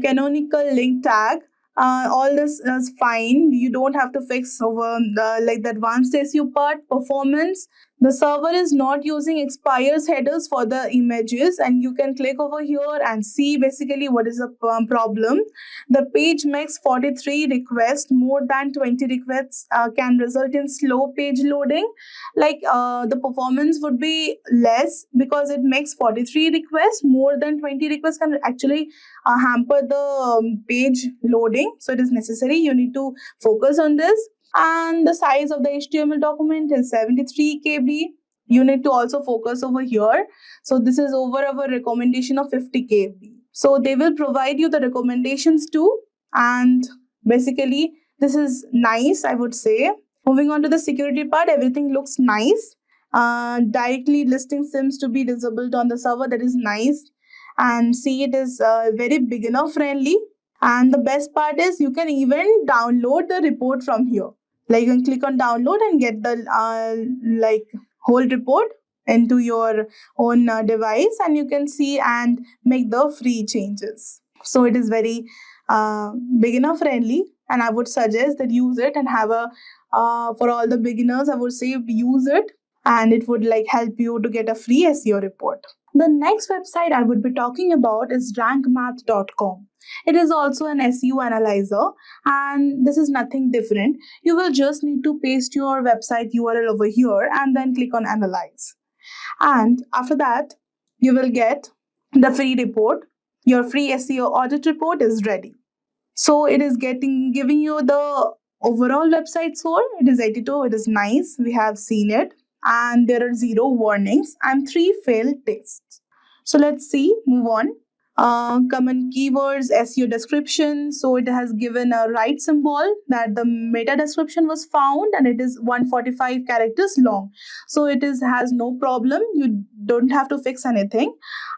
canonical link tag. All this is fine. You don't have to fix over the advanced SEO part. Performance. The server is not using expires headers for the images, and you can click over here and see basically what is the problem. The page makes 43 requests. More than 20 requests can result in slow page loading. Like the performance would be less because it makes 43 requests. More than 20 requests can actually hamper the page loading. So it is necessary. You need to focus on this. And the size of the HTML document is 73 KB. You need to also focus over here. So this is over our recommendation of 50 KB. So they will provide you the recommendations too. And basically, this is nice, I would say. Moving on to the security part, everything looks nice. Directly listing seems to be disabled on the server. That is nice. And see, it is very beginner friendly. And the best part is you can even download the report from here. Like you can click on download and get the whole report into your own device, and you can see and make the free changes. So it is very beginner friendly, and I would suggest that use it and have a for all the beginners, I would say use it, and it would help you to get a free SEO report. The next website I would be talking about is rankmath.com. It is also an SEO analyzer, and this is nothing different. You will just need to paste your website URL over here and then click on analyze. And after that, you will get the free report. Your free SEO audit report is ready. So it is giving you the overall website score. It is 82. It is nice. We have seen it. And there are 0 warnings and 3 failed tests. So let's see, move on. Common keywords, SEO description. So it has given a right symbol that the meta description was found, and it is 145 characters long. So it has no problem. You don't have to fix anything.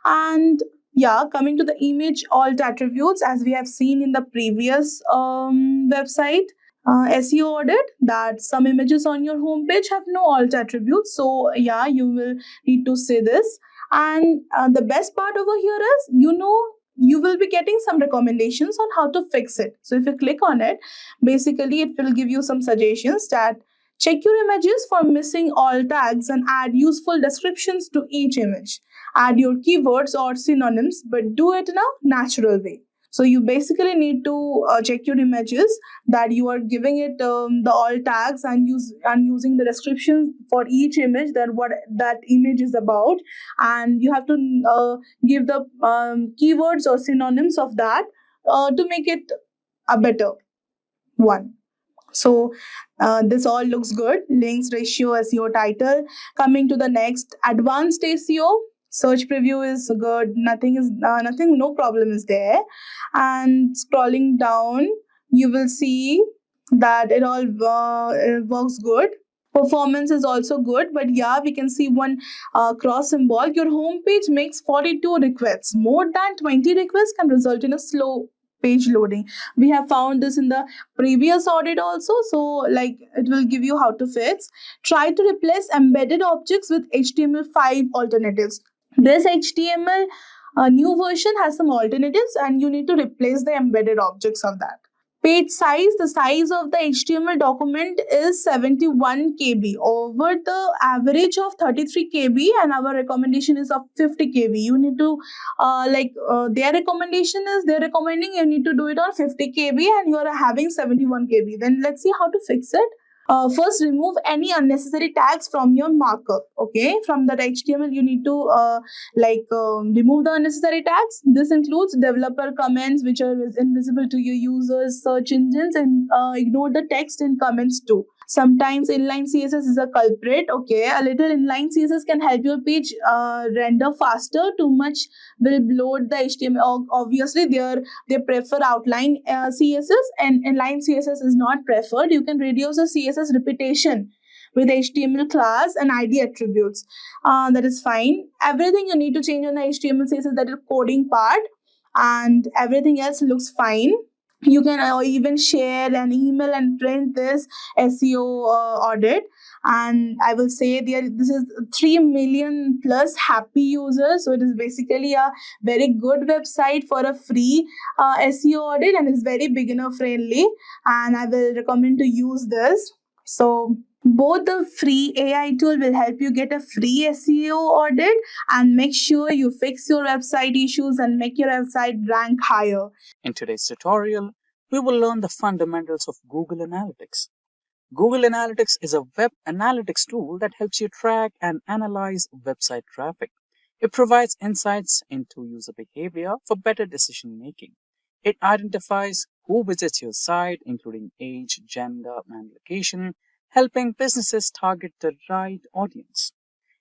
And yeah, coming to the image alt attributes, as we have seen in the previous website, SEO audit, that some images on your homepage have no alt attributes. So yeah, you will need to say this. And the best part over here is, you will be getting some recommendations on how to fix it. So if you click on it, basically it will give you some suggestions that check your images for missing alt tags and add useful descriptions to each image. Add your keywords or synonyms, but do it in a natural way. So you basically need to check your images, that you are giving it the alt tags and using the descriptions for each image, that what that image is about, and you have to give the keywords or synonyms of that to make it a better one. So this all looks good. Links, ratio, SEO title. Coming to the next, advanced SEO. Search preview is good. Nothing. No problem is there. And scrolling down, you will see that it all works good. Performance is also good, but yeah, we can see one cross symbol. Your homepage makes 42 requests. More than 20 requests can result in a slow page loading. We have found this in the previous audit also, so like it will give you how to fix. Try to replace embedded objects with HTML5 alternatives. This HTML new version has some alternatives, and you need to replace the embedded objects of that. Page size, the size of the HTML document is 71 KB over the average of 33 KB, and our recommendation is of 50 KB. You need to their recommendation is they're recommending you need to do it on 50 KB, and you are having 71 KB. Then let's see how to fix it. First, remove any unnecessary tags from your markup. Okay, from that HTML you need to remove the unnecessary tags. This includes developer comments which are invisible to your users, search engines, and ignore the text in comments too. Sometimes inline CSS is a culprit. Okay, a little inline CSS can help your page render faster. Too much will bloat the HTML. Obviously, they prefer outline CSS, and inline CSS is not preferred. You can reduce the CSS repetition with HTML class and ID attributes. That is fine. Everything you need to change on the HTML CSS, that is coding part, and everything else looks fine. You can even share an email and print this SEO audit. And I will say this is 3 million plus happy users. So it is basically a very good website for a free SEO audit, and is very beginner friendly. And I will recommend to use this. So both the free AI tool will help you get a free SEO audit and make sure you fix your website issues and make your website rank higher. In today's tutorial, we will learn the fundamentals of Google Analytics. Google Analytics is a web analytics tool that helps you track and analyze website traffic. It provides insights into user behavior for better decision making. It identifies who visits your site, including age, gender, and location, helping businesses target the right audience.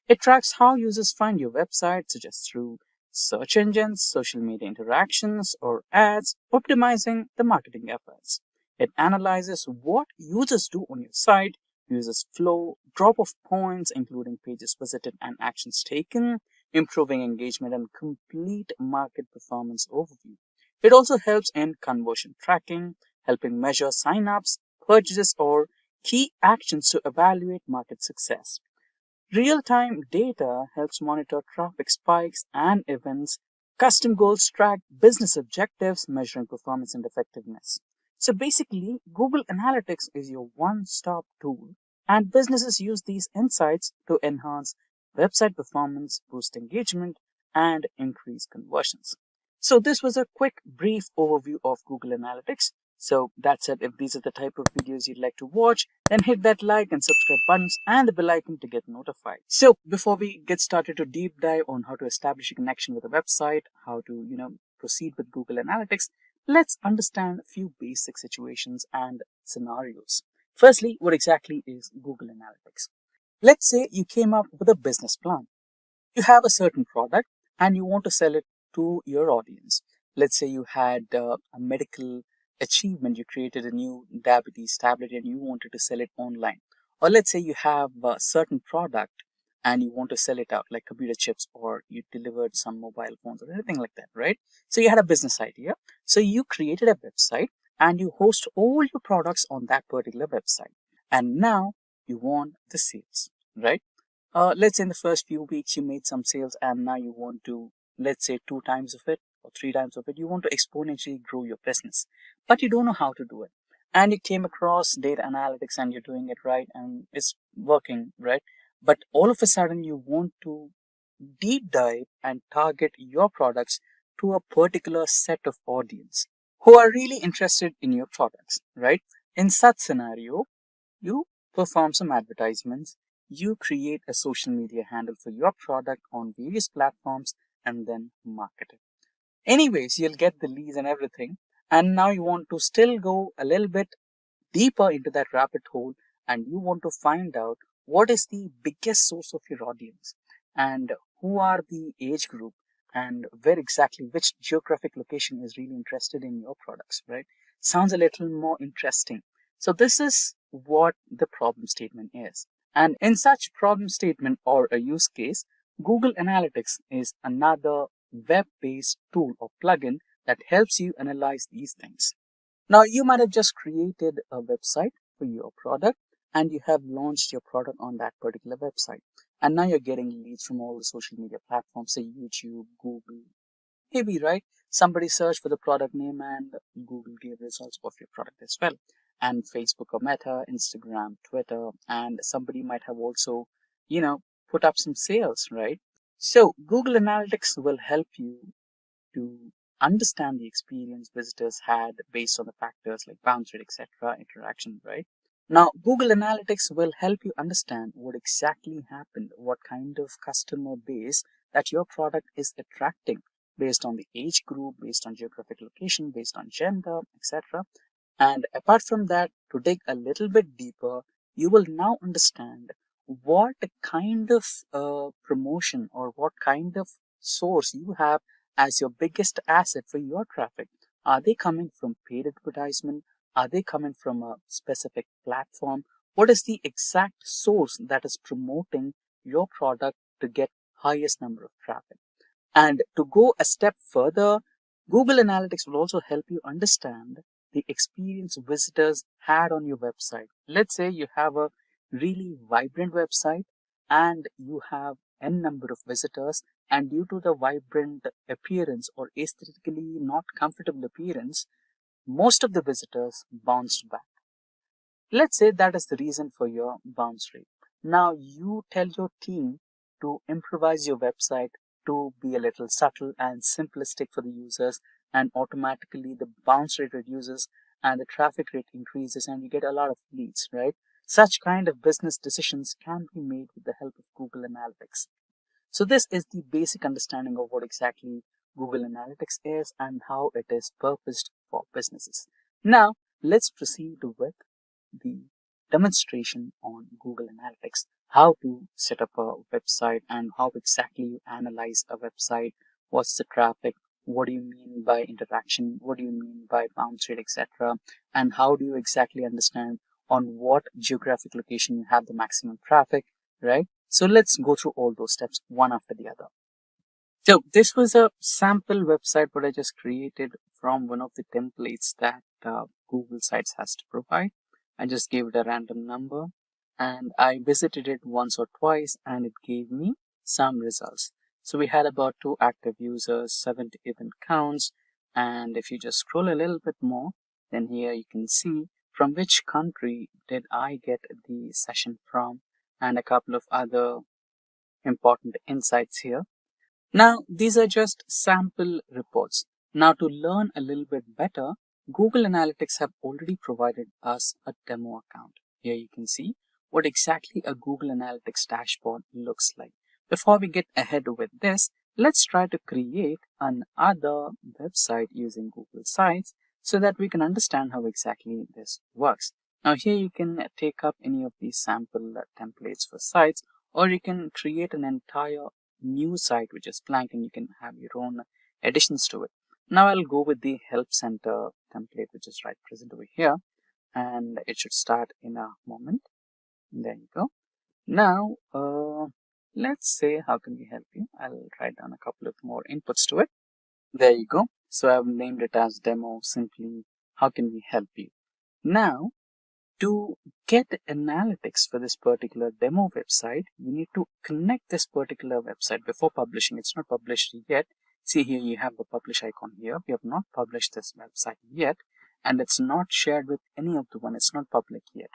It tracks how users find your website, such as through search engines, social media interactions, or ads, optimizing the marketing efforts. It analyzes what users do on your site, users flow, drop-off points, including pages visited and actions taken, improving engagement, and complete market performance overview. It also helps in conversion tracking, helping measure sign-ups, purchases, or key actions to evaluate market success. Real-time data helps monitor traffic spikes and events. Custom goals track business objectives, measuring performance and effectiveness. So basically, Google Analytics is your one-stop tool, and businesses use these insights to enhance website performance, boost engagement, and increase conversions. So this was a quick, brief overview of Google Analytics. So that's it. If these are the type of videos you'd like to watch, then hit that like and subscribe buttons and the bell icon to get notified. So before we get started to deep dive on how to establish a connection with a website, how to, proceed with Google Analytics, let's understand a few basic situations and scenarios. Firstly, what exactly is Google Analytics? Let's say you came up with a business plan. You have a certain product and you want to sell it to your audience. Let's say you had a medical achievement, you created a new diabetes tablet and you wanted to sell it online. Or let's say you have a certain product and you want to sell it out, like computer chips, or you delivered some mobile phones or anything like that, right? So you had a business idea. So you created a website and you host all your products on that particular website. And now you want the sales, right? Let's say in the first few weeks you made some sales and now you want to, let's say 2 times of it or 3 times of it. You want to exponentially grow your business, but you don't know how to do it. And you came across data analytics and you're doing it right and it's working, right? But all of a sudden you want to deep dive and target your products to a particular set of audience who are really interested in your products, right? In such scenario, you perform some advertisements, you create a social media handle for your product on various platforms and then market it. Anyways, you'll get the leads and everything. And now you want to still go a little bit deeper into that rabbit hole and you want to find out what is the biggest source of your audience and who are the age group and where exactly which geographic location is really interested in your products, right? Sounds a little more interesting. So this is what the problem statement is. And in such problem statement or a use case, Google Analytics is another web-based tool or plugin that helps you analyze these things. Now, you might have just created a website for your product and you have launched your product on that particular website. And now you're getting leads from all the social media platforms, say YouTube, Google, maybe, right? Somebody searched for the product name and Google gave results of your product as well. And Facebook or Meta, Instagram, Twitter, and somebody might have also, put up some sales, right? So Google Analytics will help you to understand the experience visitors had based on the factors like bounce rate, etc., interaction, right? Now, Google Analytics will help you understand what exactly happened, what kind of customer base that your product is attracting based on the age group, based on geographic location, based on gender, etc. And apart from that, to dig a little bit deeper, you will now understand what kind of promotion or what kind of source you have as your biggest asset for your traffic. Are they coming from paid advertisement? Are they coming from a specific platform? What is the exact source that is promoting your product to get highest number of traffic? And to go a step further, Google Analytics will also help you understand the experience visitors had on your website. Let's say you have a really vibrant website and you have n number of visitors, and due to the vibrant appearance or aesthetically not comfortable appearance, most of the visitors bounced back. Let's say that is the reason for your bounce rate. Now you tell your team to improvise your website to be a little subtle and simplistic for the users, and automatically the bounce rate reduces and the traffic rate increases and you get a lot of leads, right? Such kind of business decisions can be made with the help of Google Analytics. So this is the basic understanding of what exactly Google Analytics is and how it is purposed for businesses. Now, let's proceed with the demonstration on Google Analytics, how to set up a website and how exactly you analyze a website, what's the traffic, what do you mean by interaction, what do you mean by bounce rate, etc., and how do you exactly understand on what geographic location you have the maximum traffic, right? So let's go through all those steps one after the other. So this was a sample website what I just created from one of the templates that Google Sites has to provide. I just gave it a random number and I visited it once or twice and it gave me some results. So we had about 2 active users, 70 event counts, and if you just scroll a little bit more, then here you can see from which country did I get the session from and a couple of other important insights here. Now, these are just sample reports. Now, to learn a little bit better, Google Analytics have already provided us a demo account. Here you can see what exactly a Google Analytics dashboard looks like. Before we get ahead with this, let's try to create another website using Google Sites so that we can understand how exactly this works. Now, here you can take up any of these sample templates for sites, or you can create an entire new site which is blank and you can have your own additions to it. Now I'll go with the help center template which is right present over here, and it should start in a moment. There you go. Now let's say how can we help you. I'll write down a couple of more inputs to it. There you go. So I've named it as demo, simply how can we help you. Now to get analytics for this particular demo website, you need to connect this particular website before publishing. It's not published yet. See here you have the publish icon here. We have not published this website yet and it's not shared with any of the one. It's not public yet.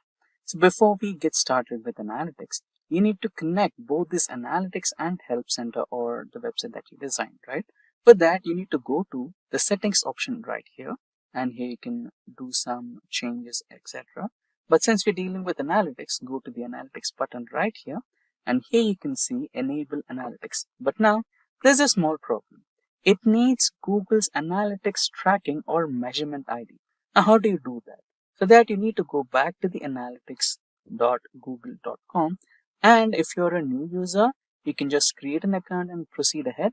So before we get started with analytics, you need to connect both this analytics and help center or the website that you designed, right? For that, you need to go to the settings option right here, and here you can do some changes, etc. But since we're dealing with analytics, go to the analytics button right here, and here you can see enable analytics. But now there's a small problem. It needs Google's analytics tracking or measurement ID. Now, how do you do that? For that, you need to go back to the analytics.google.com, and if you're a new user, you can just create an account and proceed ahead.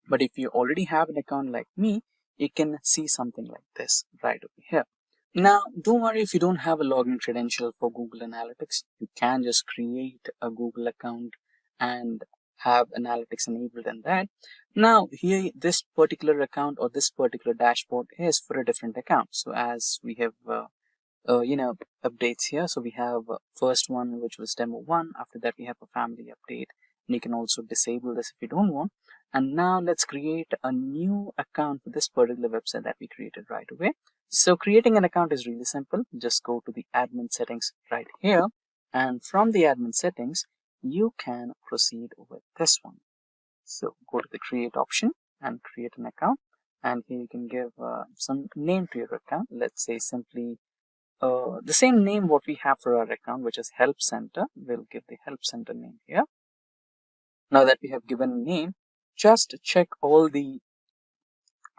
But if you already have an account like me, you can see something like this right over here. Now, don't worry if you don't have a login credential for Google Analytics. You can just create a Google account and have analytics enabled in that. Now, here, this particular account or this particular dashboard is for a different account. So as we have updates here. So we have first one, which was demo 1. After that, we have a family update, and you can also disable this if you don't want. And now let's create a new account for this particular website that we created right away. So creating an account is really simple. Just go to the admin settings right here, and from the admin settings, you can proceed with this one. So go to the create option and create an account, and here you can give some name to your account. Let's say simply the same name what we have for our account, which is Help Center. We'll give the Help Center name here. Now that we have given a name, just check all the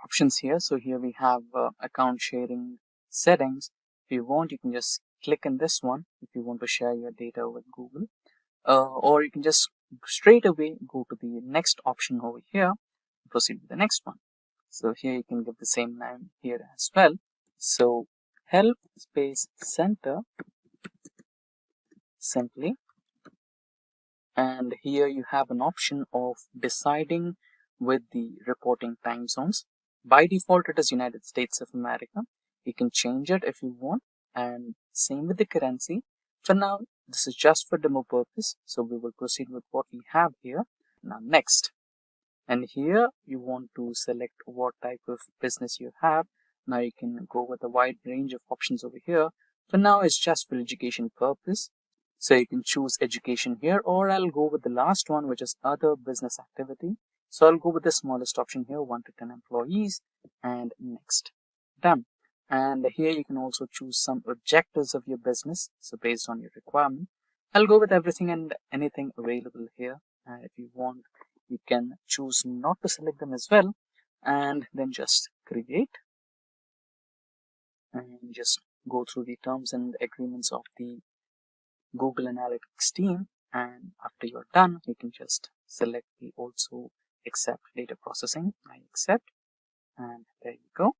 options here. So here we have account sharing settings. If you want, you can just click in this one if you want to share your data with Google, or you can just straight away go to the next option over here and proceed with the next one. So here you can give the same name here as well. So Help space Center simply, and here you have an option of deciding with the reporting time zones. By default, it is United States of America. You can change it if you want, and same with the currency. For now, this is just for demo purpose, so we will proceed with what we have here. Now next, and here you want to select what type of business you have. Now you can go with a wide range of options over here. For now, it's just for education purpose. So you can choose education here, or I'll go with the last one, which is other business activity. So I'll go with the smallest option here, 1 to 10 employees, and next. Done. And here you can also choose some objectives of your business. So based on your requirement, I'll go with everything and anything available here. And if you want, you can choose not to select them as well, and then just create. And just go through the terms and agreements of the Google Analytics team, and after you're done, you can just select the also accept data processing. I accept, and there you go.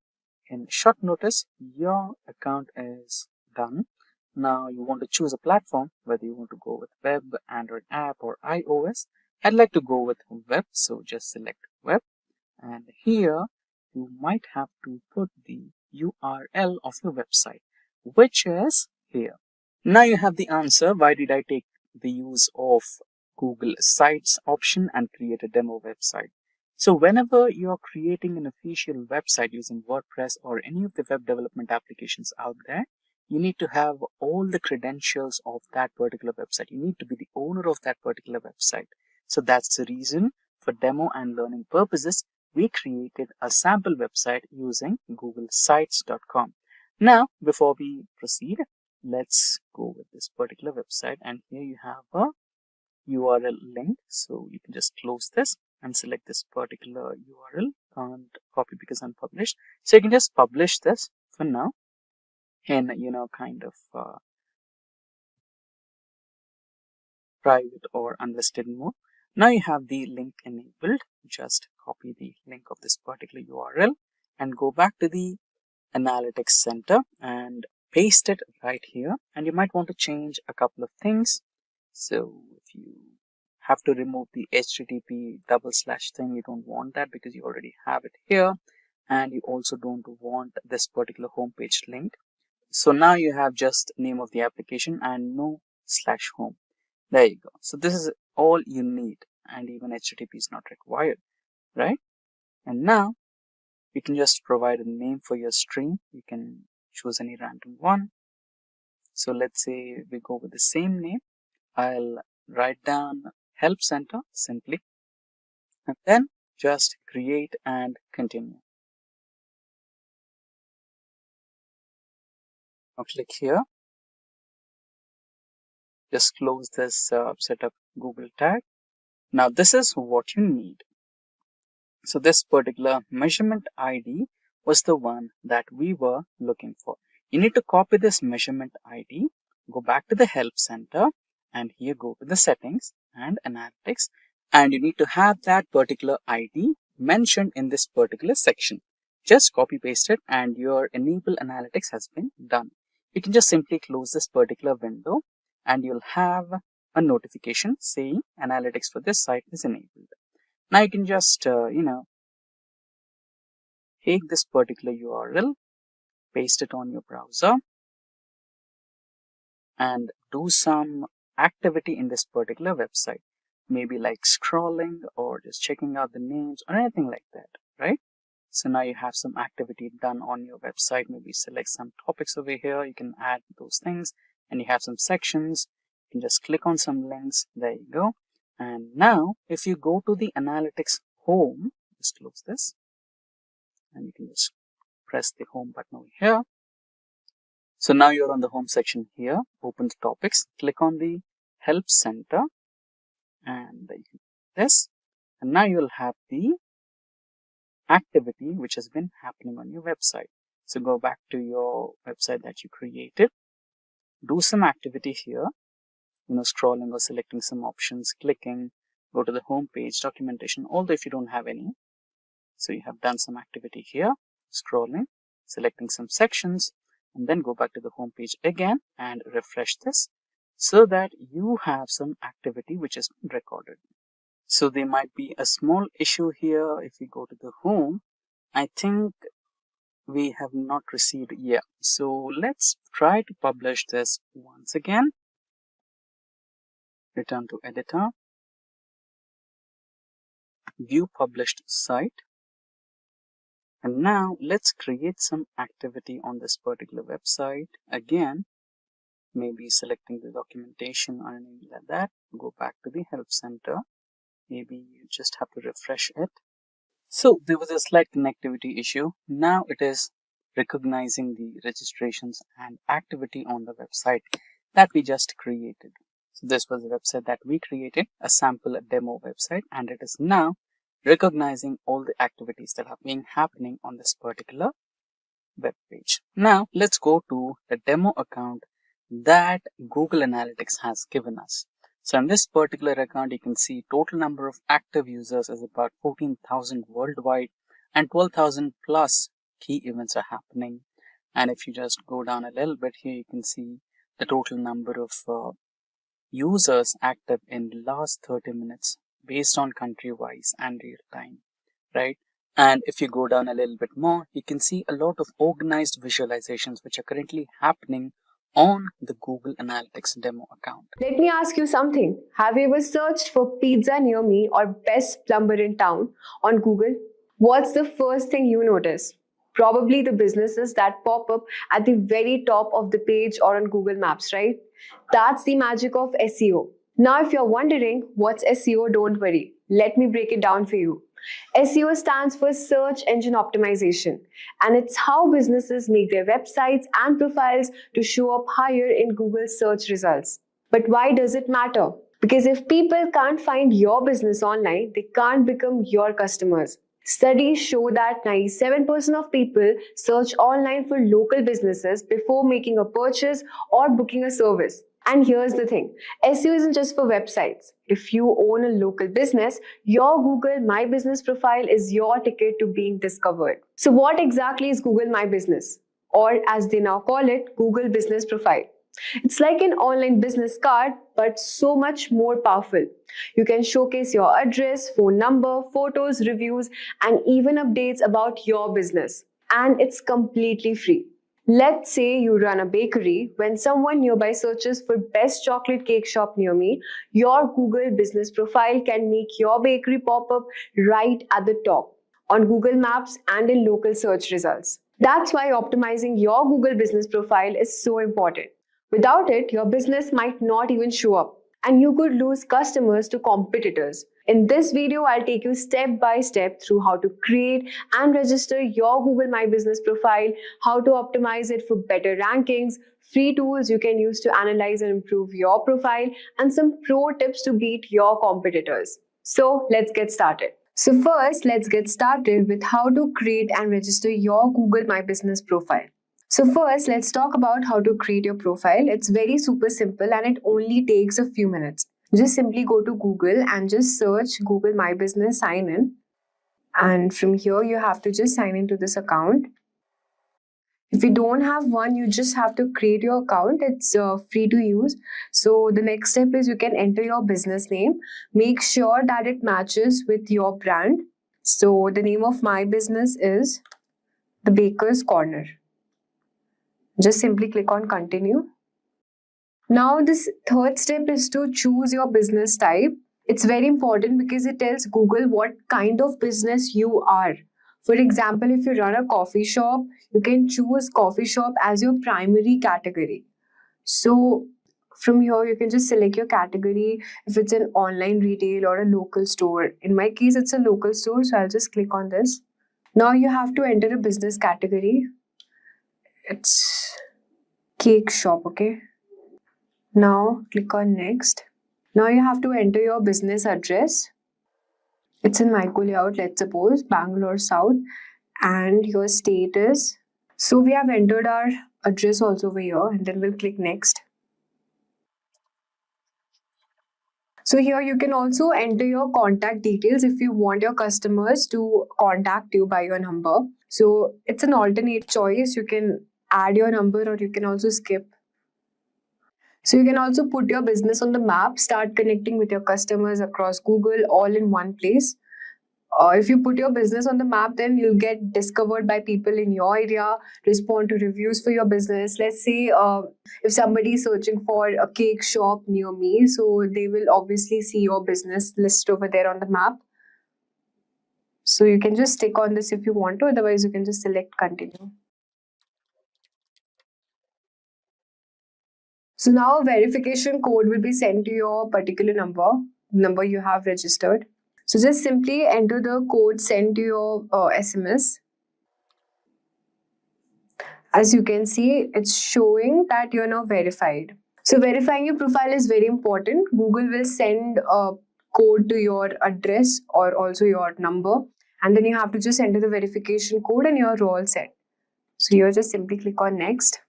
In short notice, your account is done. Now you want to choose a platform, whether you want to go with web, Android app, or iOS. I'd like to go with web, so just select web, and here you might have to put the URL of your website, which is here. Now you have the answer. Why did I take the use of Google Sites option and create a demo website? So whenever you're creating an official website using WordPress or any of the web development applications out there, you need to have all the credentials of that particular website. You need to be the owner of that particular website. So that's the reason, for demo and learning purposes, we created a sample website using googlesites.com. Now, before we proceed, let's go with this particular website, and here you have a URL link. So you can just close this and select this particular URL. Can't copy because unpublished. So you can just publish this for now in kind of private or unlisted mode. Now you have the link enabled. Just copy the link of this particular URL and go back to the Analytics Center and paste it right here. And you might want to change a couple of things. So if you have to remove the HTTP / thing, you don't want that because you already have it here, and you also don't want this particular homepage link. So now you have just name of the application and no /home. There you go. So this is all you need, and even HTTP is not required, right? And now you can just provide a name for your stream. You can choose any random one. So let's say we go with the same name. I'll write down Help Center simply, and then just create and continue. Now click here. Just close this setup Google tag. Now this is what you need. So this particular measurement ID was the one that we were looking for. You need to copy this measurement ID, go back to the Help Center, and here go to the Settings and Analytics, and you need to have that particular ID mentioned in this particular section. Just copy paste it and your Enable Analytics has been done. You can just simply close this particular window and you'll have a notification saying Analytics for this site is enabled. Now you can just, take this particular URL, paste it on your browser, and do some activity in this particular website. Maybe like scrolling or just checking out the names or anything like that, right? So now you have some activity done on your website. Maybe select some topics over here. You can add those things and you have some sections. You can just click on some links. There you go. And now if you go to the analytics home, just close this and you can just press the home button over here. So now you're on the home section here. Open the topics, click on the Help Center and you can do this. And now you'll have the activity which has been happening on your website. So go back to your website that you created, do some activity here, scrolling or selecting some options, clicking, go to the home page, documentation, although if you don't have any. So you have done some activity here, scrolling, selecting some sections, and then go back to the home page again and refresh this so that you have some activity which has been recorded. So there might be a small issue here. If we go to the home, I think we have not received yet. So let's try to publish this once again. Return to editor, view published site. And now let's create some activity on this particular website. Again, maybe selecting the documentation or anything like that. Go back to the Help Center. Maybe you just have to refresh it. So there was a slight connectivity issue. Now it is recognizing the registrations and activity on the website that we just created. So this was the website that we created, a sample demo website, and it is now recognizing all the activities that have been happening on this particular web page. Now let's go to the demo account that Google Analytics has given us. So in this particular account, you can see total number of active users is about 14,000 worldwide and 12,000 plus key events are happening. And if you just go down a little bit here, you can see the total number of users active in the last 30 minutes based on country wise and real time, right? And if you go down a little bit more, you can see a lot of organized visualizations which are currently happening on the Google Analytics demo account. Let me ask you something. Have you ever searched for pizza near me or best plumber in town on Google? What's the first thing you notice? Probably the businesses that pop up at the very top of the page or on Google Maps, right? That's the magic of SEO. Now, if you're wondering what's SEO, don't worry. Let me break it down for you. SEO stands for Search Engine Optimization, and it's how businesses make their websites and profiles to show up higher in Google search results. But why does it matter? Because if people can't find your business online, they can't become your customers. Studies show that 97% of people search online for local businesses before making a purchase or booking a service. And here's the thing, SEO isn't just for websites. If you own a local business, your Google My Business profile is your ticket to being discovered. So what exactly is Google My Business? Or as they now call it, Google Business Profile. It's like an online business card, but so much more powerful. You can showcase your address, phone number, photos, reviews, and even updates about your business. And it's completely free. Let's say you run a bakery. When someone nearby searches for best chocolate cake shop near me, your Google Business Profile can make your bakery pop up right at the top on Google Maps and in local search results. That's why optimizing your Google Business Profile is so important. Without it, your business might not even show up, and you could lose customers to competitors. In this video, I'll take you step by step through how to create and register your Google My Business profile, how to optimize it for better rankings, free tools you can use to analyze and improve your profile, and some pro tips to beat your competitors. So let's get started. So first, let's get started with how to create and register your Google My Business profile. So first, let's talk about how to create your profile. It's very super simple and it only takes a few minutes. Just simply go to Google and just search Google My Business Sign In. And from here, you have to just sign into this account. If you don't have one, you just have to create your account. It's free to use. So the next step is you can enter your business name. Make sure that it matches with your brand. So the name of my business is The Baker's Corner. Just simply click on continue. Now this third step is to choose your business type. It's very important because it tells Google what kind of business you are. For example, if you run a coffee shop, you can choose coffee shop as your primary category. So from here, you can just select your category if it's an online retail or a local store. In my case, it's a local store, so I'll just click on this. Now you have to enter a business category. It's cake shop, okay? Now click on next. Now you have to enter your business address. It's in Micro Layout, let's suppose, Bangalore South, and your state is. So we have entered our address also over here, and then we'll click next. So here you can also enter your contact details if you want your customers to contact you by your number. So it's an alternate choice. You can add your number or you can also skip. So you can also put your business on the map, start connecting with your customers across Google all in one place. If you put your business on the map, then you'll get discovered by people in your area, respond to reviews for your business. Let's say if somebody is searching for a cake shop near me, so they will obviously see your business list over there on the map. So you can just stick on this if you want to, otherwise you can just select continue. So now a verification code will be sent to your particular number you have registered. So just simply enter the code sent to your SMS. As you can see, it's showing that you're now verified. So verifying your profile is very important. Google will send a code to your address or also your number. And then you have to just enter the verification code and you're all set. So here just simply click on next.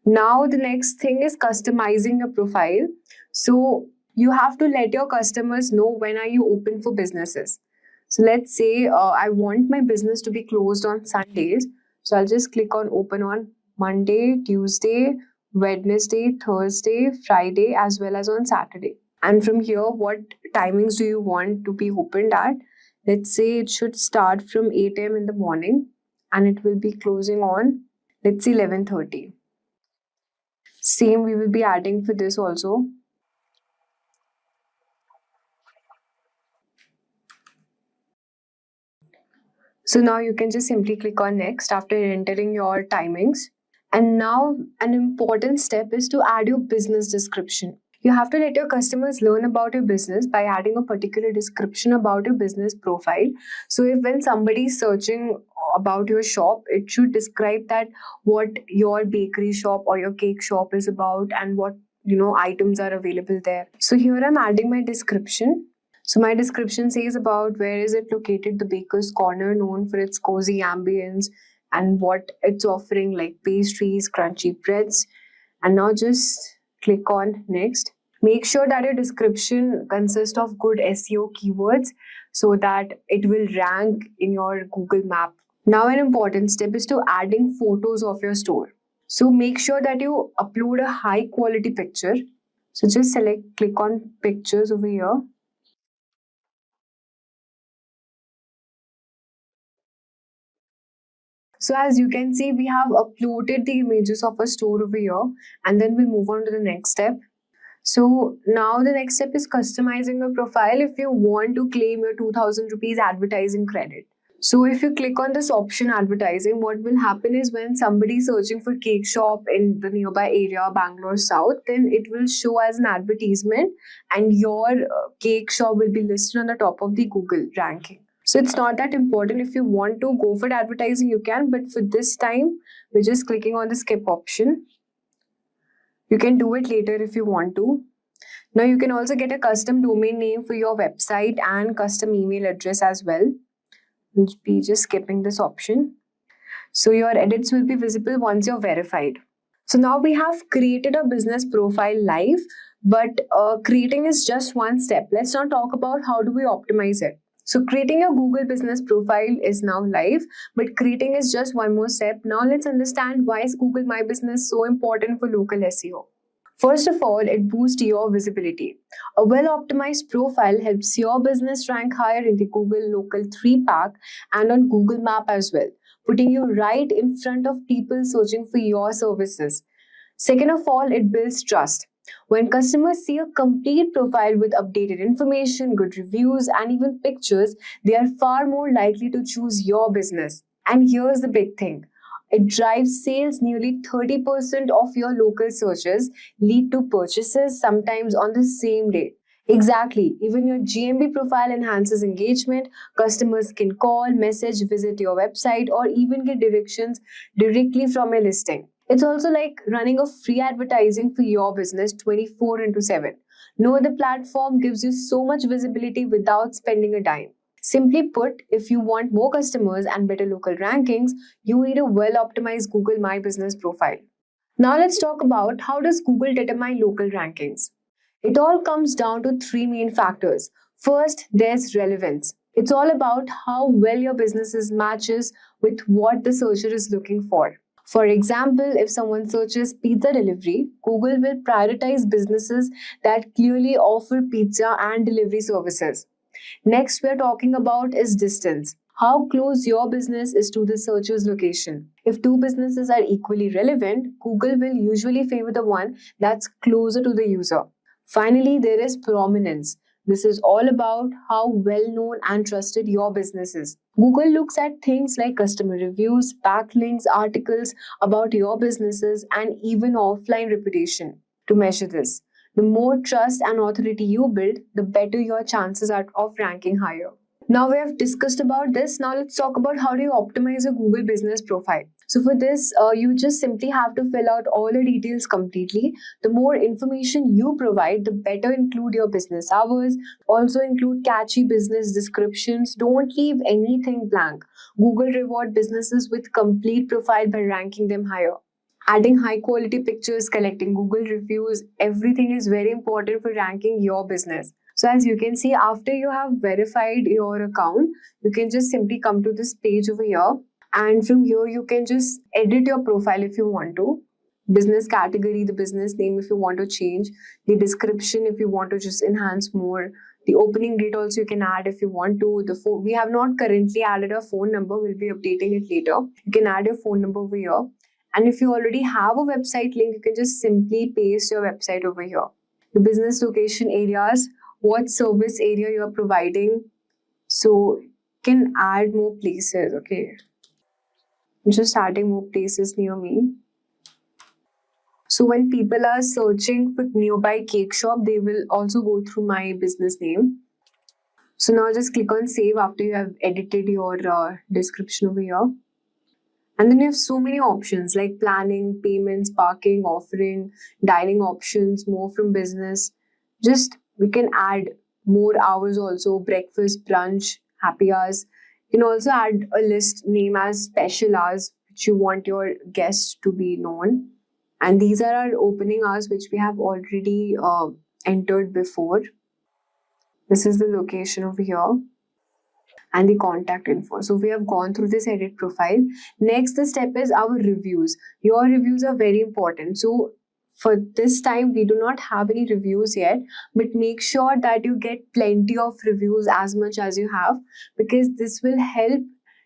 Now the next thing is customizing your profile. So you have to let your customers know when are you open for businesses. So let's say I want my business to be closed on Sundays. So I'll just click on open on Monday, Tuesday, Wednesday, Thursday, Friday, as well as on Saturday. And from here, what timings do you want to be opened at? Let's say it should start from 8 a.m. in the morning and it will be closing on, let's say 11:30. Same we will be adding for this also. So now you can just simply click on next after entering your timings. And now an important step is to add your business description. You have to let your customers learn about your business by adding a particular description about your business profile. So if when somebody is searching about your shop, it should describe that what your bakery shop or your cake shop is about and what items are available there. So here I'm adding my description. So my description says about where is it located, the Baker's Corner, known for its cozy ambience and what it's offering like pastries, crunchy breads. And now just click on next. Make sure that your description consists of good SEO keywords so that it will rank in your Google map. Now an important step is to adding photos of your store. So make sure that you upload a high quality picture. So just click on pictures over here. So as you can see, we have uploaded the images of a store over here, and then we'll move on to the next step. So now the next step is customizing your profile if you want to claim your 2000 rupees advertising credit. So if you click on this option advertising, what will happen is when somebody is searching for cake shop in the nearby area, Bangalore South, then it will show as an advertisement and your cake shop will be listed on the top of the Google ranking. So it's not that important. If you want to go for advertising, you can, but for this time, we're just clicking on the skip option. You can do it later if you want to. Now you can also get a custom domain name for your website and custom email address as well. We'll be just skipping this option. So your edits will be visible once you're verified. So now we have created a business profile live, but creating is just one step. Let's now talk about how do we optimize it. So creating a Google business profile is now live, but creating is just one more step. Now let's understand why is Google My Business so important for local SEO. First of all, it boosts your visibility. A well-optimized profile helps your business rank higher in the Google Local 3 pack and on Google Map as well, putting you right in front of people searching for your services. Second of all, it builds trust. When customers see a complete profile with updated information, good reviews, and even pictures, they are far more likely to choose your business. And here's the big thing. It drives sales. Nearly 30% of your local searches lead to purchases, sometimes on the same day. Exactly. Even your GMB profile enhances engagement. Customers can call, message, visit your website, or even get directions directly from your listing. It's also like running a free advertising for your business 24/7. No other platform gives you so much visibility without spending a dime. Simply put, if you want more customers and better local rankings, you need a well-optimized Google My Business profile. Now let's talk about how does Google determine local rankings. It all comes down to three main factors. First, there's relevance. It's all about how well your business matches with what the searcher is looking for. For example, if someone searches pizza delivery, Google will prioritize businesses that clearly offer pizza and delivery services. Next, we are talking about is distance. How close your business is to the searcher's location. If two businesses are equally relevant, Google will usually favor the one that's closer to the user. Finally, there is prominence. This is all about how well known and trusted your business is. Google looks at things like customer reviews, backlinks, articles about your businesses, and even offline reputation to measure this. The more trust and authority you build, the better your chances are of ranking higher. Now we have discussed about this. Now let's talk about how do you optimize a Google business profile. So for this, you just simply have to fill out all the details completely. The more information you provide, the better include your business hours. Also include catchy business descriptions. Don't leave anything blank. Google reward businesses with complete profile by ranking them higher. Adding high quality pictures, collecting Google reviews, everything is very important for ranking your business. So as you can see, after you have verified your account, you can just simply come to this page over here. And from here, you can just edit your profile if you want to. Business category, the business name if you want to change. The description if you want to just enhance more. The opening date also you can add if you want to. The phone, we have not currently added a phone number. We'll be updating it later. You can add your phone number over here. And if you already have a website link, you can just simply paste your website over here. The business location areas, what service area you are providing. So you can add more places, okay. I'm just adding more places near me. So when people are searching for nearby cake shop, they will also go through my business name. So now just click on save after you have edited your description over here. And then you have so many options like planning, payments, parking, offering, dining options, more from business. Just we can add more hours also, breakfast, brunch, happy hours. You can also add a list name as special hours, which you want your guests to be known. And these are our opening hours, which we have already entered before. This is the location over here. And the contact info. So we have gone through this edit profile. Next, the step is our reviews. Your reviews are very important. So for this time, we do not have any reviews yet, but make sure that you get plenty of reviews as much as you have, because this will help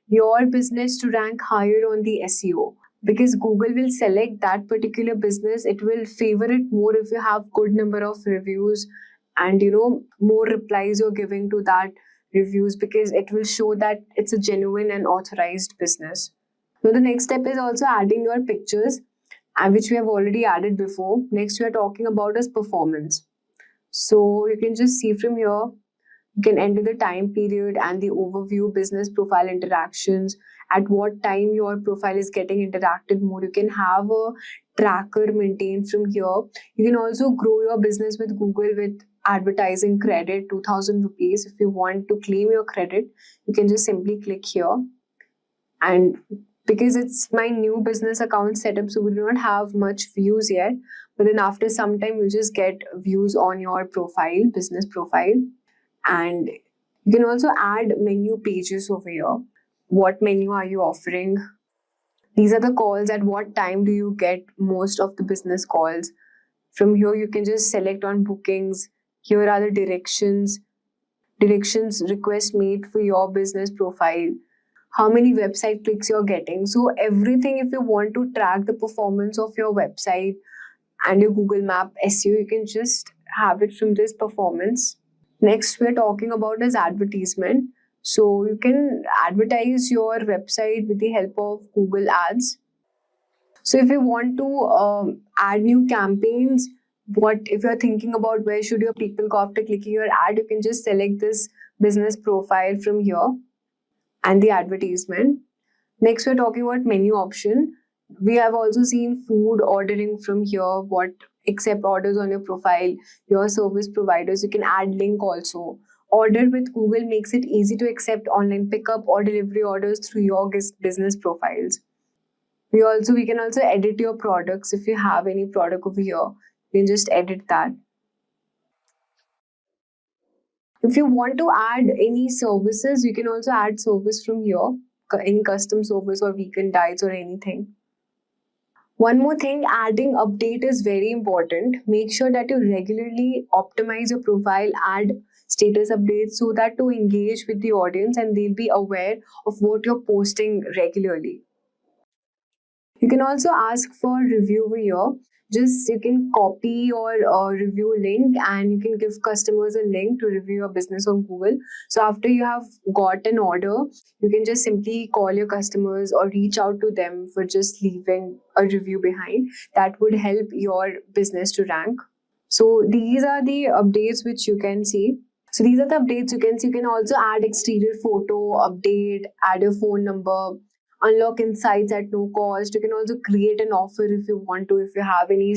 your business to rank higher on the SEO. Because Google will select that particular business, it will favor it more if you have good number of reviews and more replies you're giving to that reviews, because it will show that it's a genuine and authorized business. Now the next step is also adding your pictures, which we have already added before. Next we are talking about is performance. So you can just see from here, you can enter the time period and the overview, business profile interactions, at what time your profile is getting interacted more. You can have a tracker maintained from here. You can also grow your business with Google with advertising credit, 2,000 rupees. If you want to claim your credit, you can just simply click here and because it's my new business account setup, so we do not have much views yet. But then after some time, you'll just get views on your profile, business profile. And you can also add menu pages over here. What menu are you offering? These are the calls. At what time do you get most of the business calls? From here, you can just select on bookings. Here are the directions request made for your business profile, how many website clicks you're getting. So everything, if you want to track the performance of your website and your Google Map SEO, you can just have it from this performance. Next, we're talking about is advertisement. So you can advertise your website with the help of Google Ads. So if you want to add new campaigns, what if you're thinking about where should your people go after clicking your ad, you can just select this business profile from here and the advertisement. Next, we're talking about menu option. We have also seen food ordering from here, what accept orders on your profile, your service providers. You can add link also. Order with Google makes it easy to accept online pickup or delivery orders through your business profiles. We can also edit your products. If you have any product over here, you can just edit that. If you want to add any services, you can also add service from here, any custom service or weekend diets or anything. One more thing, adding update is very important. Make sure that you regularly optimize your profile, add status updates so that to engage with the audience and they'll be aware of what you're posting regularly. You can also ask for review over here. Just you can copy your review link and you can give customers a link to review your business on Google. So after you have got an order, you can just simply call your customers or reach out to them for just leaving a review behind. That would help your business to rank. So these are the updates which you can see. So these are the updates you can see. You can also add exterior photo, update, add your phone number, unlock insights at no cost. You can also create an offer if you want to. If you have any,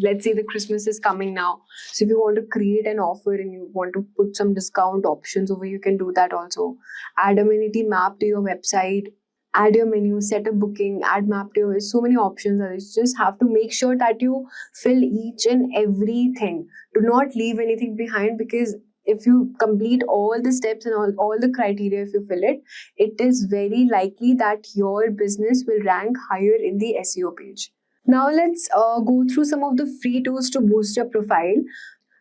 let's say the Christmas is coming now. So if you want to create an offer and you want to put some discount options over, you can do that also. Add amenity map to your website, add your menu, set a booking, add map to your, so many options. You just have to make sure that you fill each and everything. Do not leave anything behind, because if you complete all the steps and all the criteria, if you fill it, it is very likely that your business will rank higher in the SEO page. Now let's go through some of the free tools to boost your profile.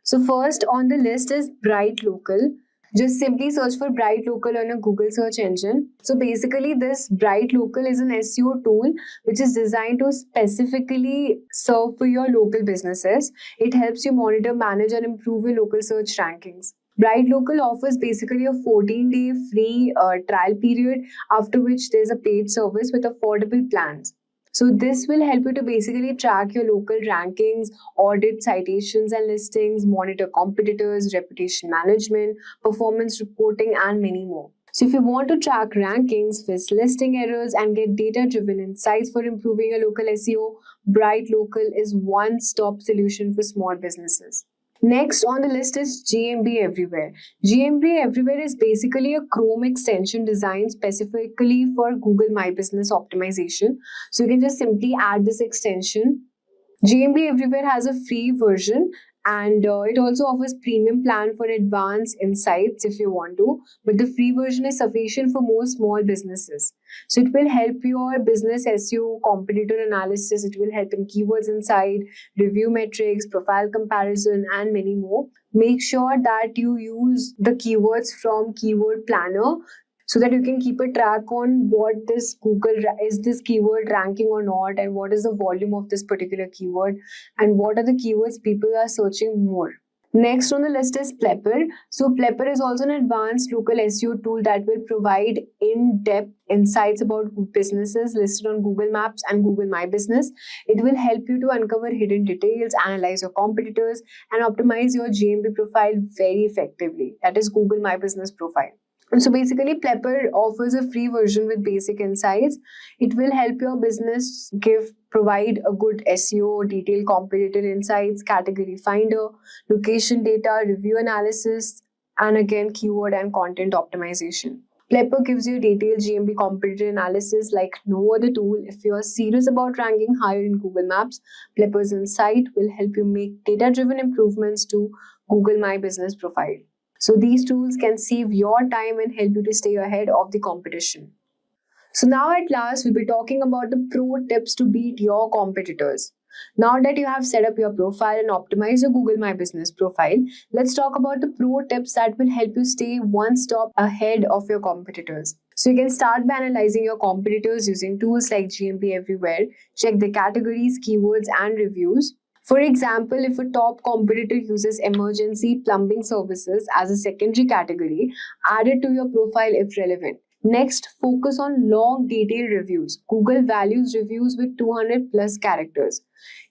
So first on the list is Bright Local. Just simply search for Bright Local on your Google search engine. So basically this Bright Local is an SEO tool which is designed to specifically serve for your local businesses. It helps you monitor, manage and improve your local search rankings. Bright Local offers basically a 14-day free trial period, after which there's a paid service with affordable plans. So this will help you to basically track your local rankings, audit citations and listings, monitor competitors, reputation management, performance reporting, and many more. So if you want to track rankings, fix listing errors, and get data-driven insights for improving your local SEO, Bright Local is one-stop solution for small businesses. Next on the list is GMB Everywhere. GMB Everywhere is basically a Chrome extension designed specifically for Google My Business optimization. So you can just simply add this extension. GMB Everywhere has a free version, and it also offers premium plan for advanced insights if you want to, but the free version is sufficient for most small businesses. So it will help your business SEO, competitor analysis, it will help in keywords insight, review metrics, profile comparison, and many more. Make sure that you use the keywords from Keyword Planner so that you can keep a track on what this is this keyword ranking or not, and what is the volume of this particular keyword, and what are the keywords people are searching more. Next on the list is Plepper. So Plepper is also an advanced local SEO tool that will provide in-depth insights about businesses listed on Google Maps and Google My Business. It will help you to uncover hidden details, analyze your competitors, and optimize your GMB profile very effectively. That is Google My Business profile. So basically, Plepper offers a free version with basic insights. It will help your business provide a good SEO, detailed competitor insights, category finder, location data, review analysis, and again, keyword and content optimization. Plepper gives you detailed GMP competitor analysis like no other tool. If you're serious about ranking higher in Google Maps, Plepper's insight will help you make data-driven improvements to Google My Business profile. So these tools can save your time and help you to stay ahead of the competition. So now at last, we'll be talking about the pro tips to beat your competitors. Now that you have set up your profile and optimized your Google My Business profile, let's talk about the pro tips that will help you stay one step ahead of your competitors. So you can start by analyzing your competitors using tools like GMP Everywhere. Check the categories, keywords, and reviews. For example, if a top competitor uses emergency plumbing services as a secondary category, add it to your profile if relevant. Next, focus on long, detailed reviews. Google values reviews with 200 plus characters.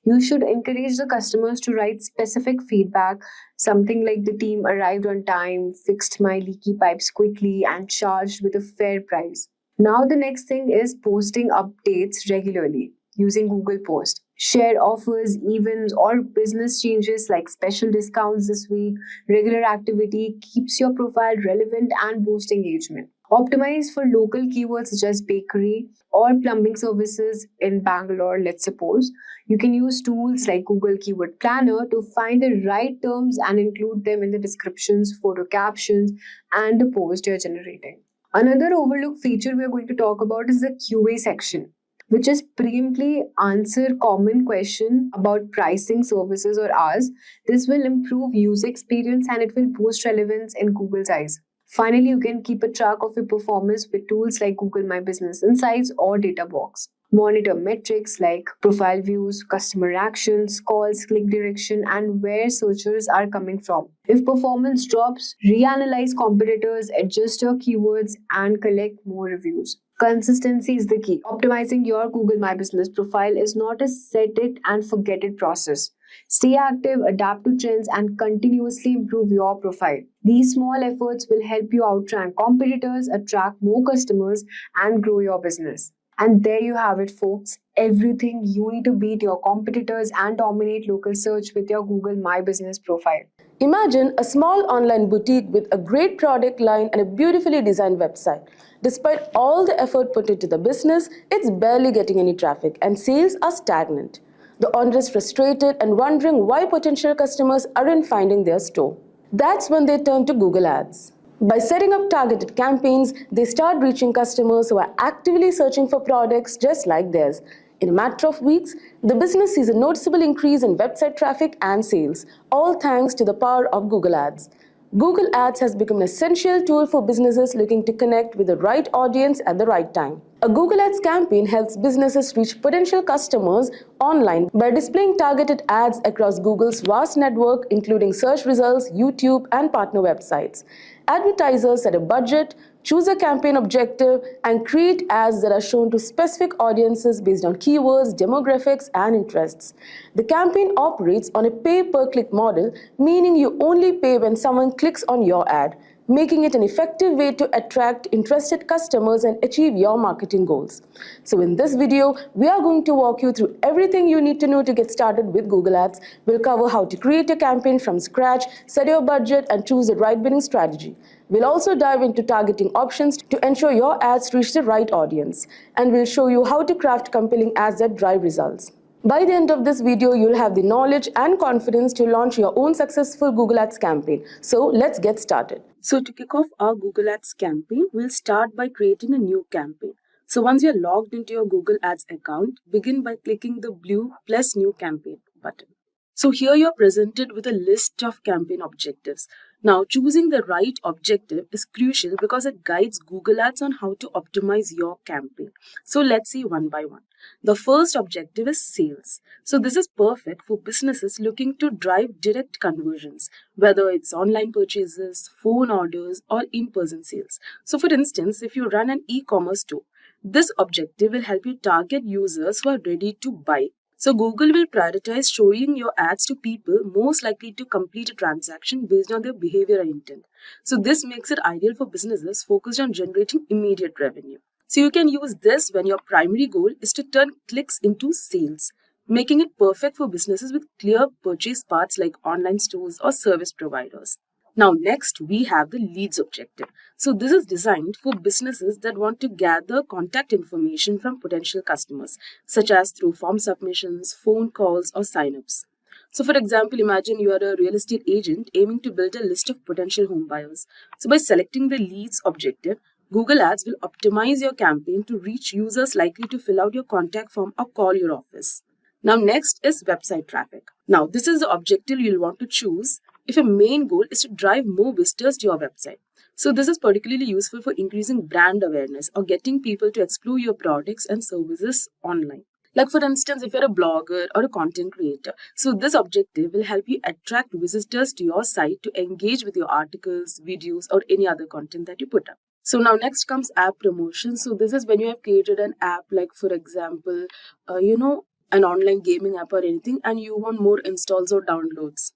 You should encourage the customers to write specific feedback, something like the team arrived on time, fixed my leaky pipes quickly, and charged with a fair price. Now, the next thing is posting updates regularly using Google Post. Share offers, events, or business changes like special discounts this week. Regular activity keeps your profile relevant and boosts engagement. Optimize for local keywords such as bakery or plumbing services in Bangalore, let's suppose. You can use tools like Google Keyword Planner to find the right terms and include them in the descriptions, photo captions, and the post you're generating. Another overlooked feature we're going to talk about is the QA section, which is preemptively answer common question about pricing, services, or hours. This will improve user experience and it will boost relevance in Google's eyes. Finally, you can keep a track of your performance with tools like Google My Business Insights or Databox. Monitor metrics like profile views, customer actions, calls, click direction, and where searchers are coming from. If performance drops, reanalyze competitors, adjust your keywords, and collect more reviews. Consistency is the key. Optimizing your Google My Business profile is not a set it and forget it process. Stay active, adapt to trends, and continuously improve your profile. These small efforts will help you outrank competitors, attract more customers, and grow your business. And there you have it, folks. Everything you need to beat your competitors and dominate local search with your Google My Business profile. Imagine a small online boutique with a great product line and a beautifully designed website. Despite all the effort put into the business, it's barely getting any traffic and sales are stagnant. The owner is frustrated and wondering why potential customers aren't finding their store. That's when they turn to Google Ads. By setting up targeted campaigns, they start reaching customers who are actively searching for products just like theirs. In a matter of weeks, the business sees a noticeable increase in website traffic and sales, all thanks to the power of Google Ads. Google Ads has become an essential tool for businesses looking to connect with the right audience at the right time. A Google Ads campaign helps businesses reach potential customers online by displaying targeted ads across Google's vast network, including search results, YouTube, and partner websites. Advertisers set a budget, choose a campaign objective, and create ads that are shown to specific audiences based on keywords, demographics, and interests. The campaign operates on a pay-per-click model, meaning you only pay when someone clicks on your ad, making it an effective way to attract interested customers and achieve your marketing goals. So in this video, we are going to walk you through everything you need to know to get started with Google Ads. We'll cover how to create a campaign from scratch, set your budget, and choose the right winning strategy. We'll also dive into targeting options to ensure your ads reach the right audience. And we'll show you how to craft compelling ads that drive results. By the end of this video, you'll have the knowledge and confidence to launch your own successful Google Ads campaign. So let's get started. So to kick off our Google Ads campaign, we'll start by creating a new campaign. So once you're logged into your Google Ads account, begin by clicking the blue plus new campaign button. So here you're presented with a list of campaign objectives. Now choosing the right objective is crucial because it guides Google Ads on how to optimize your campaign. So let's see one by one. The first objective is sales. So this is perfect for businesses looking to drive direct conversions, whether it's online purchases, phone orders, or in-person sales. So for instance, if you run an e-commerce store, this objective will help you target users who are ready to buy. So Google will prioritize showing your ads to people most likely to complete a transaction based on their behavior and intent. So this makes it ideal for businesses focused on generating immediate revenue. So you can use this when your primary goal is to turn clicks into sales, making it perfect for businesses with clear purchase paths like online stores or service providers. Now, next we have the leads objective. So this is designed for businesses that want to gather contact information from potential customers, such as through form submissions, phone calls, or signups. So for example, imagine you are a real estate agent aiming to build a list of potential home buyers. So by selecting the leads objective, Google Ads will optimize your campaign to reach users likely to fill out your contact form or call your office. Now next is website traffic. Now this is the objective you'll want to choose if your main goal is to drive more visitors to your website. So this is particularly useful for increasing brand awareness or getting people to explore your products and services online. Like for instance, if you're a blogger or a content creator, so this objective will help you attract visitors to your site to engage with your articles, videos, or any other content that you put up. So now next comes app promotion. So this is when you have created an app, like for example, an online gaming app or anything, and you want more installs or downloads.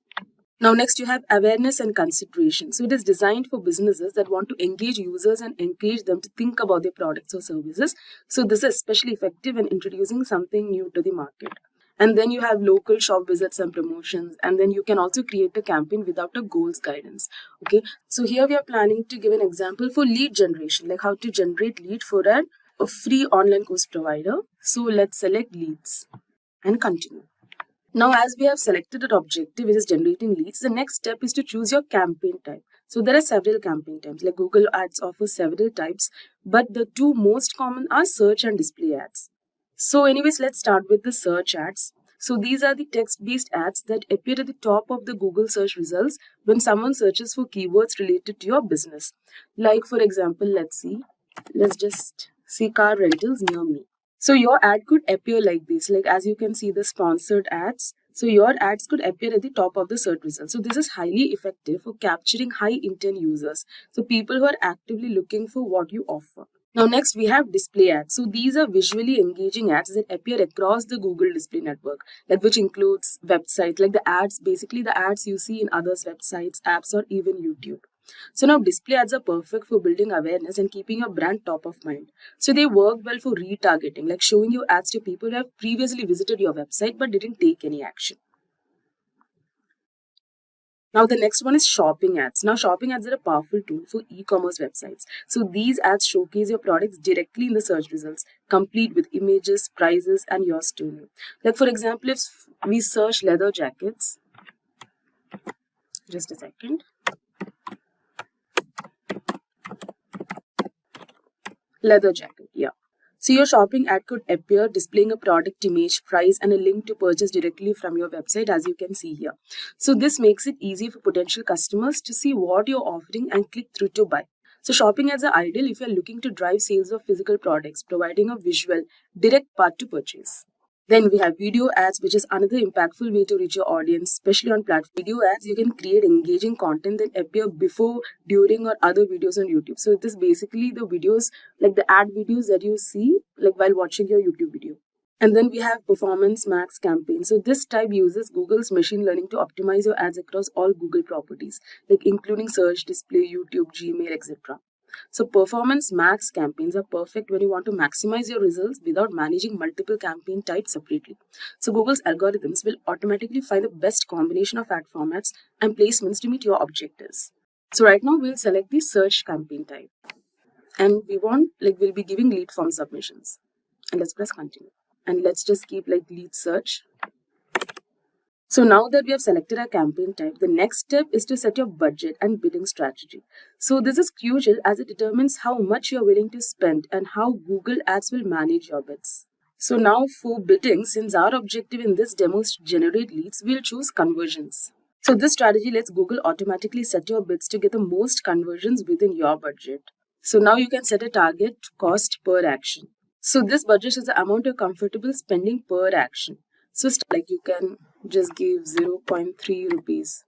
Now next you have awareness and consideration. So it is designed for businesses that want to engage users and encourage them to think about their products or services. So this is especially effective in introducing something new to the market. And then you have local shop visits and promotions. And then you can also create a campaign without a goals guidance. Okay, so here we are planning to give an example for lead generation, like how to generate lead for a free online course provider. So let's select leads and continue. Now, as we have selected an objective which is generating leads, the next step is to choose your campaign type. So there are several campaign types, like Google Ads offers several types, but the two most common are search and display ads. So anyways, let's start with the search ads. So these are the text-based ads that appear at the top of the Google search results when someone searches for keywords related to your business. Like for example, let's just see car rentals near me. So your ad could appear like this, like as you can see the sponsored ads. So your ads could appear at the top of the search results. So this is highly effective for capturing high intent users. So people who are actively looking for what you offer. Now next we have display ads. So these are visually engaging ads that appear across the Google display network, like which includes websites, like the ads, basically the ads you see in others' websites, apps, or even YouTube. So now display ads are perfect for building awareness and keeping your brand top of mind. So they work well for retargeting, like showing your ads to people who have previously visited your website but didn't take any action. Now the next one is shopping ads. Now shopping ads are a powerful tool for e-commerce websites. So these ads showcase your products directly in the search results, complete with images, prices, and your story. Like for example, if we search leather jackets, just a second. Leather jacket, yeah. So your shopping ad could appear displaying a product image, price, and a link to purchase directly from your website, as you can see here. So this makes it easy for potential customers to see what you're offering and click through to buy. So shopping ads are ideal if you're looking to drive sales of physical products, providing a visual, direct path to purchase. Then we have video ads, which is another impactful way to reach your audience, especially on platform. Video ads, you can create engaging content that appear before, during, or other videos on YouTube. So it is basically the videos, like the ad videos that you see like while watching your YouTube video. And then we have Performance Max campaign. So this type uses Google's machine learning to optimize your ads across all Google properties, like including search, display, YouTube, Gmail, etc. So Performance Max campaigns are perfect when you want to maximize your results without managing multiple campaign types separately. So Google's algorithms will automatically find the best combination of ad formats and placements to meet your objectives. So right now we'll select the search campaign type. And we'll be giving lead form submissions. And let's press continue. And let's just keep like lead search. So now that we have selected our campaign type, the next step is to set your budget and bidding strategy. So this is crucial as it determines how much you're willing to spend and how Google Ads will manage your bids. So now for bidding, since our objective in this demo is to generate leads, we'll choose conversions. So this strategy lets Google automatically set your bids to get the most conversions within your budget. So now you can set a target cost per action. So this budget is the amount you're comfortable spending per action. So like you can just give 0.3 rupees,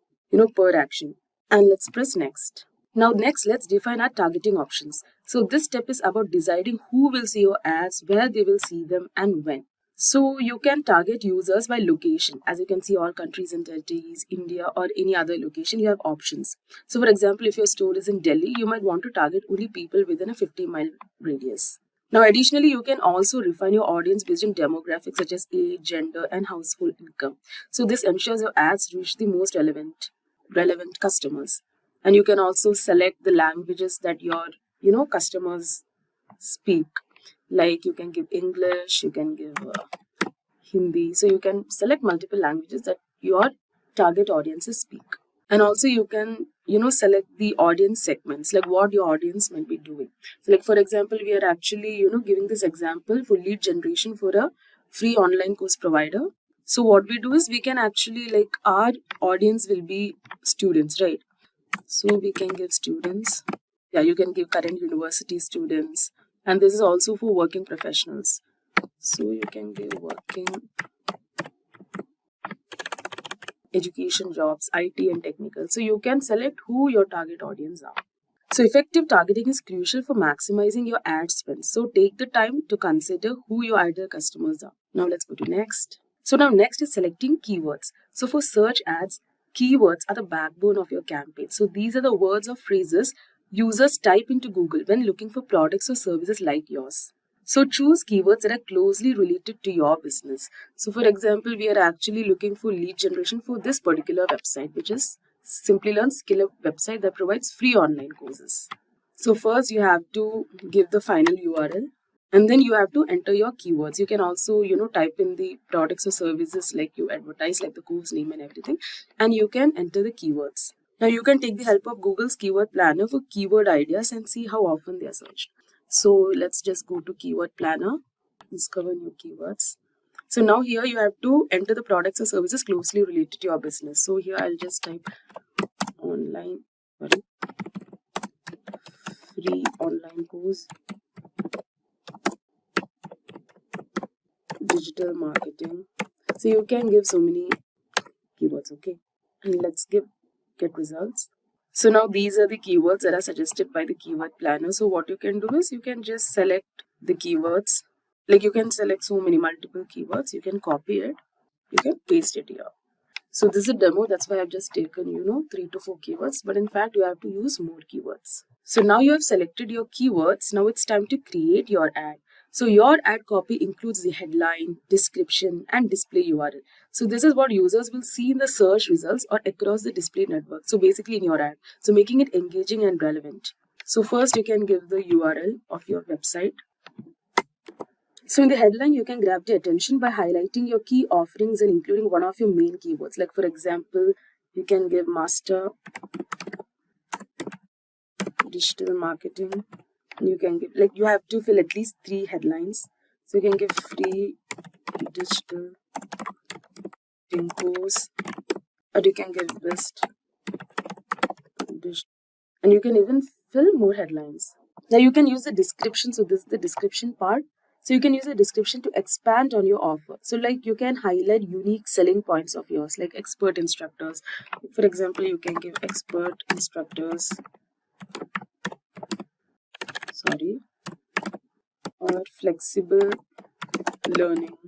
per action. And let's press next. Now next, let's define our targeting options. So this step is about deciding who will see your ads, where they will see them, and when. So you can target users by location. As you can see, all countries and territories, India, or any other location, you have options. So for example, if your store is in Delhi, you might want to target only people within a 50-mile radius. Now, additionally, you can also refine your audience based on demographics such as age, gender, and household income. So this ensures your ads reach the most relevant customers. And you can also select the languages that your customers speak. Like you can give English, you can give Hindi. So you can select multiple languages that your target audiences speak. And also you can select the audience segments, like what your audience might be doing. So like for example, we are actually giving this example for lead generation for a free online course provider. So what we do is we can actually, like, our audience will be students, right? So we can give students. Yeah, you can give current university students, and this is also for working professionals. So you can give working, education, jobs, IT and technical. So you can select who your target audience are. So effective targeting is crucial for maximizing your ad spend. So take the time to consider who your ideal customers are. Now let's go to next. So now next is selecting keywords. So for search ads, keywords are the backbone of your campaign. So these are the words or phrases users type into Google when looking for products or services like yours. So choose keywords that are closely related to your business. So for example, we are actually looking for lead generation for this particular website, which is Simplilearn skill website that provides free online courses. So first you have to give the final URL, and then you have to enter your keywords. You can also type in the products or services like you advertise, like the course name and everything, and you can enter the keywords. Now you can take the help of Google's keyword planner for keyword ideas and see how often they are searched. So let's just go to keyword planner, discover new keywords. So now here you have to enter the products or services closely related to your business. So here I'll just type free online course, digital marketing. So you can give so many keywords, okay? And let's get results. So now these are the keywords that are suggested by the keyword planner. So what you can do is you can just select the keywords. Like you can select so many multiple keywords. You can copy it. You can paste it here. So this is a demo. That's why I've just taken 3 to 4 keywords. But in fact, you have to use more keywords. So now you have selected your keywords. Now it's time to create your ad. So your ad copy includes the headline, description, and display URL. So this is what users will see in the search results or across the display network. So basically in your ad. So making it engaging and relevant. So first you can give the URL of your website. So in the headline, you can grab the attention by highlighting your key offerings and including one of your main keywords. Like for example, you can give master digital marketing. You can give, like, you have to fill at least 3 headlines. So you can give free digital course, or you can give best digital, and you can even fill more headlines. Now you can use the description. So this is the description part. So you can use the description to expand on your offer. So like you can highlight unique selling points of yours, like expert instructors. For example, you can give expert instructors, or flexible learning,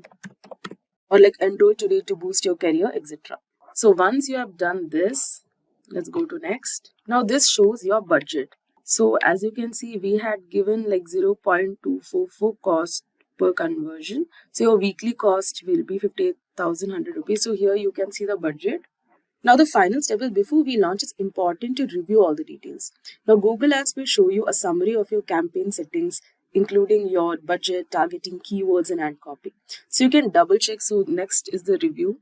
or like enroll today to boost your career, etc. So once you have done this, let's go to next. Now this shows your budget. So as you can see, we had given like 0.244 cost per conversion. So your weekly cost will be 58,100 rupees. So here you can see the budget. Now the final step is, before we launch, it's important to review all the details. Now Google Ads will show you a summary of your campaign settings, including your budget, targeting, keywords, and ad copy. So you can double check. So next is the review.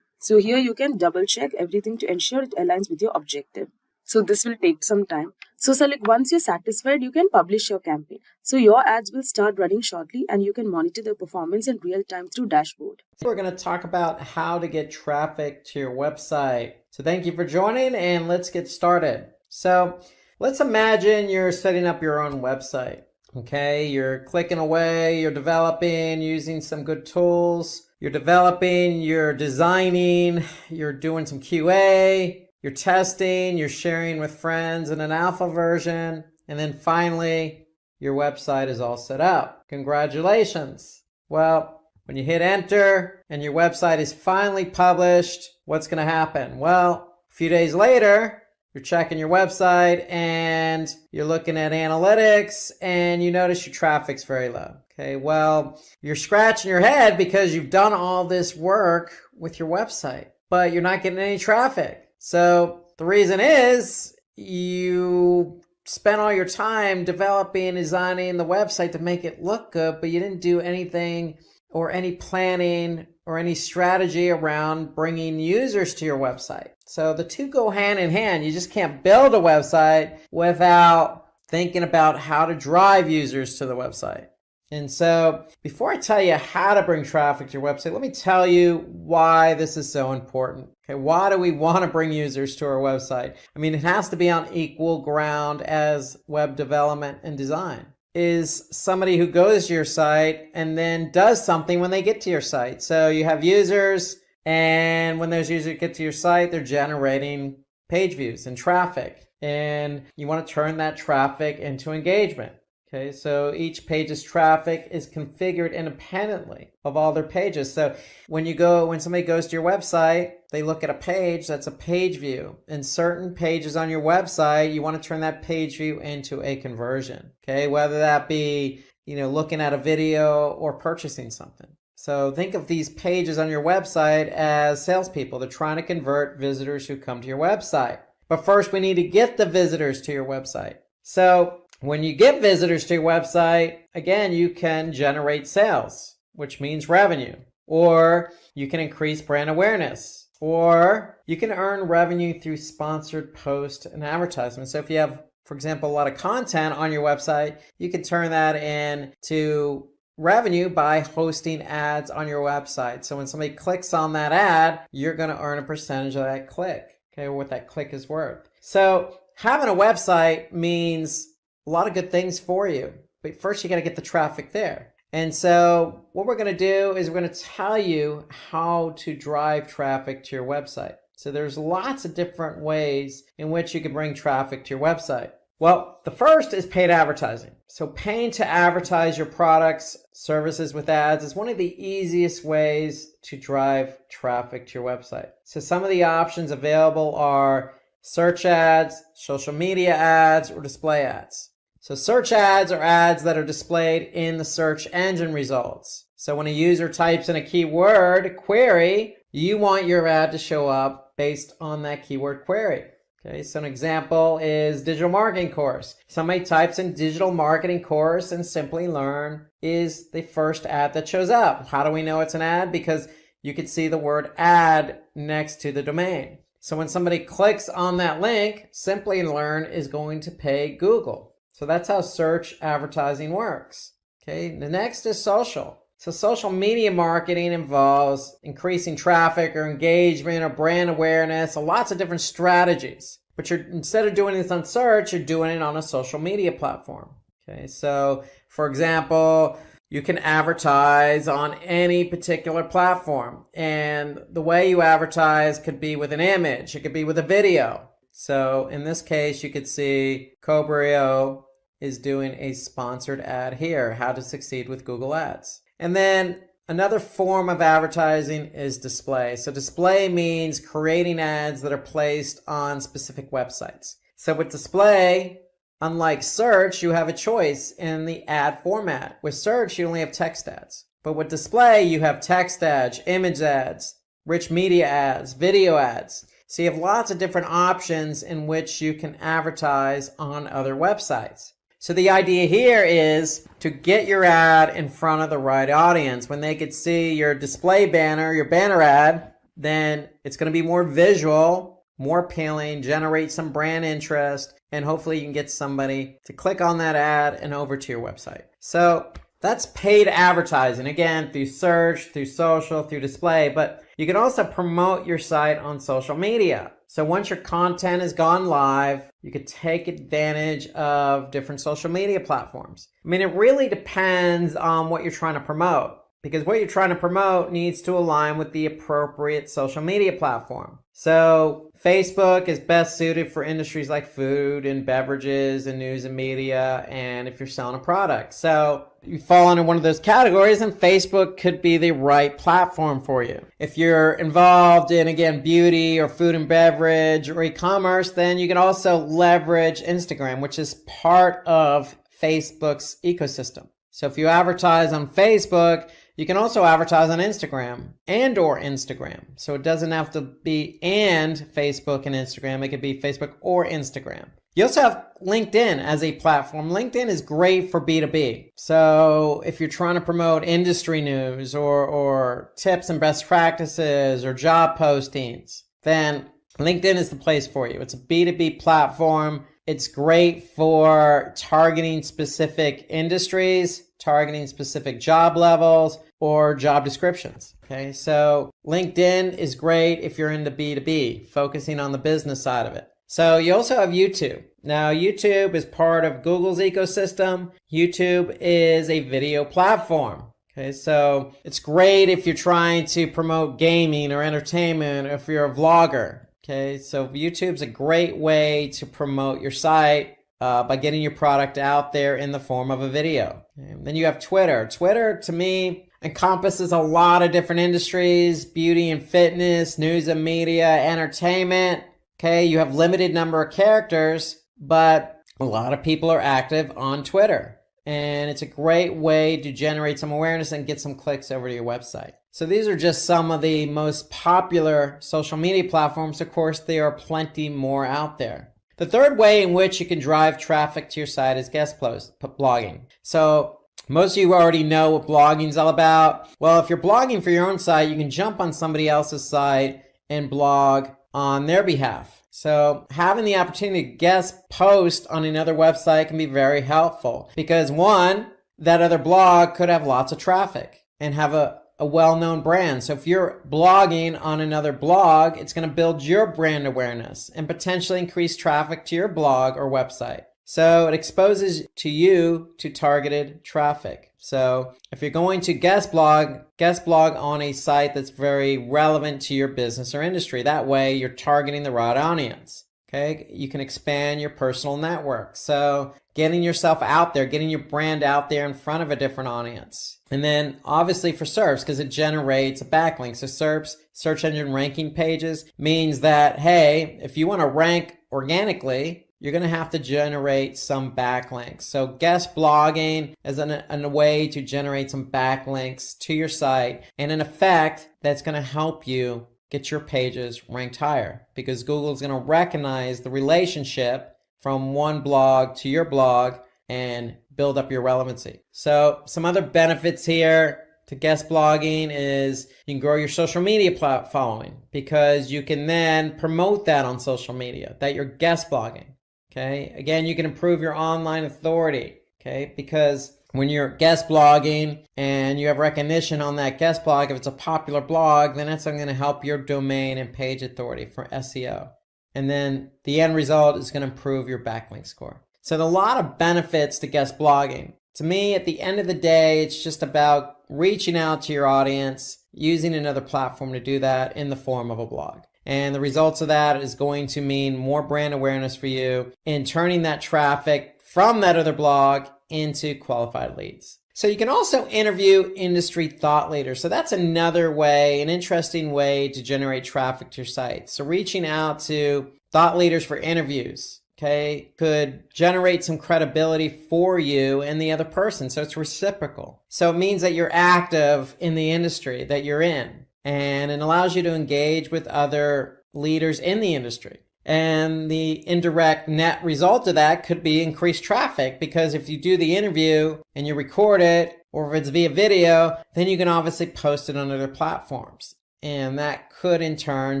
So here you can double check everything to ensure it aligns with your objective. So this will take some time. So select, once you're satisfied, you can publish your campaign. So your ads will start running shortly and you can monitor their performance in real time through dashboard. We're going to talk about how to get traffic to your website. So thank you for joining, and let's get started. So let's imagine you're setting up your own website. Okay, you're clicking away, you're developing, using some good tools. You're developing, you're designing, you're doing some QA, you're testing, you're sharing with friends in an alpha version, and then finally, your website is all set up. Congratulations. Well, when you hit enter and your website is finally published, what's going to happen? Well, a few days later, you're checking your website and you're looking at analytics and you notice your traffic's very low. Okay, well, you're scratching your head because you've done all this work with your website, but you're not getting any traffic. So the reason is you spent all your time developing and designing the website to make it look good, but you didn't do anything or any planning or any strategy around bringing users to your website. So the two go hand in hand. You just can't build a website without thinking about how to drive users to the website. And so before I tell you how to bring traffic to your website, let me tell you why this is so important. Okay, why do we want to bring users to our website? I mean, it has to be on equal ground as web development and design. Is somebody who goes to your site and then does something when they get to your site. So you have users, and when those users get to your site, they're generating page views and traffic. And you want to turn that traffic into engagement. Okay, so each page's traffic is configured independently of all their pages. So when somebody goes to your website, they look at a page, that's a page view. And certain pages on your website, you want to turn that page view into a conversion. Okay, whether that be, looking at a video or purchasing something. So think of these pages on your website as salespeople. They're trying to convert visitors who come to your website. But first, we need to get the visitors to your website. So when you get visitors to your website, again, you can generate sales, which means revenue, or you can increase brand awareness, or you can earn revenue through sponsored posts and advertisements. So if you have, for example, a lot of content on your website, you can turn that into revenue by hosting ads on your website. So when somebody clicks on that ad, you're going to earn a percentage of that click, okay, what that click is worth. So having a website means a lot of good things for you, but first you got to get the traffic there. And so what we're going to do is we're going to tell you how to drive traffic to your website. So there's lots of different ways in which you can bring traffic to your website. Well, the first is paid advertising. So paying to advertise your products, services with ads is one of the easiest ways to drive traffic to your website. So some of the options available are search ads, social media ads, or display ads. So search ads are ads that are displayed in the search engine results. So when a user types in a keyword query, you want your ad to show up based on that keyword query. Okay, so an example is digital marketing course. Somebody types in digital marketing course and Simplilearn is the first ad that shows up. How do we know it's an ad? Because you could see the word ad next to the domain. So when somebody clicks on that link, Simplilearn is going to pay Google. So that's how search advertising works. Okay, the next is social. So social media marketing involves increasing traffic or engagement or brand awareness, lots of different strategies. But instead of doing this on search, you're doing it on a social media platform. Okay, so for example, you can advertise on any particular platform. And the way you advertise could be with an image, it could be with a video. So in this case, you could see Cobrio is doing a sponsored ad here, how to succeed with Google Ads. And then another form of advertising is display. So display means creating ads that are placed on specific websites. So with display, unlike search, you have a choice in the ad format. With search, you only have text ads. But with display, you have text ads, image ads, rich media ads, video ads. So you have lots of different options in which you can advertise on other websites. So the idea here is to get your ad in front of the right audience. When they could see your display banner, your banner ad, then it's going to be more visual, more appealing, generate some brand interest, and hopefully you can get somebody to click on that ad and over to your website. So that's paid advertising, again, through search, through social, through display, but you can also promote your site on social media. So once your content has gone live, you could take advantage of different social media platforms. I mean, it really depends on what you're trying to promote, because what you're trying to promote needs to align with the appropriate social media platform. So Facebook is best suited for industries like food and beverages and news and media, and if you're selling a product. So you fall under one of those categories, and Facebook could be the right platform for you. If you're involved in, again, beauty or food and beverage or e-commerce, then you can also leverage Instagram, which is part of Facebook's ecosystem. So if you advertise on Facebook, You can also advertise on Instagram or Instagram. So it doesn't have to be and Facebook and Instagram. It could be Facebook or Instagram. You also have LinkedIn as a platform. LinkedIn is great for B2B. So if you're trying to promote industry news or tips and best practices or job postings, then LinkedIn is the place for you. It's a B2B platform. It's great for targeting specific industries, targeting specific job levels or job descriptions. Okay, so LinkedIn is great if you're into B2B, focusing on the business side of it. So you also have YouTube. Now, YouTube is part of Google's ecosystem. YouTube is a video platform. Okay, so it's great if you're trying to promote gaming or entertainment, or if you're a vlogger. Okay, so YouTube's a great way to promote your site by getting your product out there in the form of a video. And then you have Twitter. Twitter, to me, encompasses a lot of different industries: beauty and fitness, news and media, entertainment. Okay, you have limited number of characters, but a lot of people are active on Twitter. And it's a great way to generate some awareness and get some clicks over to your website. So these are just some of the most popular social media platforms. Of course, there are plenty more out there. The third way in which you can drive traffic to your site is guest blogging. So most of you already know what blogging is all about. Well, if you're blogging for your own site, you can jump on somebody else's site and blog on their behalf. So having the opportunity to guest post on another website can be very helpful because, one, that other blog could have lots of traffic and have a well-known brand. So if you're blogging on another blog, it's going to build your brand awareness and potentially increase traffic to your blog or website. So it exposes you to targeted traffic. So if you're going to guest blog on a site that's very relevant to your business or industry. That way you're targeting the right audience. Okay, you can expand your personal network. So getting yourself out there, getting your brand out there in front of a different audience. And then obviously for SERPs, because it generates a backlink. So SERPs, search engine ranking pages, means that, hey, if you want to rank organically, you're going to have to generate some backlinks. So guest blogging is a way to generate some backlinks to your site. And in effect, that's going to help you get your pages ranked higher because Google is going to recognize the relationship from one blog to your blog and build up your relevancy. So some other benefits here to guest blogging is you can grow your social media following because you can then promote that on social media that you're guest blogging. Okay, again, you can improve your online authority, okay, because when you're guest blogging and you have recognition on that guest blog, if it's a popular blog, then that's going to help your domain and page authority for SEO. And then the end result is going to improve your backlink score. So there are a lot of benefits to guest blogging. To me, at the end of the day, it's just about reaching out to your audience, using another platform to do that in the form of a blog. And the results of that is going to mean more brand awareness for you in turning that traffic from that other blog into qualified leads. So you can also interview industry thought leaders. So that's another way, an interesting way to generate traffic to your site. So reaching out to thought leaders for interviews, okay, could generate some credibility for you and the other person. So it's reciprocal. So it means that you're active in the industry that you're in. And it allows you to engage with other leaders in the industry. And the indirect net result of that could be increased traffic because if you do the interview and you record it, or if it's via video, then you can obviously post it on other platforms. And that could in turn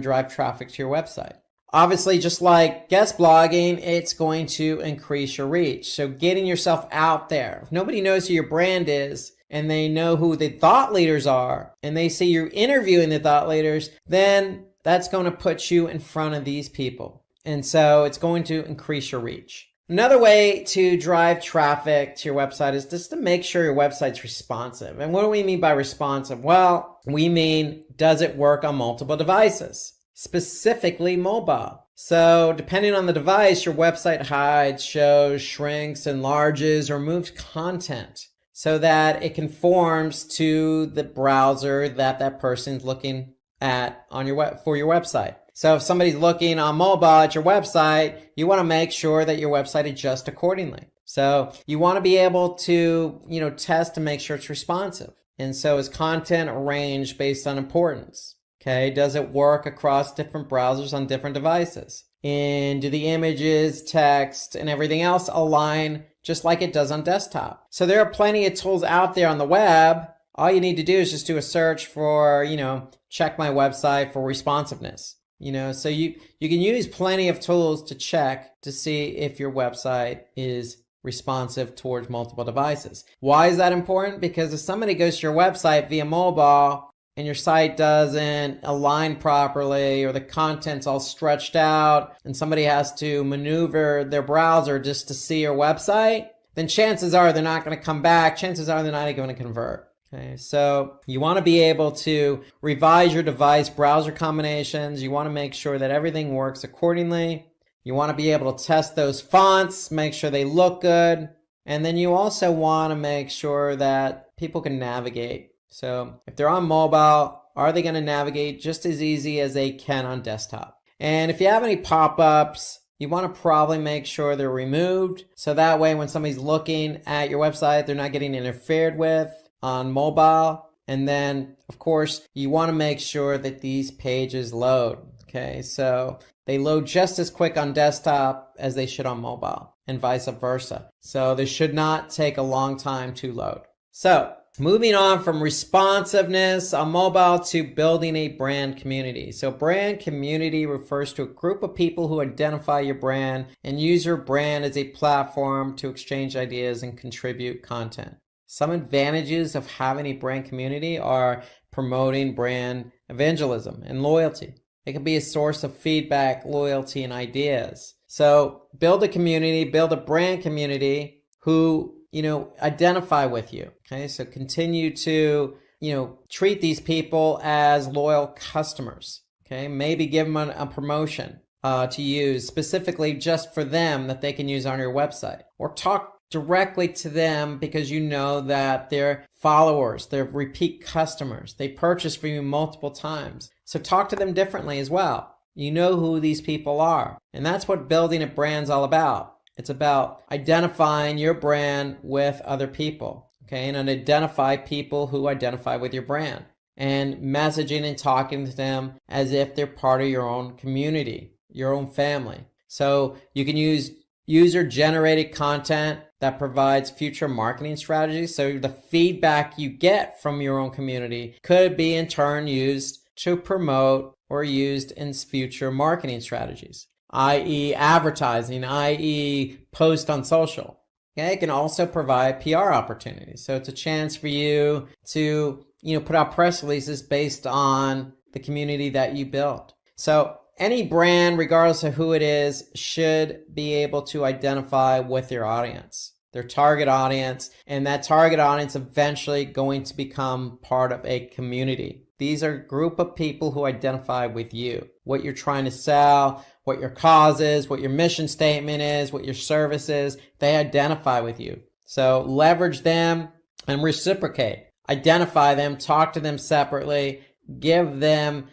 drive traffic to your website. Obviously, just like guest blogging, it's going to increase your reach. So getting yourself out there. If nobody knows who your brand is, and they know who the thought leaders are, and they see you interviewing the thought leaders, then that's going to put you in front of these people. And so it's going to increase your reach. Another way to drive traffic to your website is just to make sure your website's responsive. And what do we mean by responsive? Well, we mean, does it work on multiple devices? Specifically mobile. So depending on the device, your website hides, shows, shrinks, enlarges, or moves content so that it conforms to the browser that person's looking at on your for your website. So if somebody's looking on mobile at your website, you want to make sure that your website adjusts accordingly. So you want to be able to, test to make sure it's responsive. And so is content arranged based on importance? Okay, does it work across different browsers on different devices? And do the images, text, and everything else align just like it does on desktop? So there are plenty of tools out there on the web. All you need to do is just do a search for, check my website for responsiveness. So you can use plenty of tools to check to see if your website is responsive towards multiple devices. Why is that important? Because if somebody goes to your website via mobile and your site doesn't align properly, or the content's all stretched out and somebody has to maneuver their browser just to see your website, then chances are they're not going to come back. Chances are they're not going to convert. Okay, so you want to be able to revise your device browser combinations. You want to make sure that everything works accordingly. You want to be able to test those fonts, make sure they look good. And then you also want to make sure that people can navigate. So if they're on mobile, are they going to navigate just as easy as they can on desktop? And if you have any pop-ups, you want to probably make sure they're removed. So that way when somebody's looking at your website, they're not getting interfered with on mobile. And then, of course, you want to make sure that these pages load. Okay, so they load just as quick on desktop as they should on mobile, and vice versa. So they should not take a long time to load. So moving on from responsiveness on mobile to building a brand community. So brand community refers to a group of people who identify your brand and use your brand as a platform to exchange ideas and contribute content. Some advantages of having a brand community are promoting brand evangelism and loyalty. It can be a source of feedback, loyalty, and ideas. So build a community, build a brand community who, identify with you. Okay, so continue to, treat these people as loyal customers. Okay, maybe give them a promotion to use specifically just for them that they can use on your website, or talk directly to them because you know that they're followers, they're repeat customers, they purchase from you multiple times. So talk to them differently as well. You know who these people are. And that's what building a brand's all about. It's about identifying your brand with other people, okay? And identify people who identify with your brand, and messaging and talking to them as if they're part of your own community, your own family. So you can use user-generated content that provides future marketing strategies. So the feedback you get from your own community could be in turn used to promote or used in future marketing strategies, i.e. advertising, i.e. post on social. Okay, it can also provide PR opportunities. So it's a chance for you to, put out press releases based on the community that you built. So any brand, regardless of who it is, should be able to identify with their audience, their target audience, and that target audience eventually going to become part of a community. These are a group of people who identify with you, what you're trying to sell, what your cause is, what your mission statement is, what your service is. They identify with you. So leverage them and reciprocate. Identify them, talk to them separately, give them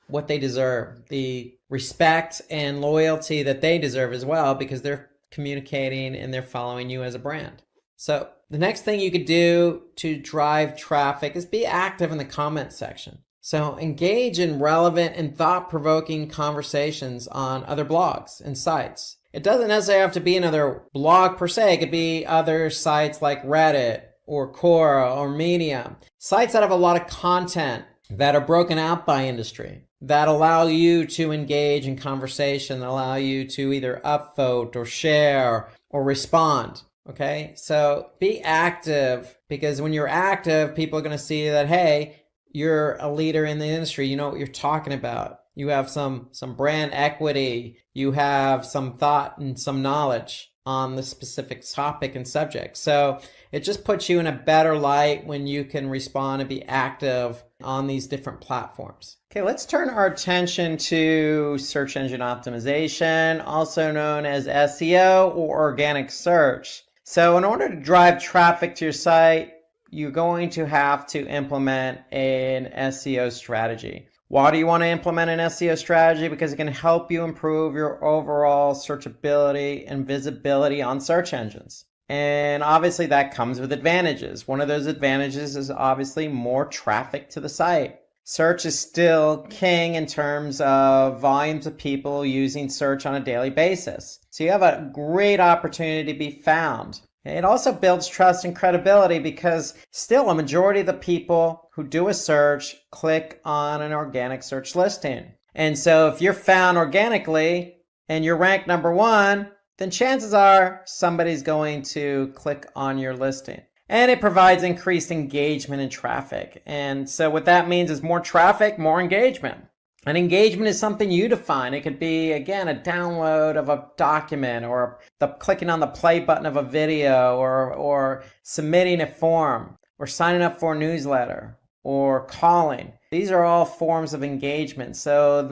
what they deserve, the respect and loyalty that they deserve as well, because they're communicating and they're following you as a brand. So the next thing you could do to drive traffic is be active in the comment section. So engage in relevant and thought-provoking conversations on other blogs and sites. It doesn't necessarily have to be another blog per se. It could be other sites like Reddit or Quora or Medium. Sites that have a lot of content that are broken out by industry, that allow you to engage in conversation, that allow you to either upvote or share or respond. Okay, so be active, because when you're active, people are going to see that, hey, you're a leader in the industry. You know what you're talking about. You have some brand equity. You have some thought and some knowledge on the specific topic and subject. So it just puts you in a better light when you can respond and be active on these different platforms. Okay, let's turn our attention to search engine optimization, also known as SEO or organic search. So in order to drive traffic to your site, you're going to have to implement an SEO strategy. Why do you want to implement an SEO strategy? Because it can help you improve your overall searchability and visibility on search engines. And obviously that comes with advantages. One of those advantages is obviously more traffic to the site. Search is still king in terms of volumes of people using search on a daily basis. So you have a great opportunity to be found. It also builds trust and credibility because still a majority of the people who do a search click on an organic search listing. And so if you're found organically and you're ranked number 1, then chances are somebody's going to click on your listing. And it provides increased engagement and traffic. And so what that means is more traffic, more engagement. And engagement is something you define. It could be, again, a download of a document or clicking on the play button of a video or submitting a form or signing up for a newsletter or calling. These are all forms of engagement. So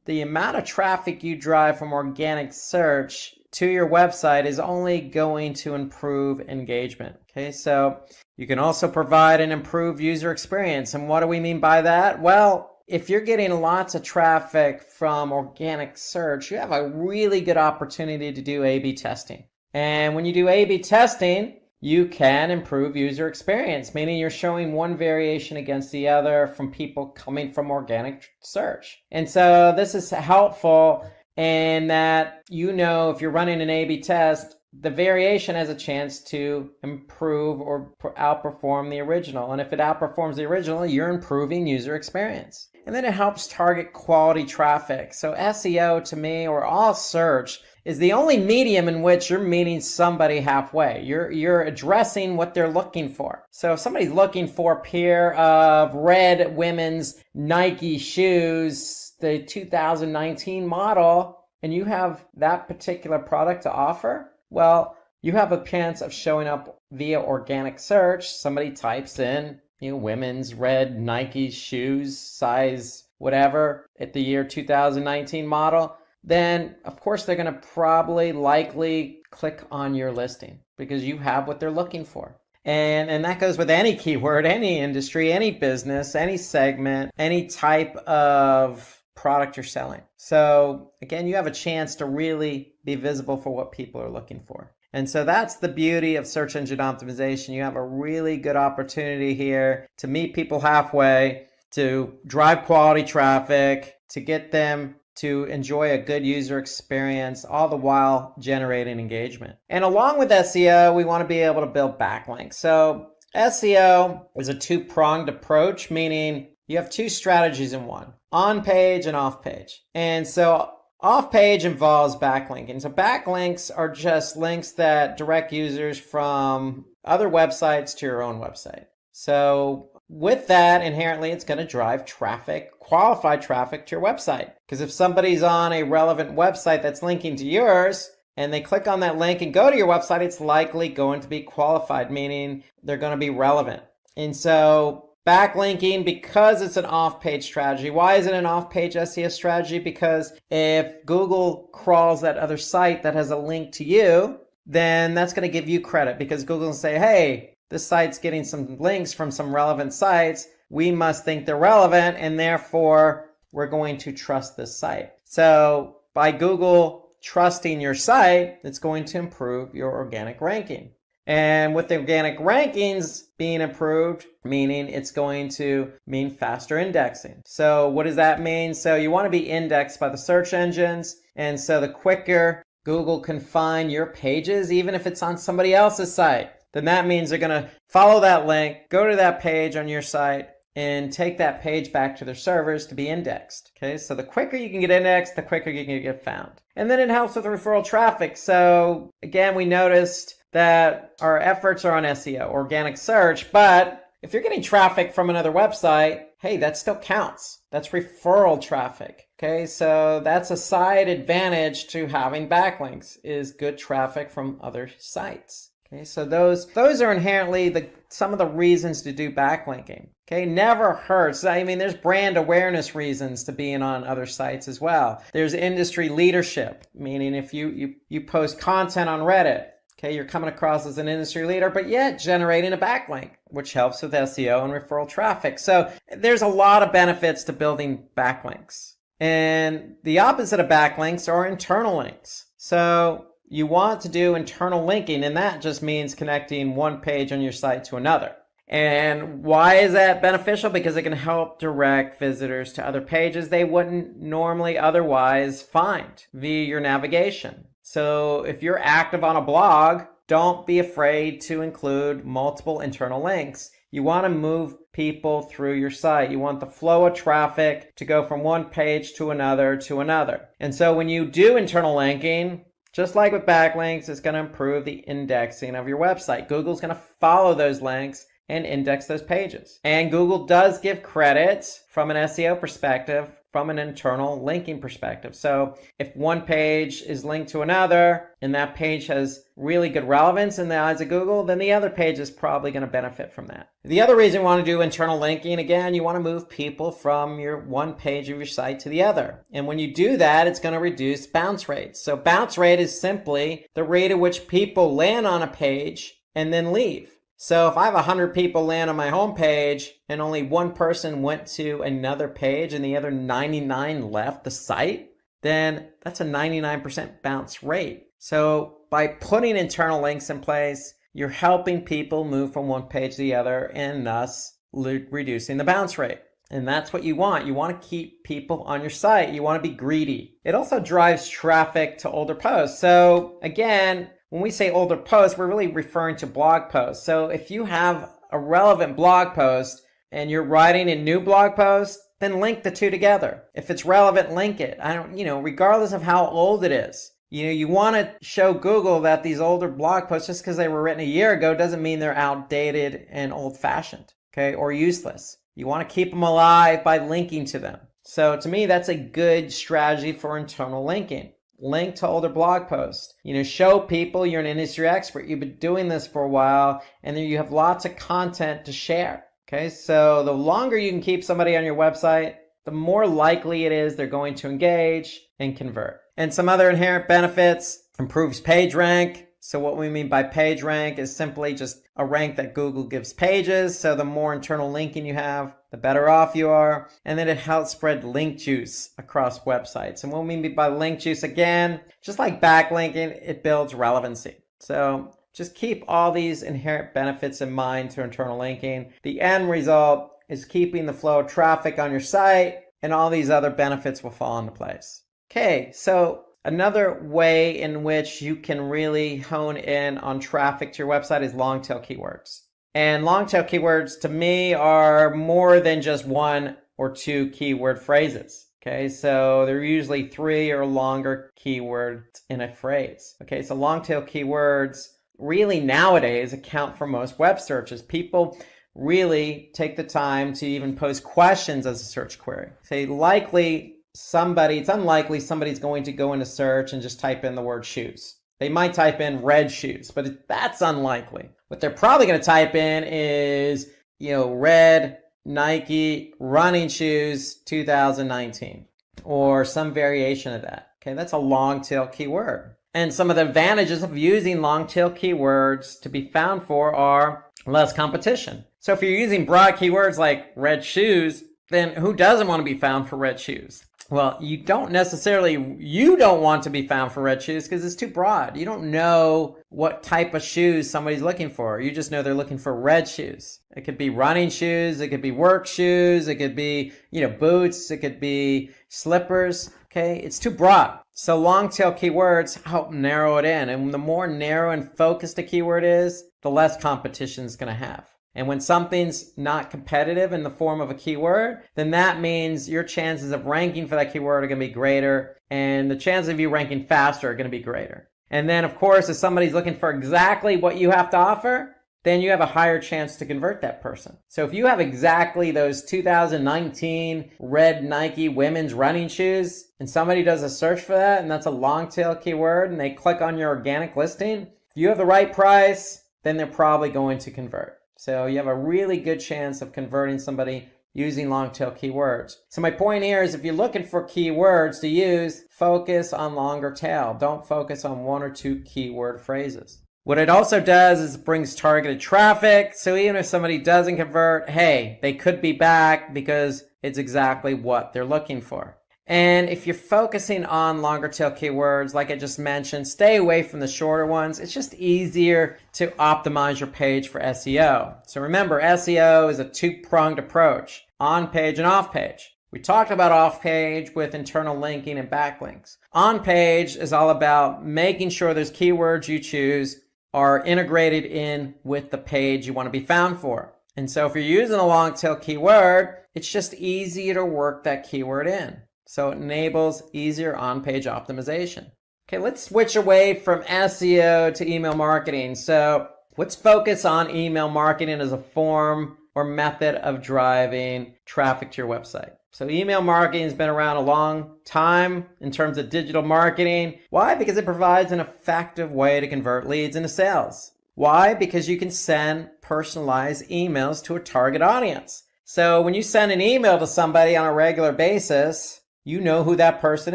the amount of traffic you drive from organic search to your website is only going to improve engagement. Okay, so you can also provide an improved user experience. And what do we mean by that? Well, if you're getting lots of traffic from organic search, you have a really good opportunity to do A/B testing. And when you do A/B testing, you can improve user experience, meaning you're showing one variation against the other from people coming from organic search. And so this is helpful in that, if you're running an A/B test, the variation has a chance to improve or outperform the original. And if it outperforms the original, you're improving user experience. And then it helps target quality traffic. So SEO to me, or all search, is the only medium in which you're meeting somebody halfway. You're addressing what they're looking for. So if somebody's looking for a pair of red women's Nike shoes, the 2019 model, and you have that particular product to offer, well, you have a chance of showing up via organic search. Somebody types in, women's red Nike shoes, size whatever, at the year 2019 model, then of course they're going to likely click on your listing because you have what they're looking for. And that goes with any keyword, any industry, any business, any segment, any type of product you're selling. So again, you have a chance to really be visible for what people are looking for. And so that's the beauty of search engine optimization. You have a really good opportunity here to meet people halfway, to drive quality traffic, to get them to enjoy a good user experience, all the while generating engagement. And along with SEO, we want to be able to build backlinks. So SEO is a two-pronged approach, meaning you have two strategies in one, on-page and off-page. And so off-page involves backlinking. So backlinks are just links that direct users from other websites to your own website. So with that, inherently, it's going to drive traffic, qualified traffic to your website. Because if somebody's on a relevant website that's linking to yours, and they click on that link and go to your website, it's likely going to be qualified, meaning they're going to be relevant. And so backlinking, because it's an off-page strategy. Why is it an off-page SEO strategy? Because if Google crawls that other site that has a link to you, then that's going to give you credit because Google will say, hey, this site's getting some links from some relevant sites. We must think they're relevant, and therefore we're going to trust this site. So by Google trusting your site, it's going to improve your organic ranking. And with the organic rankings being improved, meaning it's going to mean faster indexing. So what does that mean? So you want to be indexed by the search engines. And so the quicker Google can find your pages, even if it's on somebody else's site, then that means they're going to follow that link, go to that page on your site, and take that page back to their servers to be indexed. Okay, so the quicker you can get indexed, the quicker you can get found. And then it helps with referral traffic. So again, we noticed that our efforts are on SEO, organic search, but if you're getting traffic from another website, hey, that still counts. That's referral traffic. Okay, so that's a side advantage to having backlinks, is good traffic from other sites. Okay, so those are inherently some of the reasons to do backlinking. Okay, never hurts. I mean, there's brand awareness reasons to being on other sites as well. There's industry leadership, meaning if you post content on Reddit, okay, you're coming across as an industry leader, but yet generating a backlink, which helps with SEO and referral traffic. So there's a lot of benefits to building backlinks. And the opposite of backlinks are internal links. So you want to do internal linking, and that just means connecting one page on your site to another. And why is that beneficial? Because it can help direct visitors to other pages they wouldn't normally otherwise find via your navigation. So if you're active on a blog, don't be afraid to include multiple internal links. You want to move people through your site. You want the flow of traffic to go from one page to another to another. And so when you do internal linking, just like with backlinks, it's going to improve the indexing of your website. Google's going to follow those links and index those pages. And Google does give credit from an SEO perspective, from an internal linking perspective. So if one page is linked to another and that page has really good relevance in the eyes of Google, then the other page is probably going to benefit from that. The other reason you want to do internal linking, again, you want to move people from your one page of your site to the other. And when you do that, it's going to reduce bounce rates. So bounce rate is simply the rate at which people land on a page and then leave. So if I have 100 people land on my home page and only one person went to another page and the other 99 left the site, then that's a 99% bounce rate. So by putting internal links in place, you're helping people move from one page to the other and thus reducing the bounce rate. And that's what you want. You want to keep people on your site. You want to be greedy. It also drives traffic to older posts. So again, when we say older posts, we're really referring to blog posts. So if you have a relevant blog post and you're writing a new blog post, then link the two together. If it's relevant, link it. Regardless of how old it is. You want to show Google that these older blog posts, just because they were written a year ago, doesn't mean they're outdated and old-fashioned, okay, or useless. You want to keep them alive by linking to them. So to me, that's a good strategy for internal linking. Link to older blog posts. Show people you're an industry expert. You've been doing this for a while, and then you have lots of content to share. Okay, so the longer you can keep somebody on your website, the more likely it is they're going to engage and convert. And some other inherent benefits: improves page rank. So what we mean by page rank is simply just a rank that Google gives pages. So the more internal linking you have, the better off you are. And then it helps spread link juice across websites. And what we mean by link juice, again, just like backlinking, it builds relevancy. So just keep all these inherent benefits in mind to internal linking. The end result is keeping the flow of traffic on your site, and all these other benefits will fall into place. Okay, so another way in which you can really hone in on traffic to your website is long tail keywords. And long tail keywords to me are more than just one or two keyword phrases. Okay, so they're usually 3 or longer keywords in a phrase. Okay, so long tail keywords really nowadays account for most web searches. People really take the time to even post questions as a search query. It's unlikely somebody's going to go into search and just type in the word shoes. They might type in red shoes, but that's unlikely. What they're probably going to type in is, red Nike running shoes 2019 or some variation of that. Okay, that's a long tail keyword. And some of the advantages of using long tail keywords to be found for are less competition. So if you're using broad keywords like red shoes, then who doesn't want to be found for red shoes? Well, you don't want to be found for red shoes because it's too broad. You don't know what type of shoes somebody's looking for. You just know they're looking for red shoes. It could be running shoes. It could be work shoes. It could be, boots. It could be slippers. Okay. It's too broad. So long tail keywords help narrow it in. And the more narrow and focused a keyword is, the less competition it's going to have. And when something's not competitive in the form of a keyword, then that means your chances of ranking for that keyword are going to be greater, and the chances of you ranking faster are going to be greater. And then, of course, if somebody's looking for exactly what you have to offer, then you have a higher chance to convert that person. So if you have exactly those 2019 red Nike women's running shoes, and somebody does a search for that, and that's a long tail keyword, and they click on your organic listing, if you have the right price, then they're probably going to convert. So you have a really good chance of converting somebody using long tail keywords. So my point here is if you're looking for keywords to use, focus on longer tail. Don't focus on 1 or 2 keyword phrases. What it also does is it brings targeted traffic. So even if somebody doesn't convert, hey, they could be back because it's exactly what they're looking for. And if you're focusing on longer tail keywords, like I just mentioned, stay away from the shorter ones. It's just easier to optimize your page for SEO. So remember, SEO is a two-pronged approach, on page and off page. We talked about off page with internal linking and backlinks. On page is all about making sure those keywords you choose are integrated in with the page you want to be found for. And so if you're using a long tail keyword, it's just easier to work that keyword in. So it enables easier on-page optimization. Okay, let's switch away from SEO to email marketing. So let's focus on email marketing as a form or method of driving traffic to your website. So email marketing has been around a long time in terms of digital marketing. Why? Because it provides an effective way to convert leads into sales. Why? Because you can send personalized emails to a target audience. So when you send an email to somebody on a regular basis, you know who that person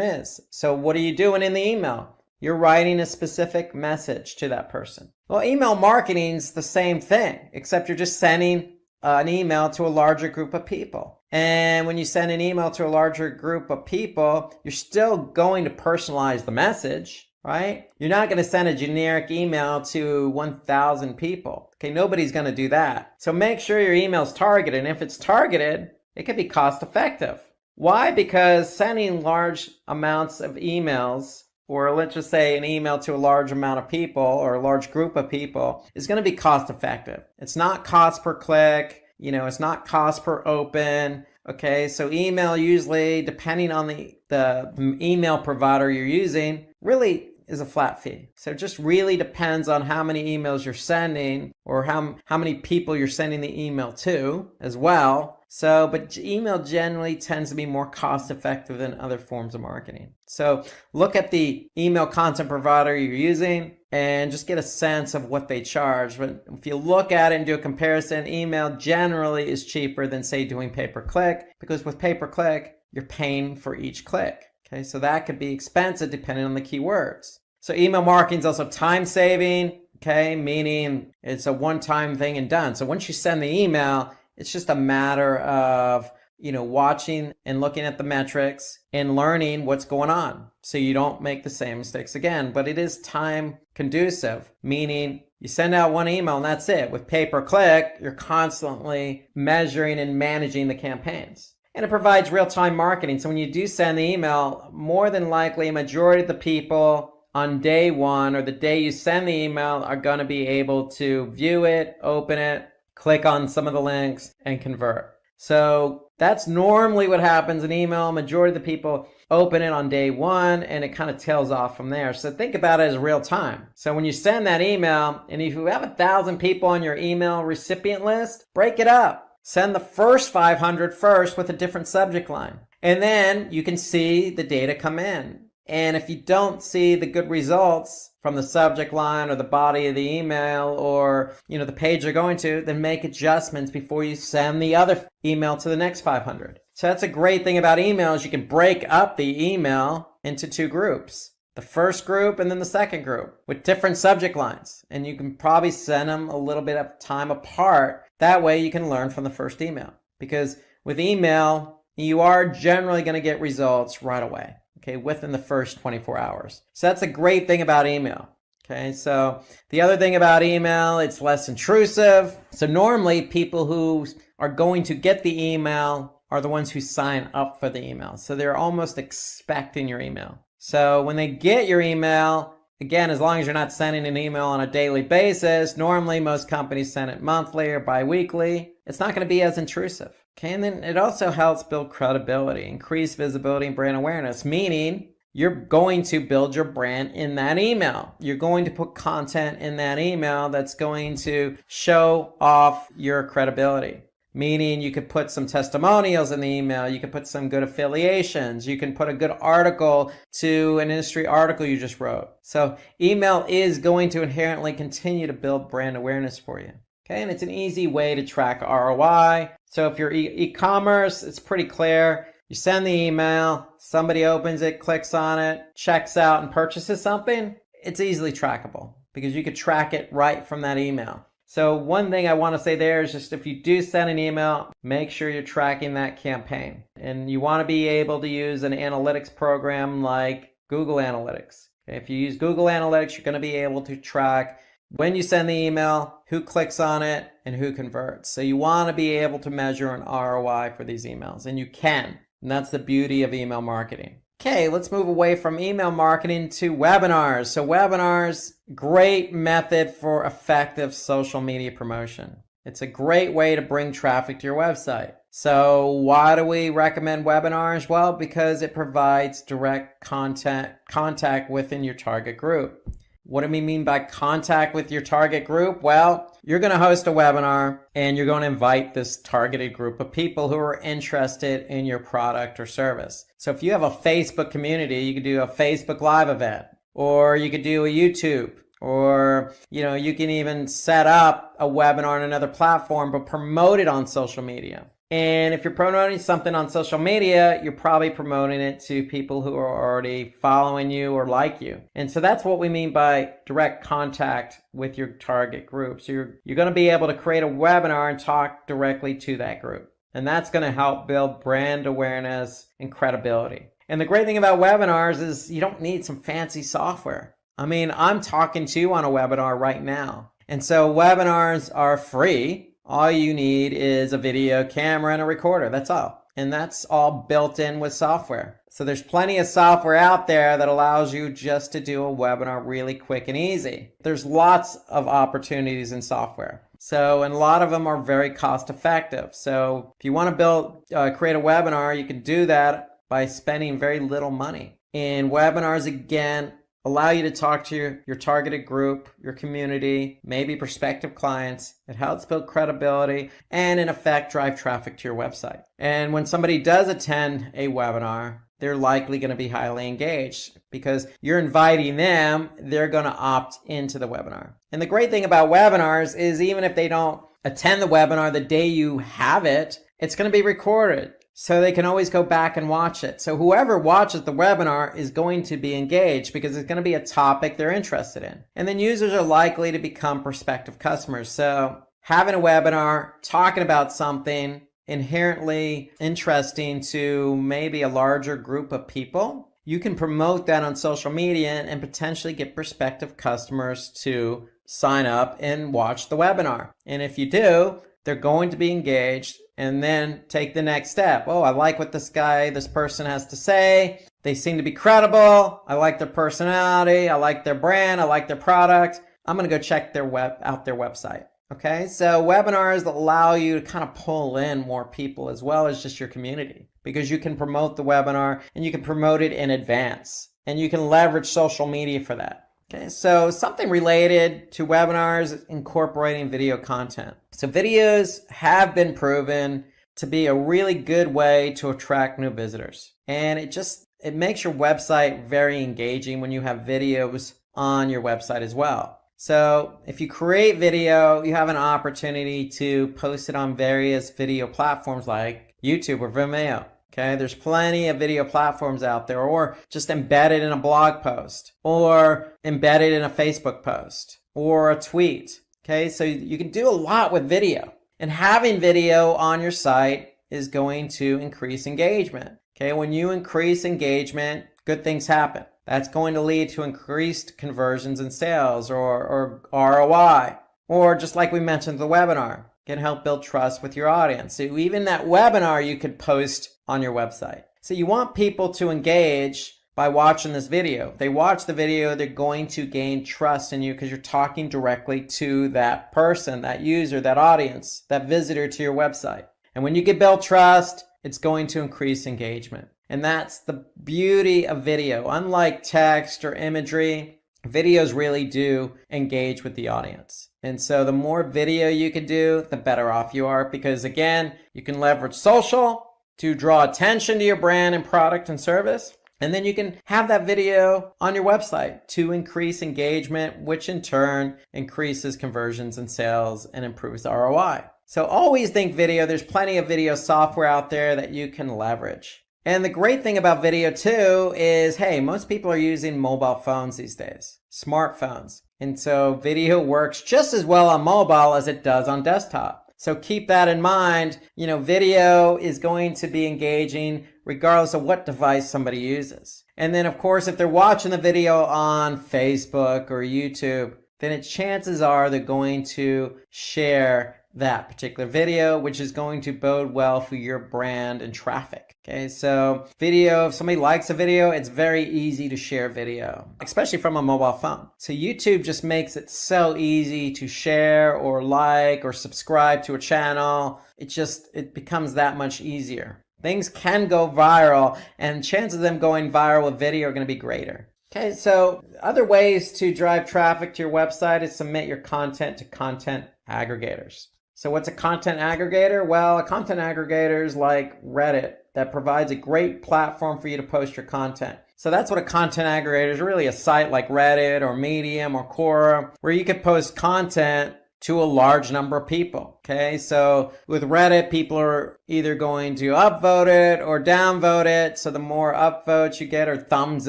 is. So what are you doing in the email? You're writing a specific message to that person. Well, email marketing is the same thing, except you're just sending an email to a larger group of people. And when you send an email to a larger group of people, you're still going to personalize the message, right? You're not going to send a generic email to 1,000 people. Okay, nobody's going to do that. So make sure your email is targeted. And if it's targeted, it can be cost effective. Why? Because sending large amounts of emails, or let's just say an email to a large amount of people or a large group of people, is going to be cost effective. It's not cost per click. It's not cost per open. Okay, so email usually, depending on the email provider you're using, really is a flat fee. So it just really depends on how many emails you're sending or how many people you're sending the email to as well. So, but email generally tends to be more cost effective than other forms of marketing. So look at the email content provider you're using and just get a sense of what they charge. But if you look at it and do a comparison, email generally is cheaper than, say, doing pay-per-click, because with pay-per-click, you're paying for each click. Okay, so that could be expensive depending on the keywords. So email marketing is also time saving, okay, meaning it's a one-time thing and done. So once you send the email, it's just a matter of, watching and looking at the metrics and learning what's going on so you don't make the same mistakes again. But it is time conducive, meaning you send out one email and that's it. With pay-per-click, you're constantly measuring and managing the campaigns. And it provides real-time marketing. So when you do send the email, more than likely a majority of the people on day one or the day you send the email are going to be able to view it, open it, click on some of the links, and convert. So that's normally what happens in email. Majority of the people open it on day one, and it kind of tails off from there. So think about it as real time. So when you send that email, and if you have 1,000 people on your email recipient list, break it up. Send the first 500 first with a different subject line. And then you can see the data come in. And if you don't see the good results from the subject line or the body of the email or, the page you're going to, then make adjustments before you send the other email to the next 500. So that's a great thing about emails. You can break up the email into two groups. The first group and then the second group with different subject lines. And you can probably send them a little bit of time apart. That way you can learn from the first email. Because with email, you are generally going to get results right away. Okay, within the first 24 hours. So that's a great thing about email. Okay, so the other thing about email, it's less intrusive. So normally people who are going to get the email are the ones who sign up for the email. So they're almost expecting your email. So when they get your email, again, as long as you're not sending an email on a daily basis, normally most companies send it monthly or bi-weekly, it's not going to be as intrusive. Okay, and then it also helps build credibility, increase visibility and brand awareness, meaning you're going to build your brand in that email. You're going to put content in that email that's going to show off your credibility, meaning you could put some testimonials in the email. You could put some good affiliations. You can put a good article to an industry article you just wrote. So email is going to inherently continue to build brand awareness for you. Okay, and it's an easy way to track ROI. So if you're e-commerce, it's pretty clear. You send the email, somebody opens it, clicks on it, checks out and purchases something. It's easily trackable because you could track it right from that email. So one thing I want to say there is just if you do send an email, make sure you're tracking that campaign. And you want to be able to use an analytics program like Google Analytics. If you use Google Analytics, you're going to be able to track when you send the email, who clicks on it, and who converts. So you want to be able to measure an ROI for these emails, and you can. And that's the beauty of email marketing. Okay, let's move away from email marketing to webinars. So webinars, great method for effective social media promotion. It's a great way to bring traffic to your website. So why do we recommend webinars? Well, because it provides direct contact within your target group. What do we mean by contact with your target group? Well, you're going to host a webinar and you're going to invite this targeted group of people who are interested in your product or service. So if you have a Facebook community, you could do a Facebook Live event, or you could do a YouTube, or you can even set up a webinar on another platform but promote it on social media. And if you're promoting something on social media, you're probably promoting it to people who are already following you or like you. And so that's what we mean by direct contact with your target group. So you're going to be able to create a webinar and talk directly to that group. And that's going to help build brand awareness and credibility. And the great thing about webinars is you don't need some fancy software. I mean, I'm talking to you on a webinar right now. And so webinars are free. All you need is a video camera and a recorder. That's all. And that's all built in with software. So there's plenty of software out there that allows you just to do a webinar really quick and easy. There's lots of opportunities in software. And a lot of them are very cost effective. So if you want to create a webinar, you can do that by spending very little money. And webinars, again, allow you to talk to your targeted group, your community, maybe prospective clients. It helps build credibility and, in effect, drive traffic to your website. And when somebody does attend a webinar, they're likely going to be highly engaged because you're inviting them, they're going to opt into the webinar. And the great thing about webinars is even if they don't attend the webinar the day you have it, it's going to be recorded. So they can always go back and watch it. So whoever watches the webinar is going to be engaged because it's going to be a topic they're interested in. And then users are likely to become prospective customers. So having a webinar, talking about something inherently interesting to maybe a larger group of people, you can promote that on social media and potentially get prospective customers to sign up and watch the webinar. And if you do, they're going to be engaged and then take the next step. Oh, I like what this person has to say. They seem to be credible. I like their personality. I like their brand. I like their product. I'm going to go check out their website. Okay, so webinars allow you to kind of pull in more people as well as just your community because you can promote the webinar and you can promote it in advance and you can leverage social media for that. Okay, so something related to webinars is incorporating video content. So videos have been proven to be a really good way to attract new visitors. And it makes your website very engaging when you have videos on your website as well. So if you create video, you have an opportunity to post it on various video platforms like YouTube or Vimeo. Okay, there's plenty of video platforms out there, or just embedded in a blog post, or embedded in a Facebook post, or a tweet. Okay, so you can do a lot with video. And having video on your site is going to increase engagement. Okay, when you increase engagement, good things happen. That's going to lead to increased conversions and sales or ROI. Or just like we mentioned, the webinar can help build trust with your audience. So even that webinar you could post on your website. So you want people to engage by watching this video. If they watch the video, they're going to gain trust in you because you're talking directly to that person, that user, that audience, that visitor to your website. And when you can build trust, it's going to increase engagement. And that's the beauty of video. Unlike text or imagery, videos really do engage with the audience. And so the more video you can do, the better off you are because, again, you can leverage social to draw attention to your brand and product and service. And then you can have that video on your website to increase engagement, which in turn increases conversions and sales and improves ROI. So always think video. There's plenty of video software out there that you can leverage. And the great thing about video too is, hey, most people are using mobile phones these days, smartphones. And so video works just as well on mobile as it does on desktop. So keep that in mind. Video is going to be engaging regardless of what device somebody uses. And then, of course, if they're watching the video on Facebook or YouTube, then chances are they're going to share that particular video, which is going to bode well for your brand and traffic. Okay, so video, if somebody likes a video, it's very easy to share video, especially from a mobile phone. So YouTube just makes it so easy to share or like or subscribe to a channel. It becomes that much easier. Things can go viral, and chances of them going viral with video are going to be greater. Okay, so other ways to drive traffic to your website is submit your content to content aggregators. So what's a content aggregator? Well, a content aggregator is like Reddit that provides a great platform for you to post your content. So that's what a content aggregator is, really a site like Reddit or Medium or Quora, where you could post content to a large number of people. Okay, so with Reddit, people are either going to upvote it or downvote it. So the more upvotes you get, or thumbs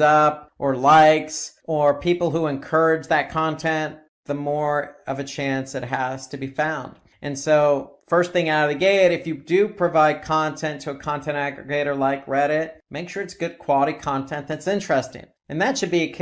up or likes, or people who encourage that content, the more of a chance it has to be found. And so first thing out of the gate, if you do provide content to a content aggregator like Reddit, make sure it's good quality content that's interesting. And that should be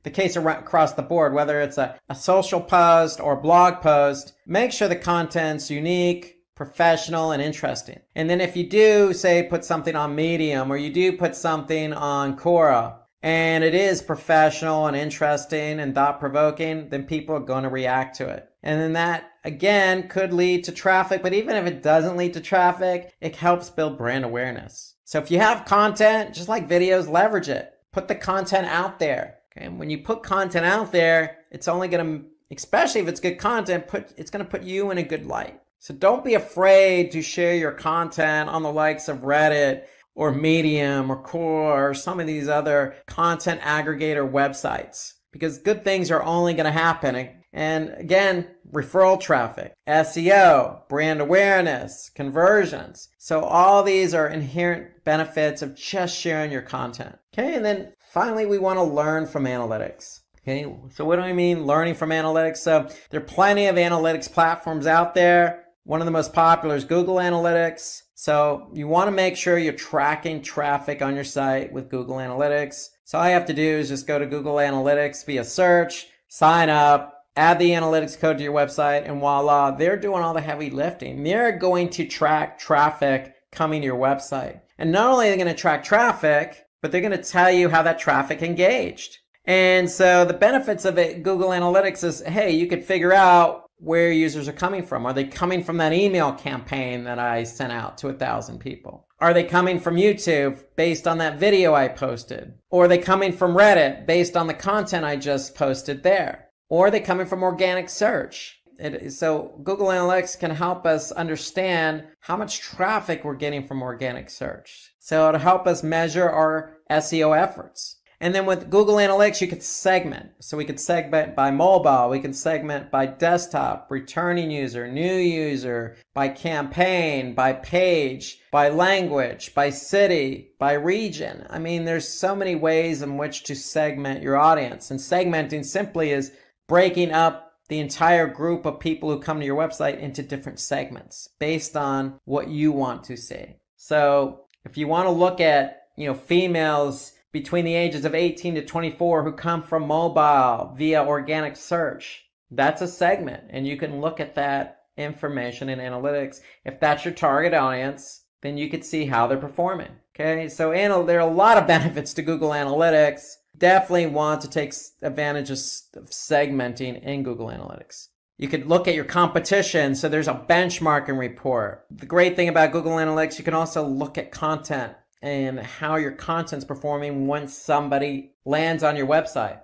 the case across the board, whether it's a social post or blog post. Make sure the content's unique, professional, and interesting. And then if you do, say, put something on Medium, or you do put something on Quora, and it is professional and interesting and thought-provoking, then people are going to react to it. And then that, again, could lead to traffic. But even if it doesn't lead to traffic, it helps build brand awareness. So if you have content, just like videos, leverage it. Put the content out there. Okay? And when you put content out there, it's only going to, especially if it's good content, it's going to put you in a good light. So don't be afraid to share your content on the likes of Reddit or Medium or Quora or some of these other content aggregator websites, because good things are only going to happen. And again, referral traffic, SEO, brand awareness, conversions. So all these are inherent benefits of just sharing your content. Okay, and then finally, we want to learn from analytics. Okay, so what do I mean learning from analytics? So there are plenty of analytics platforms out there. One of the most popular is Google Analytics. So you want to make sure you're tracking traffic on your site with Google Analytics. So all you have to do is just go to Google Analytics via search, sign up, add the analytics code to your website, and voila, they're doing all the heavy lifting. They're going to track traffic coming to your website. And not only are they going to track traffic, but they're going to tell you how that traffic engaged. And so the benefits of it, Google Analytics, is, hey, you could figure out where users are coming from. Are they coming from that email campaign that I sent out to 1,000 people? Are they coming from YouTube based on that video I posted? Or are they coming from Reddit based on the content I just posted there? Or are they coming from organic search? So Google Analytics can help us understand how much traffic we're getting from organic search. So it'll help us measure our SEO efforts. And then with Google Analytics, you could segment. So we could segment by mobile, we can segment by desktop, returning user, new user, by campaign, by page, by language, by city, by region. I mean, there's so many ways in which to segment your audience. And segmenting simply is breaking up the entire group of people who come to your website into different segments based on what you want to see. So if you want to look at, females between the ages of 18 to 24 who come from mobile via organic search, that's a segment. And you can look at that information in analytics. If that's your target audience, then you could see how they're performing. Okay, so there are a lot of benefits to Google Analytics. Definitely want to take advantage of segmenting in Google Analytics. You could look at your competition. So there's a benchmarking report. The great thing about Google Analytics, you can also look at content and how your content's performing once somebody lands on your website.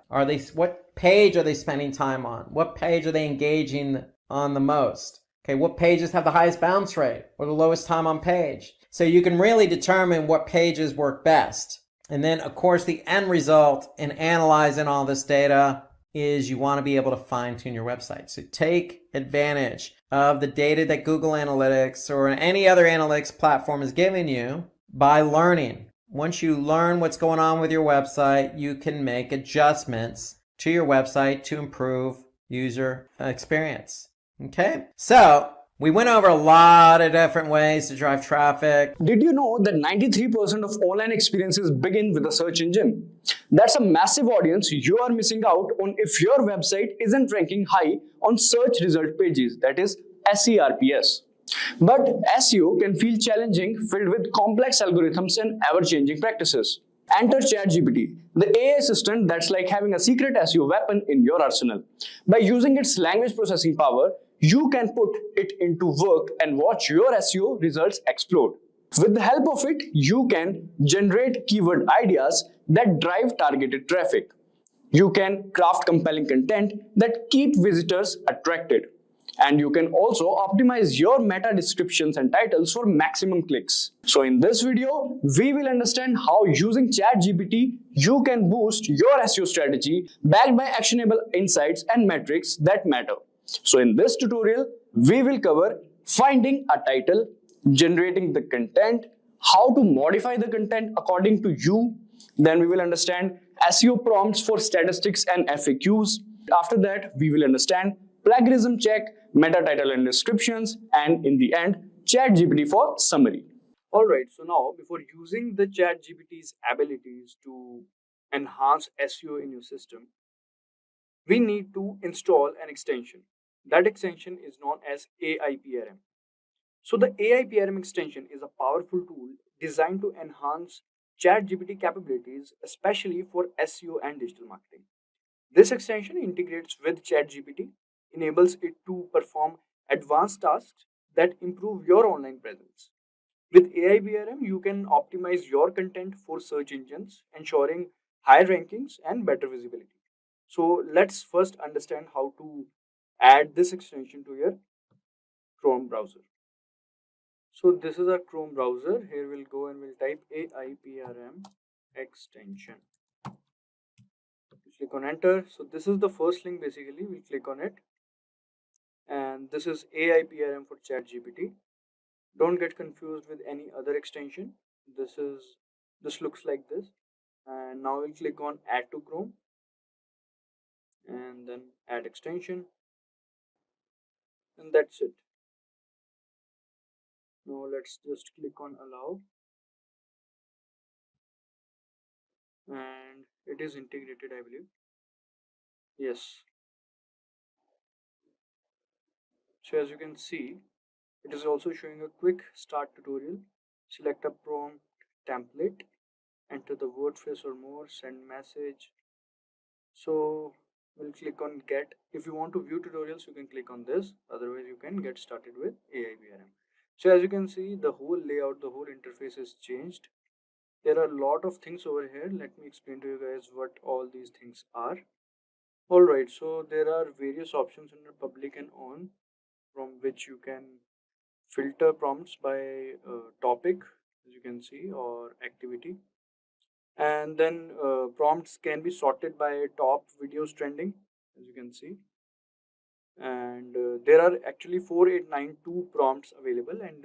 What page are they spending time on? What page are they engaging on the most? Okay, what pages have the highest bounce rate or the lowest time on page? So you can really determine what pages work best. And then, of course, the end result in analyzing all this data is you want to be able to fine-tune your website. So take advantage of the data that Google Analytics or any other analytics platform is giving you by learning. Once you learn what's going on with your website, you can make adjustments to your website to improve user experience. Okay, so we went over a lot of different ways to drive traffic. Did you know that 93% of online experiences begin with a search engine? That's a massive audience you are missing out on if your website isn't ranking high on search result pages, that is SERPs. But SEO can feel challenging, filled with complex algorithms and ever-changing practices. Enter ChatGPT, the AI assistant that's like having a secret SEO weapon in your arsenal. By using its language processing power, you can put it into work and watch your SEO results explode. With the help of it, you can generate keyword ideas that drive targeted traffic. You can craft compelling content that keep visitors attracted. And you can also optimize your meta descriptions and titles for maximum clicks. So in this video, we will understand how using ChatGPT, you can boost your SEO strategy backed by actionable insights and metrics that matter. So in this tutorial, we will cover finding a title, generating the content, how to modify the content according to you. Then we will understand SEO prompts for statistics and FAQs. After that, we will understand plagiarism check, meta title and descriptions, and in the end, ChatGPT for summary. Alright, so now before using the ChatGPT's abilities to enhance SEO in your system, we need to install an extension. That extension is known as AIPRM. So the AIPRM extension is a powerful tool designed to enhance ChatGPT capabilities, especially for SEO and digital marketing. This extension integrates with ChatGPT, enables it to perform advanced tasks that improve your online presence. With AIPRM, you can optimize your content for search engines, ensuring higher rankings and better visibility. So let's first understand how to add this extension to your Chrome browser. So this is our Chrome browser. Here we'll go and we'll type AIPRM extension. Click on enter. So this is the first link basically. We'll click on it. And this is AIPRM for ChatGPT. Don't get confused with any other extension. This looks like this. And now we'll click on add to Chrome. And then add extension. And that's it. Now let's just click on allow. And it is integrated, I believe. Yes. So as you can see, it is also showing a quick start tutorial. Select a prompt template, enter the word phrase or more, send message. So we'll click on get. If you want to view tutorials, you can click on this. Otherwise, you can get started with AIPRM. So as you can see, the whole layout, the whole interface is changed. There are a lot of things over here. Let me explain to you guys what all these things are. Alright, so there are various options under public and on, from which you can filter prompts by topic, as you can see, or activity. And then prompts can be sorted by top videos trending, as you can see. And there are actually 4892 prompts available, and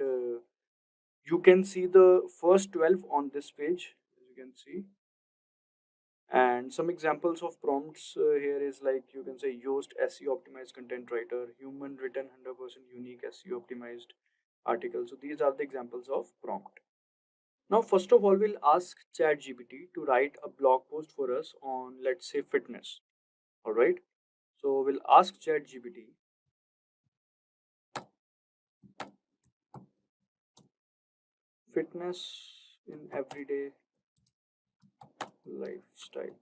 you can see the first 12 on this page, as you can see. And some examples of prompts here is like, you can say Yoast SEO optimized content writer, human written 100% unique SEO optimized article. So these are the examples of prompt. Now first of all, we'll ask ChatGPT to write a blog post for us on, let's say, fitness. Alright, so we'll ask ChatGPT fitness in everyday lifestyle.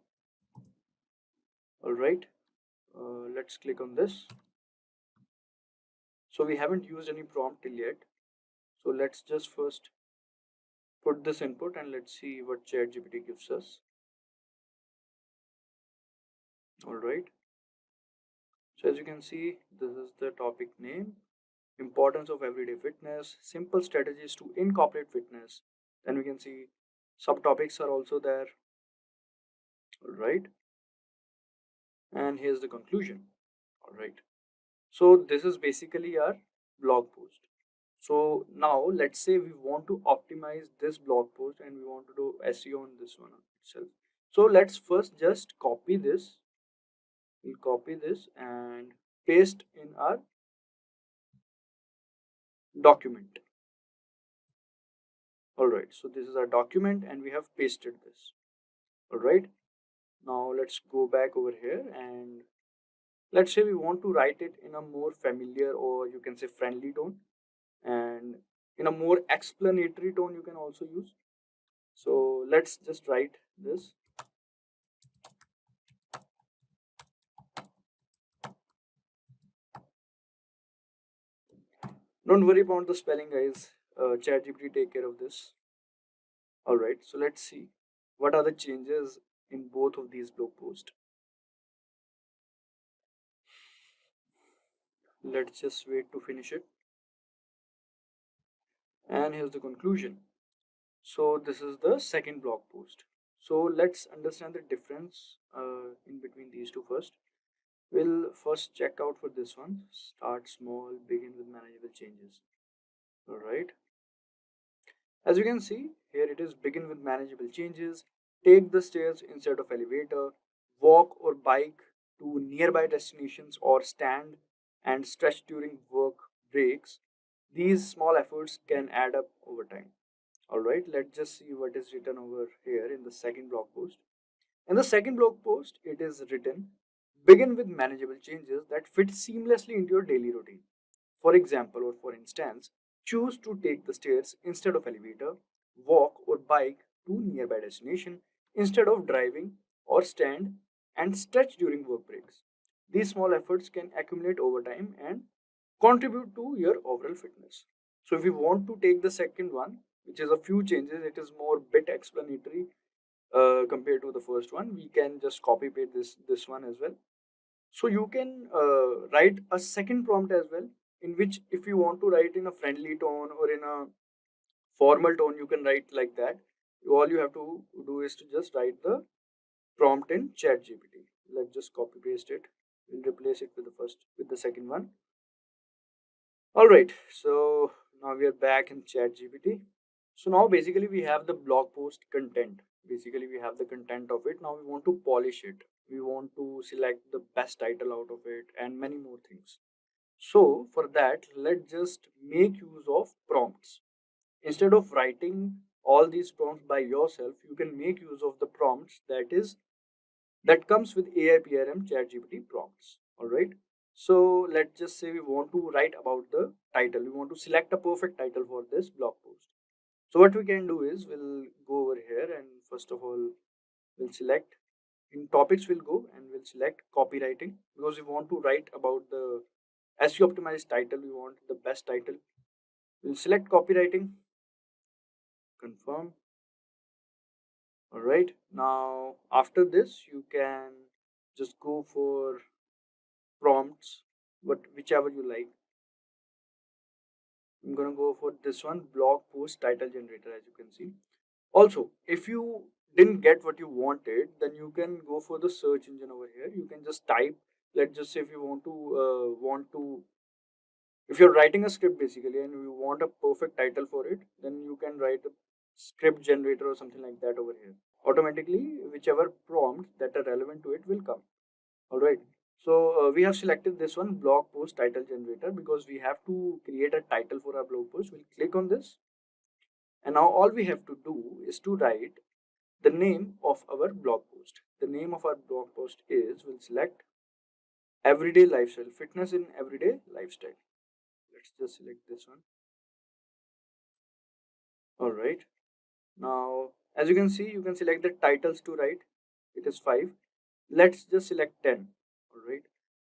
Alright, let's click on this. So we haven't used any prompt till yet. So let's just first put this input and let's see what ChatGPT gives us. Alright, so as you can see, this is the topic name, importance of everyday fitness, simple strategies to incorporate fitness. Then we can see subtopics are also there. Alright, and here's the conclusion. Alright, so this is basically our blog post. So now let's say we want to optimize this blog post and we want to do SEO on this one itself. So let's first just copy this We'll copy this and paste in our document. Alright, so this is our document and we have pasted this. Alright, now let's go back over here and let's say we want to write it in a more familiar, or you can say friendly tone, and in a more explanatory tone you can also use. So let's just write this. Don't worry about the spelling, guys. ChatGPT take care of this. Alright, so let's see what are the changes in both of these blog posts. Let's just wait to finish it. And here's the conclusion. So this is the second blog post. So let's understand the difference in between these two first. We'll first check out for this one. Start small, begin with manageable changes. Alright. As you can see, here it is begin with manageable changes. Take the stairs instead of elevator. Walk or bike to nearby destinations, or stand and stretch during work breaks. These small efforts can add up over time. Alright, let's just see what is written over here in the second blog post. In the second blog post, it is written, begin with manageable changes that fit seamlessly into your daily routine. For example, or for instance, choose to take the stairs instead of elevator, walk or bike to nearby destination instead of driving, or stand and stretch during work breaks. These small efforts can accumulate over time and contribute to your overall fitness. So if you want to take the second one, which is a few changes, it is more bit explanatory compared to the first one. We can just copy paste this one as well. So you can write a second prompt as well, in which if you want to write in a friendly tone or in a formal tone, you can write like that. All you have to do is to just write the prompt in ChatGPT. Let's just copy paste it. We'll replace it with the second one. All right, so now we are back in ChatGPT. So now basically we have the blog post content. Basically we have the content of it. Now we want to polish it. We want to select the best title out of it and many more things. So for that, let's just make use of prompts. Instead of writing all these prompts by yourself, you can make use of the prompts that comes with AI PRM ChatGPT prompts. All right. So let's just say we want to write about the title. We want to select a perfect title for this blog post. So what we can do is we'll go over here and first of all we'll select in topics. We'll go and we'll select copywriting, because we want to write about the SEO optimized title. We want the best title. We'll select copywriting, confirm. All right. Now after this you can just go for prompts, whichever you like. I'm gonna go for this one, blog post title generator, as you can see. Also, if you didn't get what you wanted, then you can go for the search engine over here. You can just type. Let's just say if you if you're writing a script basically and you want a perfect title for it, then you can write a script generator or something like that over here. Automatically, whichever prompt that are relevant to it will come. All right. So we have selected this one, blog post title generator, because we have to create a title for our blog post. We'll click on this. And now all we have to do is to write the name of our blog post. The name of our blog post is, we'll select everyday lifestyle, fitness in everyday lifestyle. Let's just select this one. All right. Now, as you can see, you can select the titles to write. It is 5. Let's just select 10. All right.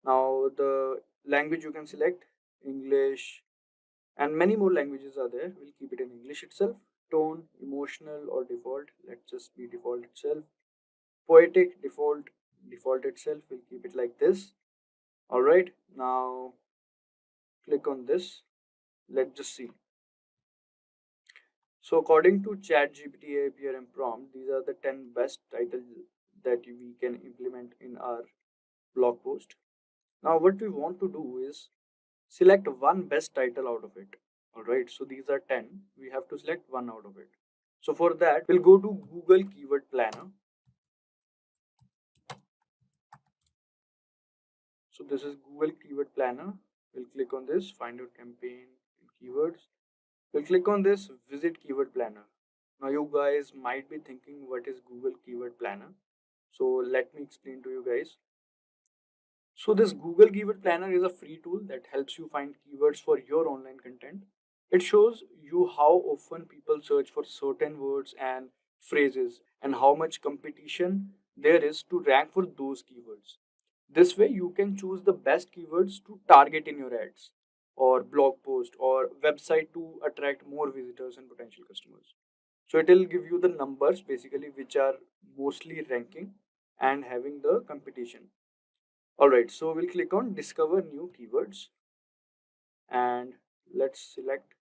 Now the language you can select English, and many more languages are there. We'll keep it in English itself. Tone, emotional or default. Let's just be default itself. Poetic, default itself. We'll keep it like this. All right. Now click on this. Let's just see. So according to ChatGPT APRM prompt, these are the 10 best titles that we can implement in our blog post. Now what we want to do is select one best title out of it. All right, so these are 10. We have to select one out of it. So for that, we'll go to Google Keyword Planner. So this is Google Keyword Planner. We'll click on this, find your campaign and keywords. We'll click on this, visit Keyword Planner. Now you guys might be thinking, what is Google Keyword Planner? So let me explain to you guys. So this Google Keyword Planner is a free tool that helps you find keywords for your online content. It shows you how often people search for certain words and phrases and how much competition there is to rank for those keywords. This way you can choose the best keywords to target in your ads or blog post or website to attract more visitors and potential customers. So it will give you the numbers basically which are mostly ranking and having the competition. Alright, so we'll click on discover new keywords and let's select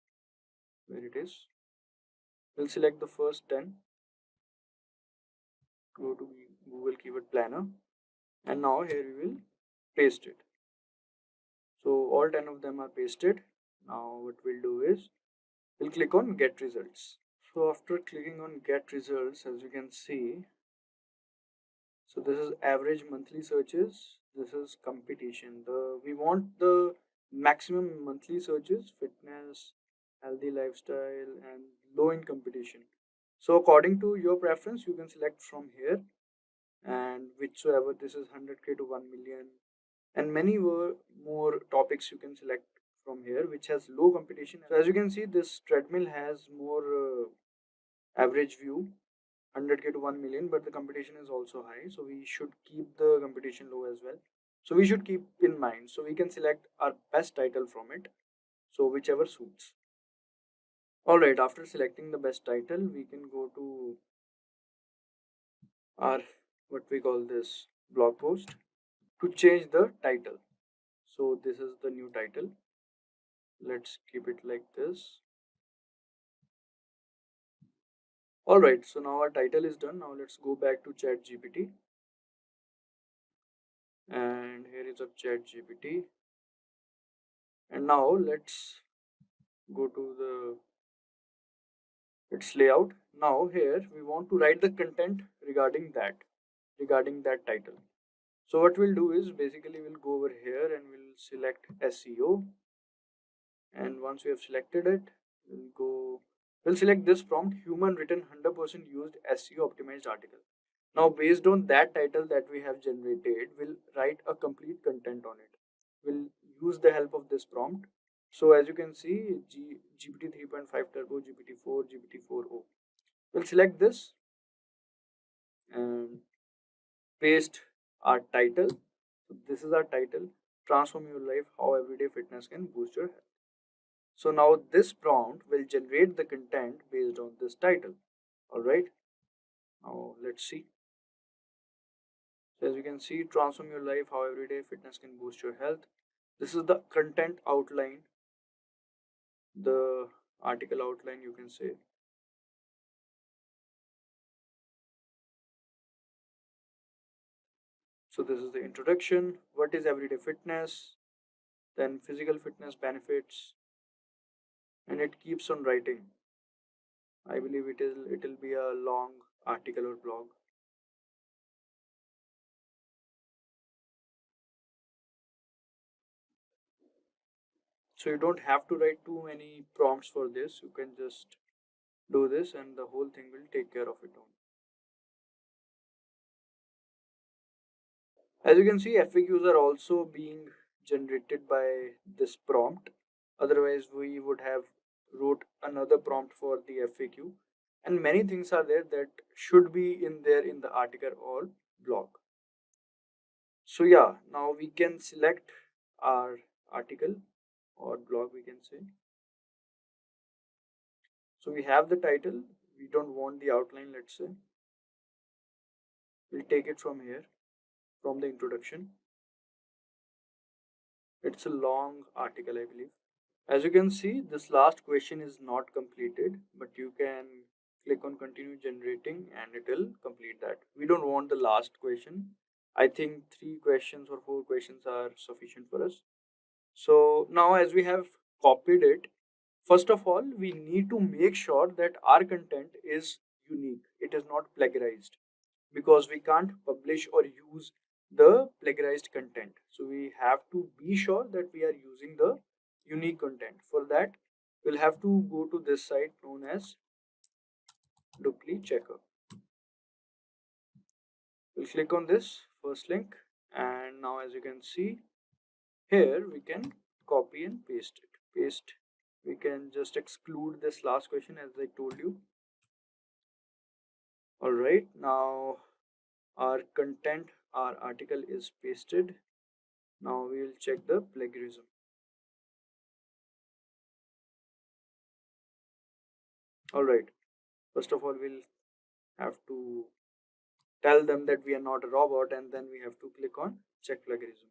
where it is. We'll select the first 10. Go to Google Keyword Planner and now here we will paste it. So all 10 of them are pasted. Now what we'll do is we'll click on get results. So after clicking on get results, as you can see, so this is average monthly searches, this is competition. We want the maximum monthly searches, fitness, healthy lifestyle and low in competition. So according to your preference you can select from here, and whichsoever, this is 100k to 1 million and many more topics you can select from here which has low competition. So as you can see, this treadmill has more average view, 100k to 1 million, but the competition is also high, so we should keep the competition low as well. So we should keep in mind, so we can select our best title from it, so whichever suits. Alright, after selecting the best title we can go to our what we call this blog post to change the title. So this is the new title, let's keep it like this. Alright, so now our title is done. Now let's go back to ChatGPT and here is a ChatGPT, and now let's go to its layout. Now here we want to write the content regarding that title. So what we'll do is basically we'll go over here and we'll select SEO, and once we have selected it we'll select this prompt, human written 100% used SEO optimized article. Now based on that title that we have generated, we'll write a complete content on it. We'll use the help of this prompt. So as you can see, GPT 3.5 Turbo, GPT-4, GPT-4o. We'll select this and paste our title. So this is our title, transform your life, how everyday fitness can boost your health. So now this prompt will generate the content based on this title. Alright, now let's see. So as you can see, transform your life, how everyday fitness can boost your health. This is the content outline, the article outline you can say. So this is the introduction, what is everyday fitness, then physical fitness benefits, and it keeps on writing. I believe it'll be a long article or blog. So you don't have to write too many prompts for this. You can just do this and the whole thing will take care of it on. As you can see, FAQs are also being generated by this prompt. Otherwise we would have wrote another prompt for the FAQ, and many things are there that should be in there in the article or blog. So yeah, now we can select our article or blog we can say. So we have the title, we don't want the outline, let's say. We'll take it from here, from the introduction. It's a long article, I believe. As you can see, this last question is not completed, but you can click on continue generating and it will complete that. We don't want the last question. I think 3 questions or 4 questions are sufficient for us. So now as we have copied it, first of all, we need to make sure that our content is unique. It is not plagiarized, because we can't publish or use the plagiarized content. So we have to be sure that we are using the unique content. For that, we'll have to go to this site known as Dupli Checker. We'll click on this first link, and now as you can see here, we can copy and paste it. We can just exclude this last question as I told you. Alright, now our content, our article is pasted. Now we will check the plagiarism. Alright, first of all, we'll have to tell them that we are not a robot, and then we have to click on check plagiarism.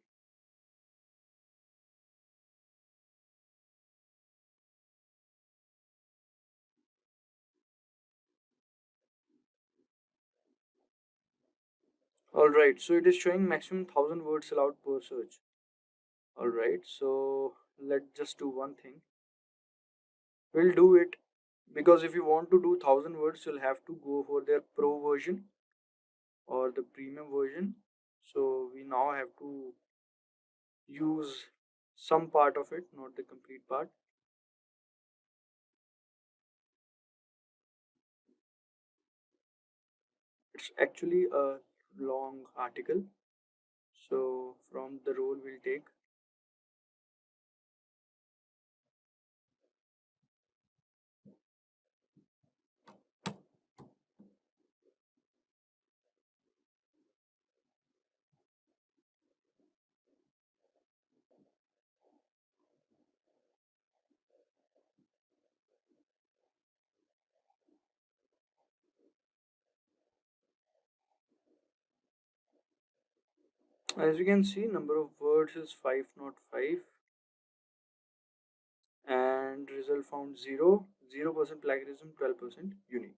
Alright, so it is showing maximum 1000 words allowed per search. Alright, so let's just do one thing. We'll do it because if you want to do 1000 words, you'll have to go for their pro version or the premium version. So we now have to use some part of it, not the complete part. It's actually a long article. So from the role we'll take as you can see, number of words is 505 and result found 0% plagiarism, 12% unique.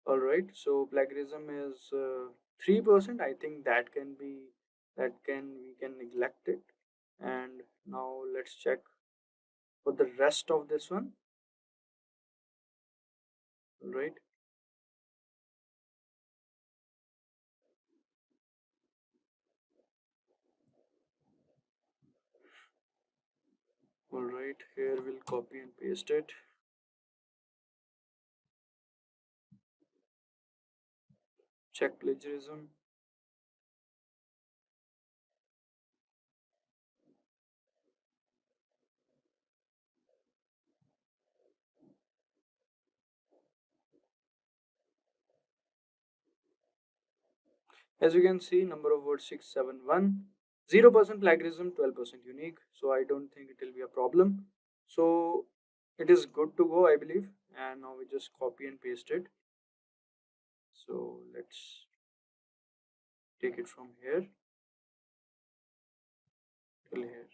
Alright, so plagiarism is 3%. I think that can be, we can neglect it. And now let's check for the rest of this one. Alright, alright, here we'll copy and paste it. Check plagiarism. As you can see, number of words 671, 0% plagiarism, 12% unique. So I don't think it will be a problem. So it is good to go, I believe. And now we just copy and paste it. So let's take it from here till here.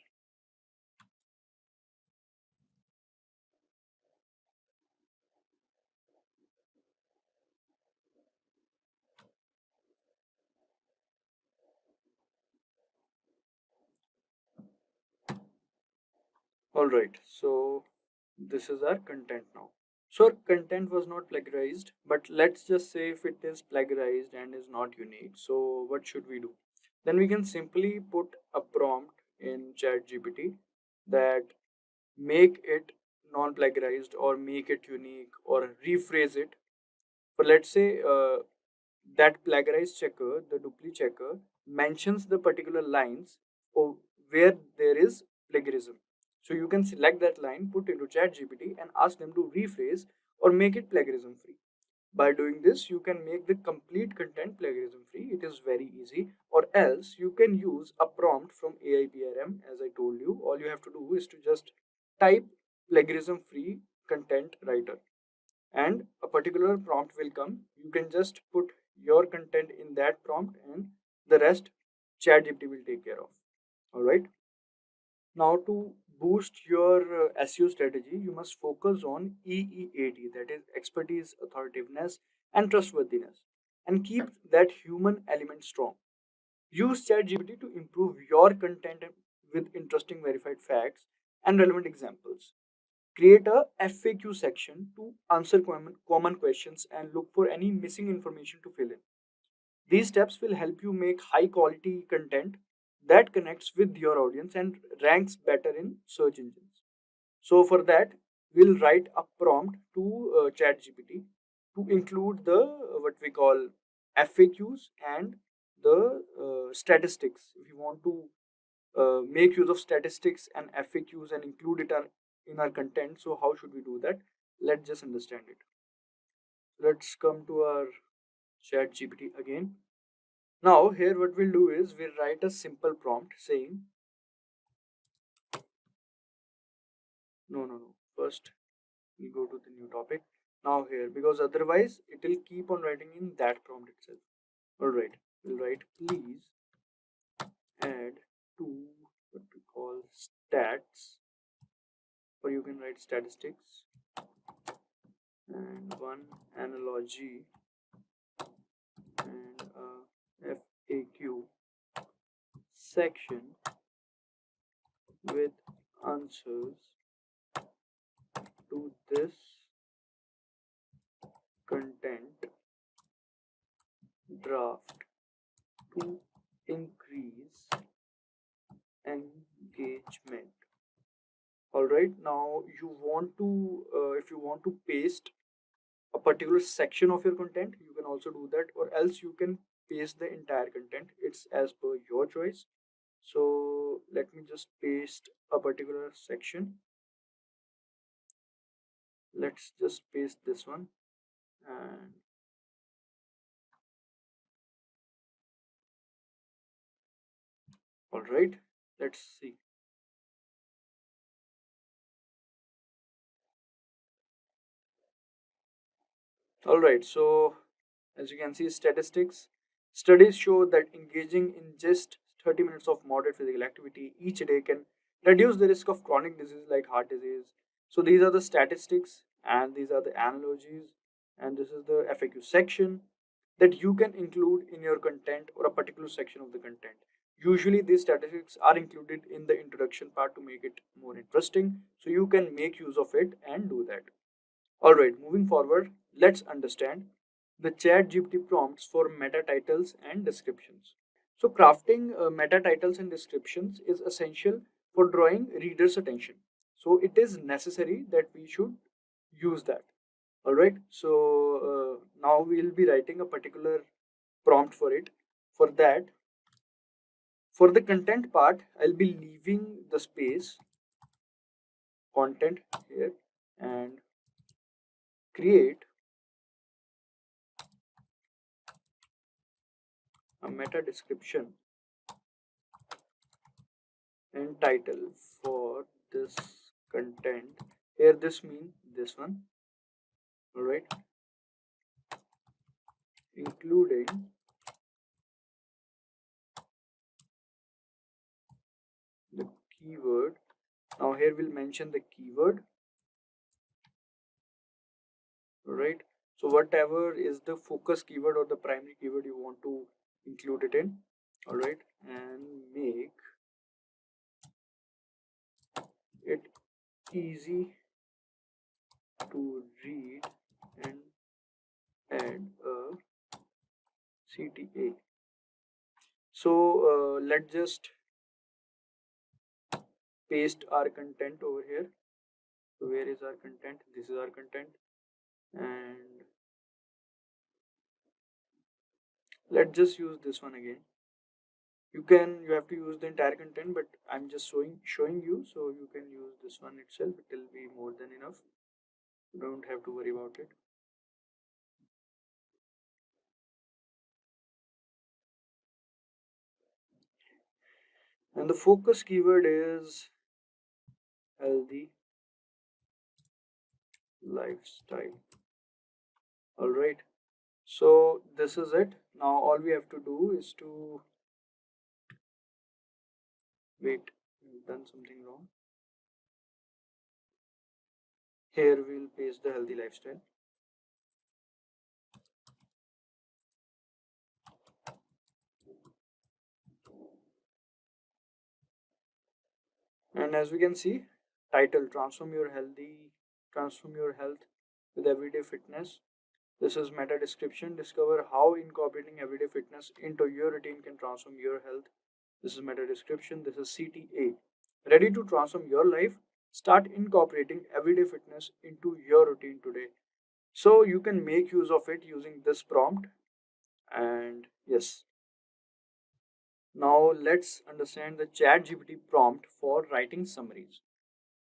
Alright, so this is our content now. So our content was not plagiarized, but let's just say if it is plagiarized and is not unique. So what should we do? Then we can simply put a prompt in ChatGPT that make it non-plagiarized or make it unique or rephrase it. But let's say that plagiarized checker, the dupli checker, mentions the particular lines where there is plagiarism. So you can select that line, put into ChatGPT, and ask them to rephrase or make it plagiarism free. By doing this, you can make the complete content plagiarism free. It is very easy. Or else you can use a prompt from AIPRM. As I told you, all you have to do is to just type plagiarism free content writer and a particular prompt will come. You can just put your content in that prompt and the rest ChatGPT will take care of. All right. Now to boost your SEO strategy, you must focus on EEAT, that is expertise, authoritativeness, and trustworthiness, and keep that human element strong. Use ChatGPT to improve your content with interesting verified facts and relevant examples. Create a FAQ section to answer common questions and look for any missing information to fill in. These steps will help you make high quality content that connects with your audience and ranks better in search engines. So for that, we'll write a prompt to ChatGPT to include the what we call FAQs and the statistics. If you want to make use of statistics and FAQs and include it in our content, so how should we do that? Let's just understand it. Let's come to our ChatGPT again. Now here what we'll do is we'll write a simple prompt saying no. First we'll go to the new topic. Now here, because otherwise it will keep on writing in that prompt itself. Alright, we'll write please add to what we call stats, or you can write statistics, and one analogy and a FAQ section with answers to this content draft to increase engagement. Alright, now you want to if you want to paste a particular section of your content, you can also do that, or else you can paste the entire content. It's as per your choice. So let me just paste a particular section. Let's just paste this one, and all right, let's see. All right, so as you can see, statistics. Studies show that engaging in just 30 minutes of moderate physical activity each day can reduce the risk of chronic disease like heart disease. So these are the statistics, and these are the analogies, and this is the FAQ section that you can include in your content or a particular section of the content. Usually these statistics are included in the introduction part to make it more interesting, so you can make use of it and do that. Alright, moving forward, let's understand the ChatGPT prompts for meta titles and descriptions. So crafting meta titles and descriptions is essential for drawing readers' attention. So it is necessary that we should use that. Alright, so now we'll be writing a particular prompt for it. For that, for the content part, I'll be leaving the space content here and create a meta description and title for this content. Here this means this one. Alright, including the keyword. Now here we'll mention the keyword. Alright, so whatever is the focus keyword or the primary keyword you want to include it in. Alright, and make it easy to read and add a CTA. So let's just paste our content over here. So where is our content? This is our content, and let's just use this one again. You have to use the entire content, but I'm just showing you, so you can use this one itself. It will be more than enough. You don't have to worry about it. And the focus keyword is healthy lifestyle. All right, so this is it. Now all we have to do is to wait, we've done something wrong. Here we'll paste the healthy lifestyle. And as we can see, title, transform your health with everyday fitness. This is meta description. Discover how incorporating everyday fitness into your routine can transform your health. This is meta description. This is CTA. Ready to transform your life? Start incorporating everyday fitness into your routine today. So you can make use of it using this prompt. And yes, now let's understand the ChatGPT prompt for writing summaries.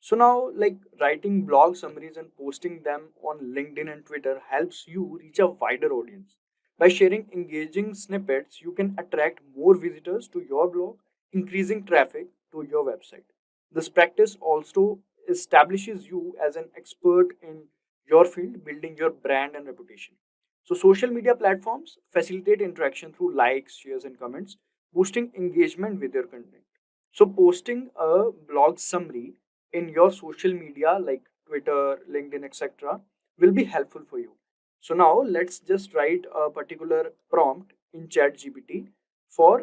So now, like, writing blog summaries and posting them on LinkedIn and Twitter helps you reach a wider audience. By sharing engaging snippets, you can attract more visitors to your blog, increasing traffic to your website. This practice also establishes you as an expert in your field, building your brand and reputation. So social media platforms facilitate interaction through likes, shares, and comments, boosting engagement with your content. So posting a blog summary in your social media like Twitter, LinkedIn, etc., will be helpful for you. So now let's just write a particular prompt in ChatGPT for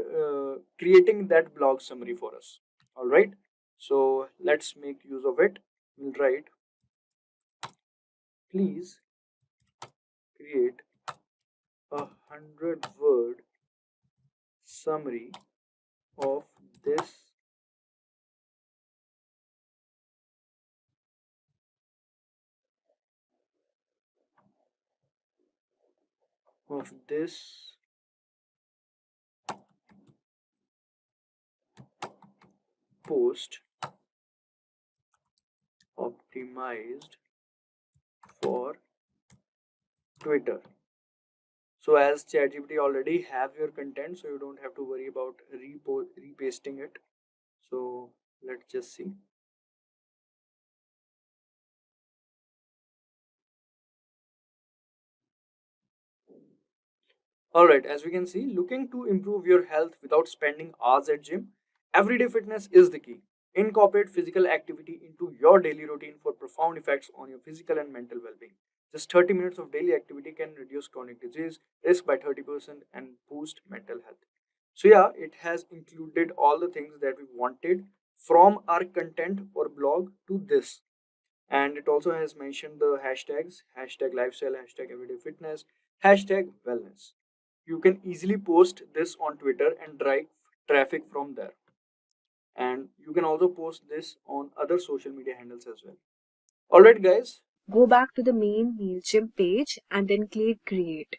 creating that blog summary for us. All right. So let's make use of it. We'll write, please create 100-word summary of this of this post optimized for Twitter. So as ChatGPT already have your content, so you don't have to worry about repasting it. So let's just see. Alright, as we can see, looking to improve your health without spending hours at gym, everyday fitness is the key. Incorporate physical activity into your daily routine for profound effects on your physical and mental well-being. Just 30 minutes of daily activity can reduce chronic disease risk by 30% and boost mental health. So yeah, it has included all the things that we wanted from our content or blog to this. And it also has mentioned the hashtags, hashtag lifestyle, hashtag everyday fitness, hashtag wellness. You can easily post this on Twitter and drive traffic from there. And you can also post this on other social media handles as well. Alright guys. Go back to the main MailChimp page and then click create.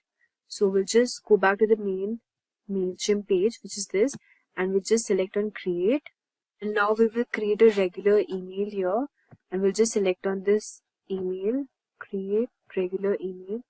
So we'll just go back to the main MailChimp page, which is this, and we'll just select on create. And now we will create a regular email here, and we'll just select on this email, create regular email.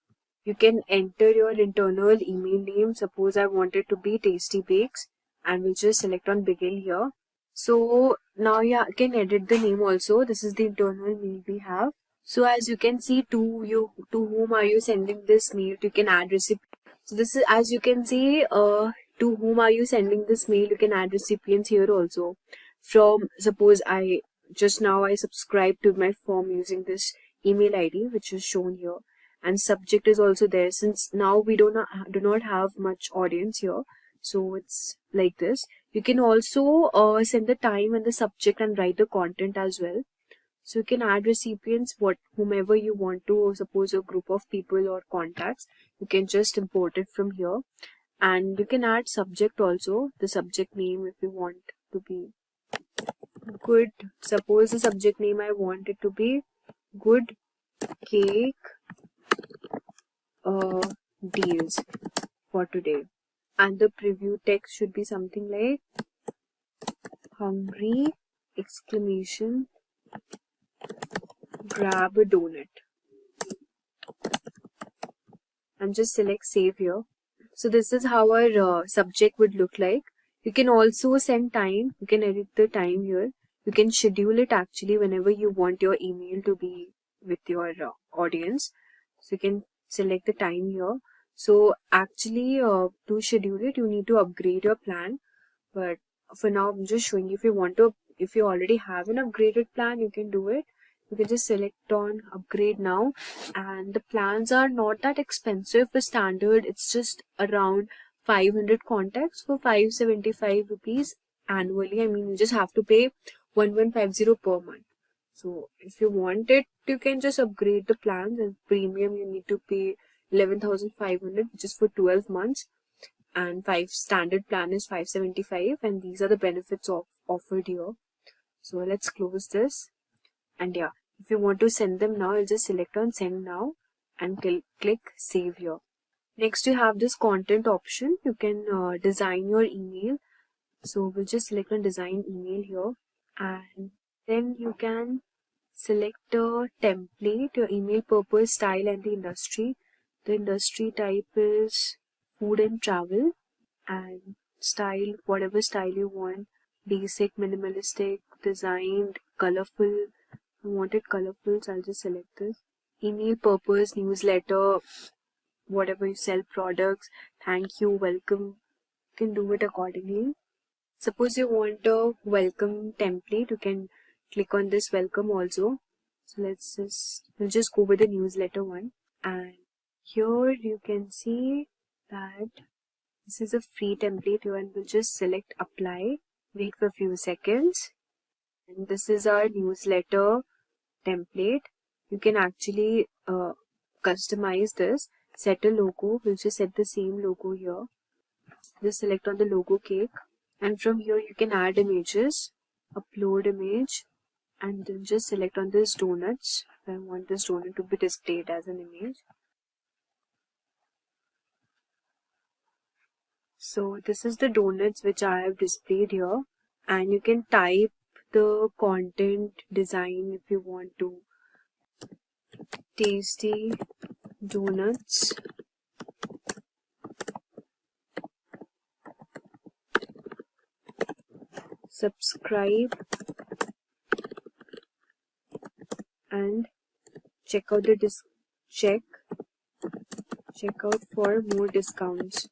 You can enter your internal email name. Suppose I want it to be Tasty Bakes, and we'll just select on begin here. So now you can edit the name also. This is the internal mail we have. So as you can see, to whom are you sending this mail? You can add recipient. So this is, as you can see, to whom are you sending this mail? You can add recipients here also. From, suppose I just now I subscribe to my form using this email ID which is shown here, and subject is also there. Since now we do not have much audience here, so it's like this. You can also send the time and the subject and write the content as well. So you can add recipients, whomever you want to, suppose a group of people or contacts, you can just import it from here. And you can add subject also, the subject name if you want to be good. Suppose the subject name I want it to be good cake deals for today. And the preview text should be something like hungry exclamation grab a donut, and just select save here. So this is how our subject would look like. You can also send time. You can edit the time here. You can schedule it actually whenever you want your email to be with your audience. So you can select the time here. So actually to schedule it, you need to upgrade your plan. But for now, I'm just showing you. If you already have an upgraded plan, you can do it. You can just select on upgrade now, and the plans are not that expensive. For standard, it's just around 500 contacts for 575 rupees annually. I mean, you just have to pay 1150 per month. So if you want it, you can just upgrade the plans. And premium, you need to pay 11,500, which is for 12 months, and 5 standard plan is 575, and these are the benefits offered here. So let's close this, and yeah, if you want to send them now, I'll just select on send now and click save here. Next you have this content option. You can design your email. So we'll just select on design email here, and then you can select a template, your email purpose, style, and the industry. The industry type is food and travel, and style, whatever style you want, basic, minimalistic, designed, colorful. I want it colorful, so I'll just select this. Email purpose, newsletter, whatever you sell, products, thank you, welcome, you can do it accordingly. Suppose you want a welcome template, you can click on this welcome also. So we'll just go with the newsletter one, and here you can see that this is a free template here, and we'll just select apply, wait for a few seconds, and this is our newsletter template. You can actually customize this, set a logo. We'll just set the same logo here. Just select on the logo cake, and from here you can add images, upload image, and then just select on this donuts. I want this donut to be displayed as an image. So this is the donuts which I have displayed here, and you can type the content design if you want to. Tasty donuts, subscribe, and check out the check out for more discounts.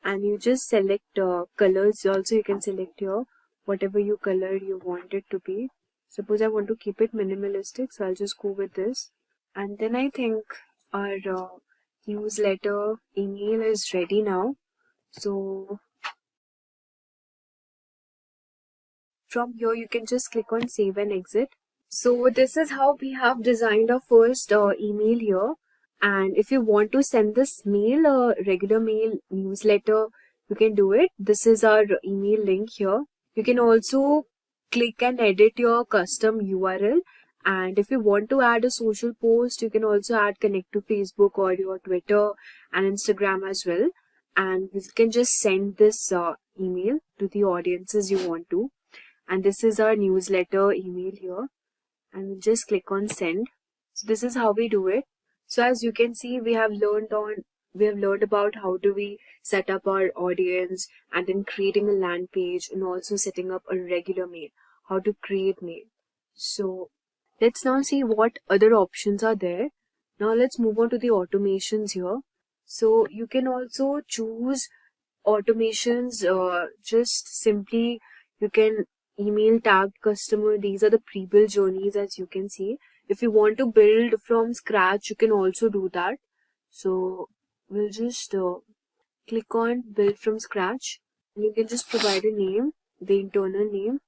And you just select colors also. You can select here whatever you color you want it to be. Suppose I want to keep it minimalistic, so I'll just go with this. And then I think our newsletter email is ready now. So from here you can just click on save and exit. So this is how we have designed our first email here. And if you want to send this mail, regular mail, newsletter, you can do it. This is our email link here. You can also click and edit your custom URL. And if you want to add a social post, you can also add connect to Facebook or your Twitter and Instagram as well. And you can just send this email to the audiences you want to. And this is our newsletter email here. And we'll just click on send. So this is how we do it. So as you can see, we have learned about how do we set up our audience, and then creating a land page, and also setting up a regular mail, how to create mail. So let's now see what other options are there. Now let's move on to the automations here. So you can also choose automations, just simply you can email tagged customer. These are the pre-built journeys, as you can see. If you want to build from scratch, you can also do that. So we'll just click on build from scratch, and you can just provide a name, the internal name.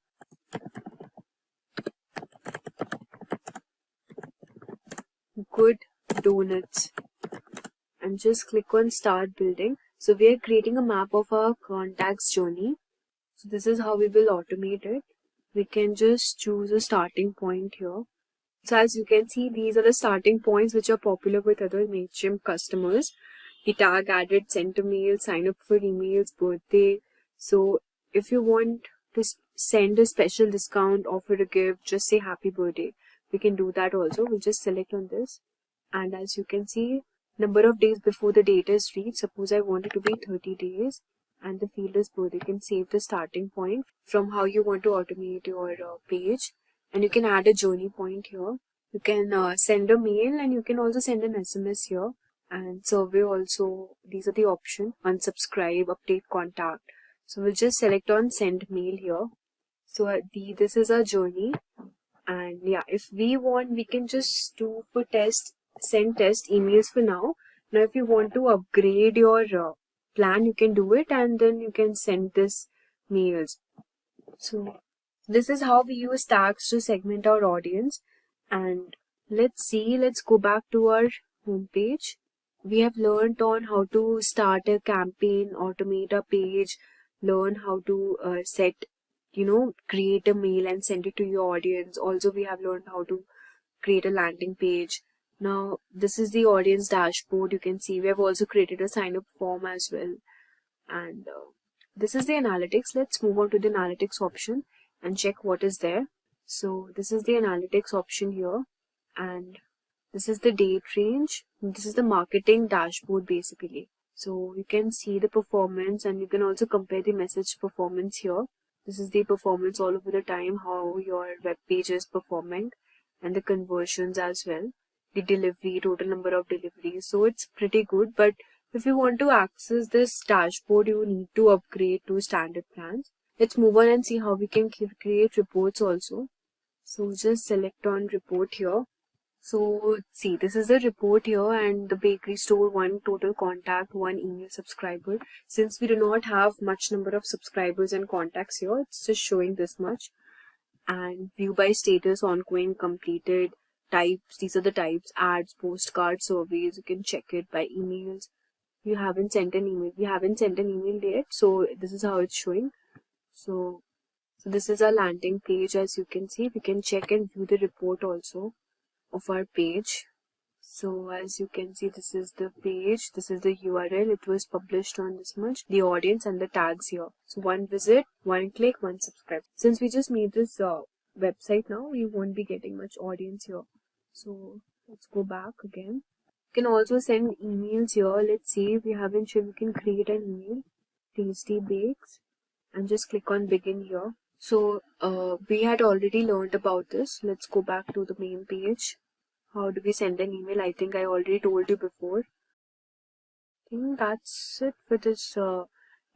Good donuts, and just click on start building. So we are creating a map of our contacts journey. So this is how we will automate it. We can just choose a starting point here. So as you can see, these are the starting points which are popular with other MailChimp customers. The tag added, sent a mail, sign up for emails, birthday. So if you want to send a special discount, offer a gift, just say happy birthday. We can do that also. We'll just select on this. And as you can see, number of days before the date is reached. Suppose I want it to be 30 days and the field is birthday. You can save the starting point from how you want to automate your page. And you can add a journey point here. You can send a mail, and you can also send an SMS here. And survey also. These are the options. Unsubscribe, update contact. So we'll just select on send mail here. So this is our journey. And yeah, if we want, we can just do for send test emails for now. Now if you want to upgrade your plan, you can do it, and then you can send this mails. So this is how we use tags to segment our audience. And let's go back to our homepage. We have learned on how to start a campaign, automate a page, learn how to create a mail and send it to your audience. Also, we have learned how to create a landing page. Now, this is the audience dashboard. You can see we have also created a sign up form as well. And this is the analytics. Let's move on to the analytics option and check what is there. So this is the analytics option here, and this is the date range. This is the marketing dashboard basically. So you can see the performance, and you can also compare the message performance here. This is the performance all over the time, how your web page is performing, and the conversions as well, the delivery, total number of deliveries. So it's pretty good, but if you want to access this dashboard, you need to upgrade to standard plans. Let's move on and see how we can create reports also. So just select on report here. So see, this is a report here, and the bakery store, 1 total contact, 1 email subscriber. Since we do not have much number of subscribers and contacts here, it's just showing this much. And view by status, ongoing, completed, types. These are the types: ads, postcards, surveys. You can check it by emails. You haven't sent an email. We haven't sent an email yet, so this is how it's showing. So this is our landing page. As you can see, we can check and view the report also of our page. So as you can see, this is the page, this is the URL, it was published on this much, the audience and the tags here. So 1 visit, 1 click, 1 subscribe. Since we just made this website now, we won't be getting much audience here. So let's go back again. You can also send emails here. Let's see, we haven't sure we can create an email, Tasty Bakes, and just click on begin here. So we had already learned about this. Let's go back to the main page. How do we send an email? I think I already told you before. I think that's it for this.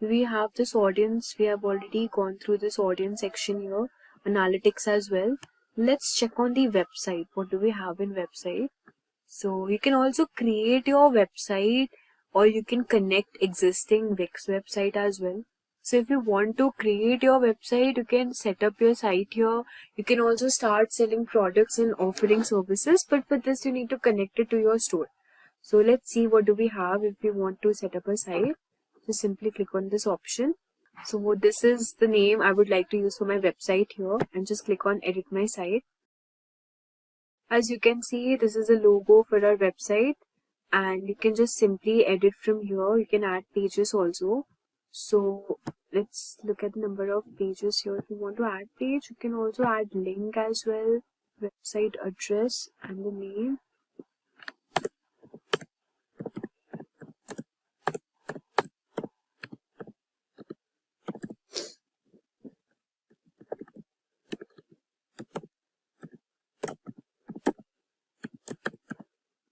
We have this audience. We have already gone through this audience section here. Analytics as well. Let's check on the website. What do we have in website? So you can also create your website, or you can connect existing Wix website as well. So if you want to create your website, you can set up your site here. You can also start selling products and offering services, but for this you need to connect it to your store. So let's see what do we have if we want to set up a site. Just simply click on this option. So this is the name I would like to use for my website here, and just click on edit my site. As you can see, this is a logo for our website, and you can just simply edit from here. You can add pages also. So let's look at the number of pages here. If you want to add page, you can also add link as well, website address and the name.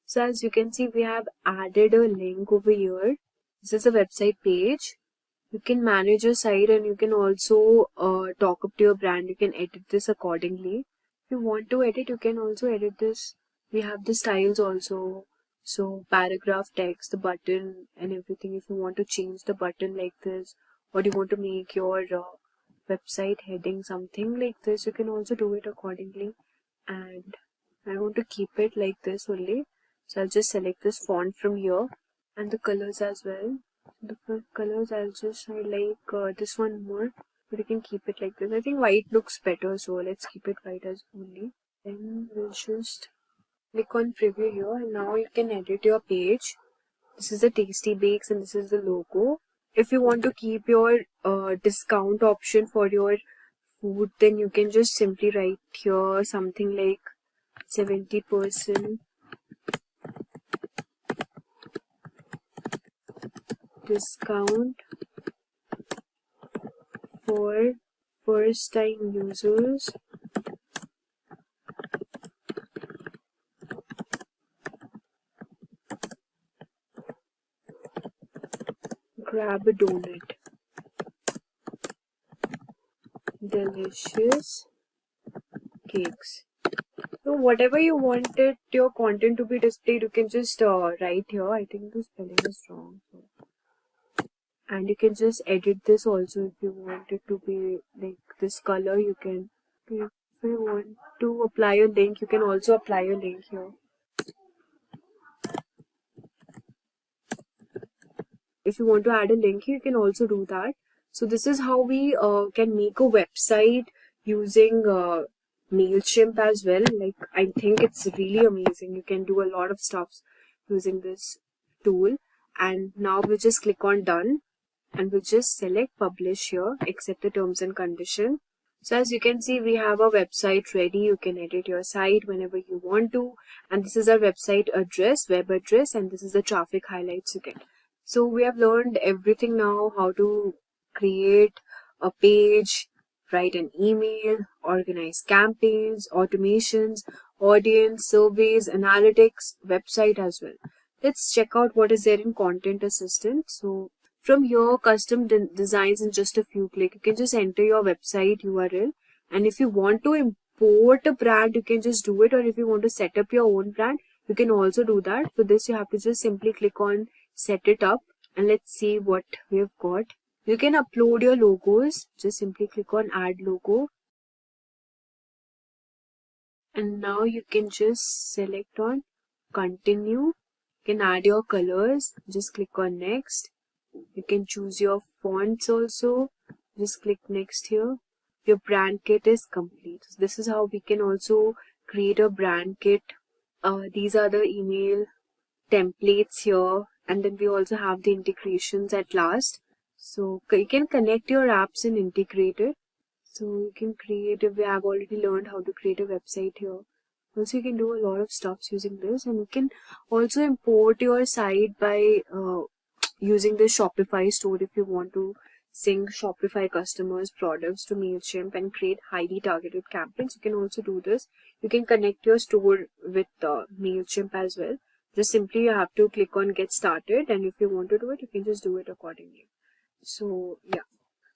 So as you can see, we have added a link over here. This is a website page. You can manage your site, and you can also talk up to your brand. You can edit this accordingly. If you want to edit, you can also edit this. We have the styles also. So paragraph, text, the button and everything. If you want to change the button like this, or you want to make your website heading something like this, you can also do it accordingly. And I want to keep it like this only. So I'll just select this font from here, and the colors as well. The colors I'll just like this one more, but you can keep it like this. I think white looks better, so let's keep it white as only. Then we'll just click on preview here, and now you can edit your page. This is the Tasty Bakes, and this is the logo. If you want to keep your discount option for your food, then you can just simply write here something like 70% discount for first time users. Grab a donut. Delicious cakes. So whatever you wanted your content to be displayed, you can just write here. I think the spelling is wrong. And you can just edit this also if you want it to be like this color. You can, if you want to apply a link, you can also apply a link here. If you want to add a link, you can also do that. So this is how we can make a website using MailChimp as well. Like, I think it's really amazing. You can do a lot of stuff using this tool. And now we'll just click on done and we'll just select publish here, accept the terms and condition. So as you can see, we have a website ready. You can edit your site whenever you want to. And this is our website address, web address, and this is the traffic highlights you get. So we have learned everything now, how to create a page, write an email, organize campaigns, automations, audience, surveys, analytics, website as well. Let's check out what is there in Content Assistant. So from here, custom designs in just a few clicks. You can just enter your website URL. And if you want to import a brand, you can just do it. Or if you want to set up your own brand, you can also do that. For this, you have to just simply click on set it up, and let's see what we have got. You can upload your logos. Just simply click on add logo, and now you can just select on continue. You can add your colors. Just click on next. You can choose your fonts also. Just click next here. Your brand kit is complete. So this is how we can also create a brand kit. These are the email templates here. And then we also have the integrations at last. So you can connect your apps and integrate it. So you can create, we have already learned how to create a website here. Also, you can do a lot of stuff using this. And you can also import your site by using the Shopify store if you want to sync Shopify customers' products to MailChimp and create highly targeted campaigns. You can also do this. You can connect your store with MailChimp as well. Just simply you have to click on get started, and if you want to do it, you can just do it accordingly. So yeah.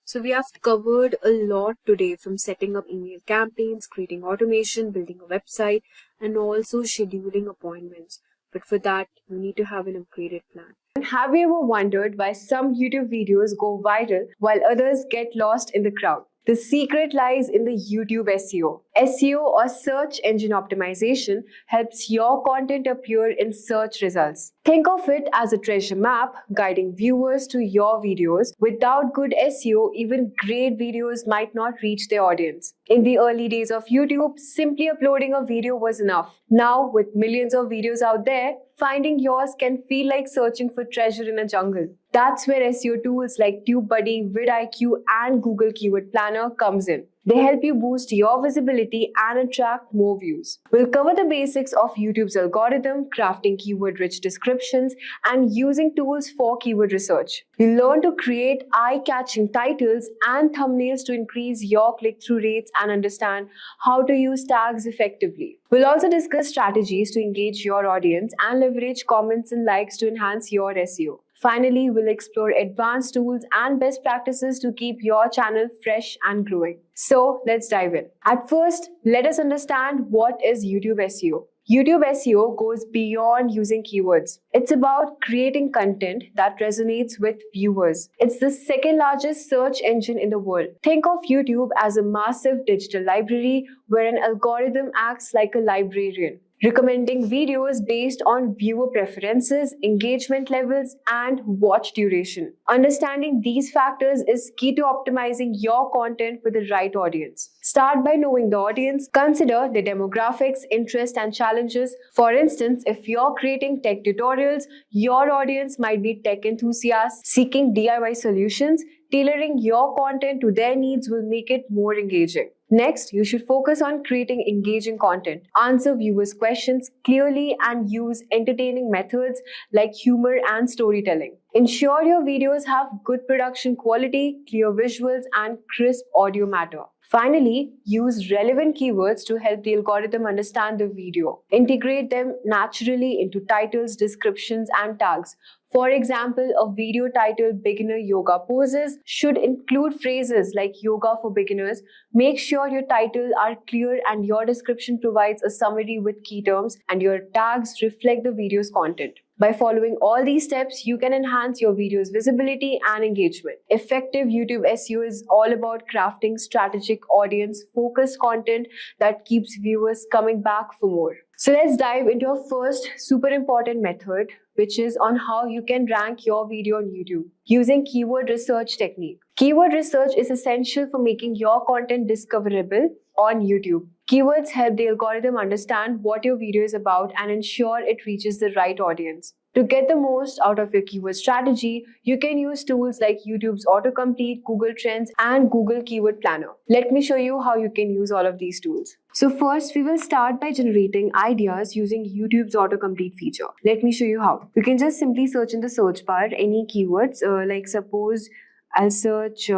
So we have covered a lot today, from setting up email campaigns, creating automation, building a website, and also scheduling appointments. But for that, you need to have an upgraded plan. Have you ever wondered why some YouTube videos go viral while others get lost in the crowd? The secret lies in the YouTube SEO. SEO, or search engine optimization, helps your content appear in search results. Think of it as a treasure map guiding viewers to your videos. Without good SEO, even great videos might not reach their audience. In the early days of YouTube, simply uploading a video was enough. Now, with millions of videos out there, finding yours can feel like searching for treasure in a jungle. That's where SEO tools like TubeBuddy, vidIQ, and Google Keyword Planner comes in. They help you boost your visibility and attract more views. We'll cover the basics of YouTube's algorithm, crafting keyword-rich descriptions, and using tools for keyword research. You'll learn to create eye-catching titles and thumbnails to increase your click-through rates and understand how to use tags effectively. We'll also discuss strategies to engage your audience and leverage comments and likes to enhance your SEO. Finally, we'll explore advanced tools and best practices to keep your channel fresh and growing. So let's dive in. At first, let us understand what is YouTube SEO. YouTube SEO goes beyond using keywords. It's about creating content that resonates with viewers. It's the second largest search engine in the world. Think of YouTube as a massive digital library where an algorithm acts like a librarian, recommending videos based on viewer preferences, engagement levels, and watch duration. Understanding these factors is key to optimizing your content for the right audience. Start by knowing the audience. Consider their demographics, interests, and challenges. For instance, if you're creating tech tutorials, your audience might be tech enthusiasts seeking DIY solutions. Tailoring your content to their needs will make it more engaging. Next, you should focus on creating engaging content. Answer viewers' questions clearly and use entertaining methods like humor and storytelling. Ensure your videos have good production quality, clear visuals, and crisp audio matter. Finally, use relevant keywords to help the algorithm understand the video. Integrate them naturally into titles, descriptions, and tags. For example, a video titled Beginner Yoga Poses should include phrases like yoga for beginners. Make sure your titles are clear and your description provides a summary with key terms, and your tags reflect the video's content. By following all these steps, you can enhance your video's visibility and engagement. Effective YouTube SEO is all about crafting strategic, audience-focused content that keeps viewers coming back for more. So let's dive into our first super important method, which is on how you can rank your video on YouTube using keyword research technique. Keyword research is essential for making your content discoverable on YouTube. Keywords help the algorithm understand what your video is about and ensure it reaches the right audience. To get the most out of your keyword strategy, you can use tools like YouTube's autocomplete, Google Trends, and Google Keyword Planner. Let me show you how you can use all of these tools. So first, we will start by generating ideas using YouTube's autocomplete feature. Let me show you how. You can just simply search in the search bar any keywords, like suppose I'll search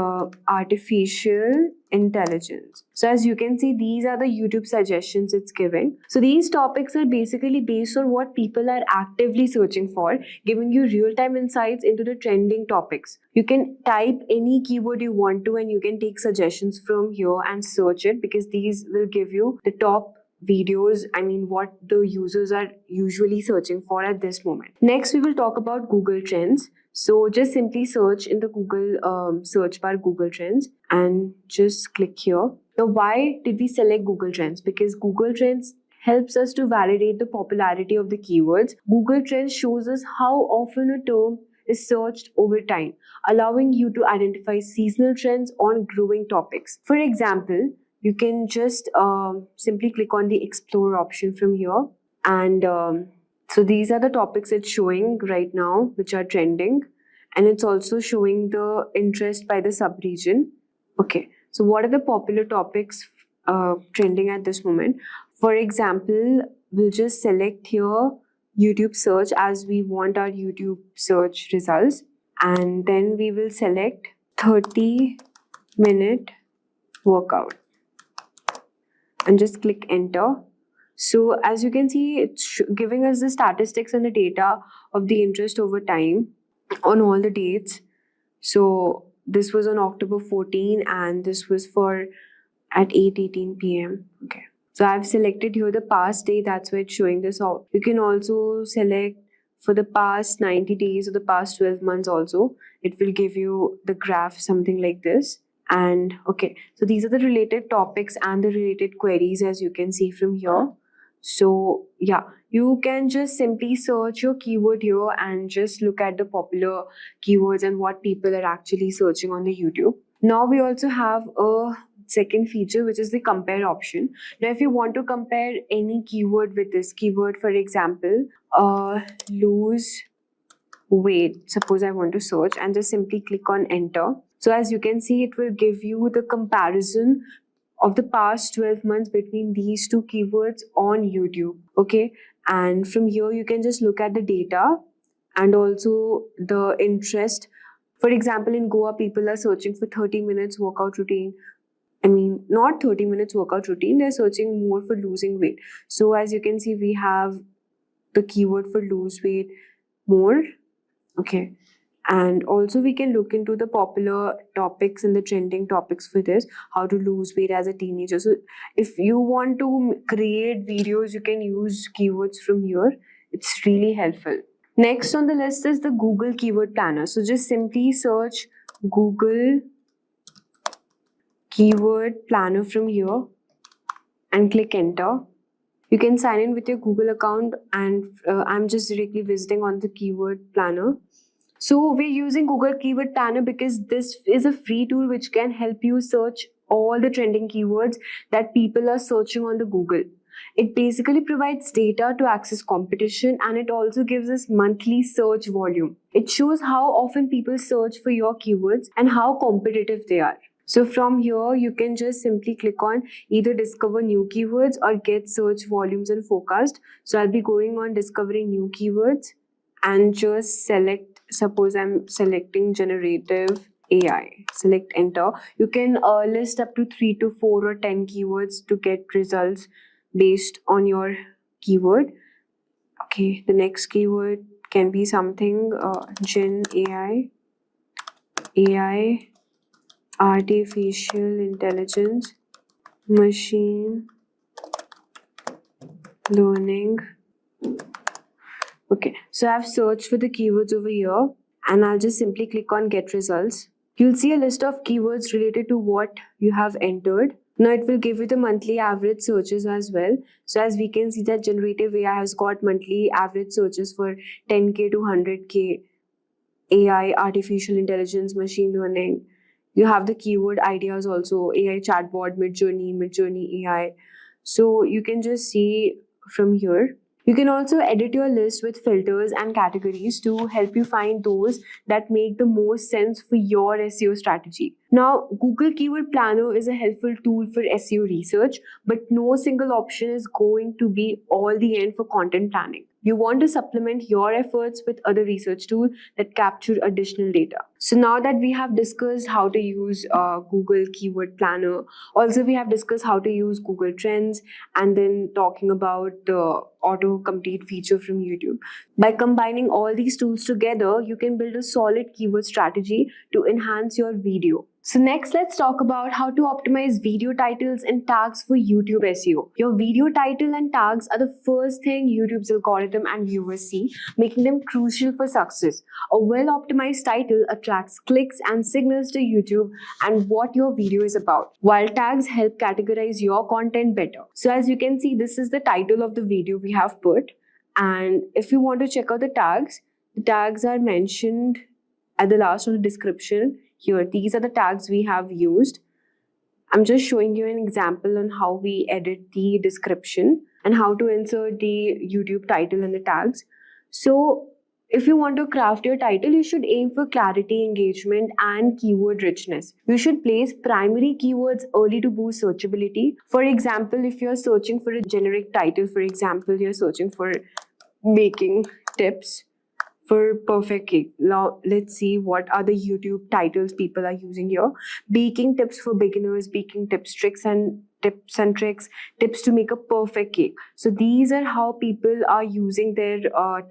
artificial intelligence. So as you can see, these are the YouTube suggestions it's giving. So these topics are basically based on what people are actively searching for, giving you real-time insights into the trending topics. You can type any keyword you want to and you can take suggestions from here and search it, because these will give you the top videos, what the users are usually searching for at this moment. Next, we will talk about Google Trends. So just simply search in the Google search bar Google Trends and just click here. Now, why did we select Google Trends? Because Google Trends helps us to validate the popularity of the keywords. Google Trends shows us how often a term is searched over time, allowing you to identify seasonal trends on growing topics. For example, you can just simply click on the explore option from here, and so these are the topics it's showing right now which are trending, and it's also showing the interest by the sub-region. Okay, so what are the popular topics trending at this moment? For example, we'll just select here YouTube search, as we want our YouTube search results, and then we will select 30-minute workout and just click enter. So as you can see, it's giving us the statistics and the data of the interest over time on all the dates. So this was on October 14 and this was for at 8:18 p.m. Okay. So I've selected here the past day, that's why it's showing this out. You can also select for the past 90 days or the past 12 months also. It will give you the graph, something like this. And okay, so these are the related topics and the related queries, as you can see from here. So yeah, you can just simply search your keyword here and just look at the popular keywords and what people are actually searching on the YouTube. Now we also have a second feature, which is the compare option. Now if you want to compare any keyword with this keyword, for example, lose weight, suppose I want to search, and just simply click on enter. So as you can see, it will give you the comparison of the past 12 months between these two keywords on YouTube. Okay, and from here you can just look at the data and also the interest. For example, in Goa, people are searching for 30 minutes workout routine. Not 30 minutes workout routine, they're searching more for losing weight. So as you can see, we have the keyword for lose weight more. Okay, and also we can look into the popular topics and the trending topics for this, how to lose weight as a teenager. So if you want to create videos, you can use keywords from here. It's really helpful. Next on the list is the Google Keyword Planner. So just simply search Google Keyword Planner from here and click enter. You can sign in with your Google account, and I'm just directly visiting on the Keyword Planner. So we're using Google Keyword Planner because this is a free tool which can help you search all the trending keywords that people are searching on the Google. It basically provides data to access competition, and it also gives us monthly search volume. It shows how often people search for your keywords and how competitive they are. So from here, you can just simply click on either discover new keywords or get search volumes and forecast. So I'll be going on discovering new keywords and just select, suppose I'm selecting generative AI. Select enter. You can list up to 3 to 4 or 10 keywords to get results based on your keyword. Okay, the next keyword can be something Gen AI, artificial intelligence, machine learning. Okay, so I've searched for the keywords over here and I'll just simply click on get results. You'll see a list of keywords related to what you have entered. Now it will give you the monthly average searches as well. So as we can see that generative AI has got monthly average searches for 10K to 100K, AI, artificial intelligence, machine learning. You have the keyword ideas also, AI chatbot, Midjourney AI. So you can just see from here. You can also edit your list with filters and categories to help you find those that make the most sense for your SEO strategy. Now, Google Keyword Planner is a helpful tool for SEO research, but no single option is going to be all the end for content planning. You want to supplement your efforts with other research tools that capture additional data. So now that we have discussed how to use Google Keyword Planner, also we have discussed how to use Google Trends, and then talking about the auto-complete feature from YouTube. By combining all these tools together, you can build a solid keyword strategy to enhance your video. So next, let's talk about how to optimize video titles and tags for YouTube SEO. Your video title and tags are the first thing YouTube's algorithm and viewers see, making them crucial for success. A well-optimized title attracts clicks and signals to YouTube and what your video is about, while tags help categorize your content better. So as you can see, this is the title of the video we have put. And if you want to check out the tags are mentioned at the last of the description. Here, these are the tags we have used. I'm just showing you an example on how we edit the description and how to insert the YouTube title and the tags. So if you want to craft your title, you should aim for clarity, engagement, and keyword richness. You should place primary keywords early to boost searchability. For example, if you're searching for a generic title, for example, you're searching for baking tips for perfect cake. Now let's see what are the YouTube titles people are using here. Baking tips for beginners, baking tips, tricks and tricks, tips to make a perfect cake. So these are how people are using their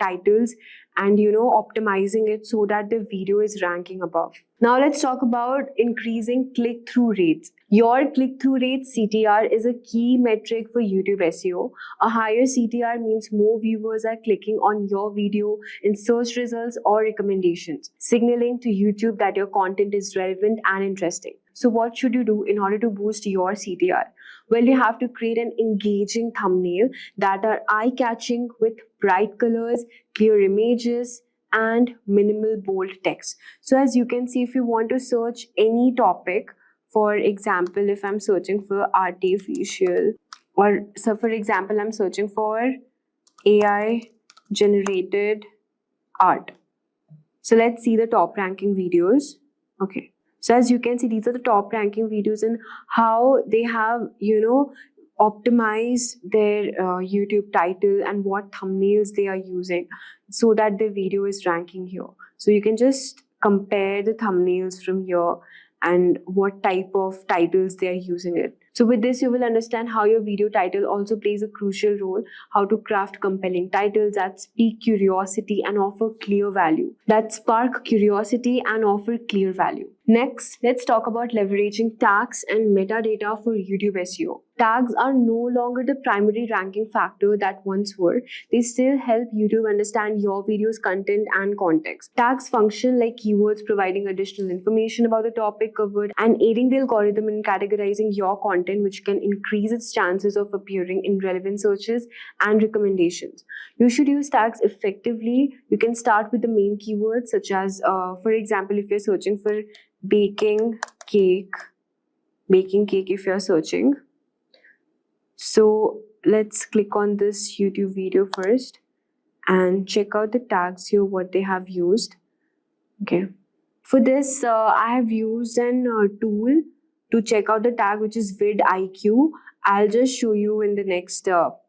titles and optimizing it so that the video is ranking above. Now let's talk about increasing click-through rates. Your click-through rate CTR is a key metric for YouTube SEO. A higher CTR means more viewers are clicking on your video in search results or recommendations, signaling to YouTube that your content is relevant and interesting. So what should you do in order to boost your CTR? Well, you have to create an engaging thumbnail that are eye-catching with bright colors, clear images, and minimal bold text. So as you can see, if you want to search any topic, for example, if I'm searching for artificial, or so for example, I'm searching for AI generated art. So let's see the top ranking videos. Okay. So as you can see, these are the top ranking videos and how they have, optimized their YouTube title and what thumbnails they are using so that the video is ranking here. So you can just compare the thumbnails from here and what type of titles they are using it. So with this, you will understand how your video title also plays a crucial role, how to craft compelling titles that speak curiosity and offer clear value, that spark curiosity and offer clear value. Next, let's talk about leveraging tags and metadata for YouTube SEO. Tags are no longer the primary ranking factor that once were. They still help YouTube understand your video's content and context. Tags function like keywords, providing additional information about the topic covered and aiding the algorithm in categorizing your content, which can increase its chances of appearing in relevant searches and recommendations. You should use tags effectively. You can start with the main keywords such as, for example, if you're searching for baking cake if you're searching. So let's click on this YouTube video first and check out the tags here, what they have used. Okay. For this, I have used an tool to check out the tag, which is vidIQ. I'll just show you in the next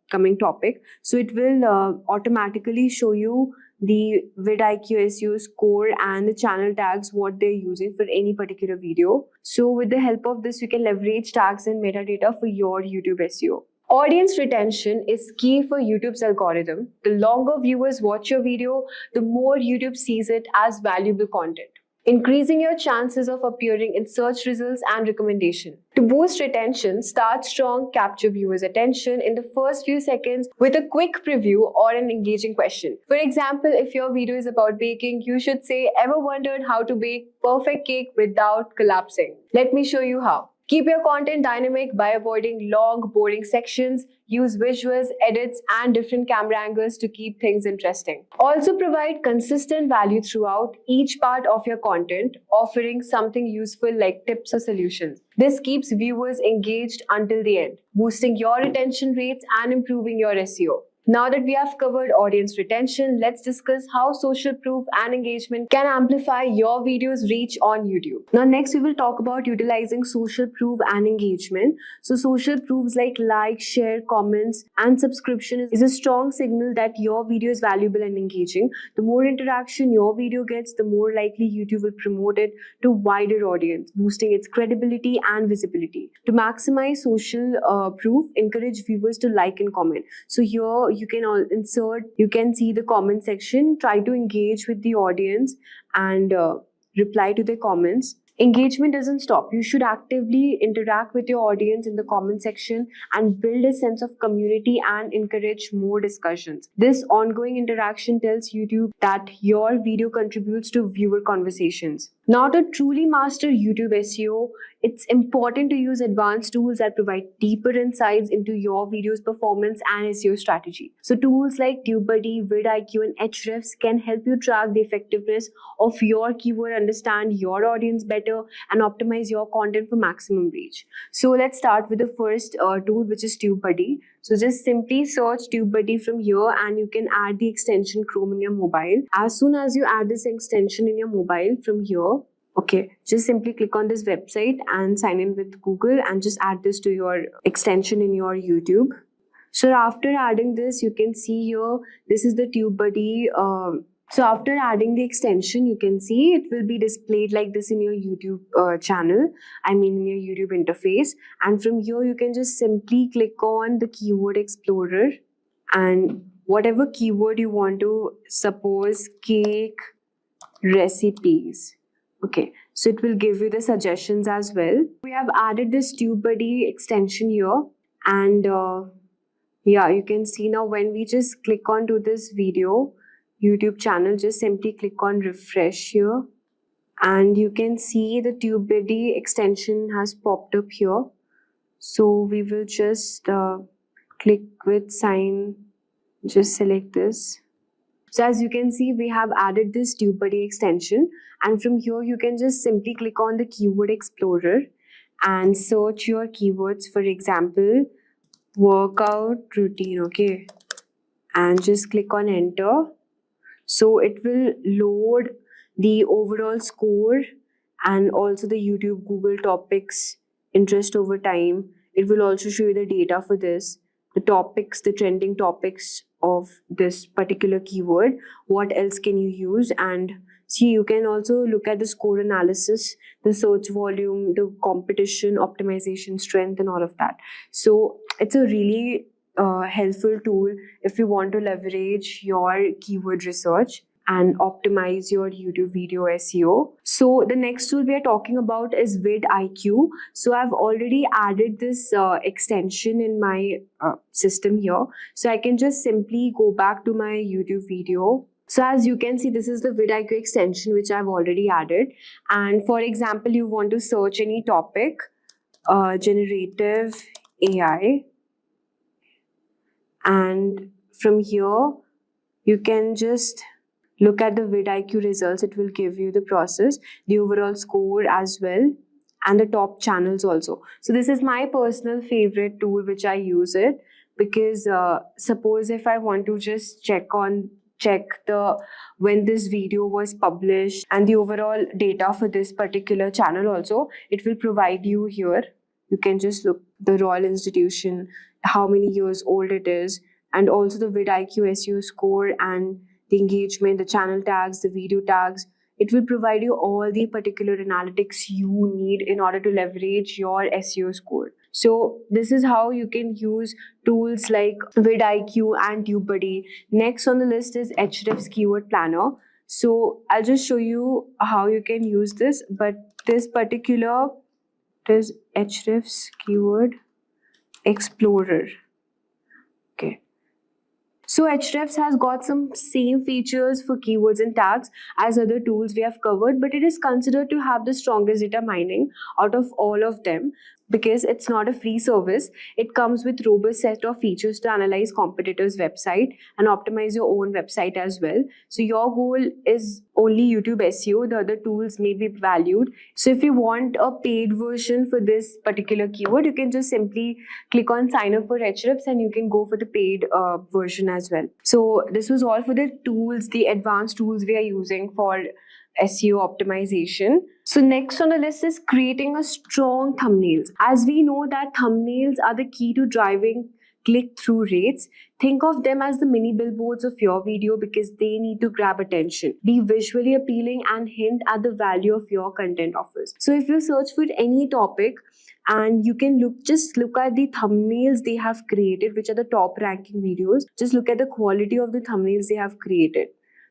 coming topic. So it will automatically show you the vidIQ SEO score and the channel tags, what they're using for any particular video. So with the help of this, you can leverage tags and metadata for your YouTube SEO. Audience retention is key for YouTube's algorithm. The longer viewers watch your video, the more YouTube sees it as valuable content. increasing your chances of appearing in search results and recommendation. To boost retention, start strong, capture viewers' attention in the first few seconds with a quick preview or an engaging question. For example, if your video is about baking, you should say, "Ever wondered how to bake perfect cake without collapsing? Let me show you how." Keep your content dynamic by avoiding long, boring sections. Use visuals, edits, and different camera angles to keep things interesting. Also provide consistent value throughout each part of your content, offering something useful like tips or solutions. This keeps viewers engaged until the end, boosting your retention rates and improving your SEO. Now that we have covered audience retention, let's discuss how social proof and engagement can amplify your video's reach on YouTube. Now, next we will talk about utilizing social proof and engagement. So, social proofs like share, comments, and subscription is a strong signal that your video is valuable and engaging. The more interaction your video gets, the more likely YouTube will promote it to wider audience, boosting its credibility and visibility. To maximize social proof, encourage viewers to like and comment. So here you can see the comment section, try to engage with the audience and reply to their comments. Engagement doesn't stop. You should actively interact with your audience in the comment section and build a sense of community and encourage more discussions. This ongoing interaction tells YouTube that your video contributes to viewer conversations. Now, to truly master YouTube SEO, it's important to use advanced tools that provide deeper insights into your video's performance and SEO strategy. So tools like TubeBuddy, vidIQ, and Ahrefs can help you track the effectiveness of your keyword, understand your audience better, and optimize your content for maximum reach. So let's start with the first tool, which is TubeBuddy. So just simply search TubeBuddy from here and you can add the extension Chrome in your mobile. As soon as you add this extension in your mobile from here, okay, just simply click on this website and sign in with Google and just add this to your extension in your YouTube. So after adding this, you can see here, this is the TubeBuddy. So after adding the extension, you can see it will be displayed like this in your YouTube channel, in your YouTube interface. And from here, you can just simply click on the Keyword Explorer and whatever keyword you want to, suppose cake recipes. Okay, so it will give you the suggestions as well. We have added this TubeBuddy extension here and yeah, you can see now when we just click onto this video, YouTube channel, just simply click on refresh here and you can see the TubeBuddy extension has popped up here. So we will just click with sign, just select this. So as you can see, we have added this TubeBuddy extension and from here you can just simply click on the Keyword Explorer and search your keywords, for example, workout routine, okay, and just click on enter. So it will load the overall score and also the YouTube Google topics interest over time. It will also show you the data for this, the topics, the trending topics of this particular keyword. What else can you use? And see, you can also look at the score analysis, the search volume, the competition, optimization, strength, and all of that. So it's a really helpful tool if you want to leverage your keyword research and optimize your YouTube video SEO. So the next tool we are talking about is vidIQ. So I've already added this extension in my system here. So I can just simply go back to my YouTube video. So as you can see, this is the vidIQ extension which I've already added. And for example, you want to search any topic, generative AI. And from here, you can just look at the vidIQ results. It will give you the process, the overall score as well, and the top channels also. So this is my personal favorite tool which I use it because suppose if I want to just check the when this video was published and the overall data for this particular channel also, it will provide you here. You can just look the Royal Institution, how many years old it is, and also the vidIQ SEO score and the engagement, the channel tags, the video tags. It will provide you all the particular analytics you need in order to leverage your SEO score. So this is how you can use tools like vidIQ and TubeBuddy. Next on the list is Ahrefs Keyword Planner. So I'll just show you how you can use this, but this particular is Hrefs keyword explorer. Okay. So Hrefs has got some same features for keywords and tags as other tools we have covered, but it is considered to have the strongest data mining out of all of them because it's not a free service. It comes with robust set of features to analyze competitors' website and optimize your own website as well. So your goal is only YouTube SEO. The other tools may be valued. So if you want a paid version for this particular keyword, you can just simply click on sign up for Hrefs and you can go for the paid version as well. So this was all for the tools, the advanced tools we are using for SEO optimization. So next on the list is creating a strong thumbnails. As we know that thumbnails are the key to driving click-through rates. Think of them as the mini billboards of your video because they need to grab attention, be visually appealing and hint at the value of your content offers. So if you search for any topic and you can just look at the thumbnails they have created, which are the top ranking videos, just look at the quality of the thumbnails they have created.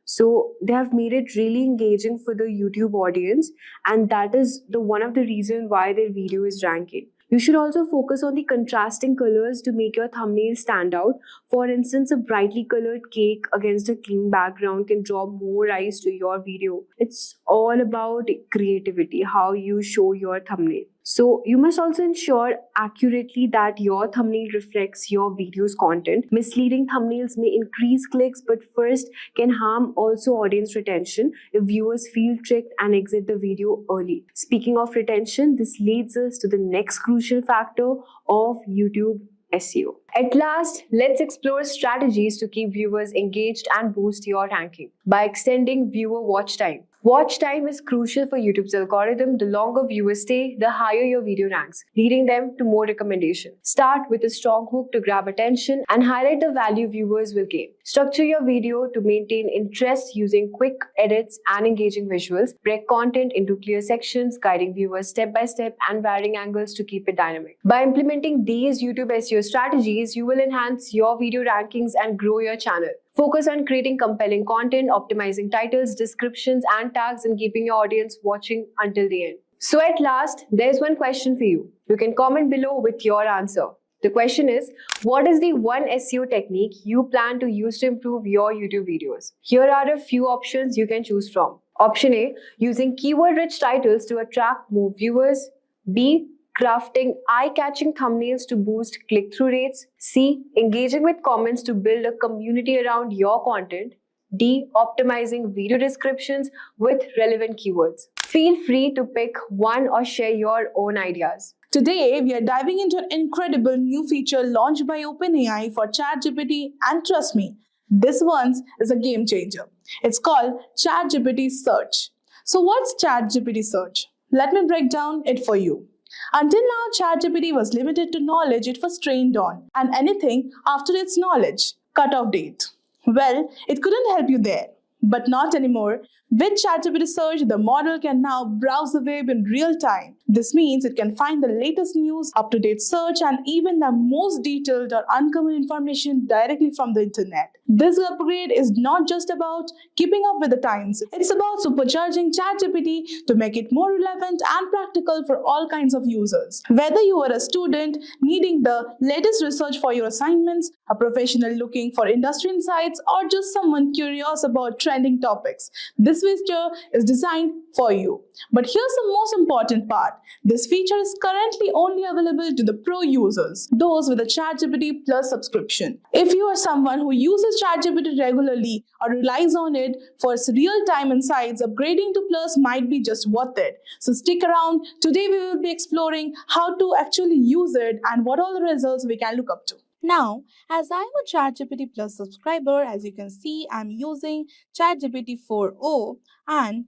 So they have made it really engaging for the YouTube audience, and that is the one of the reasons why their video is ranking. You should also focus on the contrasting colors to make your thumbnail stand out. For instance, a brightly colored cake against a clean background can draw more eyes to your video. It's all about creativity, how you show your thumbnail. So you must also ensure accurately that your thumbnail reflects your video's content. Misleading thumbnails may increase clicks, but first can harm also audience retention if viewers feel tricked and exit the video early. Speaking of retention, this leads us to the next crucial factor of YouTube SEO. At last, let's explore strategies to keep viewers engaged and boost your ranking by extending viewer watch time. Watch time is crucial for YouTube's algorithm. The longer viewers stay, the higher your video ranks, leading them to more recommendations. Start with a strong hook to grab attention and highlight the value viewers will gain. Structure your video to maintain interest using quick edits and engaging visuals. Break content into clear sections, guiding viewers step by step and varying angles to keep it dynamic. By implementing these YouTube SEO strategies, you will enhance your video rankings and grow your channel. Focus on creating compelling content, optimizing titles, descriptions, and tags, and keeping your audience watching until the end. So at last, there's one question for you. You can comment below with your answer. The question is, what is the one SEO technique you plan to use to improve your YouTube videos? Here are a few options you can choose from. Option A, using keyword-rich titles to attract more viewers. B, crafting eye-catching thumbnails to boost click-through rates. C, engaging with comments to build a community around your content. D, optimizing video descriptions with relevant keywords. Feel free to pick one or share your own ideas. Today, we are diving into an incredible new feature launched by OpenAI for ChatGPT, and trust me, this one is a game changer. It's called ChatGPT Search. So what's ChatGPT Search? Let me break down it for you. Until now, ChatGPT was limited to knowledge it was trained on, and anything after its knowledge, cutoff date. Well, it couldn't help you there. But not anymore. With ChatGPT Search, the model can now browse the web in real time. This means it can find the latest news, up-to-date search, and even the most detailed or uncommon information directly from the internet. This upgrade is not just about keeping up with the times. It's about supercharging ChatGPT to make it more relevant and practical for all kinds of users. Whether you are a student needing the latest research for your assignments, a professional looking for industry insights, or just someone curious about trending topics, this feature is designed for you. But here's the most important part. This feature is currently only available to the pro users, those with a ChatGPT Plus subscription. If you are someone who uses ChatGPT regularly or relies on it for its real-time insights, upgrading to Plus might be just worth it. So stick around. Today we will be exploring how to actually use it and what all the results we can look up to. Now, as I'm a ChatGPT Plus subscriber, as you can see, I'm using ChatGPT 4.0, and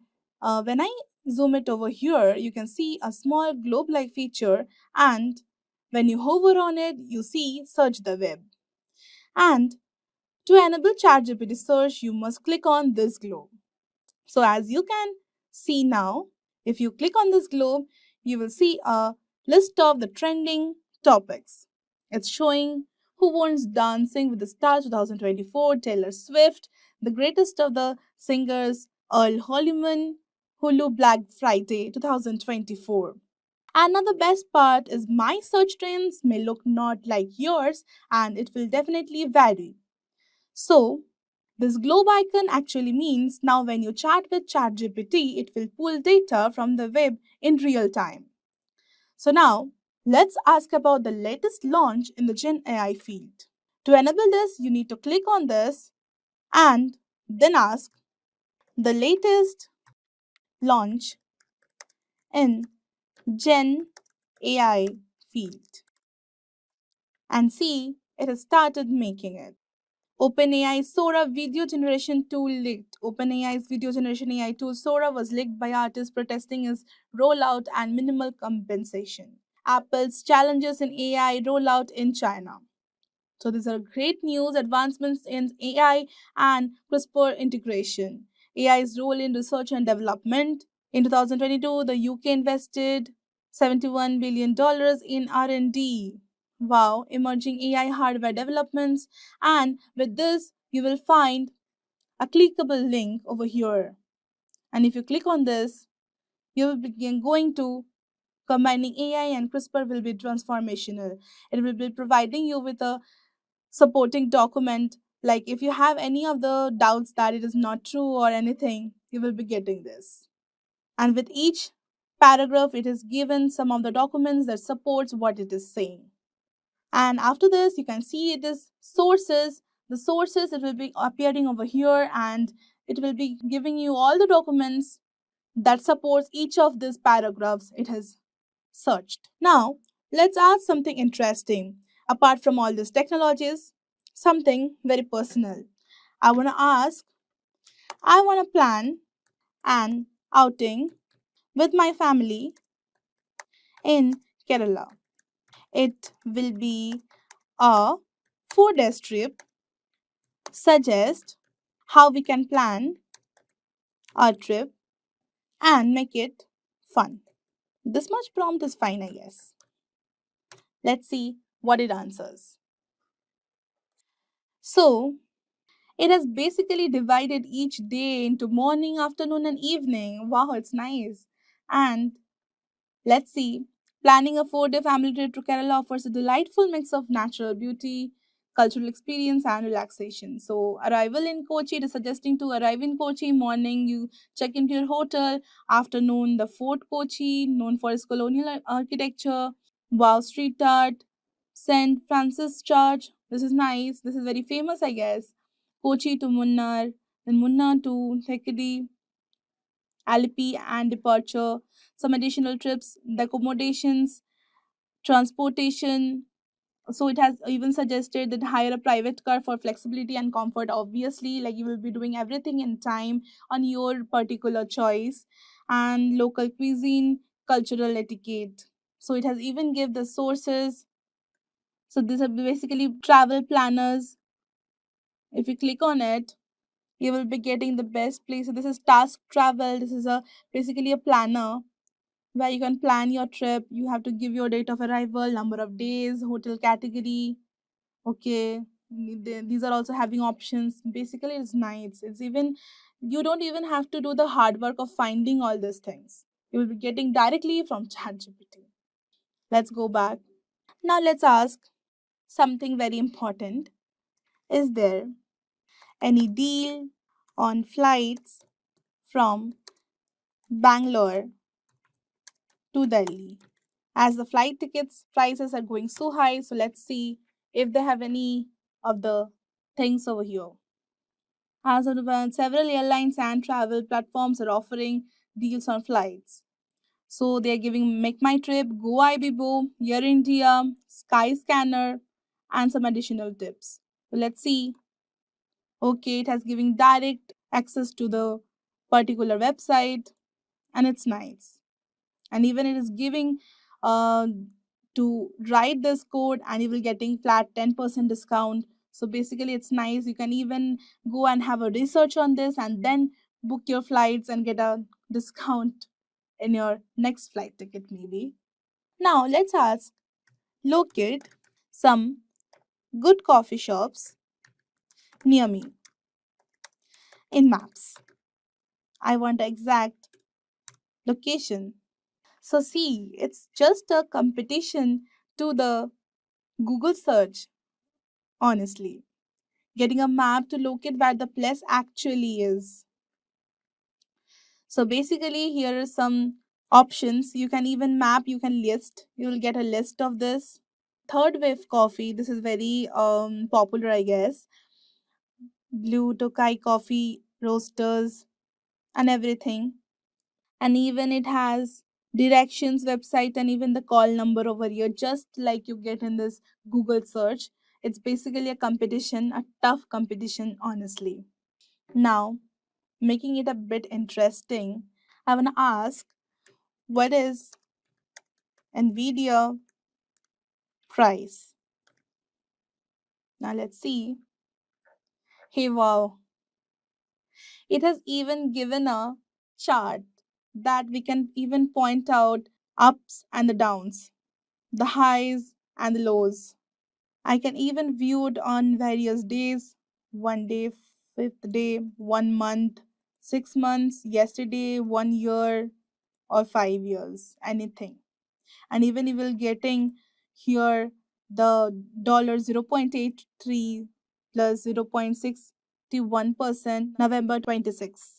when I zoom it over here, you can see a small globe-like feature, and when you hover on it, you see Search the Web. And to enable ChatGPT search, you must click on this globe. So as you can see now, if you click on this globe, you will see a list of the trending topics. It's showing Who Wants Dancing with the Stars 2024, Taylor Swift, the greatest of the singers Earl Holliman, Hulu Black Friday 2024. Another best part is my search trends may look not like yours and it will definitely vary. So, this globe icon actually means now when you chat with ChatGPT, it will pull data from the web in real time. So now, let's ask about the latest launch in the Gen AI field. To enable this, you need to click on this and then ask the latest launch in Gen AI field and see it has started making it. OpenAI's Sora video generation tool leaked. OpenAI's video generation AI tool Sora was leaked by artists protesting its rollout and minimal compensation. Apple's challenges in AI rollout in China. So these are great news, advancements in AI and CRISPR integration. AI's role in research and development. In 2022, the UK invested $71 billion in R&D. Wow, emerging AI hardware developments. And with this, you will find a clickable link over here. And if you click on this, you will begin going to combining AI and CRISPR will be transformational. It will be providing you with a supporting document. Like if you have any of the doubts that it is not true or anything, you will be getting this. And with each paragraph, it is given some of the documents that supports what it is saying. And after this, you can see it is sources. The sources, it will be appearing over here and it will be giving you all the documents that supports each of these paragraphs it has searched. Now, let's add something interesting. Apart from all these technologies, something very personal. I want to plan an outing with my family in Kerala. It will be a 4 day trip. Suggest how we can plan our trip and make it fun. This much prompt is fine, I guess. Let's see what it answers. So, it has basically divided each day into morning, afternoon, and evening. Wow, it's nice. And let's see. Planning a 4 day family trip to Kerala offers a delightful mix of natural beauty, cultural experience, and relaxation. So, arrival in Kochi, it is suggesting to arrive in Kochi morning. You check into your hotel. Afternoon, the Fort Kochi, known for its colonial architecture. Wow, street art, St. Francis Church. This is nice. This is very famous, I guess. Kochi to Munnar, then Munnar to Thekedi, Alipi, and departure. Some additional trips, the accommodations, transportation. So it has even suggested that hire a private car for flexibility and comfort. Obviously, like you will be doing everything in time on your particular choice. And local cuisine, cultural etiquette. So it has even give the sources. So these are basically travel planners. If you click on it, you will be getting the best place. So this is task travel. This is a basically a planner where you can plan your trip. You have to give your date of arrival, number of days, hotel category. Okay, these are also having options. Basically, it's nice. It's even you don't even have to do the hard work of finding all these things. You will be getting directly from ChatGPT. Let's go back. Now let's ask something very important. Is there any deal on flights from Bangalore to Delhi? As the flight tickets prices are going so high, so let's see if they have any of the things over here. As of now, several airlines and travel platforms are offering deals on flights. So they are giving Make My Trip, Go Ibibo, Air India, Skyscanner, and some additional tips. So let's see. Okay, it has giving direct access to the particular website, and it's nice. And even it is giving uh, to write this code, and you will getting flat 10% discount. So basically, it's nice. You can even go and have a research on this, and then book your flights and get a discount in your next flight ticket, maybe. Now let's ask locate some good coffee shops near me in maps. I want the exact location. So see, it's just a competition to the Google search, honestly. Getting a map to locate where the place actually is. So basically, here are some options. You can even map, you can list. You will get a list of this. Third wave coffee, this is very popular, I guess. Blue Tokai coffee roasters and everything. And even it has directions, website, and even the call number over here, just like you get in this Google search. It's basically a competition, a tough competition, honestly. Now, making it a bit interesting, I want to ask, what is NVIDIA price? Now let's see. Hey, wow. It has even given a chart that we can even point out ups and the downs, the highs and the lows. I can even view it on various days, 1 day, 5th day, 1 month, 6 months, yesterday, 1 year, or 5 years, anything. And even you will getting here the dollar 0.83 plus 0.61% November 26.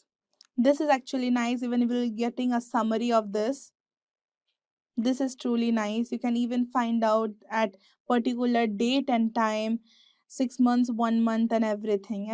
This is actually nice. Even you will getting a summary of this. This is truly nice. You can even find out at particular date and time, 6 months, 1 month, and everything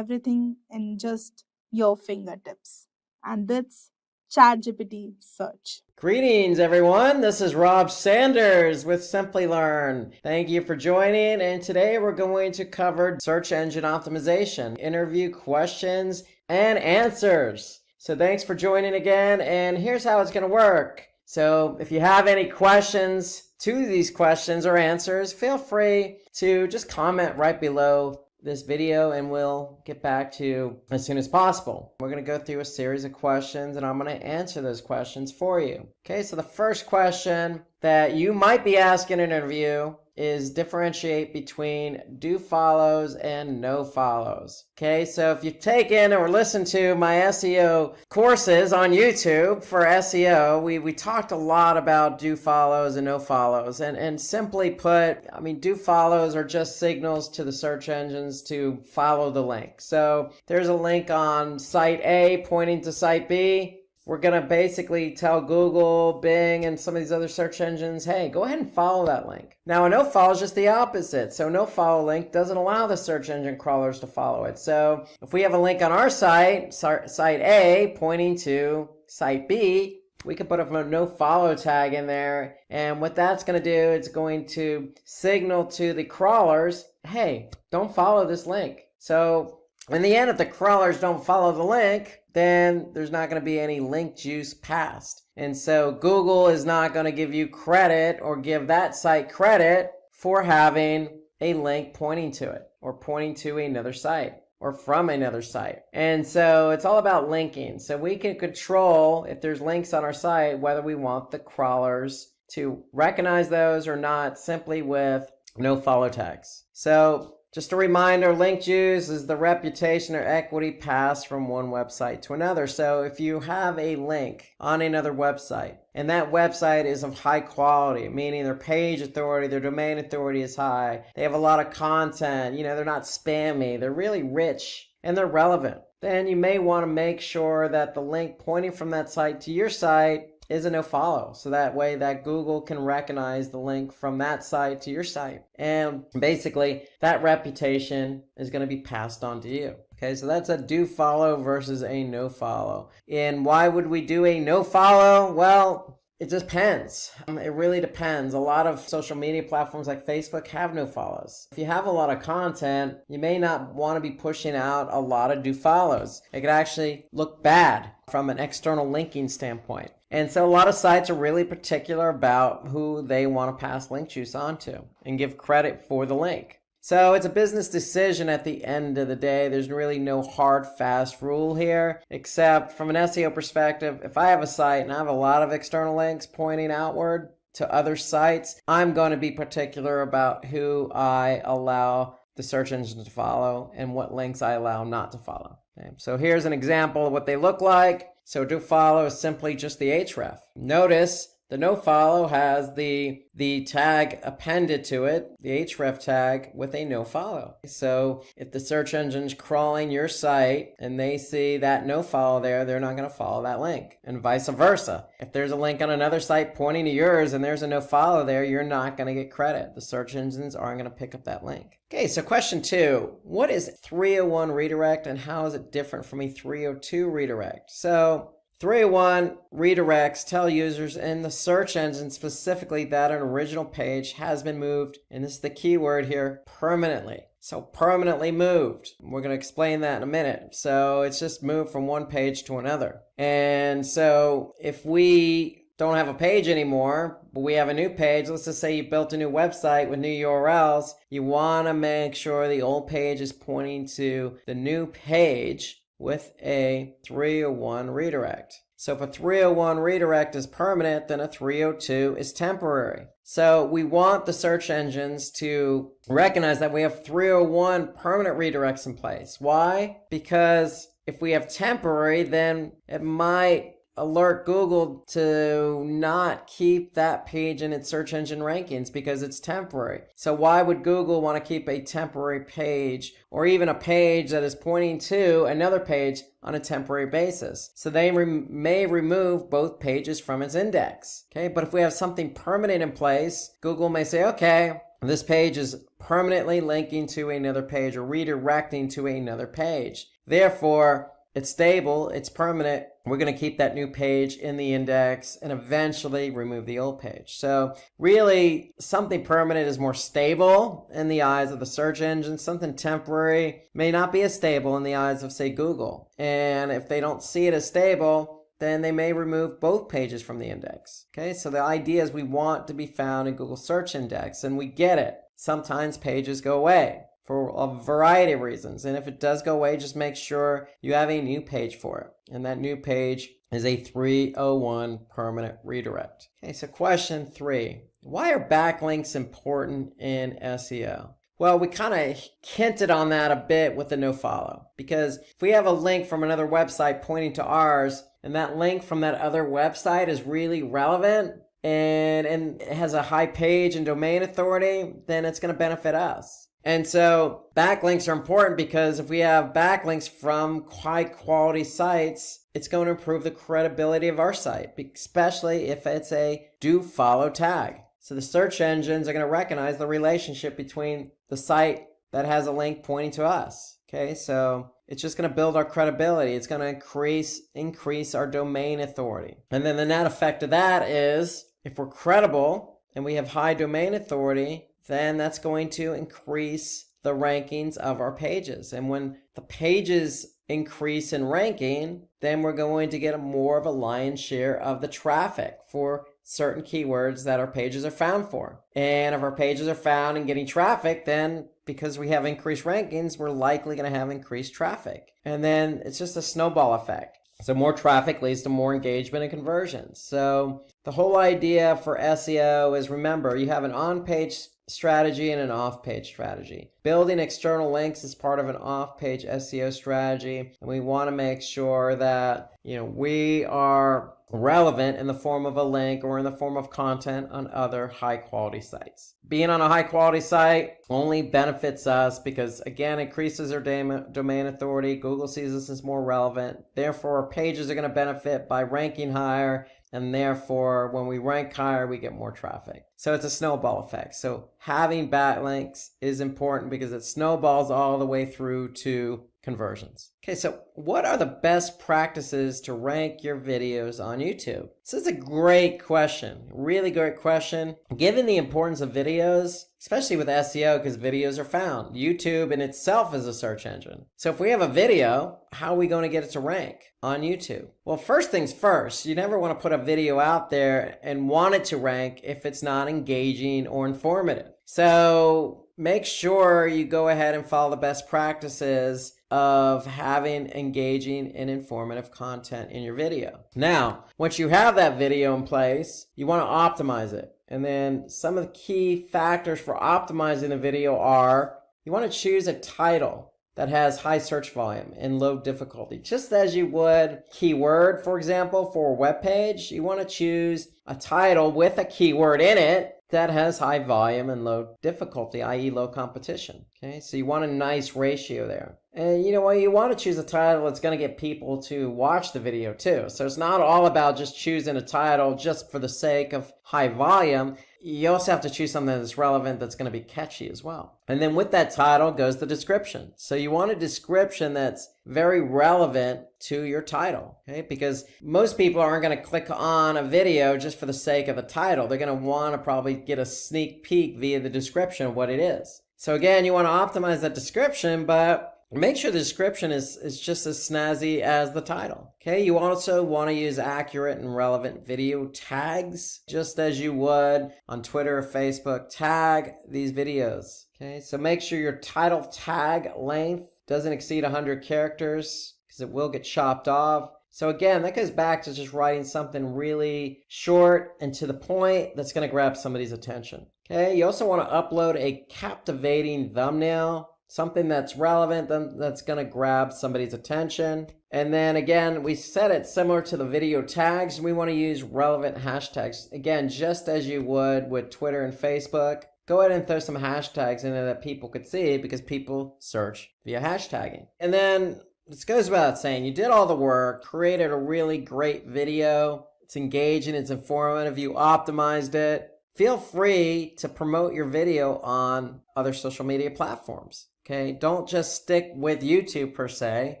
in just your fingertips. And that's ChatGPT search. Greetings, everyone. This is Rob Sanders with Simplilearn. Thank you for joining. And today we're going to cover search engine optimization, interview questions, and answers. So thanks for joining again. And here's how it's going to work. So if you have any questions to these questions or answers, feel free to just comment right below this video and we'll get back to you as soon as possible. We're going to go through a series of questions and I'm going to answer those questions for you. Okay, so the first question that you might be asking in an interview is differentiate between do follows and no follows. Okay, so if you've taken or listened to my SEO courses on YouTube for SEO, we talked a lot about do follows and no follows. And simply put, I mean, do follows are just signals to the search engines to follow the link. So there's a link on site A pointing to site B. We're going to basically tell Google, Bing, and some of these other search engines, hey, go ahead and follow that link. Now, a no-follow is just the opposite. So no-follow link doesn't allow the search engine crawlers to follow it. So if we have a link on our site, site A, pointing to site B, we can put a no-follow tag in there. And what that's going to do, it's going to signal to the crawlers, hey, don't follow this link. So in the end, if the crawlers don't follow the link, then there's not going to be any link juice passed. And so Google is not going to give you credit or give that site credit for having a link pointing to it or pointing to another site or from another site. And so it's all about linking. So we can control if there's links on our site, whether we want the crawlers to recognize those or not, simply with no follow tags. So just a reminder, link juice is the reputation or equity passed from one website to another. So if you have a link on another website and that website is of high quality, meaning their page authority, their domain authority is high, they have a lot of content, they're not spammy, they're really rich and they're relevant, then you may want to make sure that the link pointing from that site to your site is a no follow. So that way that Google can recognize the link from that site to your site. And basically that reputation is going to be passed on to you. Okay, so that's a do follow versus a no follow. And why would we do a no follow? Well, it just depends. It really depends. A lot of social media platforms like Facebook have no follows. If you have a lot of content, you may not want to be pushing out a lot of do follows. It could actually look bad from an external linking standpoint. And so a lot of sites are really particular about who they want to pass link juice onto and give credit for the link. So it's a business decision at the end of the day. There's really no hard, fast rule here, except from an SEO perspective, if I have a site and I have a lot of external links pointing outward to other sites, I'm going to be particular about who I allow the search engine to follow and what links I allow not to follow. Okay, so here's an example of what they look like. So do follow is simply just the href. Notice the nofollow has the tag appended to it, the href tag with a nofollow. So if the search engine's crawling your site and they see that nofollow there, they're not going to follow that link, and vice versa. If there's a link on another site pointing to yours and there's a nofollow there, you're not going to get credit. The search engines aren't going to pick up that link. Okay, so question 2. What is 301 redirect and how is it different from a 302 redirect? So 301 redirects tell users in the search engine specifically that an original page has been moved, and this is the key word here, permanently. So permanently moved. We're going to explain that in a minute. So it's just moved from one page to another. And so if we don't have a page anymore, but we have a new page, let's just say you built a new website with new URLs, you want to make sure the old page is pointing to the new page with a 301 redirect. So if a 301 redirect is permanent, then a 302 is temporary. So we want the search engines to recognize that we have 301 permanent redirects in place. Why? Because if we have temporary, then it might alert Google to not keep that page in its search engine rankings because it's temporary. So why would Google want to keep a temporary page or even a page that is pointing to another page on a temporary basis? So they may remove both pages from its index. Okay, but if we have something permanent in place, Google may say, okay, this page is permanently linking to another page or redirecting to another page. Therefore, it's stable, it's permanent. We're going to keep that new page in the index and eventually remove the old page. So really, something permanent is more stable in the eyes of the search engine. Something temporary may not be as stable in the eyes of, say, Google. And if they don't see it as stable, then they may remove both pages from the index. Okay, so the idea is we want to be found in Google Search Index, and we get it. Sometimes pages go away for a variety of reasons. And if it does go away, just make sure you have a new page for it. And that new page is a 301 permanent redirect. Okay, so question 3. Why are backlinks important in SEO? Well, we kind of hinted on that a bit with the nofollow. Because if we have a link from another website pointing to ours, and that link from that other website is really relevant, and it has a high page and domain authority, then it's going to benefit us. And so backlinks are important because if we have backlinks from high quality sites, it's going to improve the credibility of our site, especially if it's a do follow tag. So the search engines are going to recognize the relationship between the site that has a link pointing to us. Okay, so it's just going to build our credibility. It's going to increase our domain authority. And then the net effect of that is if we're credible and we have high domain authority, then that's going to increase the rankings of our pages. And when the pages increase in ranking, then we're going to get more of a lion's share of the traffic for certain keywords that our pages are found for. And if our pages are found and getting traffic, then because we have increased rankings, we're likely going to have increased traffic. And then it's just a snowball effect. So more traffic leads to more engagement and conversions. So the whole idea for SEO is, remember, you have an on-page strategy and an off-page strategy. Building external links is part of an off-page SEO strategy, and we want to make sure that we are relevant in the form of a link or in the form of content on other high-quality sites. Being on a high-quality site only benefits us because, again, increases our domain authority. Google sees us as more relevant. Therefore, our pages are going to benefit by ranking higher, and therefore, when we rank higher, we get more traffic. So it's a snowball effect. So having backlinks is important because it snowballs all the way through to conversions. Okay, so what are the best practices to rank your videos on YouTube? This is a great question, really great question. Given the importance of videos, especially with SEO, because videos are found. YouTube in itself is a search engine. So if we have a video, how are we going to get it to rank on YouTube? Well, first things first, you never want to put a video out there and want it to rank if it's not engaging or informative. So make sure you go ahead and follow the best practices of having engaging and informative content in your video. Now, once you have that video in place, you want to optimize it. And then some of the key factors for optimizing the video are you want to choose a title that has high search volume and low difficulty. Just as you would keyword, for example, for a web page, you want to choose a title with a keyword in it that has high volume and low difficulty, i.e. low competition. Okay, so you want a nice ratio there. And you know what, you want to choose a title that's going to get people to watch the video too. So it's not all about just choosing a title just for the sake of high volume. You also have to choose something that's relevant, that's going to be catchy as well. And then with that title goes the description. So you want a description that's very relevant to your title, okay? Because most people aren't going to click on a video just for the sake of the title. They're going to want to probably get a sneak peek via the description of what it is. So again, you want to optimize that description, but make sure the description is just as snazzy as the title. Okay, you also want to use accurate and relevant video tags, just as you would on Twitter or Facebook. Tag these videos. Okay, so make sure your title tag length doesn't exceed 100 characters because it will get chopped off. So again, that goes back to just writing something really short and to the point that's going to grab somebody's attention. Okay, you also want to upload a captivating thumbnail, something that's relevant, that's going to grab somebody's attention. And then again, we set it similar to the video tags. We want to use relevant hashtags. Again, just as you would with Twitter and Facebook, go ahead and throw some hashtags in there that people could see because people search via hashtagging. And then this goes without saying, you did all the work, created a really great video. It's engaging, it's informative, you optimized it. Feel free to promote your video on other social media platforms. Okay, don't just stick with YouTube per se.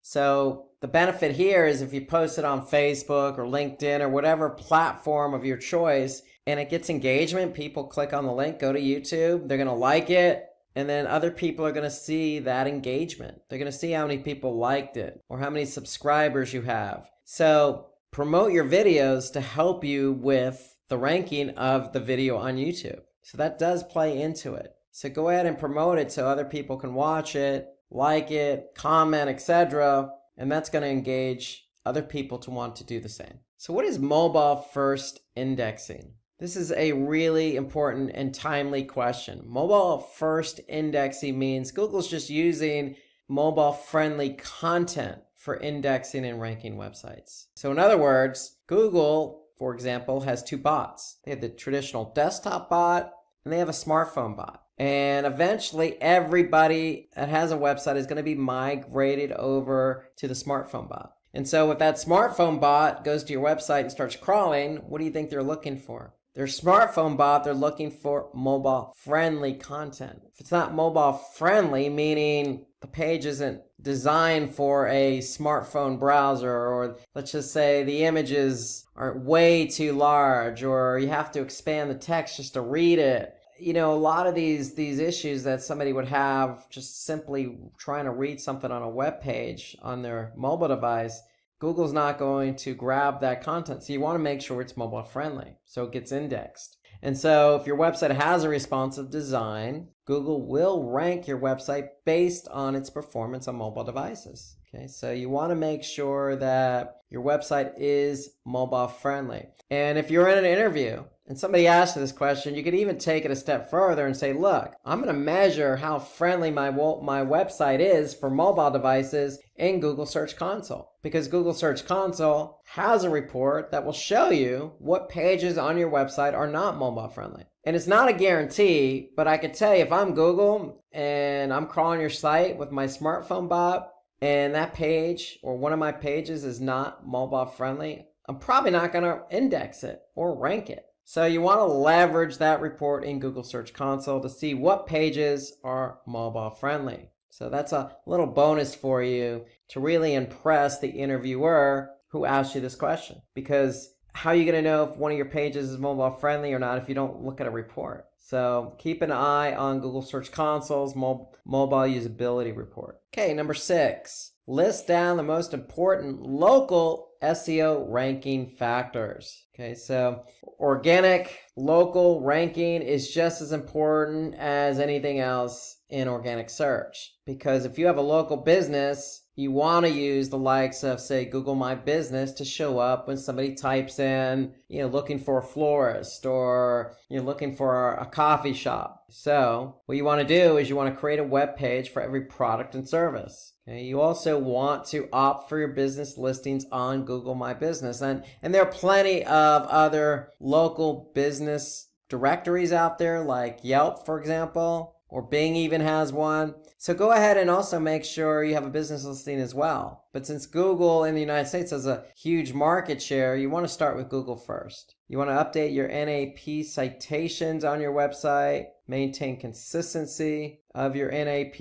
So the benefit here is if you post it on Facebook or LinkedIn or whatever platform of your choice and it gets engagement, people click on the link, go to YouTube, they're going to like it, and then other people are going to see that engagement. They're going to see how many people liked it or how many subscribers you have. So promote your videos to help you with the ranking of the video on YouTube. So that does play into it. So go ahead and promote it so other people can watch it, like it, comment, etc. And that's going to engage other people to want to do the same. So what is mobile first indexing? This is a really important and timely question. Mobile first indexing means Google's just using mobile friendly content for indexing and ranking websites. So in other words, Google, for example, has two bots. They have the traditional desktop bot and they have a smartphone bot. And eventually everybody that has a website is going to be migrated over to the smartphone bot. And so if that smartphone bot goes to your website and starts crawling, what do you think they're looking for? Their smartphone bot, they're looking for mobile friendly content. If it's not mobile friendly, meaning the page isn't designed for a smartphone browser, or let's just say the images are way too large, or you have to expand the text just to read it. You know, a lot of these issues that somebody would have just simply trying to read something on a web page on their mobile device, Google's not going to grab that content. So you want to make sure it's mobile friendly so it gets indexed. And so if your website has a responsive design, Google will rank your website based on its performance on mobile devices. Okay, so you want to make sure that your website is mobile friendly. And if you're in an interview and somebody asks you this question, you could even take it a step further and say, look, I'm going to measure how friendly my website is for mobile devices in Google Search Console. Because Google Search Console has a report that will show you what pages on your website are not mobile friendly. And it's not a guarantee, but I could tell you if I'm Google and I'm crawling your site with my smartphone bot and that page or one of my pages is not mobile friendly, I'm probably not going to index it or rank it. So you want to leverage that report in Google Search Console to see what pages are mobile friendly. So that's a little bonus for you to really impress the interviewer who asked you this question. Because how are you going to know if one of your pages is mobile friendly or not if you don't look at a report? So keep an eye on Google Search Console's mobile usability report. Okay, number 6. List down the most important local SEO ranking factors. Okay, so organic local ranking is just as important as anything else in organic search, because if you have a local business, you want to use the likes of, say, Google My Business to show up when somebody types in, looking for a florist or looking for a coffee shop. So what you want to do is you want to create a web page for every product and service. Okay, you also want to opt for your business listings on Google My Business. And there are plenty of other local business directories out there, like Yelp, for example, or Bing even has one. So go ahead and also make sure you have a business listing as well. But since Google in the United States has a huge market share, you want to start with Google first. You want to update your NAP citations on your website, maintain consistency of your NAP.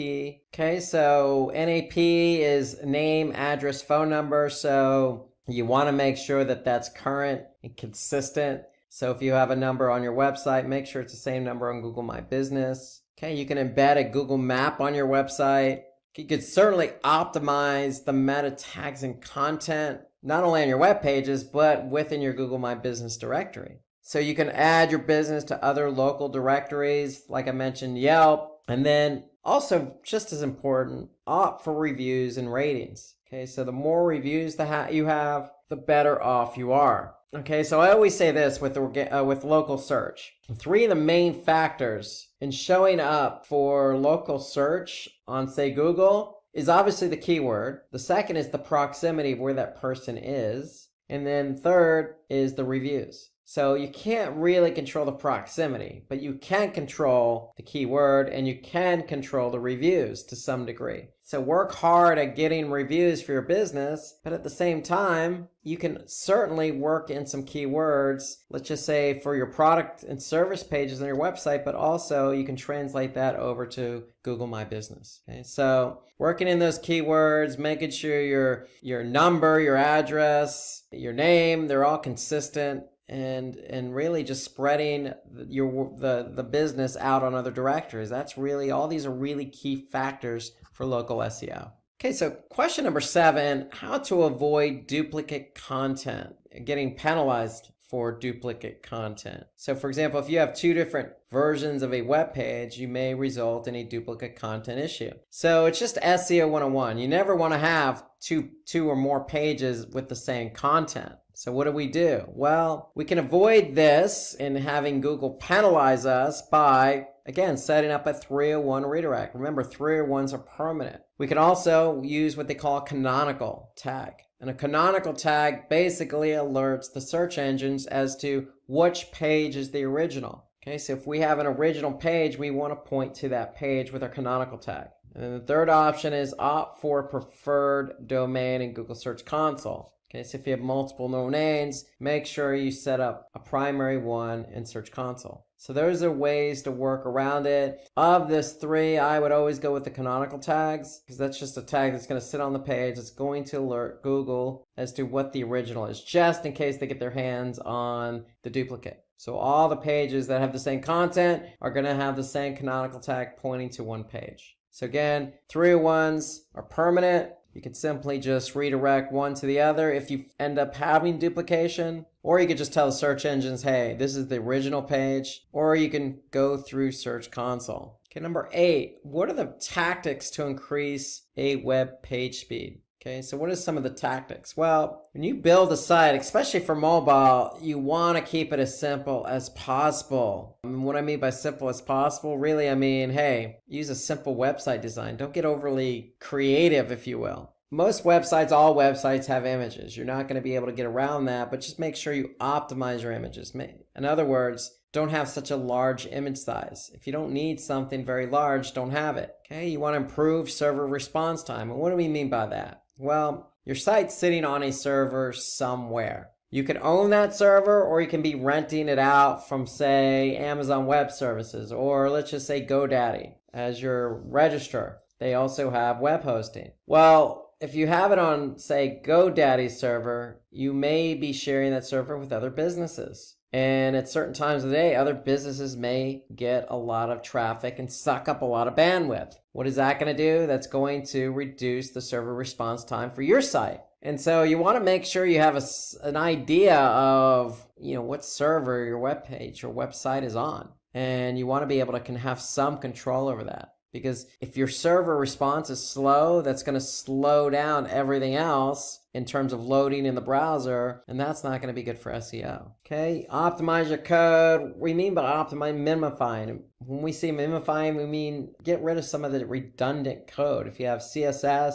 Okay, so NAP is name, address, phone number. So you want to make sure that that's current and consistent. So if you have a number on your website, make sure it's the same number on Google My Business. Okay, you can embed a Google map on your website. You could certainly optimize the meta tags and content, not only on your web pages, but within your Google My Business directory. So you can add your business to other local directories, like I mentioned, Yelp. And then also, just as important, opt for reviews and ratings. Okay, so the more reviews you have, the better off you are. Okay, so I always say this with local search. 3 of the main factors in showing up for local search on, say, Google is obviously the keyword. The second is the proximity of where that person is. And then third is the reviews. So you can't really control the proximity, but you can control the keyword and you can control the reviews to some degree. So work hard at getting reviews for your business, but at the same time, you can certainly work in some keywords, let's just say for your product and service pages on your website, but also you can translate that over to Google My Business. Okay, so working in those keywords, making sure your number, your address, your name, they're all consistent. And really just spreading the business out on other directories. That's really, all these are really key factors for local SEO. Okay, so question number 7, how to avoid duplicate content, getting penalized for duplicate content. So for example, if you have 2 different versions of a web page, you may result in a duplicate content issue. So it's just SEO 101. You never want to have two or more pages with the same content. So what do? Well, we can avoid this in having Google penalize us by, again, setting up a 301 redirect. Remember, 301s are permanent. We can also use what they call a canonical tag. And a canonical tag basically alerts the search engines as to which page is the original. Okay, so if we have an original page, we want to point to that page with our canonical tag. And then the third option is opt for preferred domain in Google Search Console. Okay, so if you have multiple domains, make sure you set up a primary one in Search Console. So those are ways to work around it. Of this 3, I would always go with the canonical tags, because that's just a tag that's going to sit on the page. It's going to alert Google as to what the original is, just in case they get their hands on the duplicate. So all the pages that have the same content are going to have the same canonical tag pointing to one page. So again, 301s are permanent. You can simply just redirect one to the other if you end up having duplication, or you could just tell the search engines, hey, this is the original page, or you can go through Search Console. Okay, number 8, what are the tactics to increase a web page speed? Okay, so what are some of the tactics? Well, when you build a site, especially for mobile, you want to keep it as simple as possible. And what I mean by simple as possible, really, I mean, hey, use a simple website design. Don't get overly creative, if you will. Most websites, all websites have images. You're not going to be able to get around that, but just make sure you optimize your images. In other words, don't have such a large image size. If you don't need something very large, don't have it. Okay, you want to improve server response time. And what do we mean by that? Well, your site's sitting on a server somewhere. You can own that server, or you can be renting it out from, say, Amazon Web Services, or let's just say GoDaddy as your registrar. They also have web hosting. Well, if you have it on, say, GoDaddy's server, you may be sharing that server with other businesses. And at certain times of the day, other businesses may get a lot of traffic and suck up a lot of bandwidth. What is that going to do? That's going to reduce the server response time for your site. And so you want to make sure you have an idea of, what server your web page or website is on. And you want to be able to have some control over that. Because if your server response is slow, that's going to slow down everything else in terms of loading in the browser, and that's not going to be good for SEO. Okay, optimize your code. What we mean by optimizing, minifying. When we say minifying, we mean get rid of some of the redundant code. If you have CSS,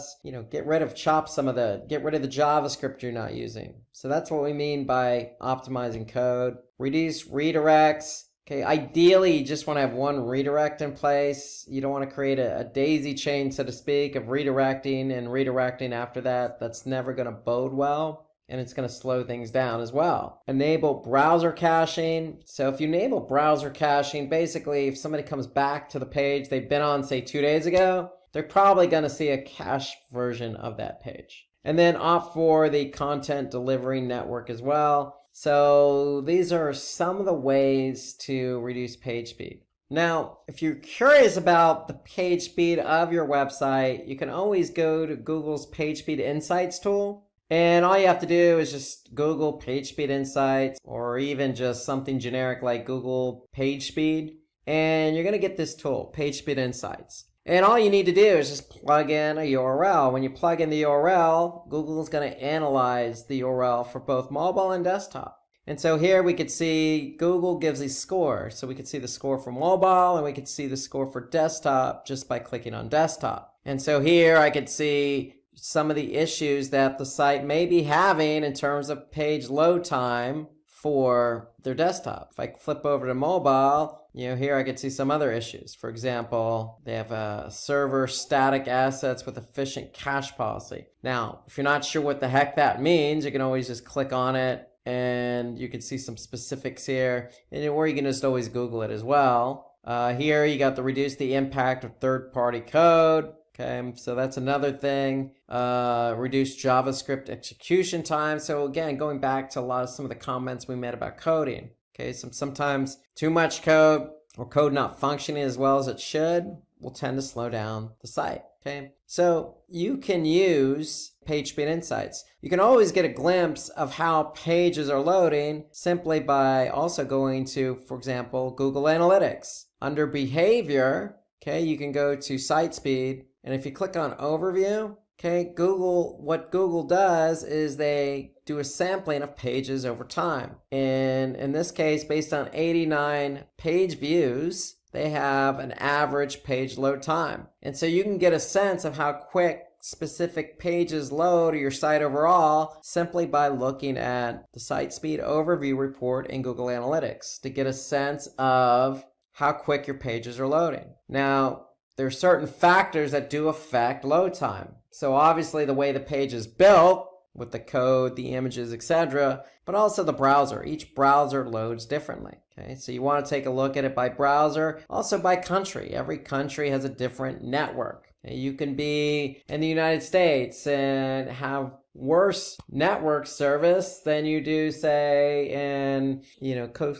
get rid of the JavaScript you're not using. So that's what we mean by optimizing code. Reduce redirects. Okay, ideally, you just want to have one redirect in place. You don't want to create a daisy chain, so to speak, of redirecting and redirecting after that. That's never going to bode well, and it's going to slow things down as well. Enable browser caching. So if you enable browser caching, basically, if somebody comes back to the page they've been on, say, 2 days ago, they're probably going to see a cached version of that page. And then opt for the content delivery network as well. So these are some of the ways to reduce page speed. Now, if you're curious about the page speed of your website, you can always go to Google's Page Speed Insights tool. And all you have to do is just Google Page Speed Insights, or even just something generic like Google Page Speed. And you're going to get this tool, Page Speed Insights. And all you need to do is just plug in a URL. When you plug in the URL, Google is going to analyze the URL for both mobile and desktop. And so here we could see Google gives a score. So we could see the score for mobile and we could see the score for desktop just by clicking on desktop. And so here I could see some of the issues that the site may be having in terms of page load time for their desktop. If I flip over to mobile, here I could see some other issues. For example, they have a server static assets with efficient cache policy. Now, if you're not sure what the heck that means, you can always just click on it and you can see some specifics here. Or you can just always Google it as well. Here you got to reduce the impact of third-party code. Okay, so that's another thing. Reduce JavaScript execution time. So again, going back to some of the comments we made about coding. Okay, sometimes too much code or code not functioning as well as it should will tend to slow down the site. Okay, so you can use Page Speed Insights. You can always get a glimpse of how pages are loading simply by also going to, for example, Google Analytics. Under Behavior, okay, you can go to Site Speed. And if you click on Overview, okay, what Google does is they do a sampling of pages over time. And in this case, based on 89 page views, they have an average page load time. And so you can get a sense of how quick specific pages load or your site overall simply by looking at the Site Speed Overview report in Google Analytics to get a sense of how quick your pages are loading. Now, there are certain factors that do affect load time. So obviously the way the page is built with the code, the images, etc., but also the browser. Each browser loads differently. Okay, so you want to take a look at it by browser, also by country. Every country has a different network. You can be in the United States and have worse network service than you do, say, in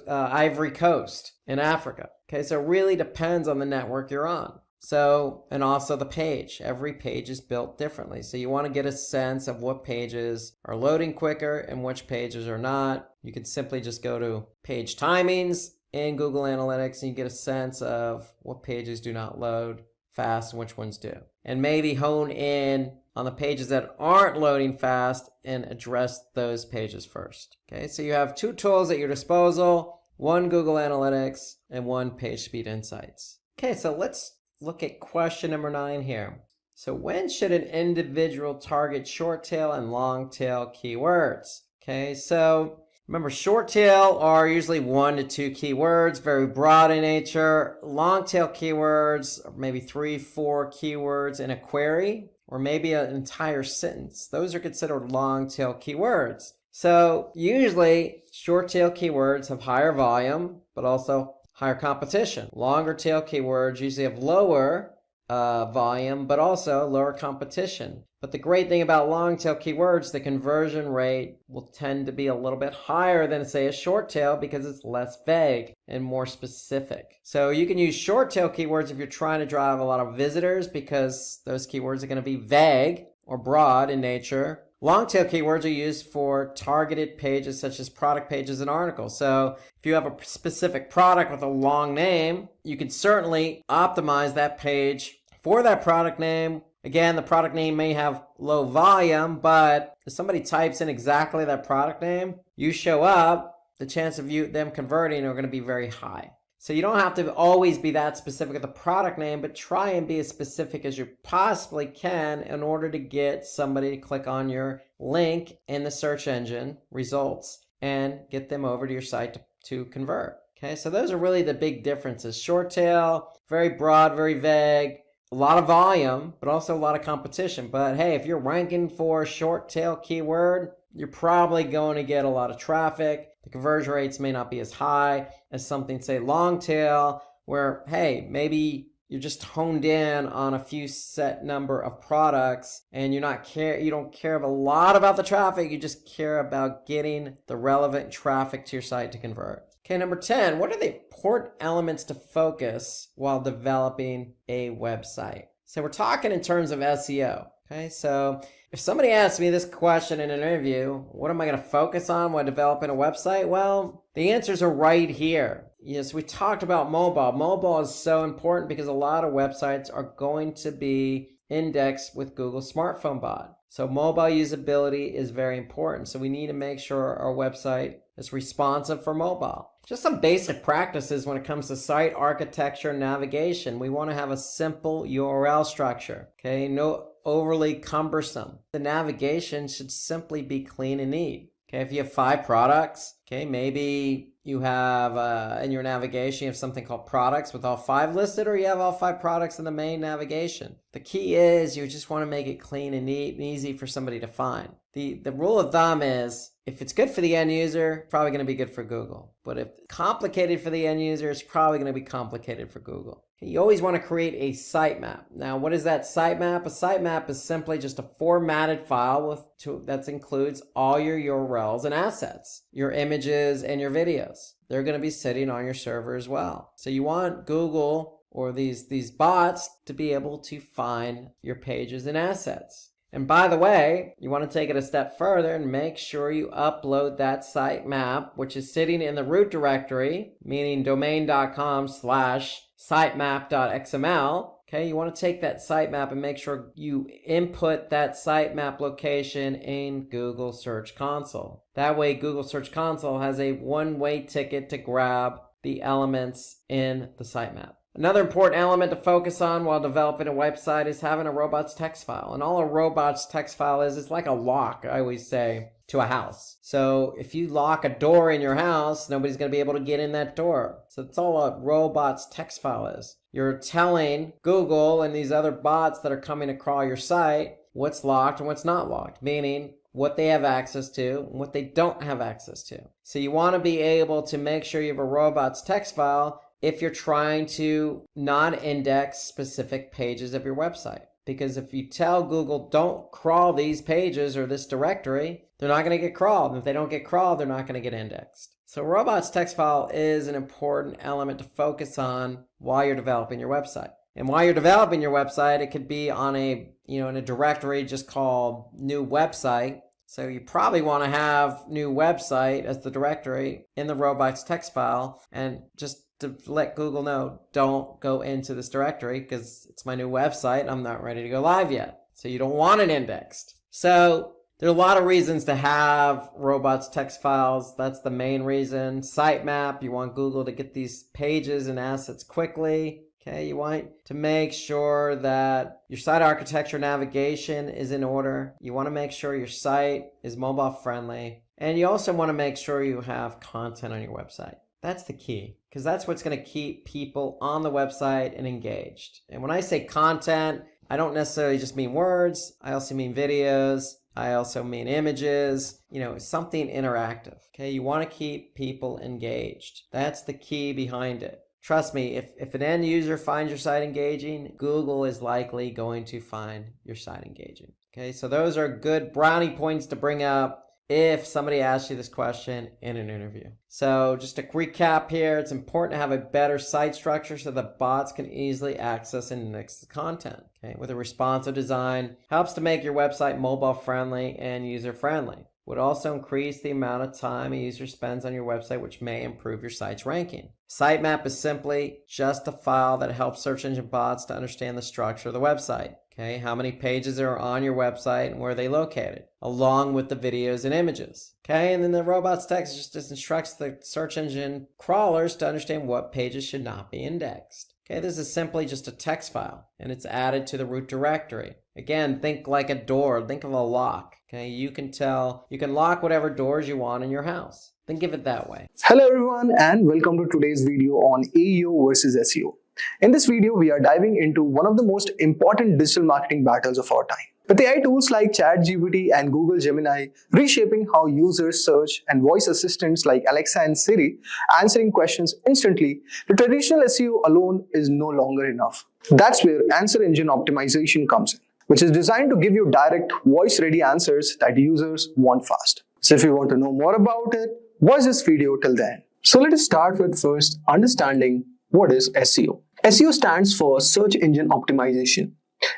Ivory Coast in Africa. Okay, so it really depends on the network you're on. So, and also the page. Every page is built differently. So you want to get a sense of what pages are loading quicker and which pages are not. You can simply just go to page timings in Google Analytics and you get a sense of what pages do not load fast and which ones do. And maybe hone in on the pages that aren't loading fast and address those pages first. Okay, so you have two tools at your disposal, one Google Analytics and one Page Speed Insights. Okay, so let's look at question number 9 here. So when should an individual target short tail and long tail keywords? Okay, so remember, short tail are usually 1 to 2 keywords, very broad in nature. Long tail keywords are maybe 3, 4 keywords in a query, or maybe an entire sentence. Those are considered long tail keywords. So usually short tail keywords have higher volume, but also higher competition. Longer tail keywords usually have lower volume, but also lower competition. But the great thing about long tail keywords, the conversion rate will tend to be a little bit higher than, say, a short tail because it's less vague and more specific. So you can use short tail keywords if you're trying to drive a lot of visitors because those keywords are going to be vague or broad in nature. Long tail keywords are used for targeted pages such as product pages and articles. So if you have a specific product with a long name, you can certainly optimize that page for that product name. Again, the product name may have low volume, but if somebody types in exactly that product name, you show up, the chance of them converting are going to be very high. So you don't have to always be that specific with the product name, but try and be as specific as you possibly can in order to get somebody to click on your link in the search engine results and get them over to your site to convert. Okay, so those are really the big differences. Short tail, very broad, very vague, a lot of volume, but also a lot of competition. But hey, if you're ranking for a short tail keyword, you're probably going to get a lot of traffic. The conversion rates may not be as high as something, say, long tail, where, hey, maybe you're just honed in on a few set number of products and you don't care a lot about the traffic. You just care about getting the relevant traffic to your site to convert. Okay, number 10, what are the important elements to focus while developing a website? So we're talking in terms of SEO. Okay, so if somebody asks me this question in an interview, what am I going to focus on while developing a website? Well, the answers are right here. Yes, we talked about mobile. Mobile is so important because a lot of websites are going to be indexed with Google Smartphone Bot. So mobile usability is very important. So we need to make sure our website is responsive for mobile. Just some basic practices when it comes to site architecture and navigation. We want to have a simple URL structure. Okay, no overly cumbersome. The navigation should simply be clean and neat. Okay, if you have 5 products, okay, maybe you have in your navigation you have something called products with all 5 listed, or you have all 5 products in the main navigation. The key is you just want to make it clean and neat and easy for somebody to find. The rule of thumb is if it's good for the end user, it's probably going to be good for Google. But if it's complicated for the end user, it's probably going to be complicated for Google. You always want to create a sitemap. Now, what is that sitemap? A sitemap is simply just a formatted file that includes all your URLs and assets, your images and your videos. They're going to be sitting on your server as well. So you want Google or these bots to be able to find your pages and assets. And by the way, you want to take it a step further and make sure you upload that sitemap, which is sitting in the root directory, meaning domain.com/sitemap.xml. Okay, you want to take that sitemap and make sure you input that sitemap location in Google Search Console. That way, Google Search Console has a one-way ticket to grab the elements in the sitemap. Another important element to focus on while developing a website is having a robots text file. And all a robots text file is, it's like a lock, I always say, to a house. So if you lock a door in your house, nobody's going to be able to get in that door. So that's all a robots text file is. You're telling Google and these other bots that are coming to crawl your site what's locked and what's not locked, meaning what they have access to and what they don't have access to. So you want to be able to make sure you have a robots text file if you're trying to non-index specific pages of your website. Because if you tell Google, don't crawl these pages or this directory, they're not going to get crawled. And if they don't get crawled, they're not going to get indexed. So robots text file is an important element to focus on while you're developing your website. And while you're developing your website, it could be on in a directory just called new website. So you probably want to have new website as the directory in the robots text file, and just to let Google know, don't go into this directory because it's my new website and I'm not ready to go live yet. So you don't want it indexed. So there are a lot of reasons to have robots text files. That's the main reason. Sitemap, you want Google to get these pages and assets quickly. Okay, you want to make sure that your site architecture navigation is in order. You want to make sure your site is mobile friendly. And you also want to make sure you have content on your website. That's the key, because that's what's going to keep people on the website and engaged. And when I say content, I don't necessarily just mean words. I also mean videos. I also mean images, something interactive. Okay, you want to keep people engaged. That's the key behind it. Trust me, if an end user finds your site engaging, Google is likely going to find your site engaging. Okay, so those are good brownie points to bring up if somebody asks you this question in an interview. So just a recap here, it's important to have a better site structure so that bots can easily access and index the content. Okay, with a responsive design, helps to make your website mobile friendly and user friendly. Would also increase the amount of time a user spends on your website, which may improve your site's ranking. Sitemap is simply just a file that helps search engine bots to understand the structure of the website. Okay, how many pages are on your website and where are they located, along with the videos and images. Okay, and then the robots text just instructs the search engine crawlers to understand what pages should not be indexed. Okay, this is simply just a text file, and it's added to the root directory. Again, think like a door, think of a lock. Okay, you can lock whatever doors you want in your house. Think of it that way. Hello everyone and welcome to today's video on AEO versus SEO. In this video, we are diving into one of the most important digital marketing battles of our time. With AI tools like ChatGPT and Google Gemini reshaping how users search and voice assistants like Alexa and Siri answering questions instantly, the traditional SEO alone is no longer enough. That's where answer engine optimization comes in, which is designed to give you direct voice-ready answers that users want fast. So if you want to know more about it, watch this video till the end. So let us start with first understanding what is SEO. SEO stands for Search Engine Optimization.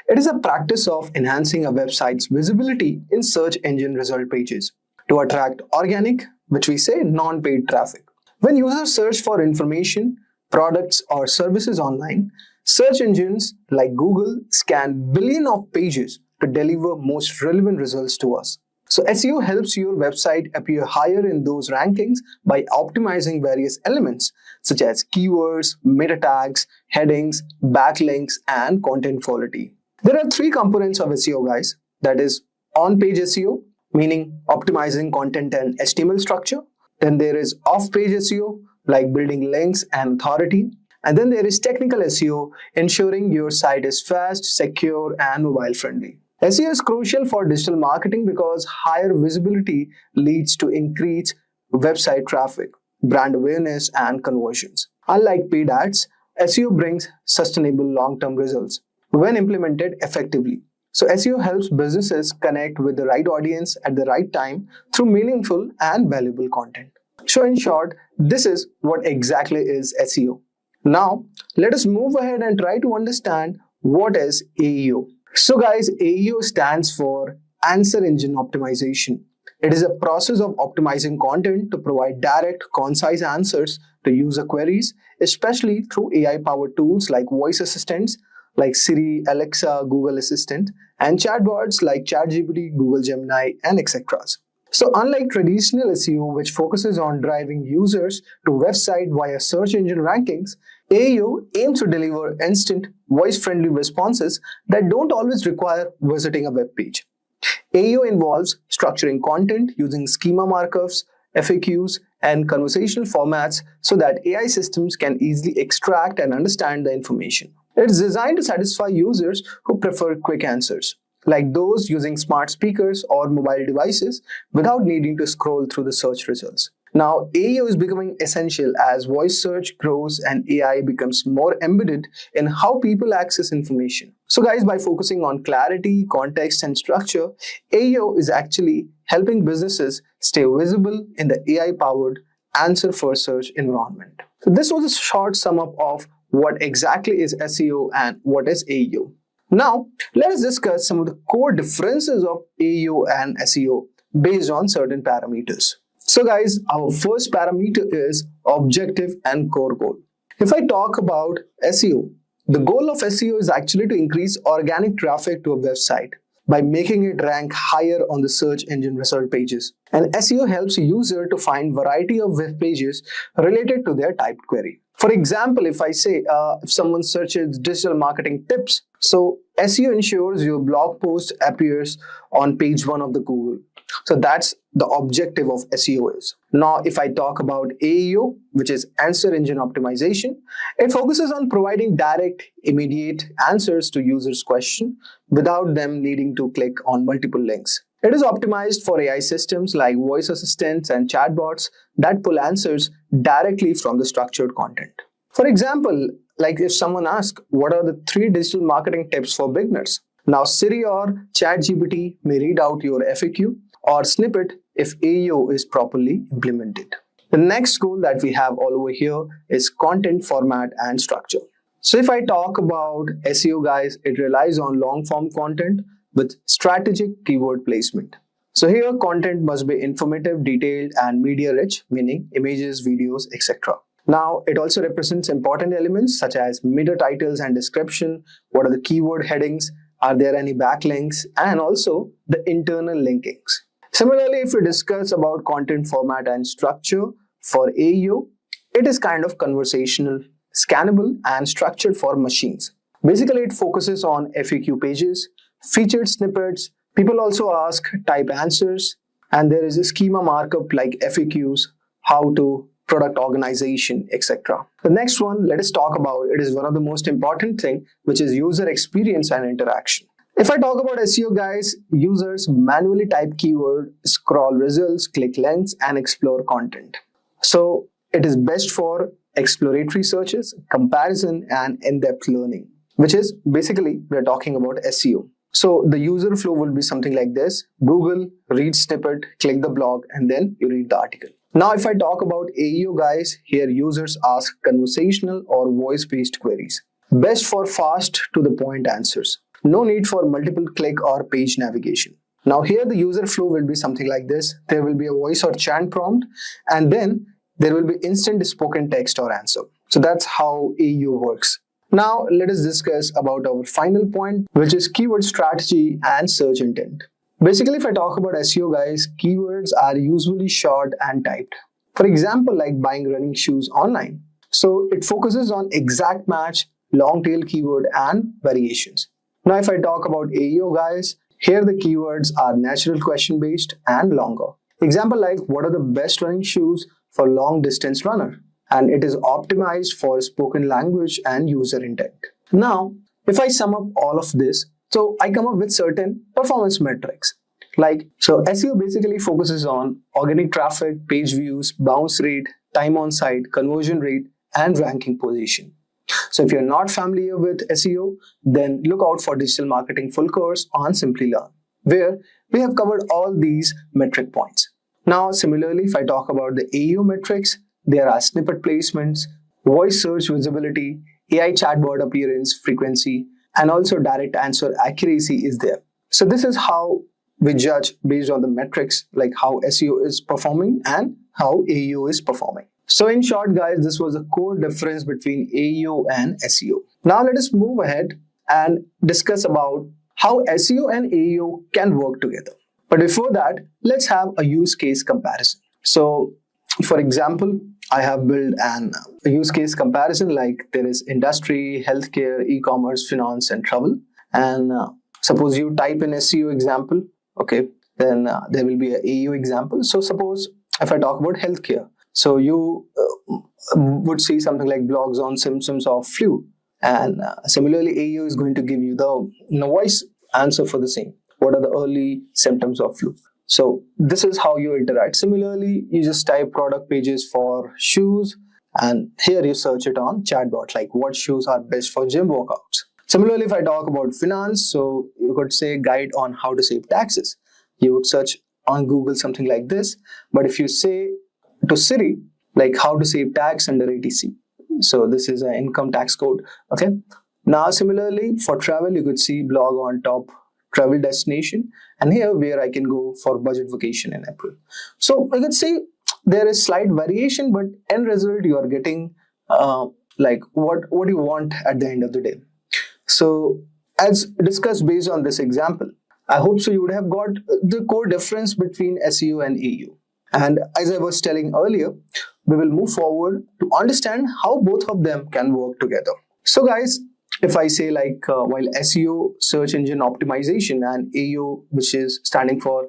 It is a practice of enhancing a website's visibility in search engine result pages to attract organic, which we say non-paid traffic. When users search for information, products, or services online, search engines like Google scan billions of pages to deliver most relevant results to us. So SEO helps your website appear higher in those rankings by optimizing various elements such as keywords, meta tags, headings, backlinks, and content quality. There are three components of SEO, guys. That is on-page SEO, meaning optimizing content and HTML structure. Then there is off-page SEO, like building links and authority. And then there is technical SEO, ensuring your site is fast, secure, and mobile-friendly. SEO is crucial for digital marketing because higher visibility leads to increased website traffic, brand awareness, and conversions. Unlike paid ads, SEO brings sustainable long-term results when implemented effectively. So SEO helps businesses connect with the right audience at the right time through meaningful and valuable content. So in short, this is what exactly is SEO. Now, let us move ahead and try to understand what is AEO. So guys, AEO stands for Answer Engine Optimization. It is a process of optimizing content to provide direct, concise answers to user queries, especially through AI-powered tools like voice assistants like Siri, Alexa, Google Assistant, and chatbots like ChatGPT, Google Gemini, and etc. So unlike traditional SEO, which focuses on driving users to website via search engine rankings, AEO aims to deliver instant, voice-friendly responses that don't always require visiting a web page. AEO involves structuring content using schema markups, FAQs, and conversational formats so that AI systems can easily extract and understand the information. It's designed to satisfy users who prefer quick answers, like those using smart speakers or mobile devices without needing to scroll through the search results. Now, AEO is becoming essential as voice search grows and AI becomes more embedded in how people access information. So guys, by focusing on clarity, context, and structure, AEO is actually helping businesses stay visible in the AI-powered answer-first search environment. So this was a short sum up of what exactly is SEO and what is AEO. Now, let us discuss some of the core differences of AEO and SEO based on certain parameters. So guys, our first parameter is objective and core goal. If I talk about SEO, the goal of SEO is actually to increase organic traffic to a website by making it rank higher on the search engine result pages. And SEO helps a user to find variety of web pages related to their typed query. For example, if I say, if someone searches digital marketing tips, so SEO ensures your blog post appears on page 1 of the Google. So that's the objective of SEO is. Now, if I talk about AEO, which is Answer Engine Optimization, it focuses on providing direct, immediate answers to users' questions without them needing to click on multiple links. It is optimized for AI systems like voice assistants and chatbots that pull answers directly from the structured content. For example, like if someone asks, what are the 3 digital marketing tips for beginners? Now, Siri or ChatGPT may read out your FAQ or snippet if AEO is properly implemented. The next goal that we have all over here is content format and structure. So if I talk about SEO, guys, it relies on long form content with strategic keyword placement. So here content must be informative, detailed and media rich, meaning images, videos, etc. Now it also represents important elements such as meta titles and description, what are the keyword headings, are there any backlinks, and also the internal linkings. Similarly, if we discuss about content format and structure for AEO, it is kind of conversational, scannable and structured for machines. Basically, it focuses on FAQ pages, featured snippets. People also ask type answers, and there is a schema markup like FAQs, how to, product organization, etc. The next one, let us talk about, it is one of the most important thing, which is user experience and interaction. If I talk about SEO, guys, users manually type keyword, scroll results, click links and explore content. So it is best for exploratory searches, comparison and in-depth learning, which is basically we're talking about SEO. So the user flow will be something like this: Google, read snippet, click the blog, and then you read the article. Now, if I talk about AEO, guys, here users ask conversational or voice-based queries. Best for fast to the point answers. No need for multiple click or page navigation. Now here the user flow will be something like this. There will be a voice or chat prompt, and then there will be instant spoken text or answer. So that's how AEO works. Now let us discuss about our final point, which is keyword strategy and search intent. Basically, if I talk about SEO, guys, keywords are usually short and typed. For example, like buying running shoes online. So it focuses on exact match, long tail keyword and variations. Now if I talk about AEO, guys, here the keywords are natural question based and longer. Example like what are the best running shoes for long distance runner, and it is optimized for spoken language and user intent. Now if I sum up all of this, so I come up with certain performance metrics. So SEO basically focuses on organic traffic, page views, bounce rate, time on site, conversion rate and ranking position. So if you're not familiar with SEO, then look out for Digital Marketing Full Course on Simplilearn, where we have covered all these metric points. Now, similarly, if I talk about the AEO metrics, there are snippet placements, voice search visibility, AI chatbot appearance frequency, and also direct answer accuracy is there. So this is how we judge based on the metrics, like how SEO is performing and how AEO is performing. So in short, guys, this was the core difference between AEO and SEO. Now let us move ahead and discuss about how SEO and AEO can work together. But before that, let's have a use case comparison. So for example, I have built a use case comparison, like there is industry, healthcare, e-commerce, finance and travel. And suppose you type in SEO example, okay, then there will be an AEO example. So suppose if I talk about healthcare, so you would see something like blogs on symptoms of flu. And similarly, AEO is going to give you the voice answer for the same. What are the early symptoms of flu? So this is how you interact. Similarly, you just type product pages for shoes, and here you search it on chatbot, like what shoes are best for gym workouts. Similarly, if I talk about finance, so you could say guide on how to save taxes. You would search on Google something like this. But if you say to Siri, like how to save tax under ATC. So this is an income tax code. Okay. Now, similarly for travel, you could see blog on top travel destination, and here where I can go for budget vacation in April. So you can see there is slight variation, but end result you are getting like what you want at the end of the day. So as discussed based on this example, I hope so you would have got the core difference between SEO and AEO. And as I was telling earlier, we will move forward to understand how both of them can work together. So guys, if I say like while SEO, search engine optimization, and AEO, which is standing for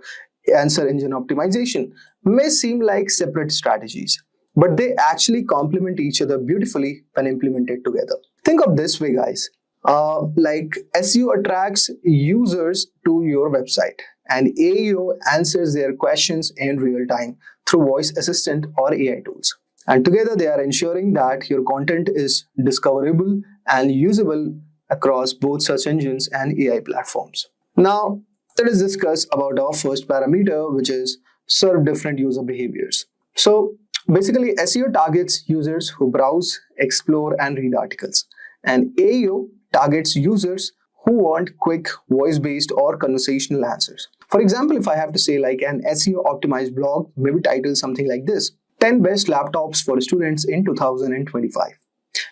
answer engine optimization, may seem like separate strategies, but they actually complement each other beautifully when implemented together. Think of this way, guys. Like SEO attracts users to your website, and AEO answers their questions in real time through voice assistant or AI tools. And together they are ensuring that your content is discoverable and usable across both search engines and AI platforms. Now, let us discuss about our first parameter, which is serve different user behaviors. So basically, SEO targets users who browse, explore, and read articles, and AEO targets users who want quick voice-based or conversational answers. For example, if I have to say like an SEO optimized blog, maybe title something like this: 10 best laptops for students in 2025.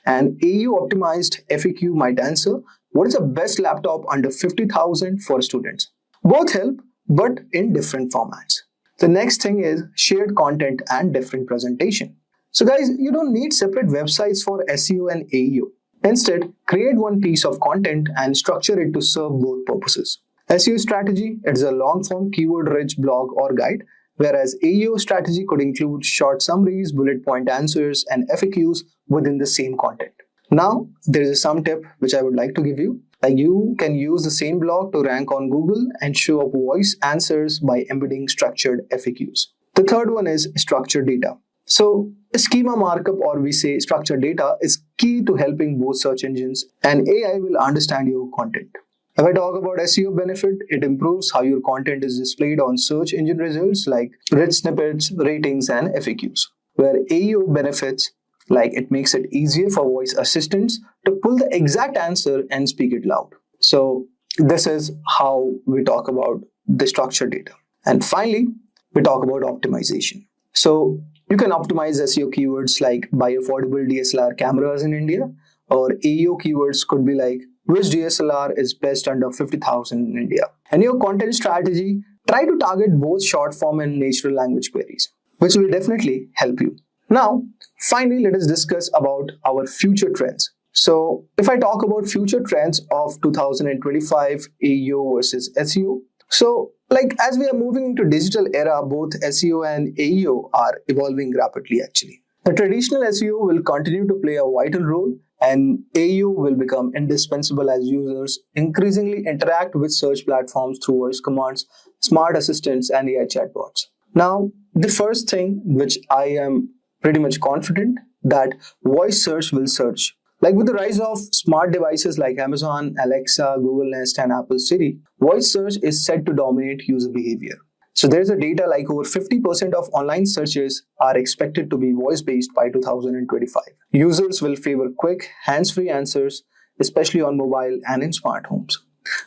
And AEO optimized FAQ might answer, what is the best laptop under 50,000 for students? Both help, but in different formats. The next thing is shared content and different presentation. So guys, you don't need separate websites for SEO and AEO. Instead, create one piece of content and structure it to serve both purposes. SEO strategy, it's a long-form keyword-rich blog or guide, whereas AEO strategy could include short summaries, bullet point answers, and FAQs within the same content. Now, there is some tip which I would like to give you. Like, you can use the same blog to rank on Google and show up voice answers by embedding structured FAQs. The third one is structured data. So schema markup, or we say structured data, is key to helping both search engines and AI will understand your content. If I talk about SEO benefit, it improves how your content is displayed on search engine results like rich snippets, ratings, and FAQs. Where AEO benefits, like it makes it easier for voice assistants to pull the exact answer and speak it loud. So this is how we talk about the structured data. And finally, we talk about optimization. So you can optimize SEO keywords like buy affordable DSLR cameras in India, or AEO keywords could be like which DSLR is best under 50,000 in India. And your content strategy, try to target both short form and natural language queries, which will definitely help you. Now, finally, let us discuss about our future trends. So if I talk about future trends of 2025 AEO versus SEO, so like as we are moving into digital era, both SEO and AEO are evolving rapidly actually. The traditional SEO will continue to play a vital role, and AEO will become indispensable as users increasingly interact with search platforms through voice commands, smart assistants, and AI chatbots. Now, the first thing which I am pretty much confident that voice search will surge. Like with the rise of smart devices like Amazon, Alexa, Google Nest, and Apple Siri, voice search is set to dominate user behavior. So there's a data like over 50% of online searches are expected to be voice-based by 2025. Users will favor quick, hands-free answers, especially on mobile and in smart homes.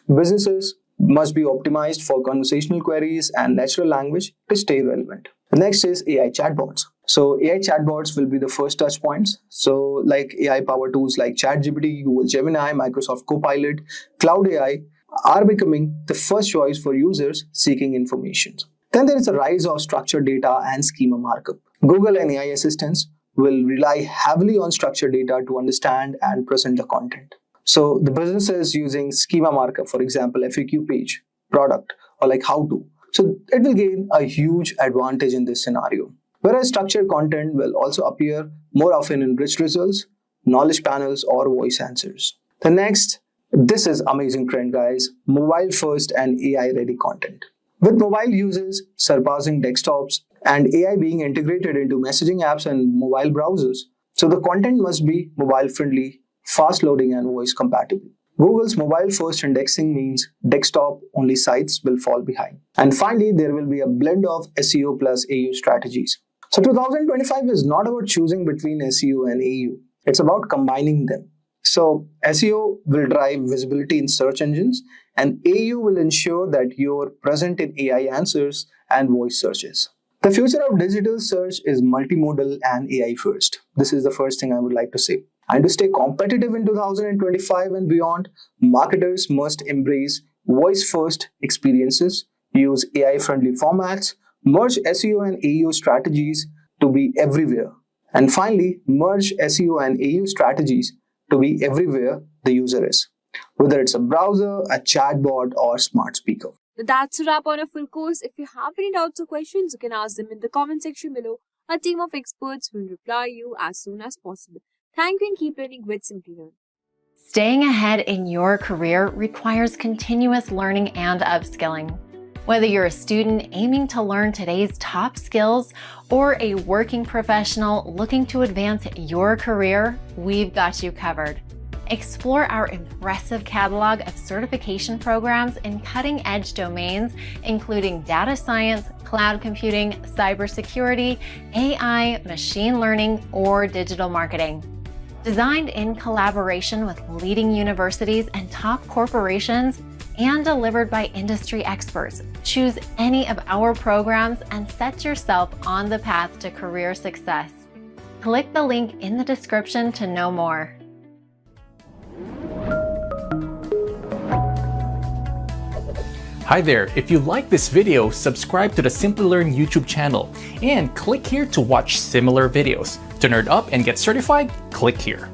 Businesses must be optimized for conversational queries and natural language to stay relevant. The next is AI chatbots. So AI chatbots will be the first touch points. So like AI powered tools like ChatGPT, Google Gemini, Microsoft Copilot, Cloud AI are becoming the first choice for users seeking information. Then there is a rise of structured data and schema markup. Google and AI assistants will rely heavily on structured data to understand and present the content. So the businesses using schema markup, for example, FAQ page, product, or like how to. So it will gain a huge advantage in this scenario. Whereas structured content will also appear more often in rich results, knowledge panels, or voice answers. The next, this is amazing trend, guys, mobile first and AI ready content. With mobile users surpassing desktops and AI being integrated into messaging apps and mobile browsers, so the content must be mobile friendly, fast loading, and voice compatible. Google's mobile first indexing means desktop only sites will fall behind. And finally, there will be a blend of SEO plus AEO strategies. So 2025 is not about choosing between SEO and AEO. It's about combining them. So SEO will drive visibility in search engines, and AEO will ensure that you're present in AI answers and voice searches. The future of digital search is multimodal and AI first. This is the first thing I would like to say. And to stay competitive in 2025 and beyond, marketers must embrace voice-first experiences, use AI-friendly formats, merge SEO and AEO strategies to be everywhere. And finally, merge SEO and AEO strategies to be everywhere the user is, whether it's a browser, a chatbot, or smart speaker. That's a wrap on a full course. If you have any doubts or questions, you can ask them in the comment section below. A team of experts will reply you as soon as possible. Thank you and keep learning with Simplilearn. Staying ahead in your career requires continuous learning and upskilling. Whether you're a student aiming to learn today's top skills or a working professional looking to advance your career, we've got you covered. Explore our impressive catalog of certification programs in cutting-edge domains, including data science, cloud computing, cybersecurity, AI, machine learning, or digital marketing. Designed in collaboration with leading universities and top corporations, and delivered by industry experts, choose any of our programs and set yourself on the path to career success. Click the link in the description to know more. Hi there, if you like this video, subscribe to the Simplilearn YouTube channel and click here to watch similar videos. To nerd up and get certified, click here.